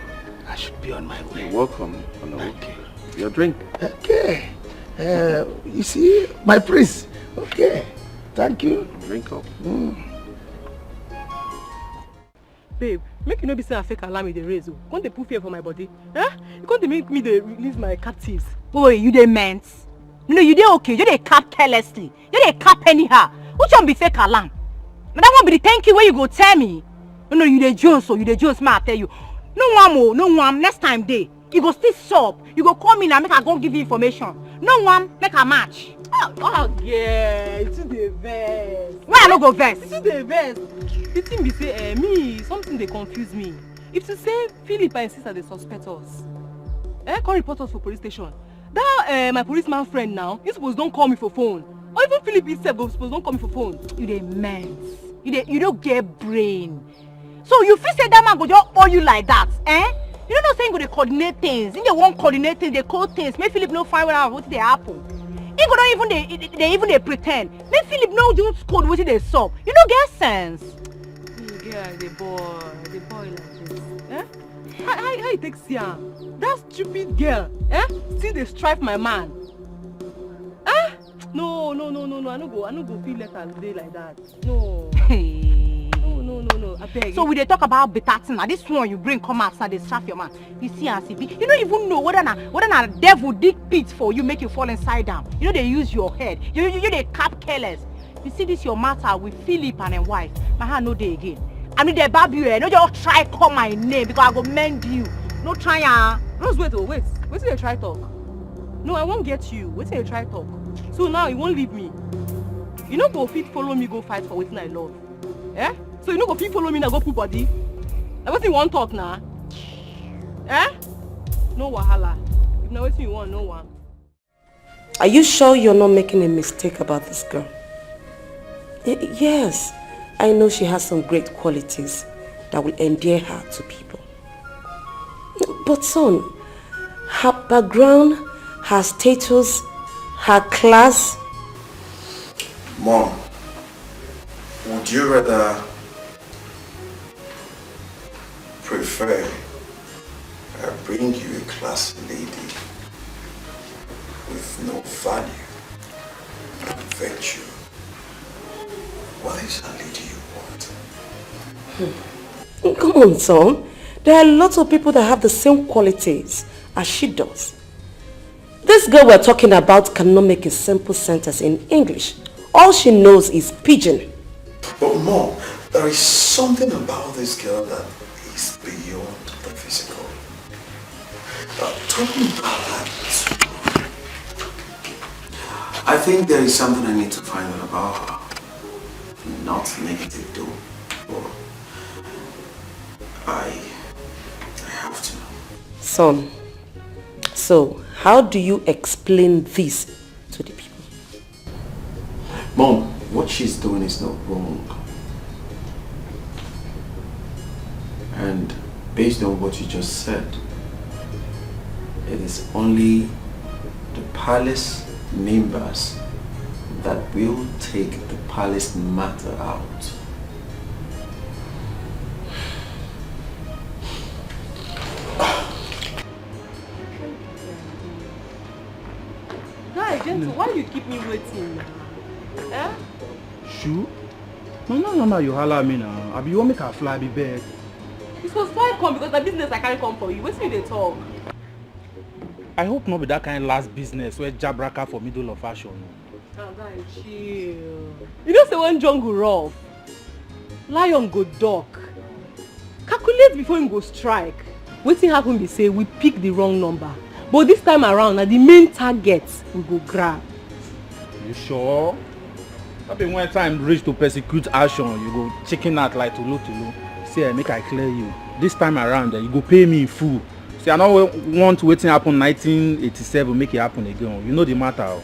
[SPEAKER 1] I should be on my way.
[SPEAKER 13] You're welcome.
[SPEAKER 1] Thank you.
[SPEAKER 13] Your drink.
[SPEAKER 1] Okay. You see, my prince. Okay. Thank you.
[SPEAKER 13] Drink up.
[SPEAKER 2] Babe, make you no be say I fake alarm with the raise. Can't they put fear for my body? Huh? You can't make me they release my captives.
[SPEAKER 3] Boy, you dey meant. No, you dey okay. You dey cap carelessly. You dey cap anyhow. Which one be fake alarm? Now that one be the thank you where you go tell me. No, you dey Jones, so you dey Jones, ma I tell you. No one, next time day. You go still sup. You go call me now, make I go give you information. No one, make a match.
[SPEAKER 2] Oh yeah, it's the verse.
[SPEAKER 3] Why I no go verse?
[SPEAKER 2] It's the verse. The thing be say, me, something they confuse me. If you say Philip and sister they suspect us, call report us for police station. That my policeman friend now, you suppose don't call me for phone. Or even Philip himself go suppose don't call me for phone.
[SPEAKER 3] You dey mense. You don't get brain. So you feel say that man go just owe you like that, eh? You don't know saying go they coordinate things. In the one coordinate things, they code things. Make Philip no find out what they happen. He go don't even they pretend. Make Philip no just code what they solve. You don't get sense.
[SPEAKER 2] Yeah, the boy like this. Eh? How you take Siam? That stupid girl, still they strive my man. Eh? No. I no go feel like I'll day like that. No. No. I beg.
[SPEAKER 3] So we they talk about better thing. Now this one you bring come outside, they strap your man. You see and see. You don't even know whether na devil dig pit for you, make you fall inside down. You know they use your head. You they cap careless. You see this your matter with Philip and his wife. My hand no day again. I mean they bab you. No just try call my name because I go mend you. No try
[SPEAKER 2] Rose, wait. Wait till you try talk. No, I won't get you. Wait till you try talk. So now you won't leave me. You no go fit follow me go fight for wetin I love. Eh? So you no go fit follow me now go put body. Na wetin you wan talk now? Eh? No wahala. If na wetin you want, no one.
[SPEAKER 6] Are you sure you're not making a mistake about this girl? Yes, I know she has some great qualities that will endear her to people. But son, her background, her status, her class.
[SPEAKER 18] Mom, would you rather prefer I bring you a classy lady with no value and virtue? What is a lady you want?
[SPEAKER 6] Come on, son. There are lots of people that have the same qualities as she does. This girl we're talking about cannot make a simple sentence in English. All she knows is pidgin.
[SPEAKER 18] But Mom, there is something about this girl that is beyond the physical. Talk me about that. I think there is something I need to find out about her. Not negative though. But I have to know.
[SPEAKER 6] Son, so how do you explain this to the people?
[SPEAKER 18] Mom, what she's doing is not wrong. And based on what you just said, it is only the palace members that will take the palace matter out.
[SPEAKER 2] Guy, gentle, why you keep me waiting? Eh?
[SPEAKER 9] Shoo? No, you holler at me now. I be you want make her fly be bed.
[SPEAKER 2] You supposed to come because the business I can't come for you. Wait till they talk.
[SPEAKER 9] I hope not be that kind of last business where jabraka for middle of fashion.
[SPEAKER 2] Oh, guy, chill. You know say when jungle rough, lion go duck. Calculate before him go strike. Wetin happen be say we pick the wrong number. But this time around, na the main target we go grab.
[SPEAKER 9] You sure? That be when time reach to persecute action, you go chicken out like tulu. See, make I clear you. This time around, you go pay me in full. See, I don't want wetin happen 1987 make it happen again. You know the matter.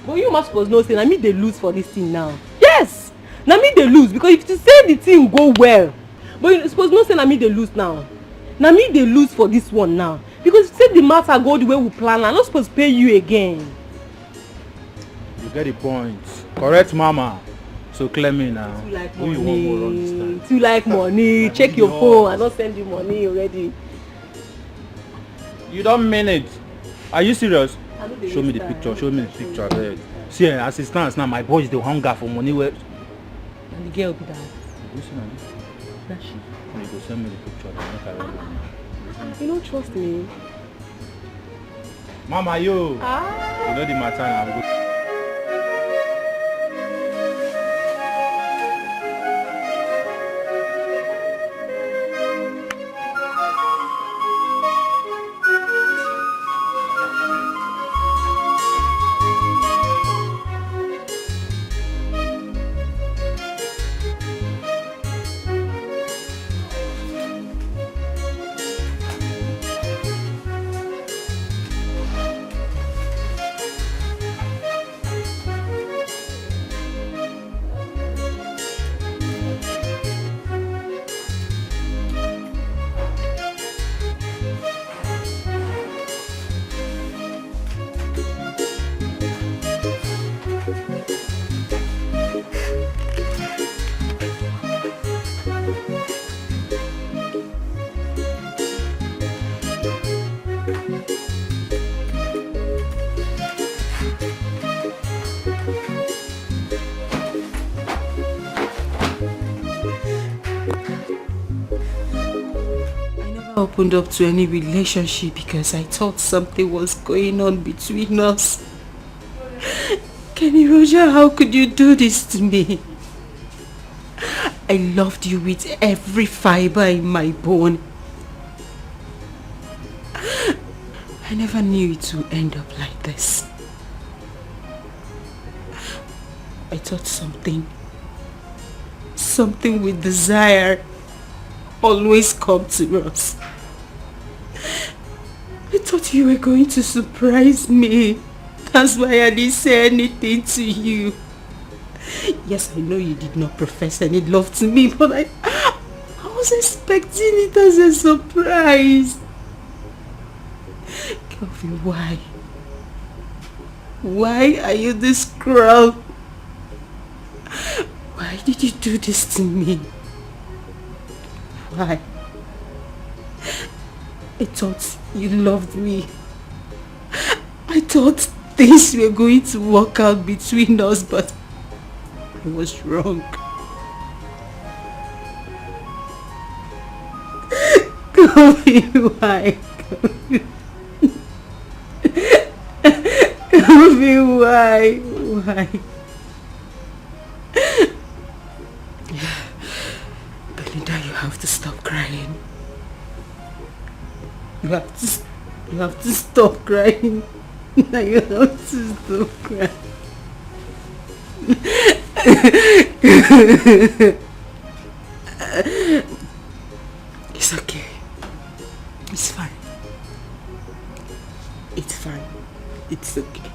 [SPEAKER 2] But you must suppose know say na me dey lose for this thing now. Yes! Na me dey lose because if you say the thing go well, but you suppose know say na me dey lose now. Na me dey lose for this one now. Because if you say the matter go the way we plan, I'm not supposed to pay you again.
[SPEAKER 9] You get the point. Correct, mama. So clear me now.
[SPEAKER 2] Too like
[SPEAKER 9] who you want more on this time?
[SPEAKER 2] Too like money. Check your phone. I don't send you money already.
[SPEAKER 9] You don't mean it. Are you serious?
[SPEAKER 16] Show me the picture. Show me the picture. See, as it stands now, my boy is the hunger for money. Where?
[SPEAKER 3] And the girl be that.
[SPEAKER 16] You see now?
[SPEAKER 3] That she.
[SPEAKER 16] You go send me the picture.
[SPEAKER 3] You don't trust me.
[SPEAKER 16] Mama, yo. You know the matter now.
[SPEAKER 14] Opened up to any relationship because I thought something was going on between us. Kenny Roger, how could you do this to me? I loved you with every fiber in my bone. I never knew it would end up like this. I thought something with desire always come to us. I thought you were going to surprise me. That's why I didn't say anything to you. Yes, I know you did not profess any love to me, but I was expecting it as a surprise. Kelvin, why? Why are you this cruel? Why did you do this to me? Why? I thought you loved me. I thought things were going to work out between us, but I was wrong. Kofi, why? Kofi, why? Why? Belinda, you have to stop crying. You have to stop crying. Now you have to stop crying. It's okay. It's fine. It's fine. It's okay.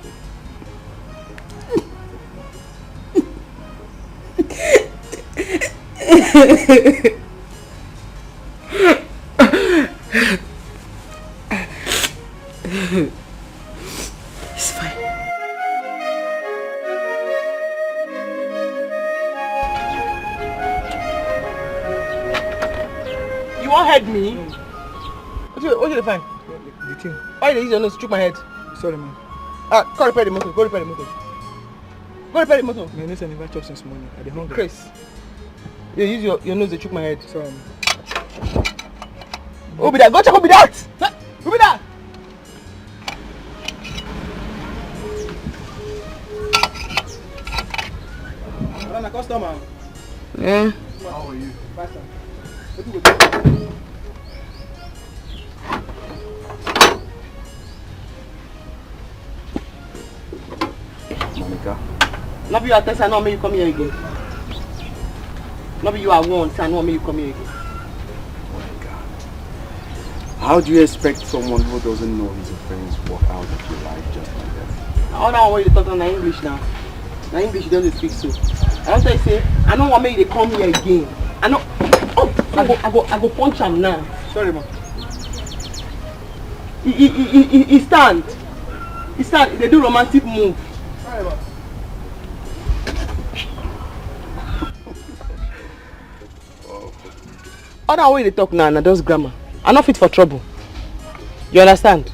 [SPEAKER 14] It's fine.
[SPEAKER 2] You won't hurt me? What you find?
[SPEAKER 11] The thing.
[SPEAKER 2] Why you use your nose to choke my head?
[SPEAKER 11] Sorry, man.
[SPEAKER 2] Go repair the motor. Go repair the motor. Go repair the motor.
[SPEAKER 11] My nose never chopped since morning. I dey hungry.
[SPEAKER 2] Chris. You use your nose to choke my head.
[SPEAKER 11] Sorry.
[SPEAKER 2] Who be that? Go check who be that! Who be that? I'm a customer.
[SPEAKER 14] Yeah.
[SPEAKER 11] How are you?
[SPEAKER 2] Faster.
[SPEAKER 13] Monica.
[SPEAKER 2] Not be you are testing, I know me you come here again. Not be you are one, I know me you come here again.
[SPEAKER 13] Monica. How do you expect someone who doesn't know his offense walk out of your life just like that?
[SPEAKER 2] I don't know why you talk in English now. Now English you don't speak so. I don't say I don't want me to come here again. I know. Oh, I go punch him now. Sorry, man. He stand. He stand. They do romantic move. Sorry, man. Other way they talk now, just grammar. I'm not fit for trouble. You understand?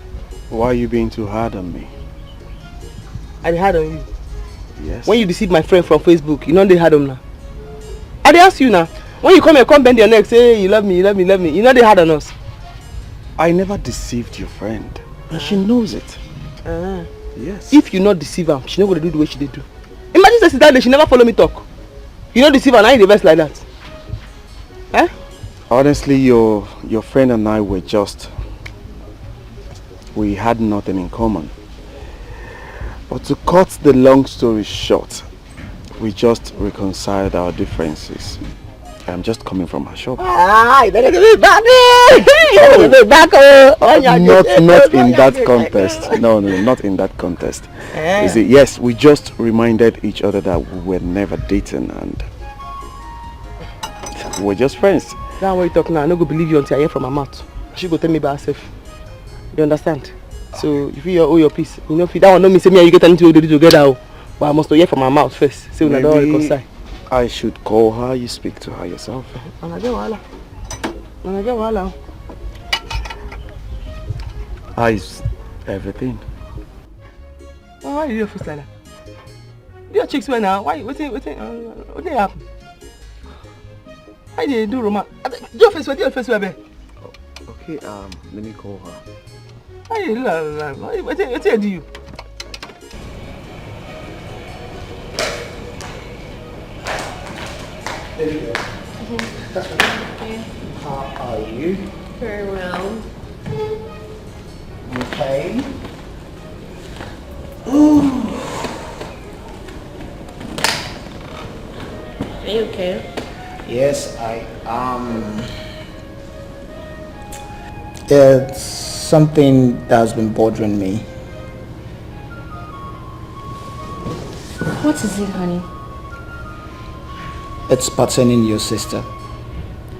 [SPEAKER 13] Why are you being too hard on me?
[SPEAKER 2] I had on you.
[SPEAKER 13] Yes.
[SPEAKER 2] When you deceived my friend from Facebook, you know they had on now. I dey ask you now. When you come here, come bend your neck, say hey, you love me, you love me, you love me. You know they had on us.
[SPEAKER 13] I never deceived your friend. And she knows it. Yes.
[SPEAKER 2] If you not deceive her, she not gonna do the way she did do. Imagine that that day she never follow me talk. You not deceive her, now you the best like that. Eh?
[SPEAKER 13] Honestly, your friend and I were we had nothing in common. But to cut the long story short, we just reconciled our differences. I'm just coming from her shop.
[SPEAKER 2] You better give me back. You better back.
[SPEAKER 13] Not in that context. No, not in that context. You see, yes, we just reminded each other that we were never dating and we're just friends.
[SPEAKER 2] Now what you talk now, I don't go believe you until I hear from her mouth. She go tell me by herself. You understand? So if you owe your peace, you know, if that one don't mean say me and you get anything to do together, but I must hear from her mouth first. So we don't reconcile.
[SPEAKER 13] I should call her, you speak to her yourself. How is everything?
[SPEAKER 2] Why are you your face like that? Do your chicks well now? Why? What happen? Why did you do romance? Do your face well, babe.
[SPEAKER 13] Okay, let me call her.
[SPEAKER 2] Why you do what do you?
[SPEAKER 7] There you go. How are you?
[SPEAKER 6] Very well.
[SPEAKER 7] Okay.
[SPEAKER 6] Are you okay?
[SPEAKER 7] Yes, I am. It's something that's been bothering me.
[SPEAKER 6] What is it, honey?
[SPEAKER 7] It's pertaining your sister,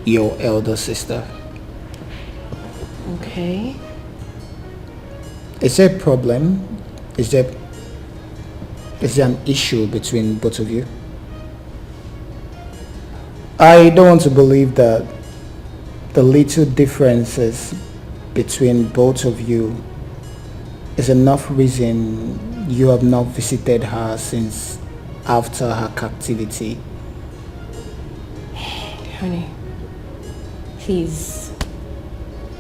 [SPEAKER 7] your elder sister.
[SPEAKER 6] Okay.
[SPEAKER 7] Is there a problem? Is there an issue between both of you? I don't want to believe that the little differences between both of you is enough reason you have not visited her since after her captivity.
[SPEAKER 6] Honey, please.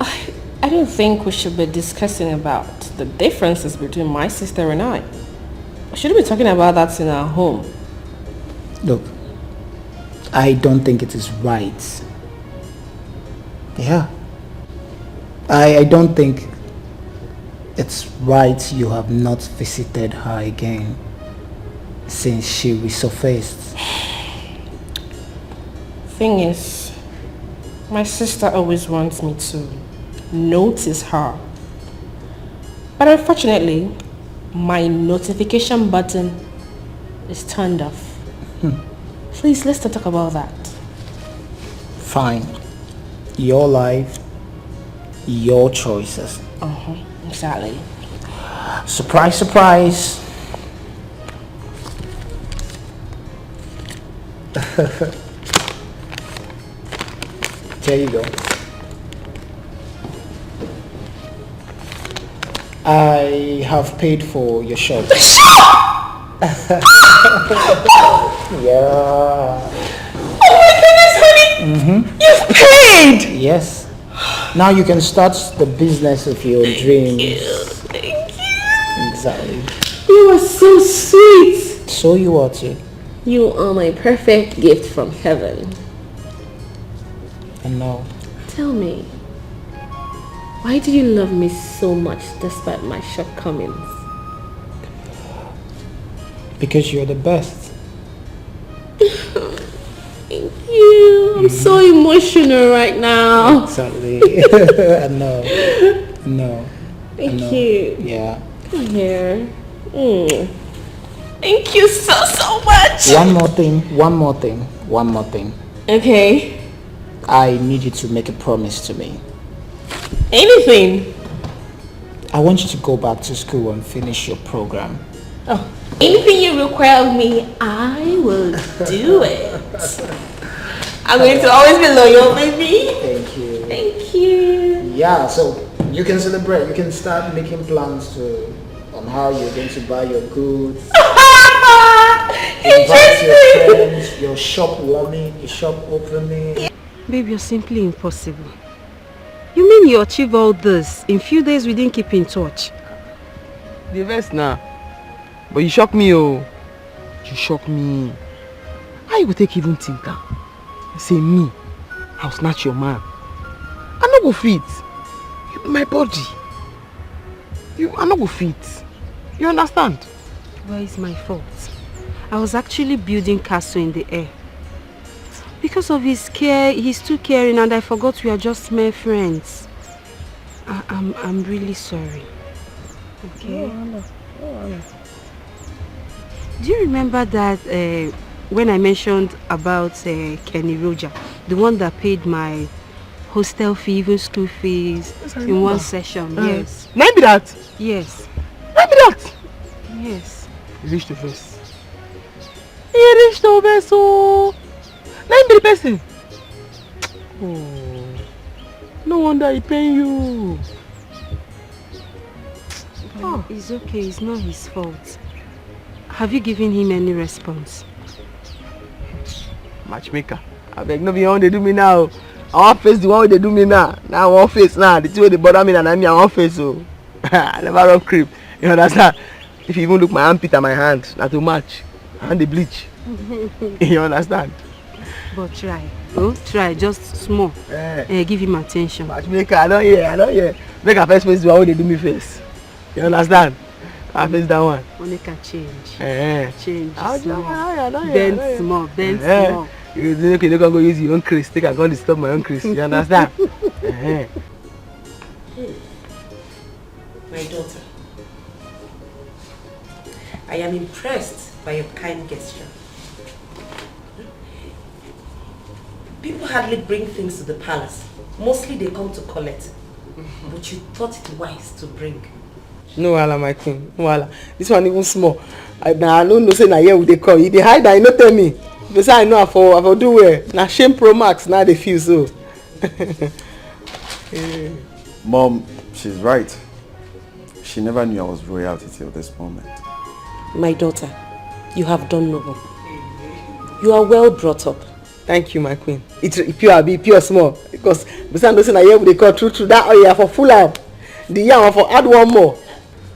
[SPEAKER 6] I don't think we should be discussing about the differences between my sister and I. We shouldn't be talking about that in our home.
[SPEAKER 7] Look, I don't think it is right. Yeah. I don't think it's right you have not visited her again since she resurfaced.
[SPEAKER 6] Thing is, my sister always wants me to notice her. But unfortunately, my notification button is turned off. Please, let's not talk about that.
[SPEAKER 7] Fine. Your life, your choices.
[SPEAKER 6] Exactly.
[SPEAKER 7] Surprise, surprise. There you go. I have paid for your shop. Yeah.
[SPEAKER 6] Oh my goodness, honey! You've paid!
[SPEAKER 7] Yes. Now you can start the business of your dreams.
[SPEAKER 6] Thank you.
[SPEAKER 7] Exactly.
[SPEAKER 6] You are so sweet.
[SPEAKER 7] So you are too.
[SPEAKER 6] You are my perfect gift from heaven.
[SPEAKER 7] I know.
[SPEAKER 6] Tell me, why do you love me so much despite my shortcomings?
[SPEAKER 7] Because you're the best.
[SPEAKER 6] Thank you. I'm so emotional right now.
[SPEAKER 7] Exactly. I know. No.
[SPEAKER 6] Thank you.
[SPEAKER 7] Yeah.
[SPEAKER 6] Come here. Thank you so much.
[SPEAKER 7] One more thing.
[SPEAKER 6] Okay.
[SPEAKER 7] I need you to make a promise to me.
[SPEAKER 6] Anything.
[SPEAKER 7] I want you to go back to school and finish your program.
[SPEAKER 6] Oh, anything you require of me, I will do it. I'm going to always be loyal, baby.
[SPEAKER 7] Thank you.
[SPEAKER 6] Thank you.
[SPEAKER 7] Yeah, so you can celebrate. You can start making plans to on how you're going to buy your goods. Invite your friends, your shop warming, your shop opening.
[SPEAKER 8] Babe, you're simply impossible. You mean you achieve all this in few days we didn't keep in touch?
[SPEAKER 2] The best now. But you shock me, oh. You shock me. How you go take even think that? Say me, I'll snatch your man. I no go fit. You be my body. I no go fit. You understand?
[SPEAKER 8] Well, it's my fault. I was actually building castle in the air. Because of his care, he's too caring and I forgot we are just mere friends. I'm really sorry. Okay?
[SPEAKER 2] No.
[SPEAKER 8] Do you remember that when I mentioned about Kenny Roger, the one that paid my hostel fee, even school fees in one session? Yes.
[SPEAKER 2] Name me that?
[SPEAKER 8] Yes.
[SPEAKER 2] Name me that?
[SPEAKER 8] Yes.
[SPEAKER 2] You reached the first. You reached the first, oh. Name me the person. Oh. No wonder he paying you.
[SPEAKER 8] Oh. It's okay, it's not his fault. Have you given him any response?
[SPEAKER 2] Matchmaker. I beg no be how they do me now. I want face the one way they do me now. Now I want face now. The two way they bother me and I want face so. I never run creep. You understand? If you even look my armpit and my hand, not too much. And the bleach. You understand?
[SPEAKER 8] But try. Oh, try just small. Give him attention.
[SPEAKER 2] Matchmaker, I don't hear. Make a face the one way they do me face. You understand? I face that one.
[SPEAKER 8] Monica change.
[SPEAKER 2] Change.
[SPEAKER 8] Bend small.
[SPEAKER 2] You don't go use your own crease. Take a gun to stop my own crease. You understand?
[SPEAKER 19] My daughter, I am impressed by your kind gesture. People hardly bring things to the palace. Mostly they come to collect. But you thought it wise to bring.
[SPEAKER 2] No wahala, my queen. No wahala. This one even small. I don't know say na here we dey come. You dey hide and you no tell me. You say I know I for do well. Na shame pro max now they feel so.
[SPEAKER 18] Mom, she's right. She never knew I was royalty till this moment.
[SPEAKER 19] My daughter, you have done noble. You are well brought up.
[SPEAKER 2] Thank you, my queen. It's pure small. Because besides those na here we dey come through that oil for full out. The yam for add one more.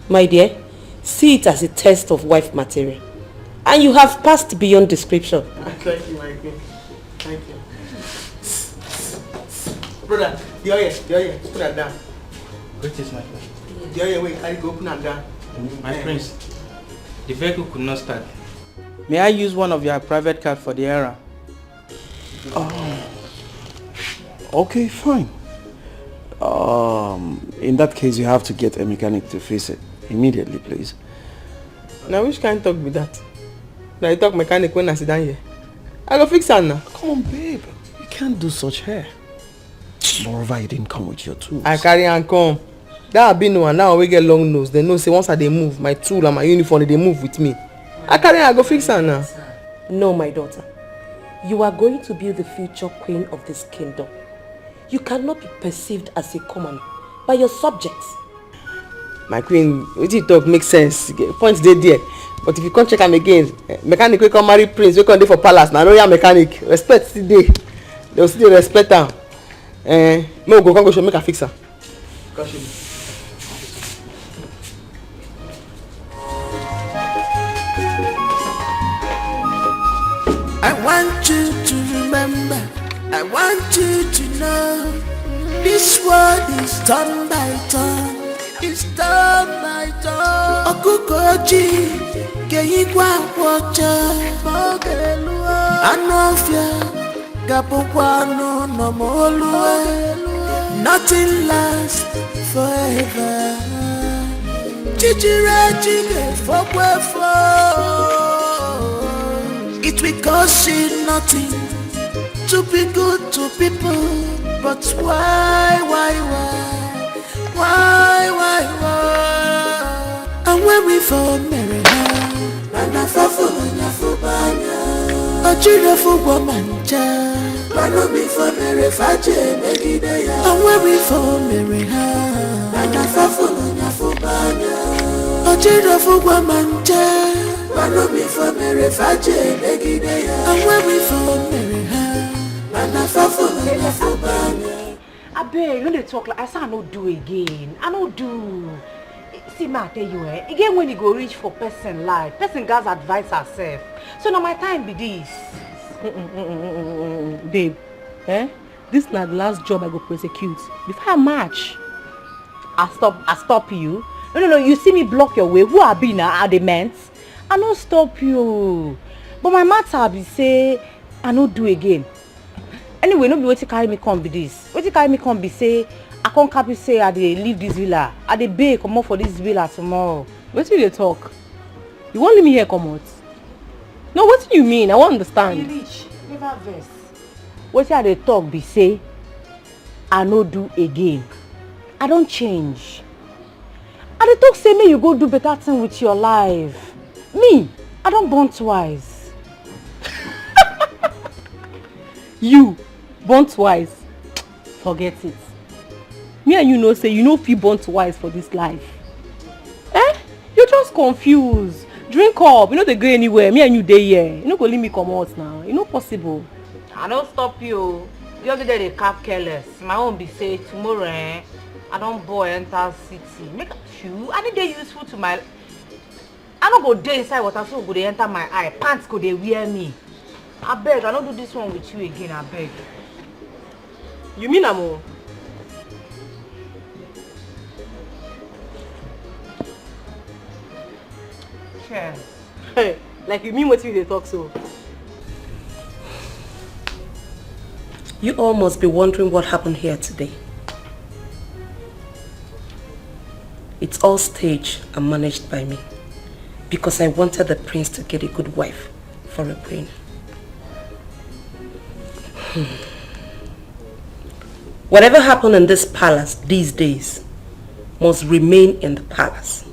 [SPEAKER 19] My dear, see it as a test of wife material. And you have passed beyond description.
[SPEAKER 2] Thank you, my queen. Thank you. Brother, the oil, put that down.
[SPEAKER 12] What is my friend?
[SPEAKER 2] The oil, wait, carry go open that down.
[SPEAKER 12] My prince, the vehicle could not start.
[SPEAKER 20] May I use one of your private cars for the errand?
[SPEAKER 18] Okay, fine. In that case, you have to get a mechanic to fix it immediately, please.
[SPEAKER 2] Now, which kind of talk be that? Now you talk mechanic when I sit down here. I go fix her now.
[SPEAKER 18] Come on, babe. You can't do such hair. Moreover, you didn't come with your tools.
[SPEAKER 2] I carry and come. That be no one now we get long nose. They know say once they move, my tool and my uniform they move with me. I carry and I go fix her now.
[SPEAKER 19] No, my daughter. You are going to be the future queen of this kingdom. You cannot be perceived as a common by your subjects.
[SPEAKER 2] My queen, what you talk makes sense. Points they there. But if you can't check him again, mechanic will come marry prince, we come there for palace. Now royal mechanic. Respect still there. They will still respect her. Me go show make her fix her.
[SPEAKER 5] I want you to remember, I want you to know, this world is turn by turn, it's turn by turn. Okukoji, Keigwa Wacha, Mogelua, Anofia, Gapokwano, no Molua, nothing lasts forever. Chichira chige fokwe. It will cost you nothing to be good to people, but why? And when we fall, Mary, and I fall for Nafubanya, a children for Womanja, but be for Mary Faje, and when we fall, Mary, and I fall for Nafubanya, Ochiro fugwa manje, mano mi for mere faje begide ya. Awe mi for mere ha, mana fafo mana fubanya.
[SPEAKER 19] I beg, when they talk like I say I no do again. I no do. See, ma, I tell you, again when you go reach for person life, person guys advise herself. So now my time be this.
[SPEAKER 6] Babe, this not the last job I go prosecute. Before I march, I stop you. No, you see me block your way. Who I be now? Are the men? I no stop you. But my matter be say I no do again. Anyway, no be what you carry me come be this. What you carry me come be say I can't copy say I dey leave this villa. I dey beg come out for this villa tomorrow. What do you talk? You won't leave me here come out? No, what do you mean? I won't understand.
[SPEAKER 19] You reach, never verse. What you dey talk be say I no do again. I don't change. I dey talk say me you go do better thing with your life. Me, I don't born twice.
[SPEAKER 6] You born twice? Forget it. Me and you know say you no fit born twice for this life. You just confused. Drink up. You know they go anywhere. Me and you dey here. You no go leave me come out now. You know possible.
[SPEAKER 19] I don't stop you. The other day they cap careless. My own be say tomorrow I don't boy enter city. Make a shoe. I need they useful to my. I don't go day inside water so go they enter my eye. Pants go they wear me. I beg. I don't do this one with you again. I beg.
[SPEAKER 6] You mean Amo?
[SPEAKER 19] Cheers.
[SPEAKER 6] Hey, like you mean what you they talk so?
[SPEAKER 19] You all must be wondering what happened here today. It's all staged and managed by me because I wanted the prince to get a good wife for a queen. Whatever happened in this palace these days must remain in the palace.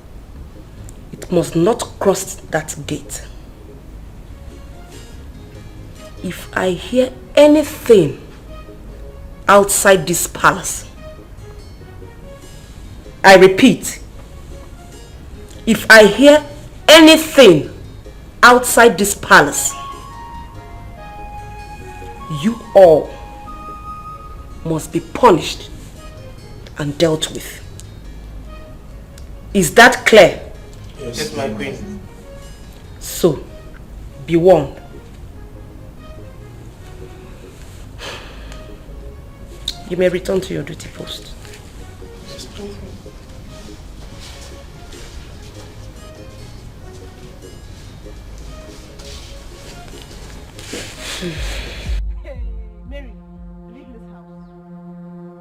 [SPEAKER 19] It must not cross that gate. If I hear anything outside this palace, I repeat, if I hear anything outside this palace, you all must be punished and dealt with. Is that clear?
[SPEAKER 20] Yes, my queen.
[SPEAKER 19] So, be warned. You may return to your duty post.
[SPEAKER 4] Hey, Mary, leave this house.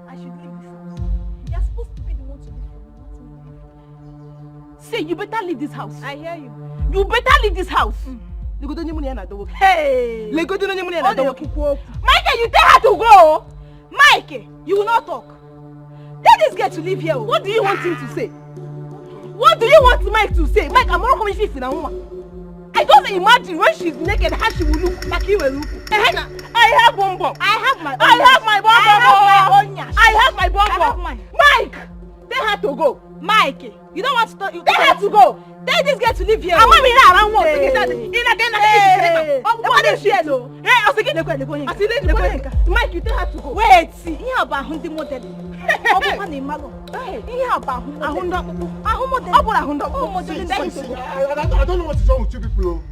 [SPEAKER 4] I should leave this house. You're supposed to be the one to leave from me. Say, you better leave this house. I hear you. You better leave this house. Hey! Michael, you tell her to go. Mike, you will not talk. Tell this girl to leave here. What do you want him to say? What do you want Mike to say? Mike, I'm not coming to see woman. I don't imagine when she's naked how she will look like you will look. I have bomb. I have my bomb. I have my bomb. Mike, tell her to go. Mike, you don't want to stop. Tell her to go. Tell this girl to leave here. I'm not around one. Mike, you tell her to go. Wait, see, you about hunting model. I
[SPEAKER 10] don't know what is wrong with you people.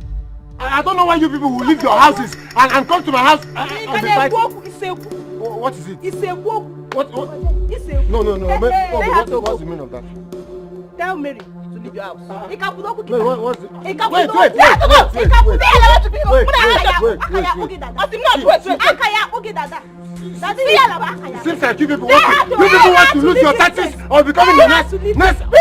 [SPEAKER 10] I don't know why you people will leave your houses and come to my house. What is it? It's a walk. What? No. What's the meaning of that?
[SPEAKER 4] Tell Mary to leave your house.
[SPEAKER 10] Wait, what's it? Wait. Seems like you people want to lose your taxes or becoming the next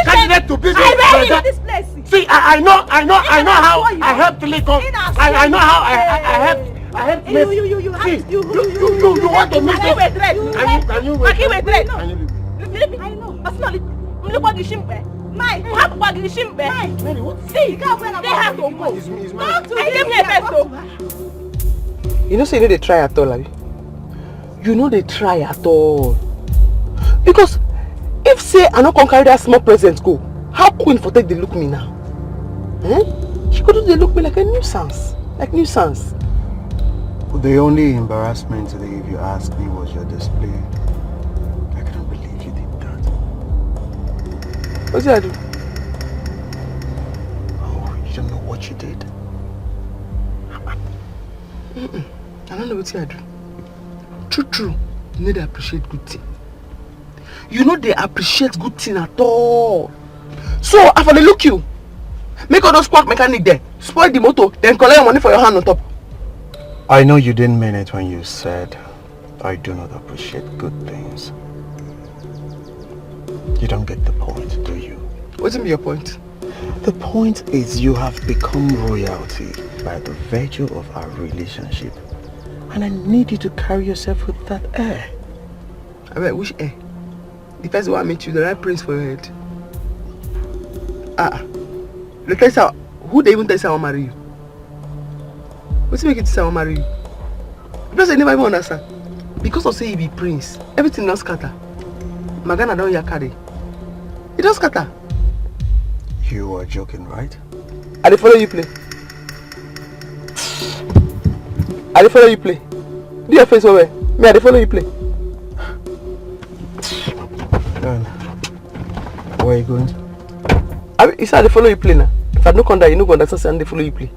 [SPEAKER 10] candidate to be this place. See, I know how I helped Lagos. I know how I helped you want to miss it. Can you wait? I know. Mike, see, they have to go.
[SPEAKER 2] You know say you know they try at all, abi? You know they try at all. Because if say I no come carry that small present go, How Queen for take they look me now? She couldn't they look me like a nuisance. Like nuisance.
[SPEAKER 13] The only embarrassment today, if you ask me, was your display. I can't believe you did that.
[SPEAKER 2] What did I do?
[SPEAKER 13] Oh, you don't know what you did?
[SPEAKER 2] I don't know what I do. True. You know they appreciate good thing. You know they appreciate good thing at all. So, after they look you, make all those quack mechanic there, spoil the motor, then collect your money for your hand on top.
[SPEAKER 13] I know you didn't mean it when you said, I do not appreciate good things. You don't get the point, do you?
[SPEAKER 2] What's your point?
[SPEAKER 13] The point is you have become royalty by the virtue of our relationship. And I need you to carry yourself with that air.
[SPEAKER 2] I mean, which air? The first one I met you, the right prince for your head. Who they even tell you I will marry you? What's make it say I will marry you? Because I never even understand. Because of say you be prince, everything not scatter. Magana don't yakari. It don't scatter.
[SPEAKER 13] You are joking, right?
[SPEAKER 2] I dey follow you play. I dey follow you play. Do your face over. Me, I dey follow you play.
[SPEAKER 13] Where are you going to?
[SPEAKER 2] You said I dey follow you play now. If I don't come there, you no go understand. I dey follow you play.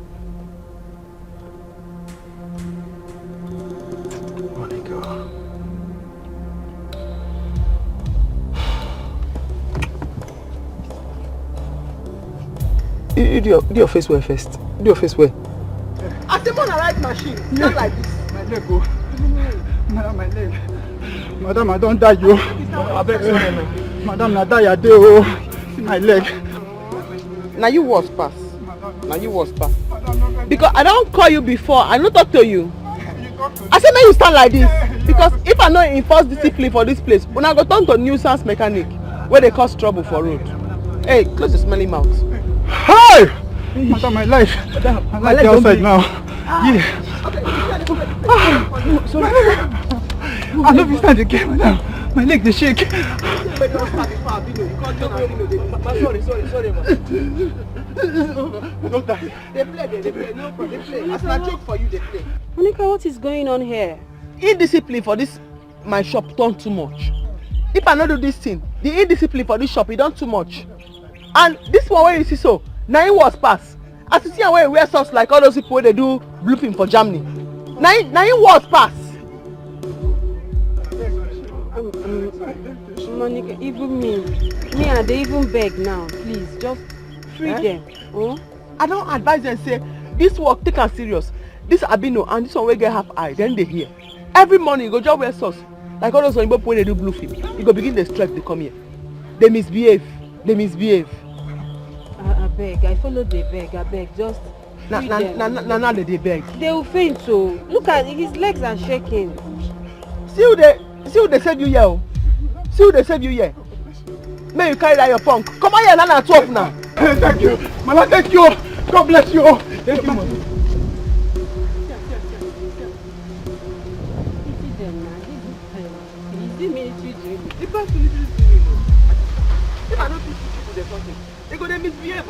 [SPEAKER 2] Do your face where first. Do your face where. I say on a right machine. Not like this.
[SPEAKER 11] My leg go. Madam, my leg. Madam, I don't die you. Madam, I die a day. Oh, see my leg.
[SPEAKER 2] Now you was pass. Because I don't call you before. I don't talk to you. I said, may you stand like this. Because if I know enforce discipline for this place, when I go turn to nuisance mechanic, where they cause trouble for road. Hey, close your smelly mouth.
[SPEAKER 11] Hey! Madam, my life. My life outside now. Yeah.
[SPEAKER 2] Okay.
[SPEAKER 11] Sorry. I don't stand again, madam. My leg they shake.
[SPEAKER 2] Sorry, man. Don't die. They play. No problem. They play. As I joke for you, they play.
[SPEAKER 8] Monica, what is going on here?
[SPEAKER 2] Indiscipline for this my shop done too much. If I not do this thing, the indiscipline for this shop it done too much. And this one where you see so, 9 was pass. As you see where you wear socks like all those people where they do blooping for Germany. 9 was pass.
[SPEAKER 8] Monica, even me, I they even beg now. Please, just free them. Oh?
[SPEAKER 2] I don't advise them say this work take am serious. This Abino and this one will get half eye, then they hear. Every morning you go just wear socks. Like all those people when they do blooping. You go begin the strike they come here. They misbehave. I
[SPEAKER 8] beg, I follow the beg, I beg, just
[SPEAKER 2] now they beg.
[SPEAKER 8] They will faint so. Look at his legs are shaking.
[SPEAKER 2] See who they save you here. See who they save you here. May you carry that your punk. Come on here now 12 now.
[SPEAKER 11] Thank you. Mama, thank you. God bless you. Thank you, Mama.
[SPEAKER 2] If I don't teach people there's something, they go they misbehave.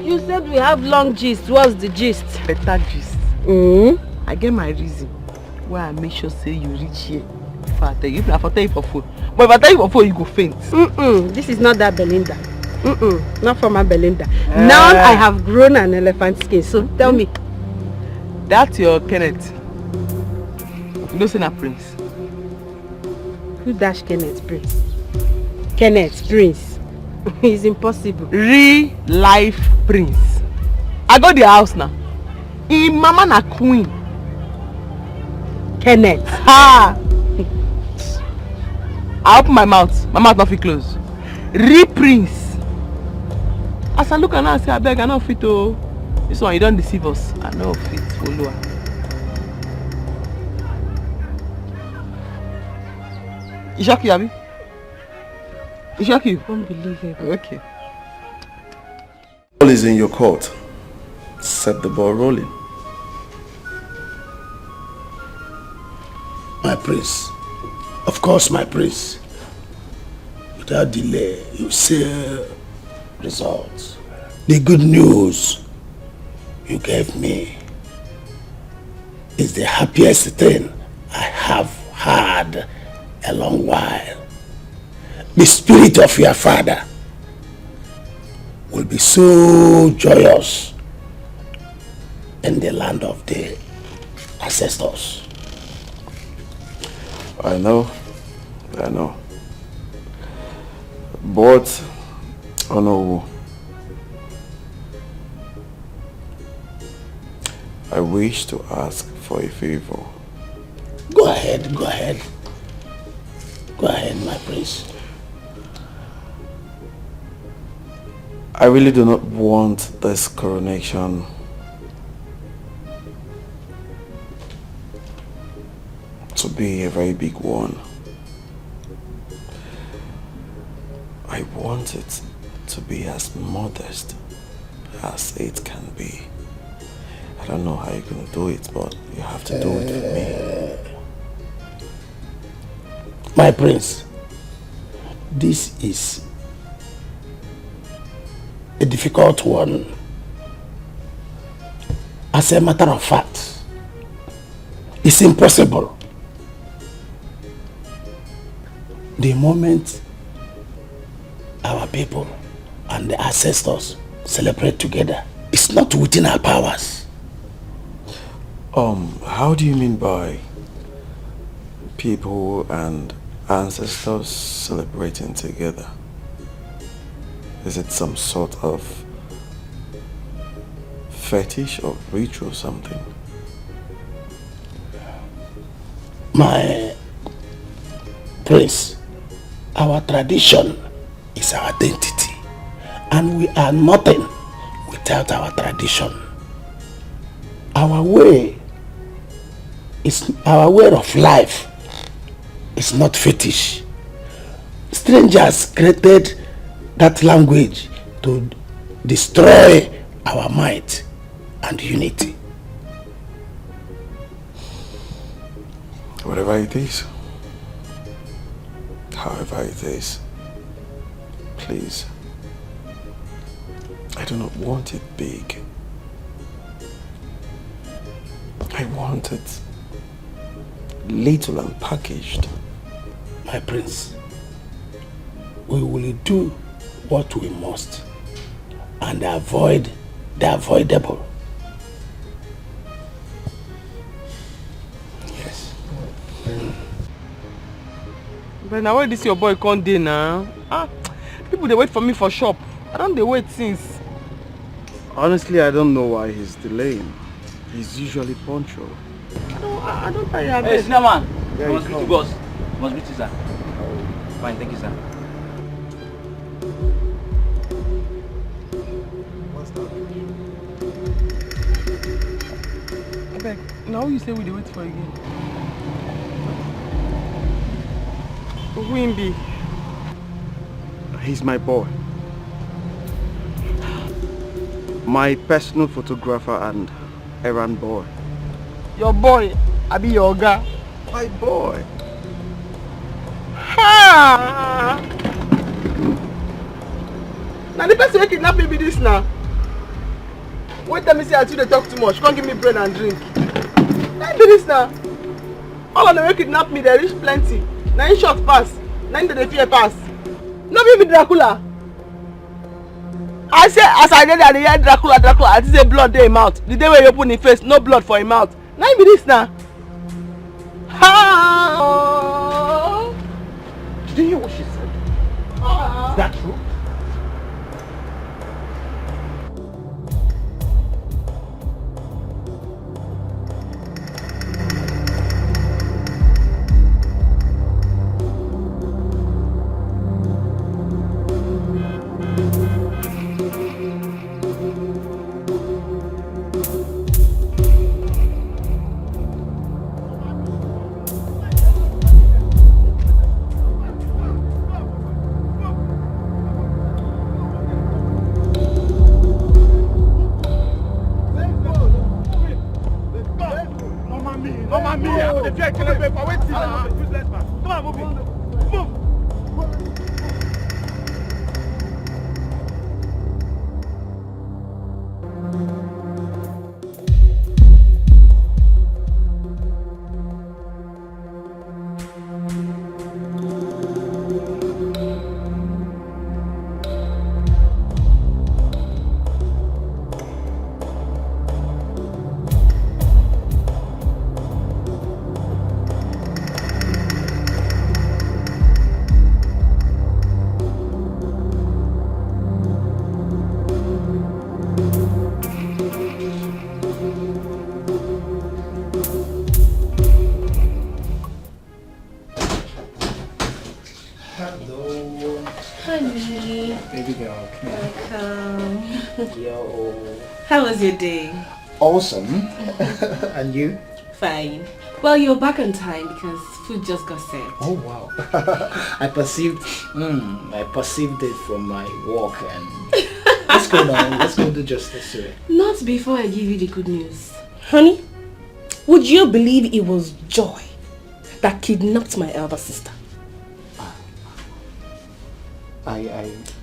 [SPEAKER 8] You said we have long gist. What's the gist?
[SPEAKER 2] Better gist. I get my reason why I make sure say you reach here. If I tell you, if I tell you for phone. But if I tell you for phone, you go faint.
[SPEAKER 8] This is not that Belinda. Not from my Belinda. Now I have grown an elephant skin. So tell me.
[SPEAKER 2] That's your Kenneth. You know say na Prince.
[SPEAKER 8] Who dash Kenneth Prince? Kenneth Prince. It's impossible.
[SPEAKER 2] Real life Prince. I go their house now. In mama na queen.
[SPEAKER 8] Kenneth.
[SPEAKER 2] Ha! I open my mouth. My mouth not fit close. Real Prince. As I look at her and say, I beg, I not fit to. This one, you don't deceive us. I know fit follow her. You shock you, Abby? You shock you?
[SPEAKER 8] Unbelievable.
[SPEAKER 2] Okay.
[SPEAKER 18] All is in your court. Set the ball rolling.
[SPEAKER 21] My prince. Of course, my prince. But Without delay, you see results. The good news you gave me is the happiest thing I have had a long while. The spirit of your father will be so joyous in the land of the ancestors.
[SPEAKER 13] I know. But, oh no, I wish to ask for a favor.
[SPEAKER 21] Go ahead. Go ahead, my prince.
[SPEAKER 13] I really do not want this coronation to be a very big one. I want it to be as modest as it can be. I don't know how you're going to do it, but you have to do it for me.
[SPEAKER 21] My prince, this is a difficult one. As a matter of fact, it's impossible. The moment our people and the ancestors celebrate together, it's not within our powers.
[SPEAKER 13] How do you mean by people and ancestors celebrating together? Is it some sort of fetish or ritual or something?
[SPEAKER 21] My prince, our tradition is our identity, and we are nothing without our tradition. Our way of life is not fetish. Strangers created that language to destroy our might and unity.
[SPEAKER 13] Whatever it is, however it is, please, I do not want it big. I want it little and packaged.
[SPEAKER 21] My prince, we will do what we must and avoid the avoidable. Yes.
[SPEAKER 2] But now where this your boy come dey now? People they wait for me for shop. I don't they wait since.
[SPEAKER 13] Honestly, I don't know why he's delaying. He's usually punctual.
[SPEAKER 2] I don't think I have.
[SPEAKER 16] Hey, senior man.
[SPEAKER 13] Yeah,
[SPEAKER 16] I must meet you, boss. I must meet you, sir. Fine, thank you, sir.
[SPEAKER 2] Abeg, now you say we dey wait for again. Who him be?
[SPEAKER 13] He's my boy. My personal photographer and errand boy.
[SPEAKER 2] Your boy, I be your oga.
[SPEAKER 13] My boy.
[SPEAKER 2] Ha! Now the person who kidnap me be this now. Wait till me see until they talk too much. Come give me bread and drink. Now do this now. All of them who kidnap me, they reach plenty. Now in short pass. Now in the fear pass. No be Dracula. I say as I did that, they hear Dracula. I say blood in his mouth. The day when you open his face, no blood for his mouth. Now be this now. Ha!
[SPEAKER 11] Did you hear what she said? Is that true?
[SPEAKER 12] Yo.
[SPEAKER 6] How was your day?
[SPEAKER 12] Awesome. And you?
[SPEAKER 6] Fine. Well, you're back on time because food just got served.
[SPEAKER 12] Oh wow. I perceived it from my walk, and let's go now. Let's go do justice to it.
[SPEAKER 6] Not before I give you the good news. Honey, would you believe it was Joy that kidnapped my elder sister?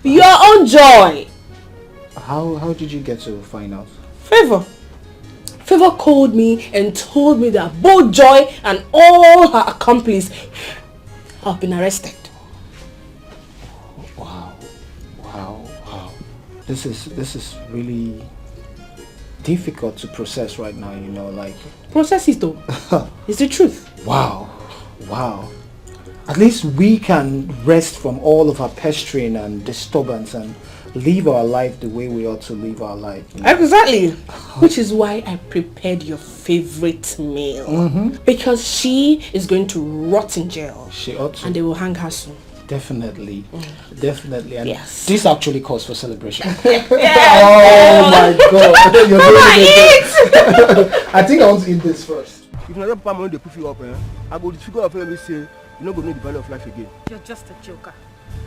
[SPEAKER 6] Your own Joy!
[SPEAKER 12] How did you get to find out?
[SPEAKER 6] Favor called me and told me that both Joy and all her accomplices have been arrested.
[SPEAKER 12] Wow. This is really difficult to process right now, you know, like...
[SPEAKER 6] Process it though. It's the truth.
[SPEAKER 12] Wow. At least we can rest from all of our pestering and disturbance and live our life the way we ought to live our life. You know?
[SPEAKER 6] Exactly. Which is why I prepared your favorite meal. Because she is going to rot in jail.
[SPEAKER 12] She ought to.
[SPEAKER 6] And they will hang her soon.
[SPEAKER 12] Definitely. Definitely. And
[SPEAKER 6] yes.
[SPEAKER 12] This actually calls for celebration.
[SPEAKER 6] Yes.
[SPEAKER 12] Oh my god. You're
[SPEAKER 6] Come on, eat!
[SPEAKER 12] I think I want to eat this first.
[SPEAKER 15] If you don't money, they put you up, I go figure out and say, you're not going to know the value of life again.
[SPEAKER 17] You're just a joker.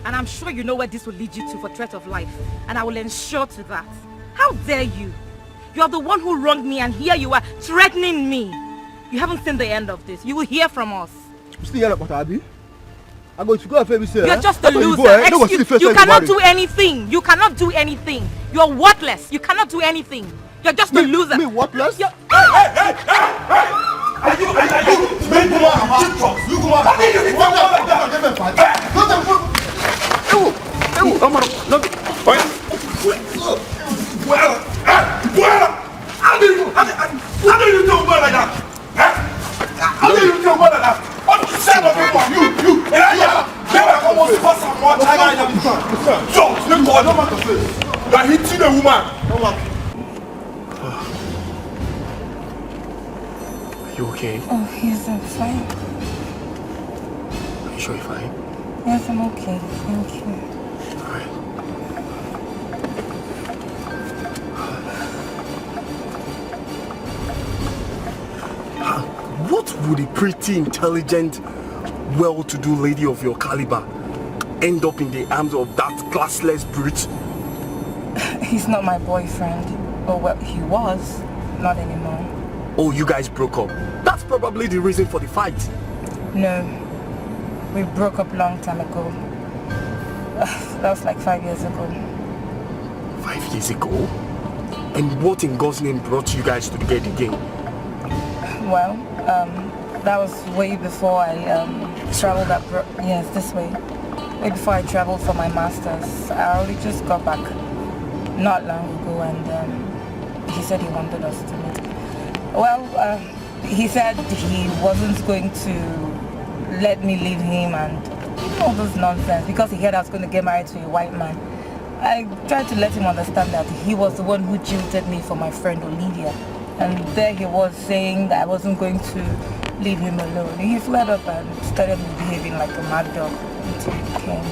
[SPEAKER 17] And I'm sure you know where this will lead you to for threat of life. And I will ensure to that. How dare you? You're the one who wronged me and here you are threatening me. You haven't seen the end of this. You will hear from us.
[SPEAKER 15] You still hear about Abby? I go figure out and say,
[SPEAKER 17] you're just a loser. You cannot do anything. You cannot do anything. You're worthless. You cannot do anything. You're just a loser.
[SPEAKER 15] Me worthless?
[SPEAKER 17] Hey!
[SPEAKER 15] You're hitting a woman.
[SPEAKER 1] Are you okay?
[SPEAKER 22] Oh, yes, I'm fine.
[SPEAKER 1] Are you sure you're fine?
[SPEAKER 22] Yes, I'm okay. Thank you.
[SPEAKER 1] Alright. What would a pretty, intelligent, well-to-do lady of your caliber end up in the arms of that classless brute?
[SPEAKER 22] He's not my boyfriend. Oh, well, he was. Not anymore.
[SPEAKER 1] Oh, you guys broke up. That's probably the reason for the fight.
[SPEAKER 22] No. We broke up a long time ago. That was like 5 years ago.
[SPEAKER 1] 5 years ago? And what in God's name brought you guys together again?
[SPEAKER 22] Well, that was way before I traveled abroad. Yes, this way. Way before I traveled for my master's. I only just got back not long ago, and he said he wanted us to meet. Well, he said he wasn't going to let me leave him and all this nonsense because he heard I was going to get married to a white man. I tried to let him understand that he was the one who jilted me for my friend Olivia. And there he was saying that I wasn't going to leave him alone. He flared up and started behaving like a mad dog until he came.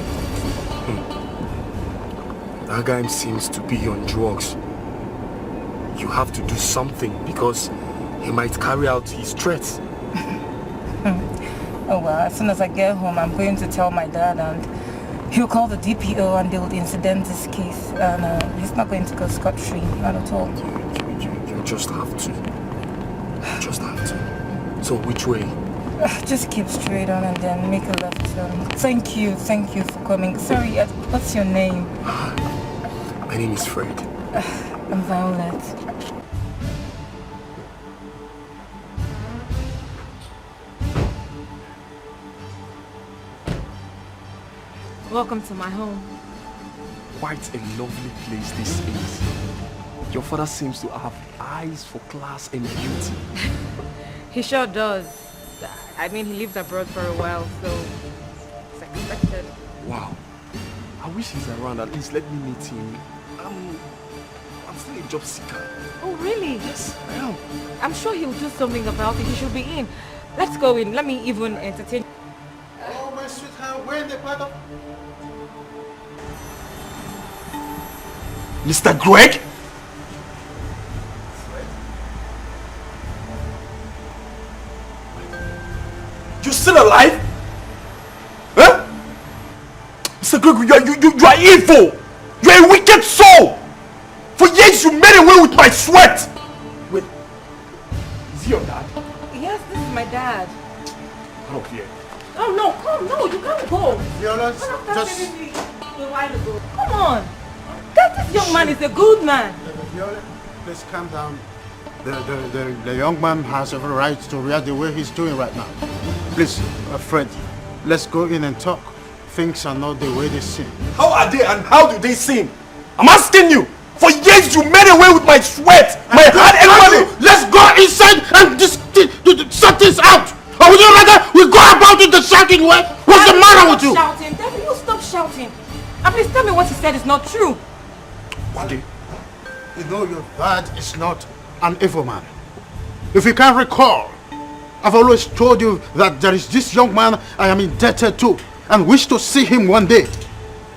[SPEAKER 1] That guy seems to be on drugs. You have to do something because he might carry out his threats.
[SPEAKER 22] Oh well, as soon as I get home, I'm going to tell my dad and he'll call the DPO and they will incident this case. And he's not going to go scot-free, not at all.
[SPEAKER 1] You just have to. You just have to. So which way?
[SPEAKER 22] Just keep straight on and then make a left turn. Thank you for coming. Sorry, what's your name?
[SPEAKER 1] My name is Fred.
[SPEAKER 22] I'm Violet.
[SPEAKER 17] Welcome to my home.
[SPEAKER 1] Quite a lovely place this is. Your father seems to have eyes for class and beauty.
[SPEAKER 17] He sure does. I mean, he lived abroad for a while, so it's expected.
[SPEAKER 1] Wow. I wish he's around. At least let me meet him. I'm still a job seeker.
[SPEAKER 17] Oh, really?
[SPEAKER 1] Yes, I am.
[SPEAKER 17] I'm sure he'll do something about it. He should be in. Let's go in. Let me even entertain.
[SPEAKER 11] Oh, my sweetheart, where in the part of... Mr. Greg? You still alive? Huh? Mr. Greg, you are evil! You are a wicked soul! For years you made away with my sweat! Wait, is he your dad?
[SPEAKER 17] Yes, this is my dad.
[SPEAKER 11] Come up here.
[SPEAKER 17] Oh no, come, no, you can't go.
[SPEAKER 11] Viola, just...
[SPEAKER 17] A while ago. Come on. This young man is a good man.
[SPEAKER 3] Viola, please calm down. The young man has every right to react the way he's doing right now. Please, Fred, let's go in and talk. Things are not the way they seem.
[SPEAKER 11] How are they and how do they seem? I'm asking you. For years you made away with my sweat, my hard-earned money.
[SPEAKER 3] Let's go inside and sort this out. Or would you rather we go about it the shouting way? What's the matter with you?
[SPEAKER 17] Shouting. David, you stop shouting. And please tell me what he said is not true.
[SPEAKER 3] Wadi, you know your dad is not an evil man. If you can recall, I've always told you that there is this young man I am indebted to and wish to see him one day.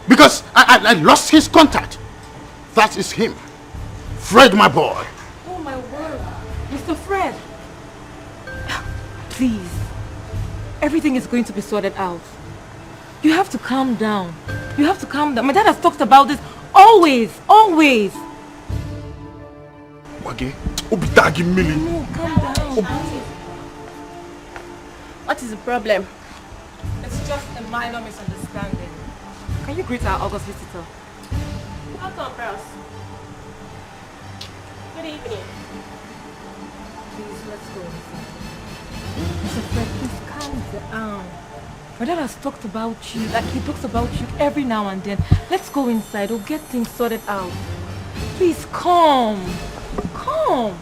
[SPEAKER 3] Because I lost his contact. That is him. Fred, my boy.
[SPEAKER 17] Oh my word. Mr. Fred. Please. Everything is going to be sorted out. You have to calm down. You have to calm down. My dad has talked about this always. Always.
[SPEAKER 11] Wage, Obitagi Mili.
[SPEAKER 17] No, calm down.
[SPEAKER 6] What is the problem?
[SPEAKER 17] It's just a minor misunderstanding. Can you greet our August visitor?
[SPEAKER 6] Welcome, bros. Good evening.
[SPEAKER 17] Please, let's go. Mr. Fred, please calm down. My dad has talked about you, like he talks about you every now and then. Let's go inside, we'll get things sorted out. Please, calm. Calm.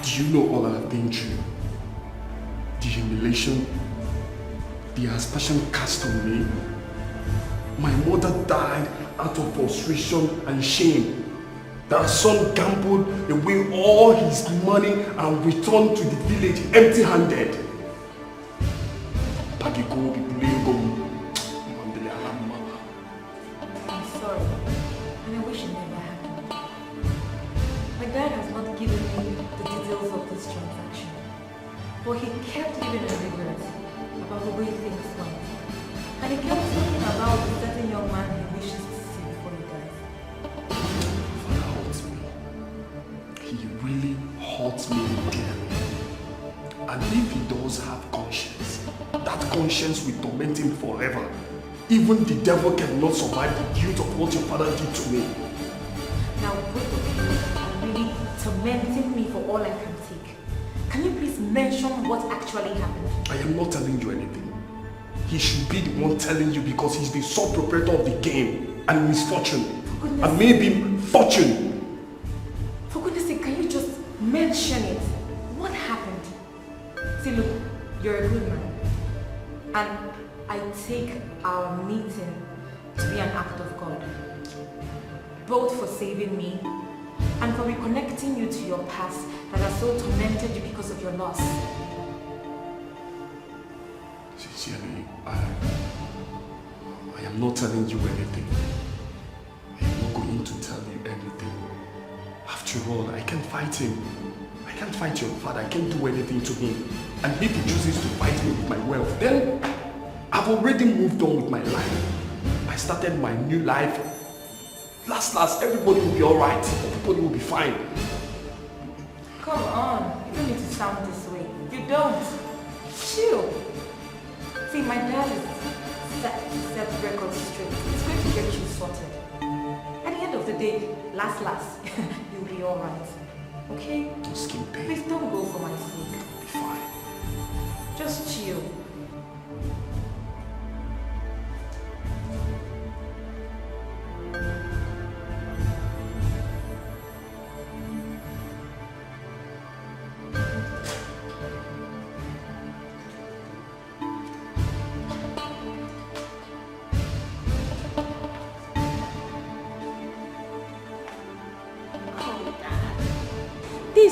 [SPEAKER 1] Do you know all I have been through? The humiliation, the aspersion cast on me. My mother died out of frustration and shame. Their son gambled away all his money and returned to the village empty-handed.
[SPEAKER 17] I'm sorry, and I wish it never happened. My dad has not given me the details of this transaction, but he kept living in regret about the way things went. And he kept talking about the certain young man he wishes to see before he dies.
[SPEAKER 1] Father hurts me. He really hurts me dearly. And if he does have conscience, that conscience will torment him forever. Even the devil cannot survive the guilt of what your father did to me.
[SPEAKER 17] Now both of you are really tormenting me for all I can take. Can you please mention what actually happened?
[SPEAKER 1] I am not telling you anything. He should be the one telling you because he's the sole proprietor of the game and misfortune. And maybe fortune.
[SPEAKER 17] For goodness sake, can you just mention it? What happened? See, look, you're a good man. And I take our meeting to be an act of God. Both for saving me and for reconnecting you to your past that has so tormented you because of your loss.
[SPEAKER 1] Sincerely, I am not telling you anything. I am not going to tell you anything. After all, I can't fight him. I can't fight your father. I can't do anything to him. And if he chooses to fight me with my wealth, then I've already moved on with my life. I started my new life. Last, everybody will be alright. Everybody will be fine.
[SPEAKER 17] Come on, you don't need to sound this way. You don't. Chill. See, my dad is set records straight. It's going to get you sorted. At the end of the day, last, you'll be alright. Okay? Please don't go for my sake.
[SPEAKER 1] Be fine.
[SPEAKER 17] Just chill.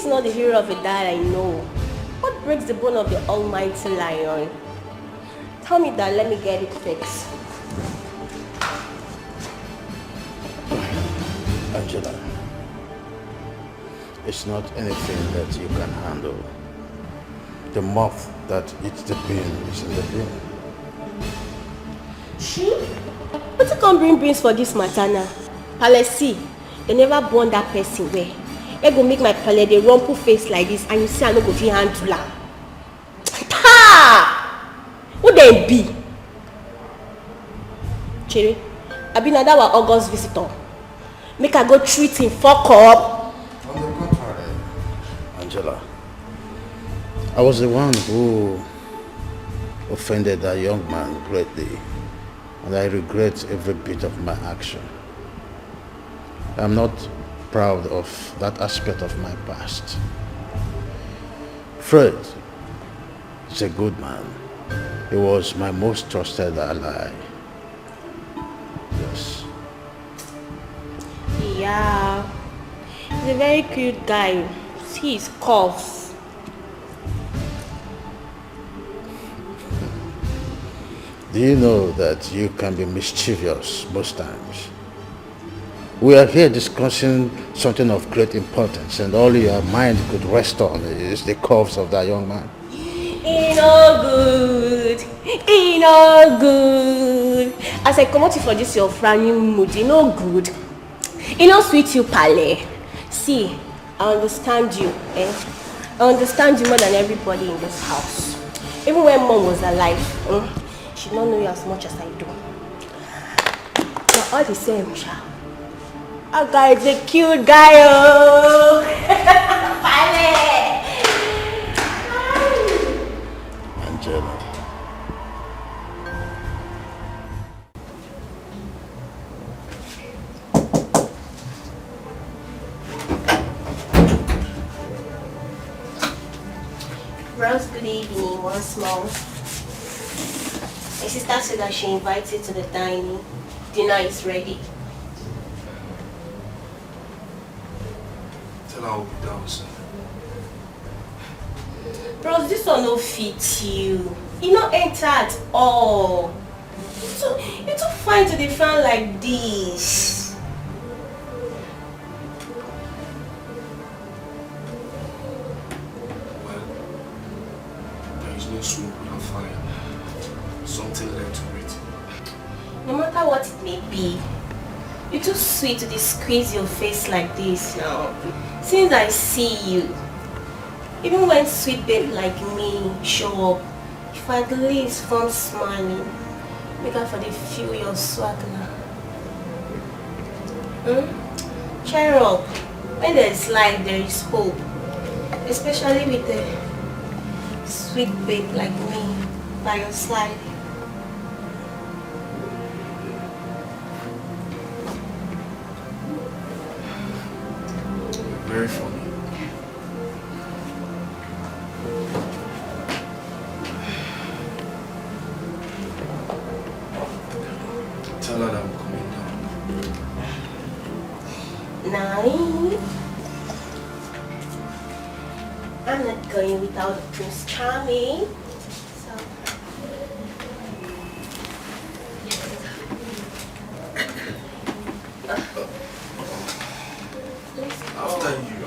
[SPEAKER 6] is not the hero of a dad I know. What breaks the bone of the almighty lion? Tell me that, let me get it fixed.
[SPEAKER 21] Angela, it's not anything that you can handle. The moth that eats the bean is in the bean.
[SPEAKER 6] But you can't bring beans for this matter now. Palesi, they never born that person where. They go make my pale the rumple face like this and you see I no go fit handle am. Ha! Who they be? Cherry, I been another August visitor. Make I go treat him, fuck up.
[SPEAKER 21] On the contrary, Angela, I was the one who offended that young man greatly, and I regret every bit of my action. I'm not proud of that aspect of my past. Fred is a good man. He was my most trusted ally. Yes.
[SPEAKER 6] Yeah, he's a very cute guy. See his coughs.
[SPEAKER 21] Do you know that you can be mischievous most times? We are here discussing something of great importance and all your mind could rest on is the curves of that young man.
[SPEAKER 6] He no good. He no good. As I come out for this your frowning mood, he no good. He no sweet you, Pale. See, I understand you. I understand you more than everybody in this house. Even when Mom was alive, she don't know you as much as I do. But all the same, child. That guy is a cute guy, oh.
[SPEAKER 21] Angela.
[SPEAKER 6] Rose, good evening once more. My sister said that she invites you to the dining. Dinner is ready.
[SPEAKER 1] Tell her I'll be down soon.
[SPEAKER 6] Bros, this one no fit you. You not enter at all. You too fine to defend like this.
[SPEAKER 1] There is no smoke without fire. Something led to it.
[SPEAKER 6] No matter what it may be, you're too sweet to squeeze your face like this now. Since I see you, even when sweet babe like me show up, if I at least from smiling, make up for the feel your swag now. Cheer up. When there is life, there is hope. Especially with a sweet babe like me by your side.
[SPEAKER 1] Very funny. Tell her that I'm coming down.
[SPEAKER 6] Nine. I'm not going without the Prince Charming. So.
[SPEAKER 1] After you.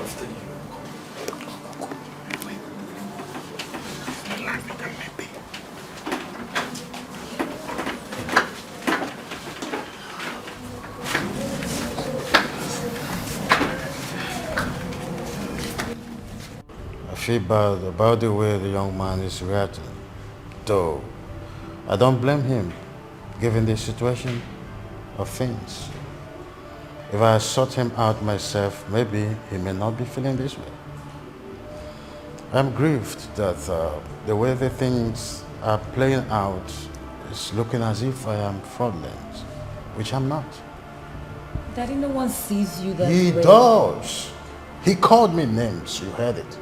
[SPEAKER 21] I feel bad about the way the young man is reacting, though I don't blame him given the situation of things. If I sought him out myself, maybe he may not be feeling this way. I'm grieved that the way the things are playing out is looking as if I am fraudulent, which I'm not.
[SPEAKER 9] Daddy, no one sees you that
[SPEAKER 21] He
[SPEAKER 9] way.
[SPEAKER 21] does. He called me names, you heard it.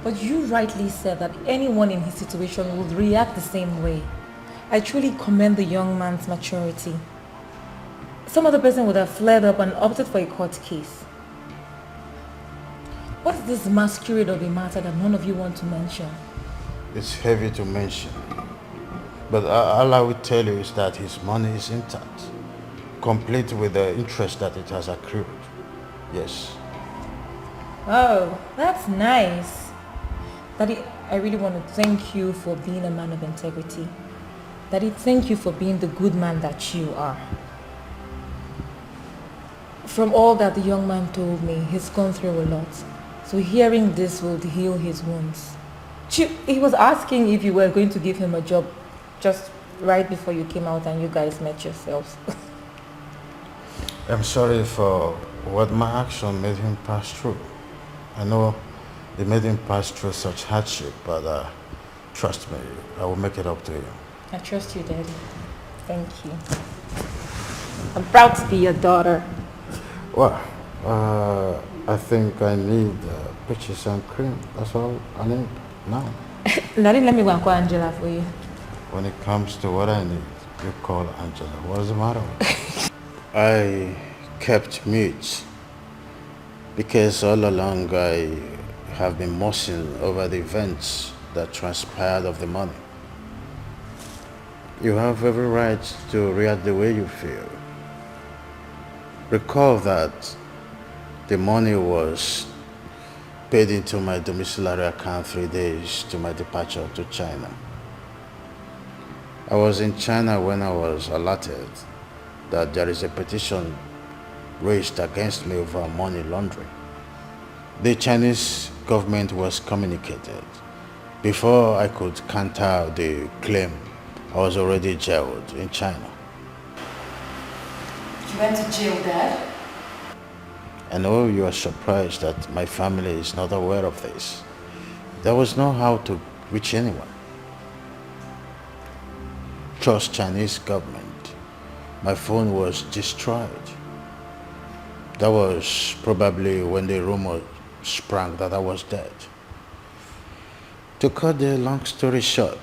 [SPEAKER 9] But you rightly said that anyone in his situation would react the same way. I truly commend the young man's maturity. Some other person would have flared up and opted for a court case. What's this masquerade of a matter that none of you want to mention?
[SPEAKER 21] It's heavy to mention. But all I will tell you is that his money is intact, complete with the interest that it has accrued. Yes.
[SPEAKER 9] Oh, that's nice. Daddy, I really want to thank you for being a man of integrity. Daddy, thank you for being the good man that you are. From all that the young man told me, he's gone through a lot. So hearing this will heal his wounds. He was asking if you were going to give him a job just right before you came out and you guys met yourselves.
[SPEAKER 21] I'm sorry for what my action made him pass through. I know it made him pass through such hardship, but trust me, I will make it up to you.
[SPEAKER 9] I trust you, Daddy. Thank you. I'm proud to be your daughter.
[SPEAKER 21] Well, I think I need peaches and cream. That's all I need now.
[SPEAKER 9] Daddy, let me go and call Angela for you.
[SPEAKER 21] When it comes to what I need, you call Angela. What is the matter? I kept mute because all along I have been mourning over the events that transpired of the money. You have every right to react the way you feel. Recall that the money was paid into my domiciliary account 3 days to my departure to China. I was in China when I was alerted that there is a petition raised against me over money laundering. The Chinese government was communicated. Before I could counter the claim, I was already jailed in China.
[SPEAKER 9] You went to jail, Dad?
[SPEAKER 21] I know you are surprised that my family is not aware of this. There was no how to reach anyone. Trust Chinese government. My phone was destroyed. That was probably when the rumor sprang that I was dead. To cut the long story short,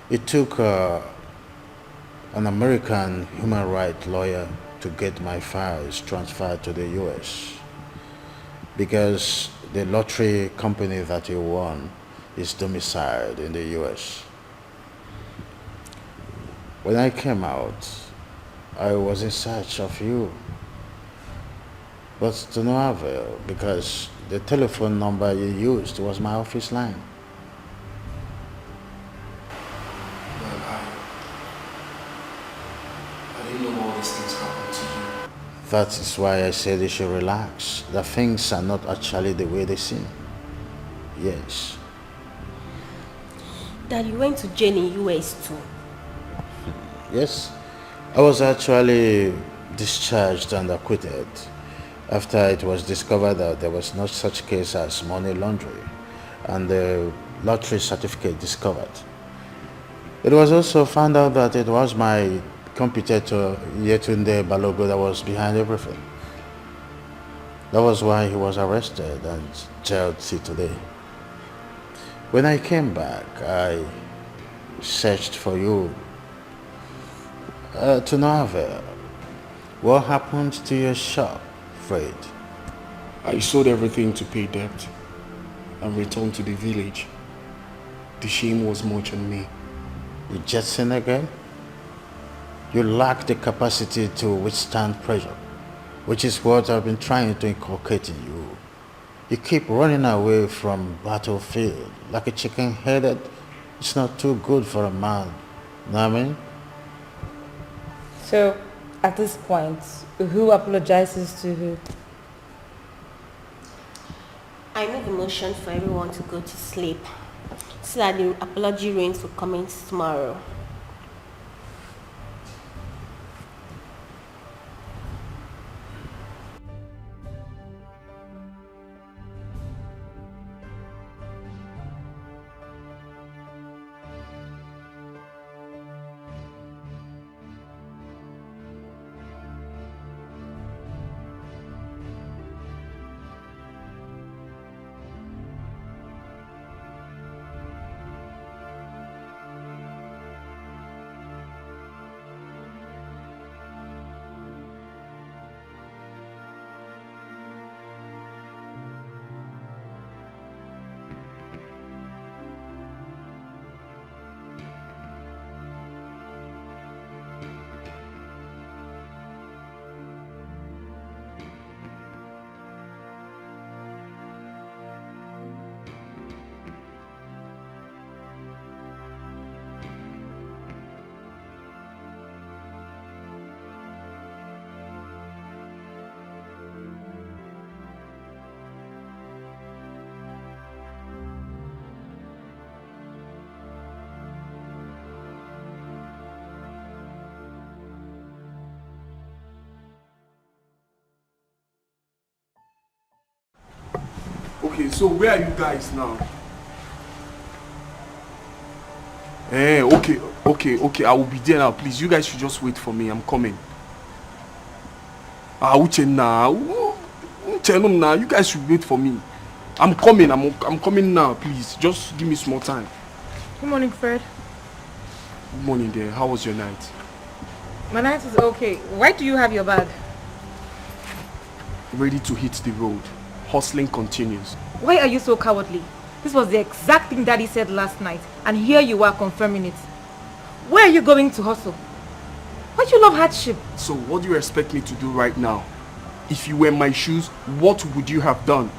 [SPEAKER 21] it took an American human rights lawyer to get my files transferred to the US because the lottery company that he won is domiciled in the US. When I came out, I was in search of you, but to no avail because the telephone number you used was my office line.
[SPEAKER 18] I didn't know all these things happened to you.
[SPEAKER 21] That is why I said you should relax. The things are not actually the way they seem. Yes.
[SPEAKER 8] Dad, you went to jail in US too.
[SPEAKER 21] Yes. I was actually discharged and acquitted after it was discovered that there was no such case as money laundering and the lottery certificate discovered. It was also found out that it was my competitor Yetunde Balogo that was behind everything. That was why he was arrested and jailed till today. When I came back, I searched for you to no avail. What happened to your shop, Fred?
[SPEAKER 1] I sold everything to pay debt and returned to the village. The shame was much on me.
[SPEAKER 21] You jetson again? You lack the capacity to withstand pressure, which is what I've been trying to inculcate in you. You keep running away from battlefield like a chicken-headed. It's not too good for a man. Know what I mean?
[SPEAKER 9] So, at this point, who apologizes to who?
[SPEAKER 8] I made the motion for everyone to go to sleep so that the apology rains will commence tomorrow.
[SPEAKER 1] Okay, so where are you guys now? Okay, I will be there now. Please, you guys should just wait for me. I'm coming. Uche now. You guys should wait for me. I'm coming. I'm coming now. Please, just give me small time.
[SPEAKER 17] Good morning, Fred.
[SPEAKER 1] Good morning, there. How was your night?
[SPEAKER 17] My night is okay. Why do you have your bag?
[SPEAKER 1] Ready to hit the road. Hustling continues.
[SPEAKER 17] Why are you so cowardly? This was the exact thing Daddy said last night, and here you are confirming it. Where are you going to hustle? Why do you love hardship?
[SPEAKER 1] So what do you expect me to do right now? If you were in my shoes, what would you have done?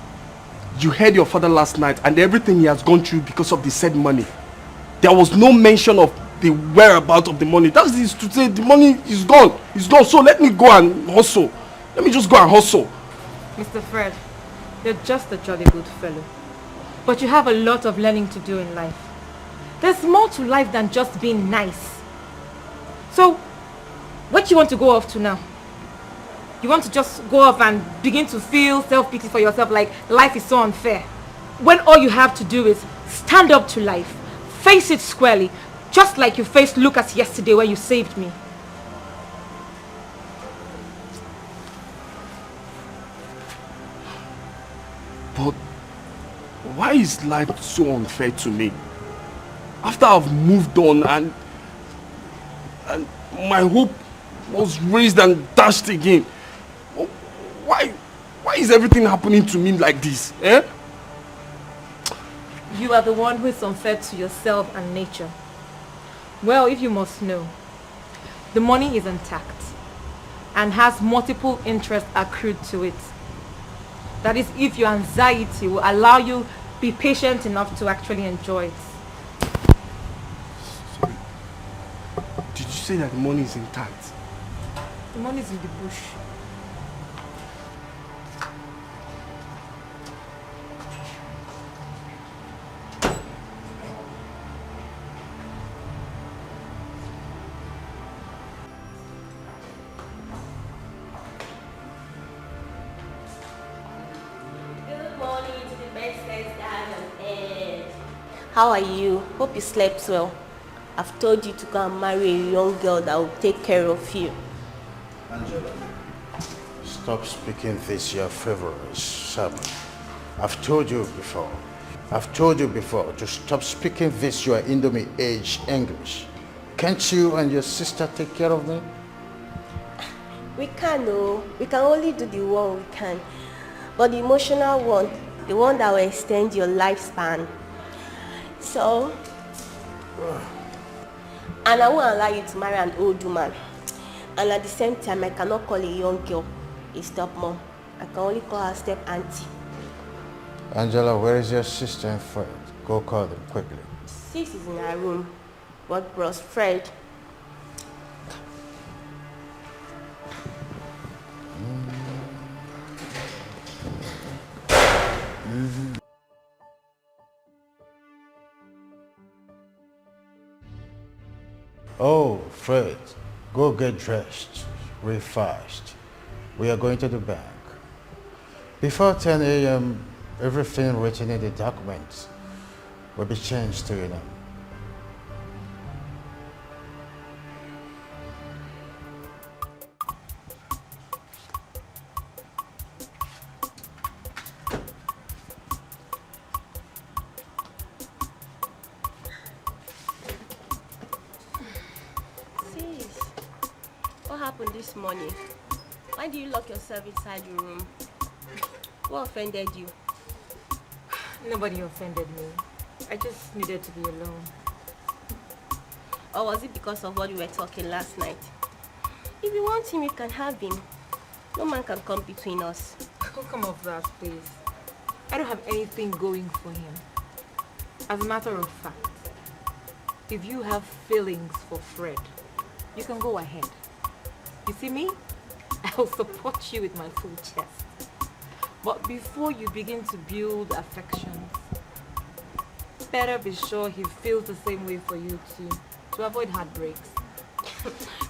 [SPEAKER 1] You heard your father last night and everything he has gone through because of the said money. There was no mention of the whereabouts of the money. That is to say the money is gone. It's gone. So let me go and hustle. Let me just go and hustle.
[SPEAKER 17] Mr. Fred, you're just a jolly good fellow. But you have a lot of learning to do in life. There's more to life than just being nice. So, what do you want to go off to now? You want to just go off and begin to feel self-pity for yourself like life is so unfair? When all you have to do is stand up to life, face it squarely, just like you faced Lucas yesterday when you saved me.
[SPEAKER 1] But why is life so unfair to me? After I've moved on and my hope was raised and dashed again. Why is everything happening to me like this? Eh?
[SPEAKER 17] You are the one who is unfair to yourself and nature. Well, if you must know, the money is intact and has multiple interests accrued to it. That is, if your anxiety will allow you be patient enough to actually enjoy it.
[SPEAKER 1] Sorry. Did you say that the money is intact?
[SPEAKER 17] The money is in the bush.
[SPEAKER 6] How are you? Hope you slept well. I've told you to go and marry a young girl that will take care of you.
[SPEAKER 21] Angela, stop speaking this your favorite sermon. I've told you before to stop speaking this your Indomie age English. Can't you and your sister take care of me?
[SPEAKER 6] We can, no. We can only do the one we can. But the emotional one, the one that will extend your lifespan. So, and I won't allow you to marry an old woman. And at the same time, I cannot call a young girl a stepmom. I can only call her step auntie.
[SPEAKER 21] Angela, where is your sister and Fred? Go call them quickly.
[SPEAKER 6] Sis is in her room. What bros Fred?
[SPEAKER 21] Oh, Fred, go get dressed real fast. We are going to the bank. Before 10 a.m., everything written in the documents will be changed to your name.
[SPEAKER 6] This morning, why do you lock yourself inside your room? What offended you?
[SPEAKER 17] Nobody offended me. I just needed to be alone.
[SPEAKER 6] Or was it because of what we were talking last night? If you want him, you can have him. No man can come between us.
[SPEAKER 17] Don't come off that, please. I don't have anything going for him. As a matter of fact, if you have feelings for Fred, you can go ahead. You see me? I'll support you with my full chest. But before you begin to build affections, better be sure he feels the same way for you too, to avoid heartbreaks.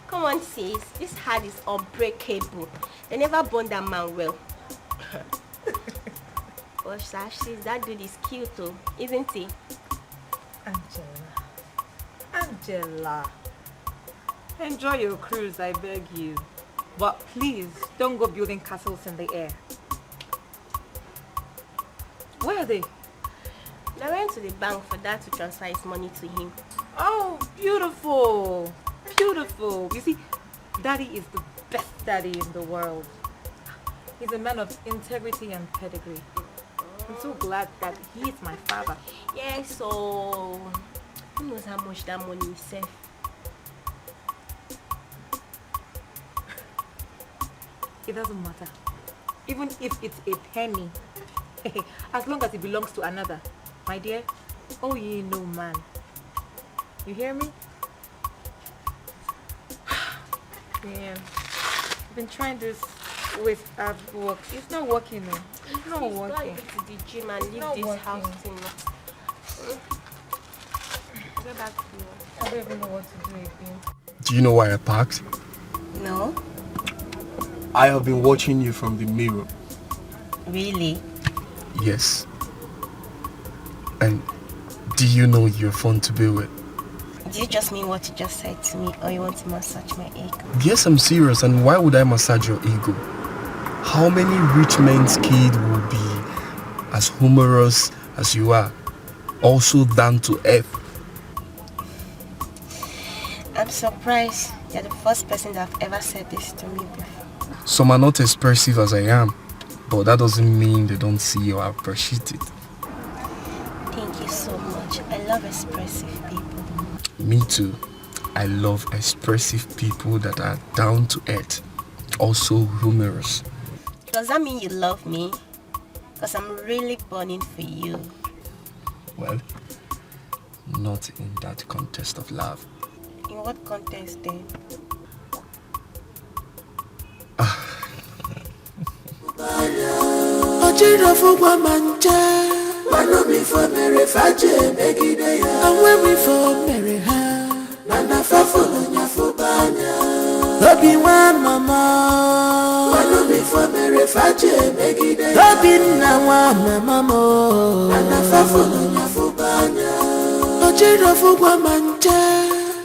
[SPEAKER 6] Come on, sis. This heart is unbreakable. They never burned that man well.
[SPEAKER 7] But Sashi, that dude is cute too, isn't he?
[SPEAKER 22] Angela, enjoy your cruise, I beg you. But please, don't go building castles in the air. Where are they?
[SPEAKER 7] I went to the bank for Dad to transfer his money to him.
[SPEAKER 22] Oh, beautiful. Beautiful. You see, Daddy is the best daddy in the world. He's a man of integrity and pedigree. I'm so glad that he is my father.
[SPEAKER 7] Yeah, so who knows how much that money is safe?
[SPEAKER 22] It doesn't matter. Even if it's a penny. As long as it belongs to another. My dear, oh ye no man. You hear me? Yeah. I've been trying this with ab work. It's not working though. It's not working.
[SPEAKER 7] Go to the gym and leave this house thing. Go back to you.
[SPEAKER 22] I don't even know what to do again.
[SPEAKER 1] Do you know why I parked?
[SPEAKER 7] No.
[SPEAKER 1] I have been watching you from the mirror.
[SPEAKER 7] Really?
[SPEAKER 1] Yes. And do you know you're fun to be with?
[SPEAKER 7] Do you just mean what you just said to me, or you want to massage my ego?
[SPEAKER 1] Yes, I'm serious, and why would I massage your ego? How many rich men's kid will be as humorous as you are, also down to earth?
[SPEAKER 7] I'm surprised you're the first person that have ever said this to me before.
[SPEAKER 1] Some are not expressive as I am, but that doesn't mean they don't see or appreciate it.
[SPEAKER 7] Thank you so much. I love expressive people.
[SPEAKER 1] Me too. I love expressive people that are down to earth, also humorous.
[SPEAKER 7] Does that mean you love me? Because I'm really burning for you.
[SPEAKER 1] Well, not in that context of love.
[SPEAKER 7] In what context then?
[SPEAKER 5] Mano mi for mere faje megide ya. And when we for mere ha, nana fa follow nya for banya. Obi wa mama. Mano mi for mere faje megide ya. Obi na wa mama mo. Nana fa follow nya for banya. Ojiro for wa manje.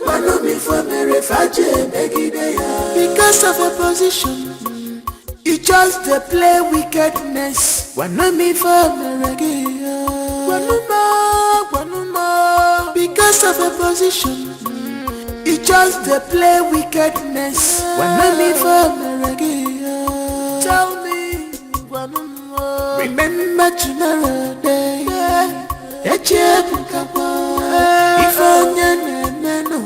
[SPEAKER 5] Mano mi for mere faje megide ya. Because of a position. You just play wickedness. Wanna me for reggae. Wanuma. Because of a position. You just play wickedness. Wanna me for reggae. Tell me, wanuma. Remember tomorrow day. If I know,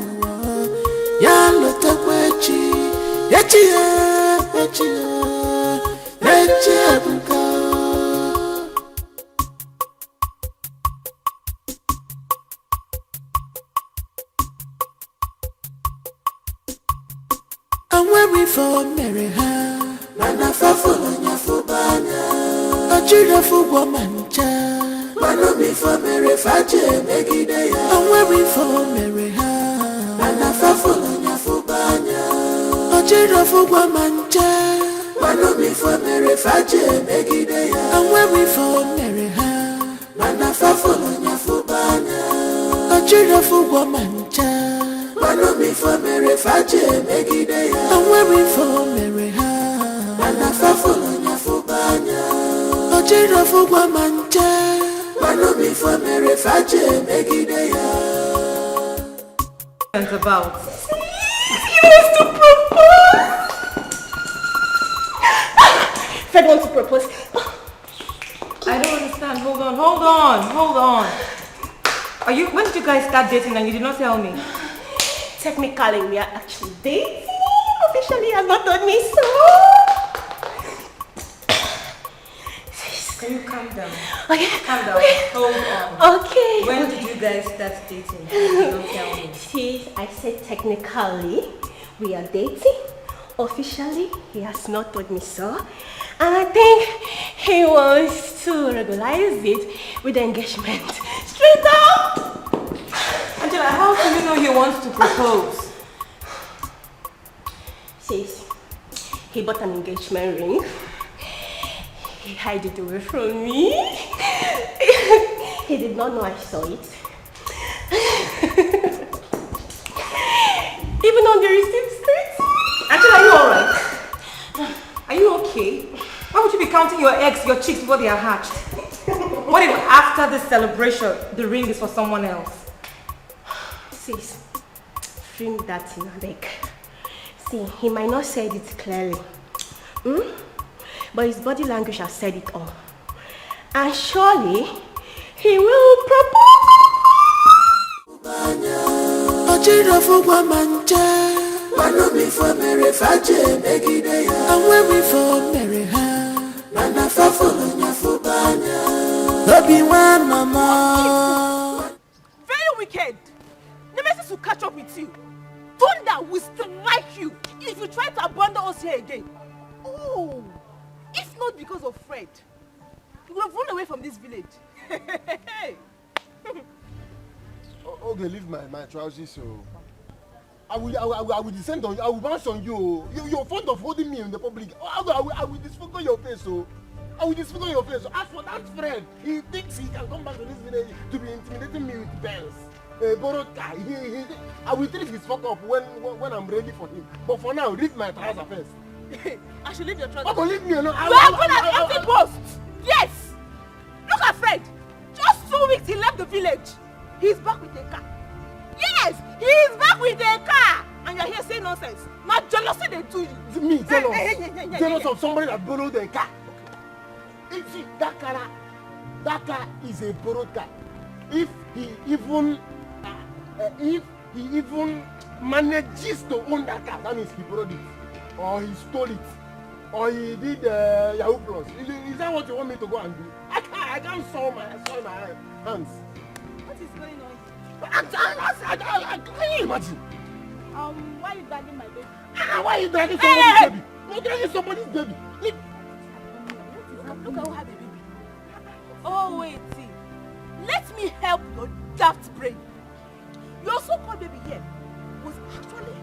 [SPEAKER 5] ya lota kwechi. Echi. And when we for Mary ha, Nana fa follow nya for banya. Ojira for woman cha, Mano mi for Mary faje megide ya. And when we for Mary ha, Nana fa follow nya for banya. Ojira for woman cha. Mano mi for mere faje megide ya. And when we for mere ha, Mana fa follow nya for banya. Ojira for woman cha. Mano mi for mere faje megide ya. And when we for mere ha, Mana fa follow nya for banya. Ojira for woman cha. Mano mi for mere faje megide ya.
[SPEAKER 22] It's about.
[SPEAKER 7] He wants to propose. Fred wants to propose.
[SPEAKER 22] I don't understand. Hold on. When did you guys start dating and you did not tell me?
[SPEAKER 7] Technically, we are actually dating. Officially, you have not told me so.
[SPEAKER 22] Can you calm down?
[SPEAKER 7] Okay.
[SPEAKER 22] Calm down. Hold on.
[SPEAKER 7] Okay.
[SPEAKER 22] When did you guys start dating? You don't tell me.
[SPEAKER 7] See, I said technically, we are dating. Officially, he has not told me so. And I think he wants to regularize it with engagement. Straight up!
[SPEAKER 22] Angela, how do you know he wants to propose?
[SPEAKER 7] Sis, he bought an engagement ring. He hid it away from me. He did not know I saw it. Even on the receipt street.
[SPEAKER 17] Angela, are you alright? Are you okay? Why would you be counting your eggs, your chicks before they are hatched? What if after this celebration, the ring is for someone else?
[SPEAKER 7] Sis, bring that in, beg. See, he might not say it clearly. But his body language has said it all. And surely, he will propose.
[SPEAKER 6] Very wicked. Nemesis will catch up with you. Thunder will strike you if you try to abandon us here again. Oh, if not because of Fred, you would have run away from this village.
[SPEAKER 10] Okay, leave my trousers. So I will descend on you. I will bounce on you. You're fond of holding me in the public. I will disfigure your face. So I will disfigure your face. So as for that Fred, he thinks he can come back to this village to be intimidating me with bells. Borrowed car. I will treat his fuck up when I'm ready for him. But for now, leave my trousers first.
[SPEAKER 6] I should leave your trousers.
[SPEAKER 10] Oh, but leave me alone.
[SPEAKER 6] You are good at empty post. Yes. Look at Fred. Just 2 weeks he left the village. He's back with a car. Yes, he is back with a car. And you're here saying nonsense. Not jealousy they do you.
[SPEAKER 10] Me, jealous. Jealous of somebody that borrowed a car. See, that car is a borrowed car. If he even manages to own that car, that means he borrowed it, or he stole it, or he did Yahoo Plus. Is that what you want me to go and do? I can't saw my hands.
[SPEAKER 6] What is going on?
[SPEAKER 10] Can you imagine?
[SPEAKER 6] Why are you dragging my baby?
[SPEAKER 10] Why are you dragging somebody's baby? You're dragging somebody's baby.
[SPEAKER 6] Look at who had the baby. Oh wait, see. Let me help your daft brain. Your so-called baby here was actually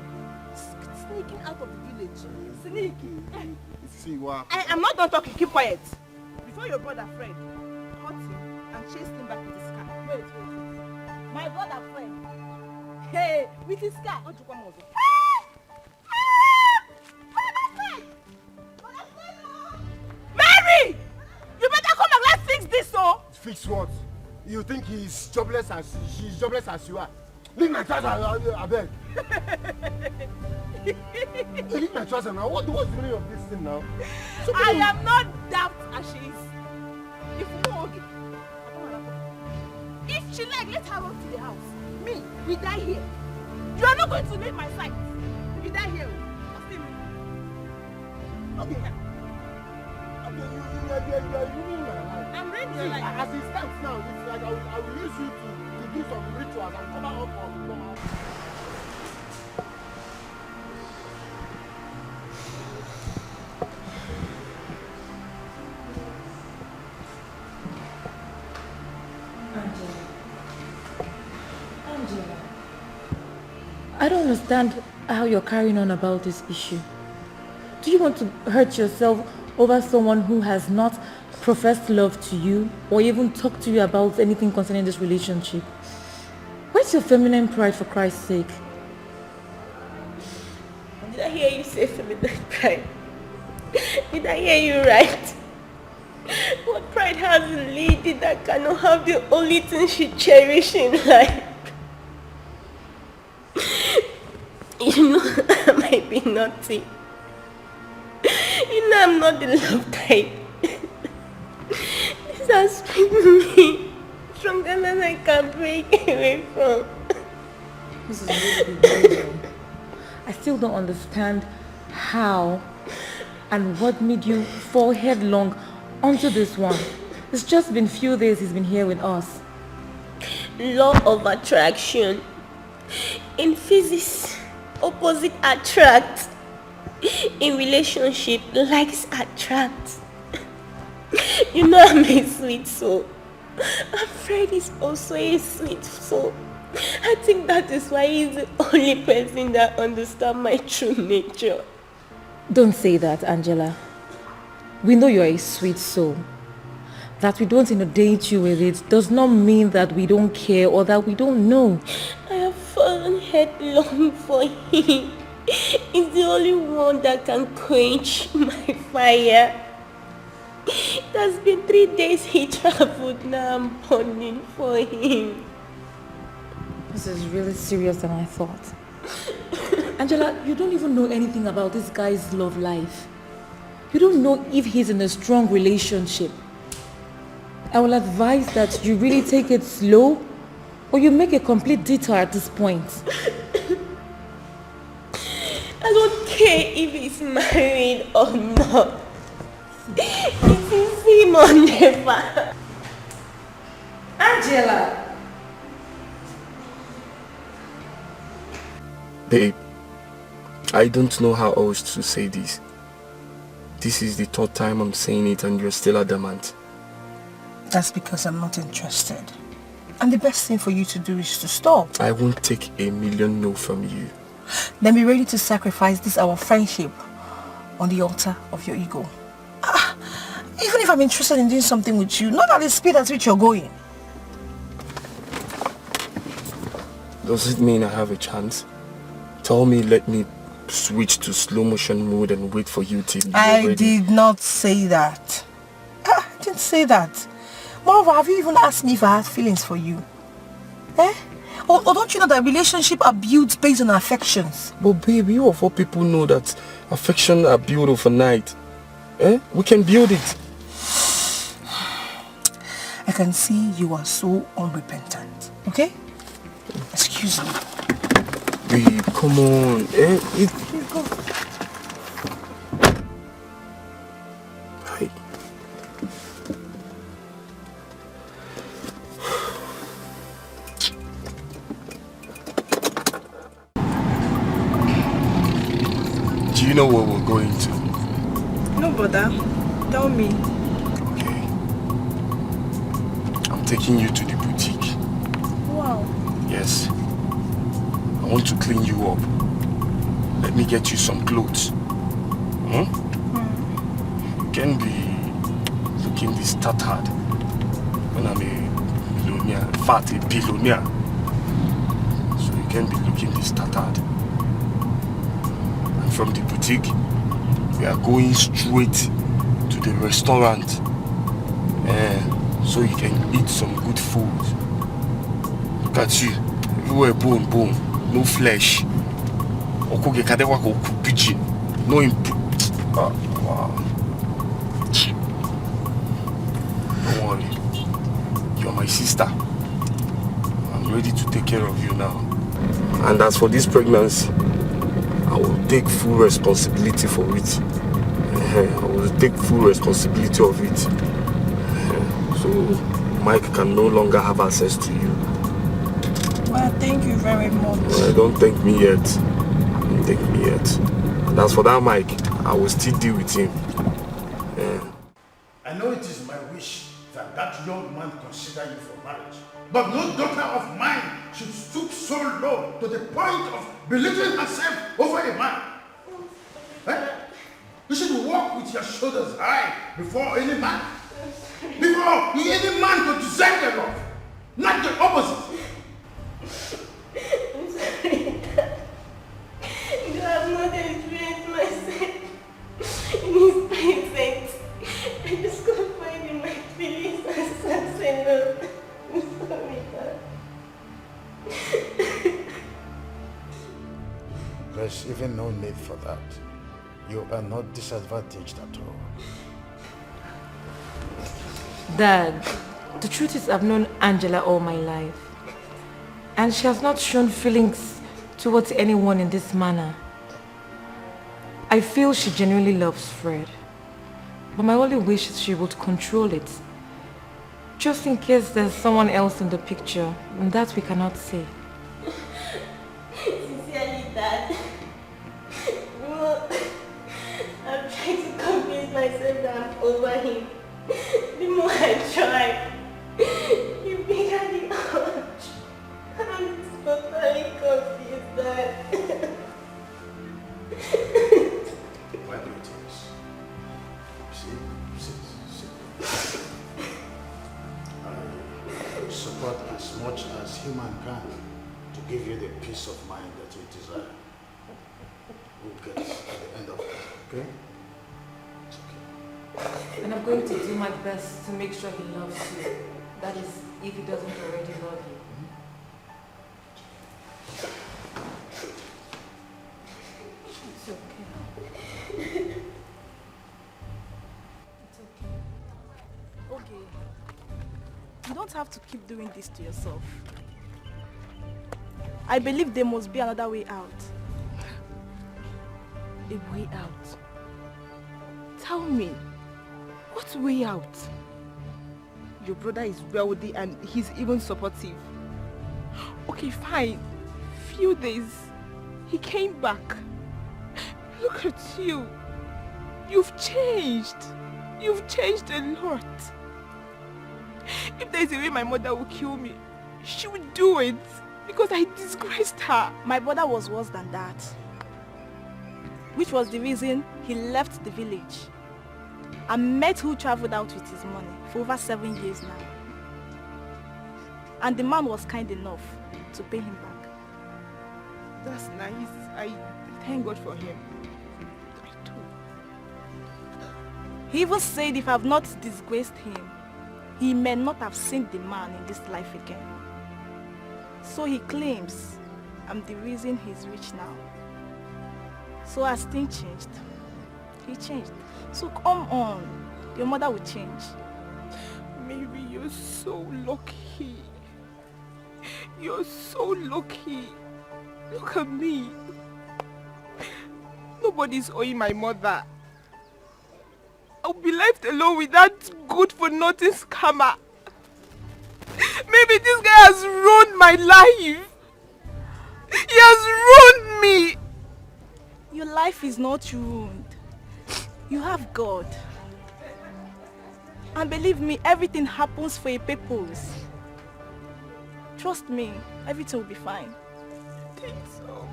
[SPEAKER 6] sneaking out of the village. Sneaking.
[SPEAKER 10] See what?
[SPEAKER 6] I'm not done talking. Keep quiet. Before your brother Fred caught him and chased him back with his car. Wait. My brother Fred. Hey, with his car. Mary! You better come and let's fix this, so.
[SPEAKER 10] Fix what? You think she's jobless as you are? Leave my trousers, I beg. Leave my trousers now. What's the meaning of this thing now?
[SPEAKER 6] I am not daft as she is. If you know, okay. If she like, let her run to the house. Me, we die here. You are not going to leave my side. We die here.
[SPEAKER 10] Okay. You're ruining my life.
[SPEAKER 6] I'm ready.
[SPEAKER 10] See, as it stands now, it's like I will use you to do some rituals and cover up for normal.
[SPEAKER 9] Angela, I don't understand how you're carrying on about this issue. Do you want to hurt yourself over someone who has not professed love to you or even talked to you about anything concerning this relationship? Where's your feminine pride, for Christ's sake?
[SPEAKER 7] Did I hear you say feminine pride? Did I hear you right? What pride has a lady that cannot have the only thing she cherishes in life? You know, I might be naughty. You know I'm not the love type. This has been me stronger than I can break away from.
[SPEAKER 9] This is really very wrong. I still don't understand how and what made you fall headlong onto this one. It's just been few days he's been here with us.
[SPEAKER 7] Law of attraction. In physics, opposite attract. In relationship, likes attract. You know I'm a sweet soul. And Fred is also a sweet soul. I think that is why he's the only person that understands my true nature.
[SPEAKER 9] Don't say that, Angela. We know you're a sweet soul. That we don't inundate you with it does not mean that we don't care or that we don't know.
[SPEAKER 7] I have fallen headlong for him. He's the only one that can quench my fire. It has been 3 days he traveled, now I'm burning for him.
[SPEAKER 9] This is really serious than I thought. Angela, you don't even know anything about this guy's love life. You don't know if he's in a strong relationship. I will advise that you really take it slow or you make a complete detour at this point.
[SPEAKER 7] I don't care if he's married or not. It is him or never.
[SPEAKER 9] Angela!
[SPEAKER 1] Babe, I don't know how else to say this. This is the third time I'm saying it and you're still adamant.
[SPEAKER 14] That's because I'm not interested. And the best thing for you to do is to stop.
[SPEAKER 1] I won't take a million no from you.
[SPEAKER 14] Then be ready to sacrifice this our friendship on the altar of your ego. Even if I'm interested in doing something with you, not at the speed at which you're going.
[SPEAKER 1] Does it mean I have a chance? Tell me, let me switch to slow motion mode and wait for you till you're ready.
[SPEAKER 14] I did not say that. I didn't say that. Moreover, have you even asked me if I have feelings for you? Eh? Or don't you know that relationships are built based on affections?
[SPEAKER 1] But babe, you of all people know that affection are built overnight. Eh? We can build it.
[SPEAKER 14] I can see you are so unrepentant. Okay? Excuse me.
[SPEAKER 1] Babe, come on. Eh?
[SPEAKER 14] Please go.
[SPEAKER 1] Hi. Do you know where we're going to?
[SPEAKER 4] No, brother. Tell me.
[SPEAKER 1] Okay. I'm taking you to the boutique.
[SPEAKER 4] Wow.
[SPEAKER 1] Yes. I want to clean you up. Let me get you some clothes. You can be looking this tattered when I'm a billionaire, in fact a billionaire. So you can be looking this tattered. And from the boutique, we are going straight to the restaurant. So you can eat some good food. Look at you, everywhere bone. No flesh. No input. Wow. Don't worry. You're my sister. I'm ready to take care of you now. And as for this pregnancy, I will take full responsibility for it. I will take full responsibility of it. So Mike can no longer have access to you.
[SPEAKER 14] Well, thank you very much.
[SPEAKER 1] Don't thank me yet. Don't thank me yet. And as for that Mike, I will still deal with him.
[SPEAKER 3] I know it is my wish that that young man consider you for marriage. But no daughter of mine should stoop so low to the point of belittling herself over a man. You should walk with your shoulders high before any man. Before any man could deserve your love. Not the opposite.
[SPEAKER 7] I'm sorry, Dad. You have not experienced myself in his presence. I just confide in my feelings and sense enough. I'm sorry, Dad.
[SPEAKER 21] There's even no need for that. You are not disadvantaged at all.
[SPEAKER 22] Dad, the truth is I've known Angela all my life. And she has not shown feelings towards anyone in this manner. I feel she genuinely loves Fred. But my only wish is she would control it. Just in case there's someone else in the picture, and that we cannot say.
[SPEAKER 7] Sincerely, Dad. I'm trying to convince myself that I'm over him. The more I try, the bigger the urge. I'm totally confused, Dad.
[SPEAKER 3] Why do you think this? I support as much as human can to give you the peace of mind that you desire. We'll get at the end of it, okay? It's okay.
[SPEAKER 9] And I'm going to do my best to make sure he loves you. That is, if he doesn't already love you. It's okay.
[SPEAKER 4] It's okay. Okay. You don't have to keep doing this to yourself. I believe there must be another way out.
[SPEAKER 17] A way out? Tell me, what way out? Your brother is wealthy and he's even supportive. Okay, fine. Few days, he came back. Look at you. You've changed. You've changed a lot. If there's a way my mother will kill me, she would do it because I disgraced her.
[SPEAKER 4] My brother was worse than that, which was the reason he left the village and met who traveled out with his money for over 7 years now. And the man was kind enough to pay him back.
[SPEAKER 17] That's nice. I thank God for him. I do.
[SPEAKER 4] He even said if I have not disgraced him, he may not have seen the man in this life again. So he claims I'm the reason he's rich now. So as things changed, he changed. So come on, your mother will change.
[SPEAKER 17] Mary, you're so lucky. You're so lucky. Look at me. Nobody's owing my mother. I'll be left alone with that good-for-nothing scammer. Maybe this guy has ruined my life. He has ruined me.
[SPEAKER 4] Your life is not ruined. You have God. And believe me, everything happens for a purpose. Trust me, everything will be fine.
[SPEAKER 17] You think so?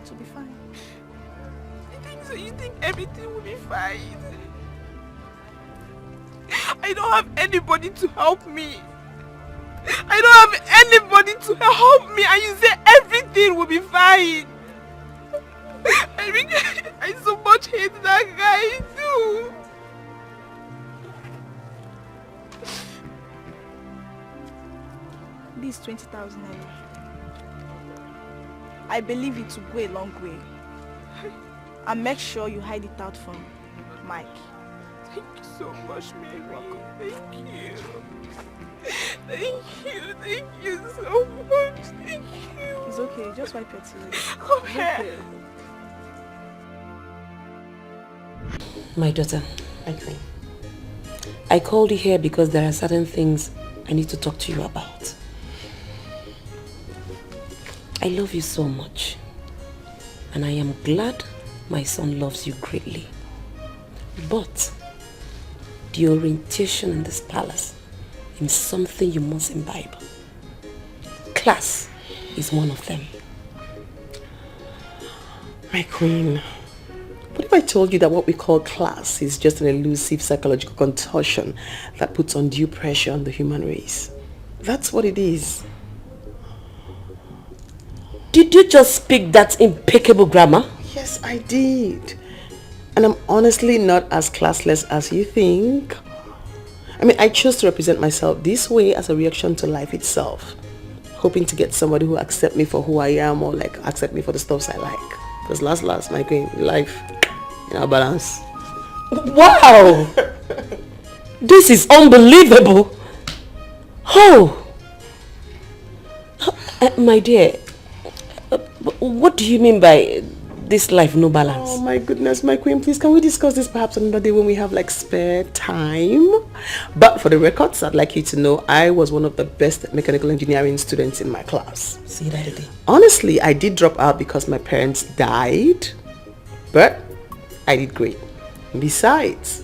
[SPEAKER 4] It will be fine.
[SPEAKER 17] You think so? You think everything will be fine? I don't have anybody to help me. I don't have anybody to help me, and you say everything will be fine. I so much hate that guy too.
[SPEAKER 4] This 20,000 naira. I believe it will go a long way. And make sure you hide it out from Mike.
[SPEAKER 17] Thank you so much, Mary. Thank you. Thank you so much. Thank you.
[SPEAKER 4] It's okay, just wipe your tears.
[SPEAKER 17] Come here.
[SPEAKER 19] My daughter, I called you here because there are certain things I need to talk to you about. I love you so much, and I am glad my son loves you greatly. But the orientation in this palace is something you must imbibe. Class is one of them.
[SPEAKER 20] My queen, what if I told you that what we call class is just an elusive psychological contortion that puts undue pressure on the human race? That's what it is.
[SPEAKER 19] Did you just speak that impeccable grammar?
[SPEAKER 20] Yes, I did. And I'm honestly not as classless as you think. I mean, I chose to represent myself this way as a reaction to life itself, hoping to get somebody who accept me for who I am, or like accept me for the stuffs I like. Because last, my queen, life in our balance.
[SPEAKER 19] Wow! This is unbelievable. Oh! My dear, what do you mean by this life no balance?
[SPEAKER 20] Oh my goodness, my queen, please can we discuss this perhaps another day when we have like spare time? But for the records, I'd like you to know I was one of the best mechanical engineering students in my class.
[SPEAKER 19] See that again?
[SPEAKER 20] Honestly, I did drop out because my parents died, but I did great. Besides,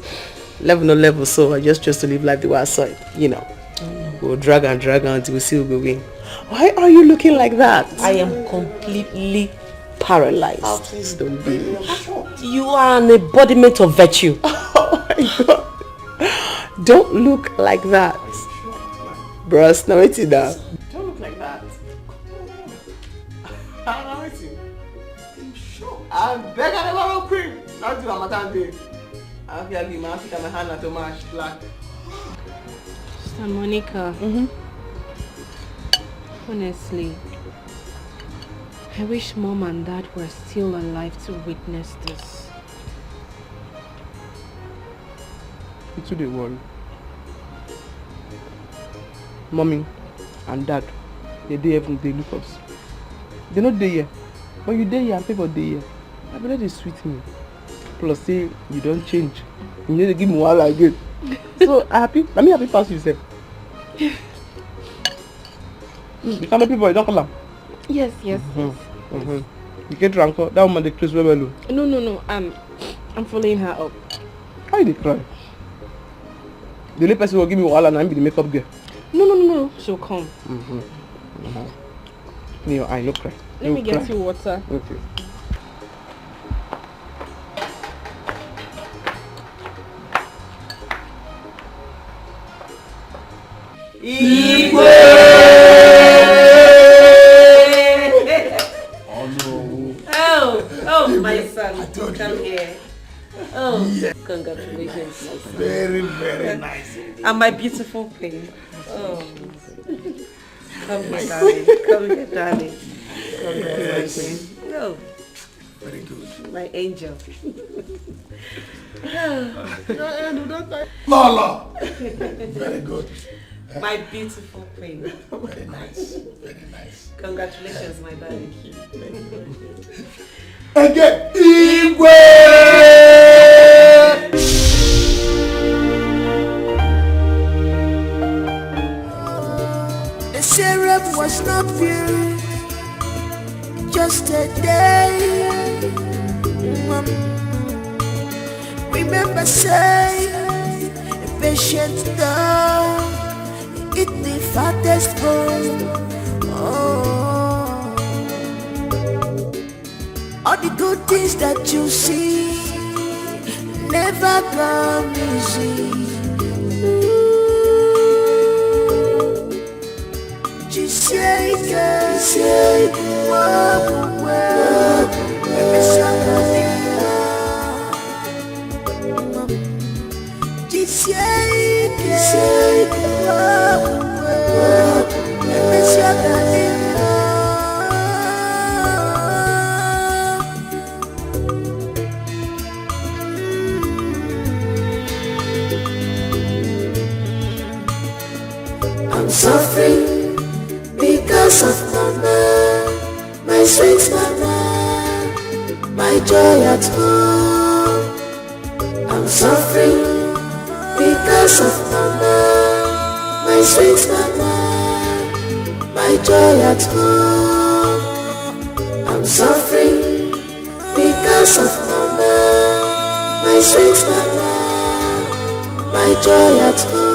[SPEAKER 20] level no level, so I just chose to live life the way I saw it, you know. We'll drag until we see who will win. Why are you looking like that?
[SPEAKER 19] I am completely paralyzed.
[SPEAKER 20] Oh, please don't be.
[SPEAKER 19] You are an embodiment of virtue.
[SPEAKER 20] Oh my God. Don't look like that. Bros, now wait now. Don't look like that. I'm waiting. I'm begging about cream. Not do a matter day. I feel like my Africa, my hand not too much black.
[SPEAKER 8] Sister Monica. Honestly, I wish Mom and Dad were still alive to witness this.
[SPEAKER 2] It's too they worry. Mommy and Dad, they look us. They're not there here. When you there here and people there here, I believe they sweet me. Plus say you don't change. You need to give me one again. So I happy. Let me happy pass yourself. You can't make people, you don't call them.
[SPEAKER 8] Yes.
[SPEAKER 2] You get drunk, that woman they close well.
[SPEAKER 8] No. I'm following her up.
[SPEAKER 2] Why they cry? The only person who will give me wahala and I'm be the makeup girl.
[SPEAKER 8] No. She'll come.
[SPEAKER 2] In your eye, no cry.
[SPEAKER 8] Let me get you water.
[SPEAKER 2] Okay.
[SPEAKER 6] Oh, my son, come here. Oh, yeah. Congratulations, my son.
[SPEAKER 15] Very nice.
[SPEAKER 6] And my beautiful queen. Oh, come here, darling. Congratulations. Oh,
[SPEAKER 15] very good.
[SPEAKER 6] My angel.
[SPEAKER 15] Lola. Very good.
[SPEAKER 6] My beautiful queen.
[SPEAKER 15] Very nice. Very nice.
[SPEAKER 6] Congratulations, my darling.
[SPEAKER 15] Again, Igwe!
[SPEAKER 5] The syrup was not pure, just a day. Remember, say, a patient dog, eat the fattest bone. All the good things that you see never come easy. I'm suffering because of mama, my sweet mama, my joy at home. I'm suffering because of mama, my sweet mama, my joy at home. I'm suffering because of mama, my sweet mama, my joy at home.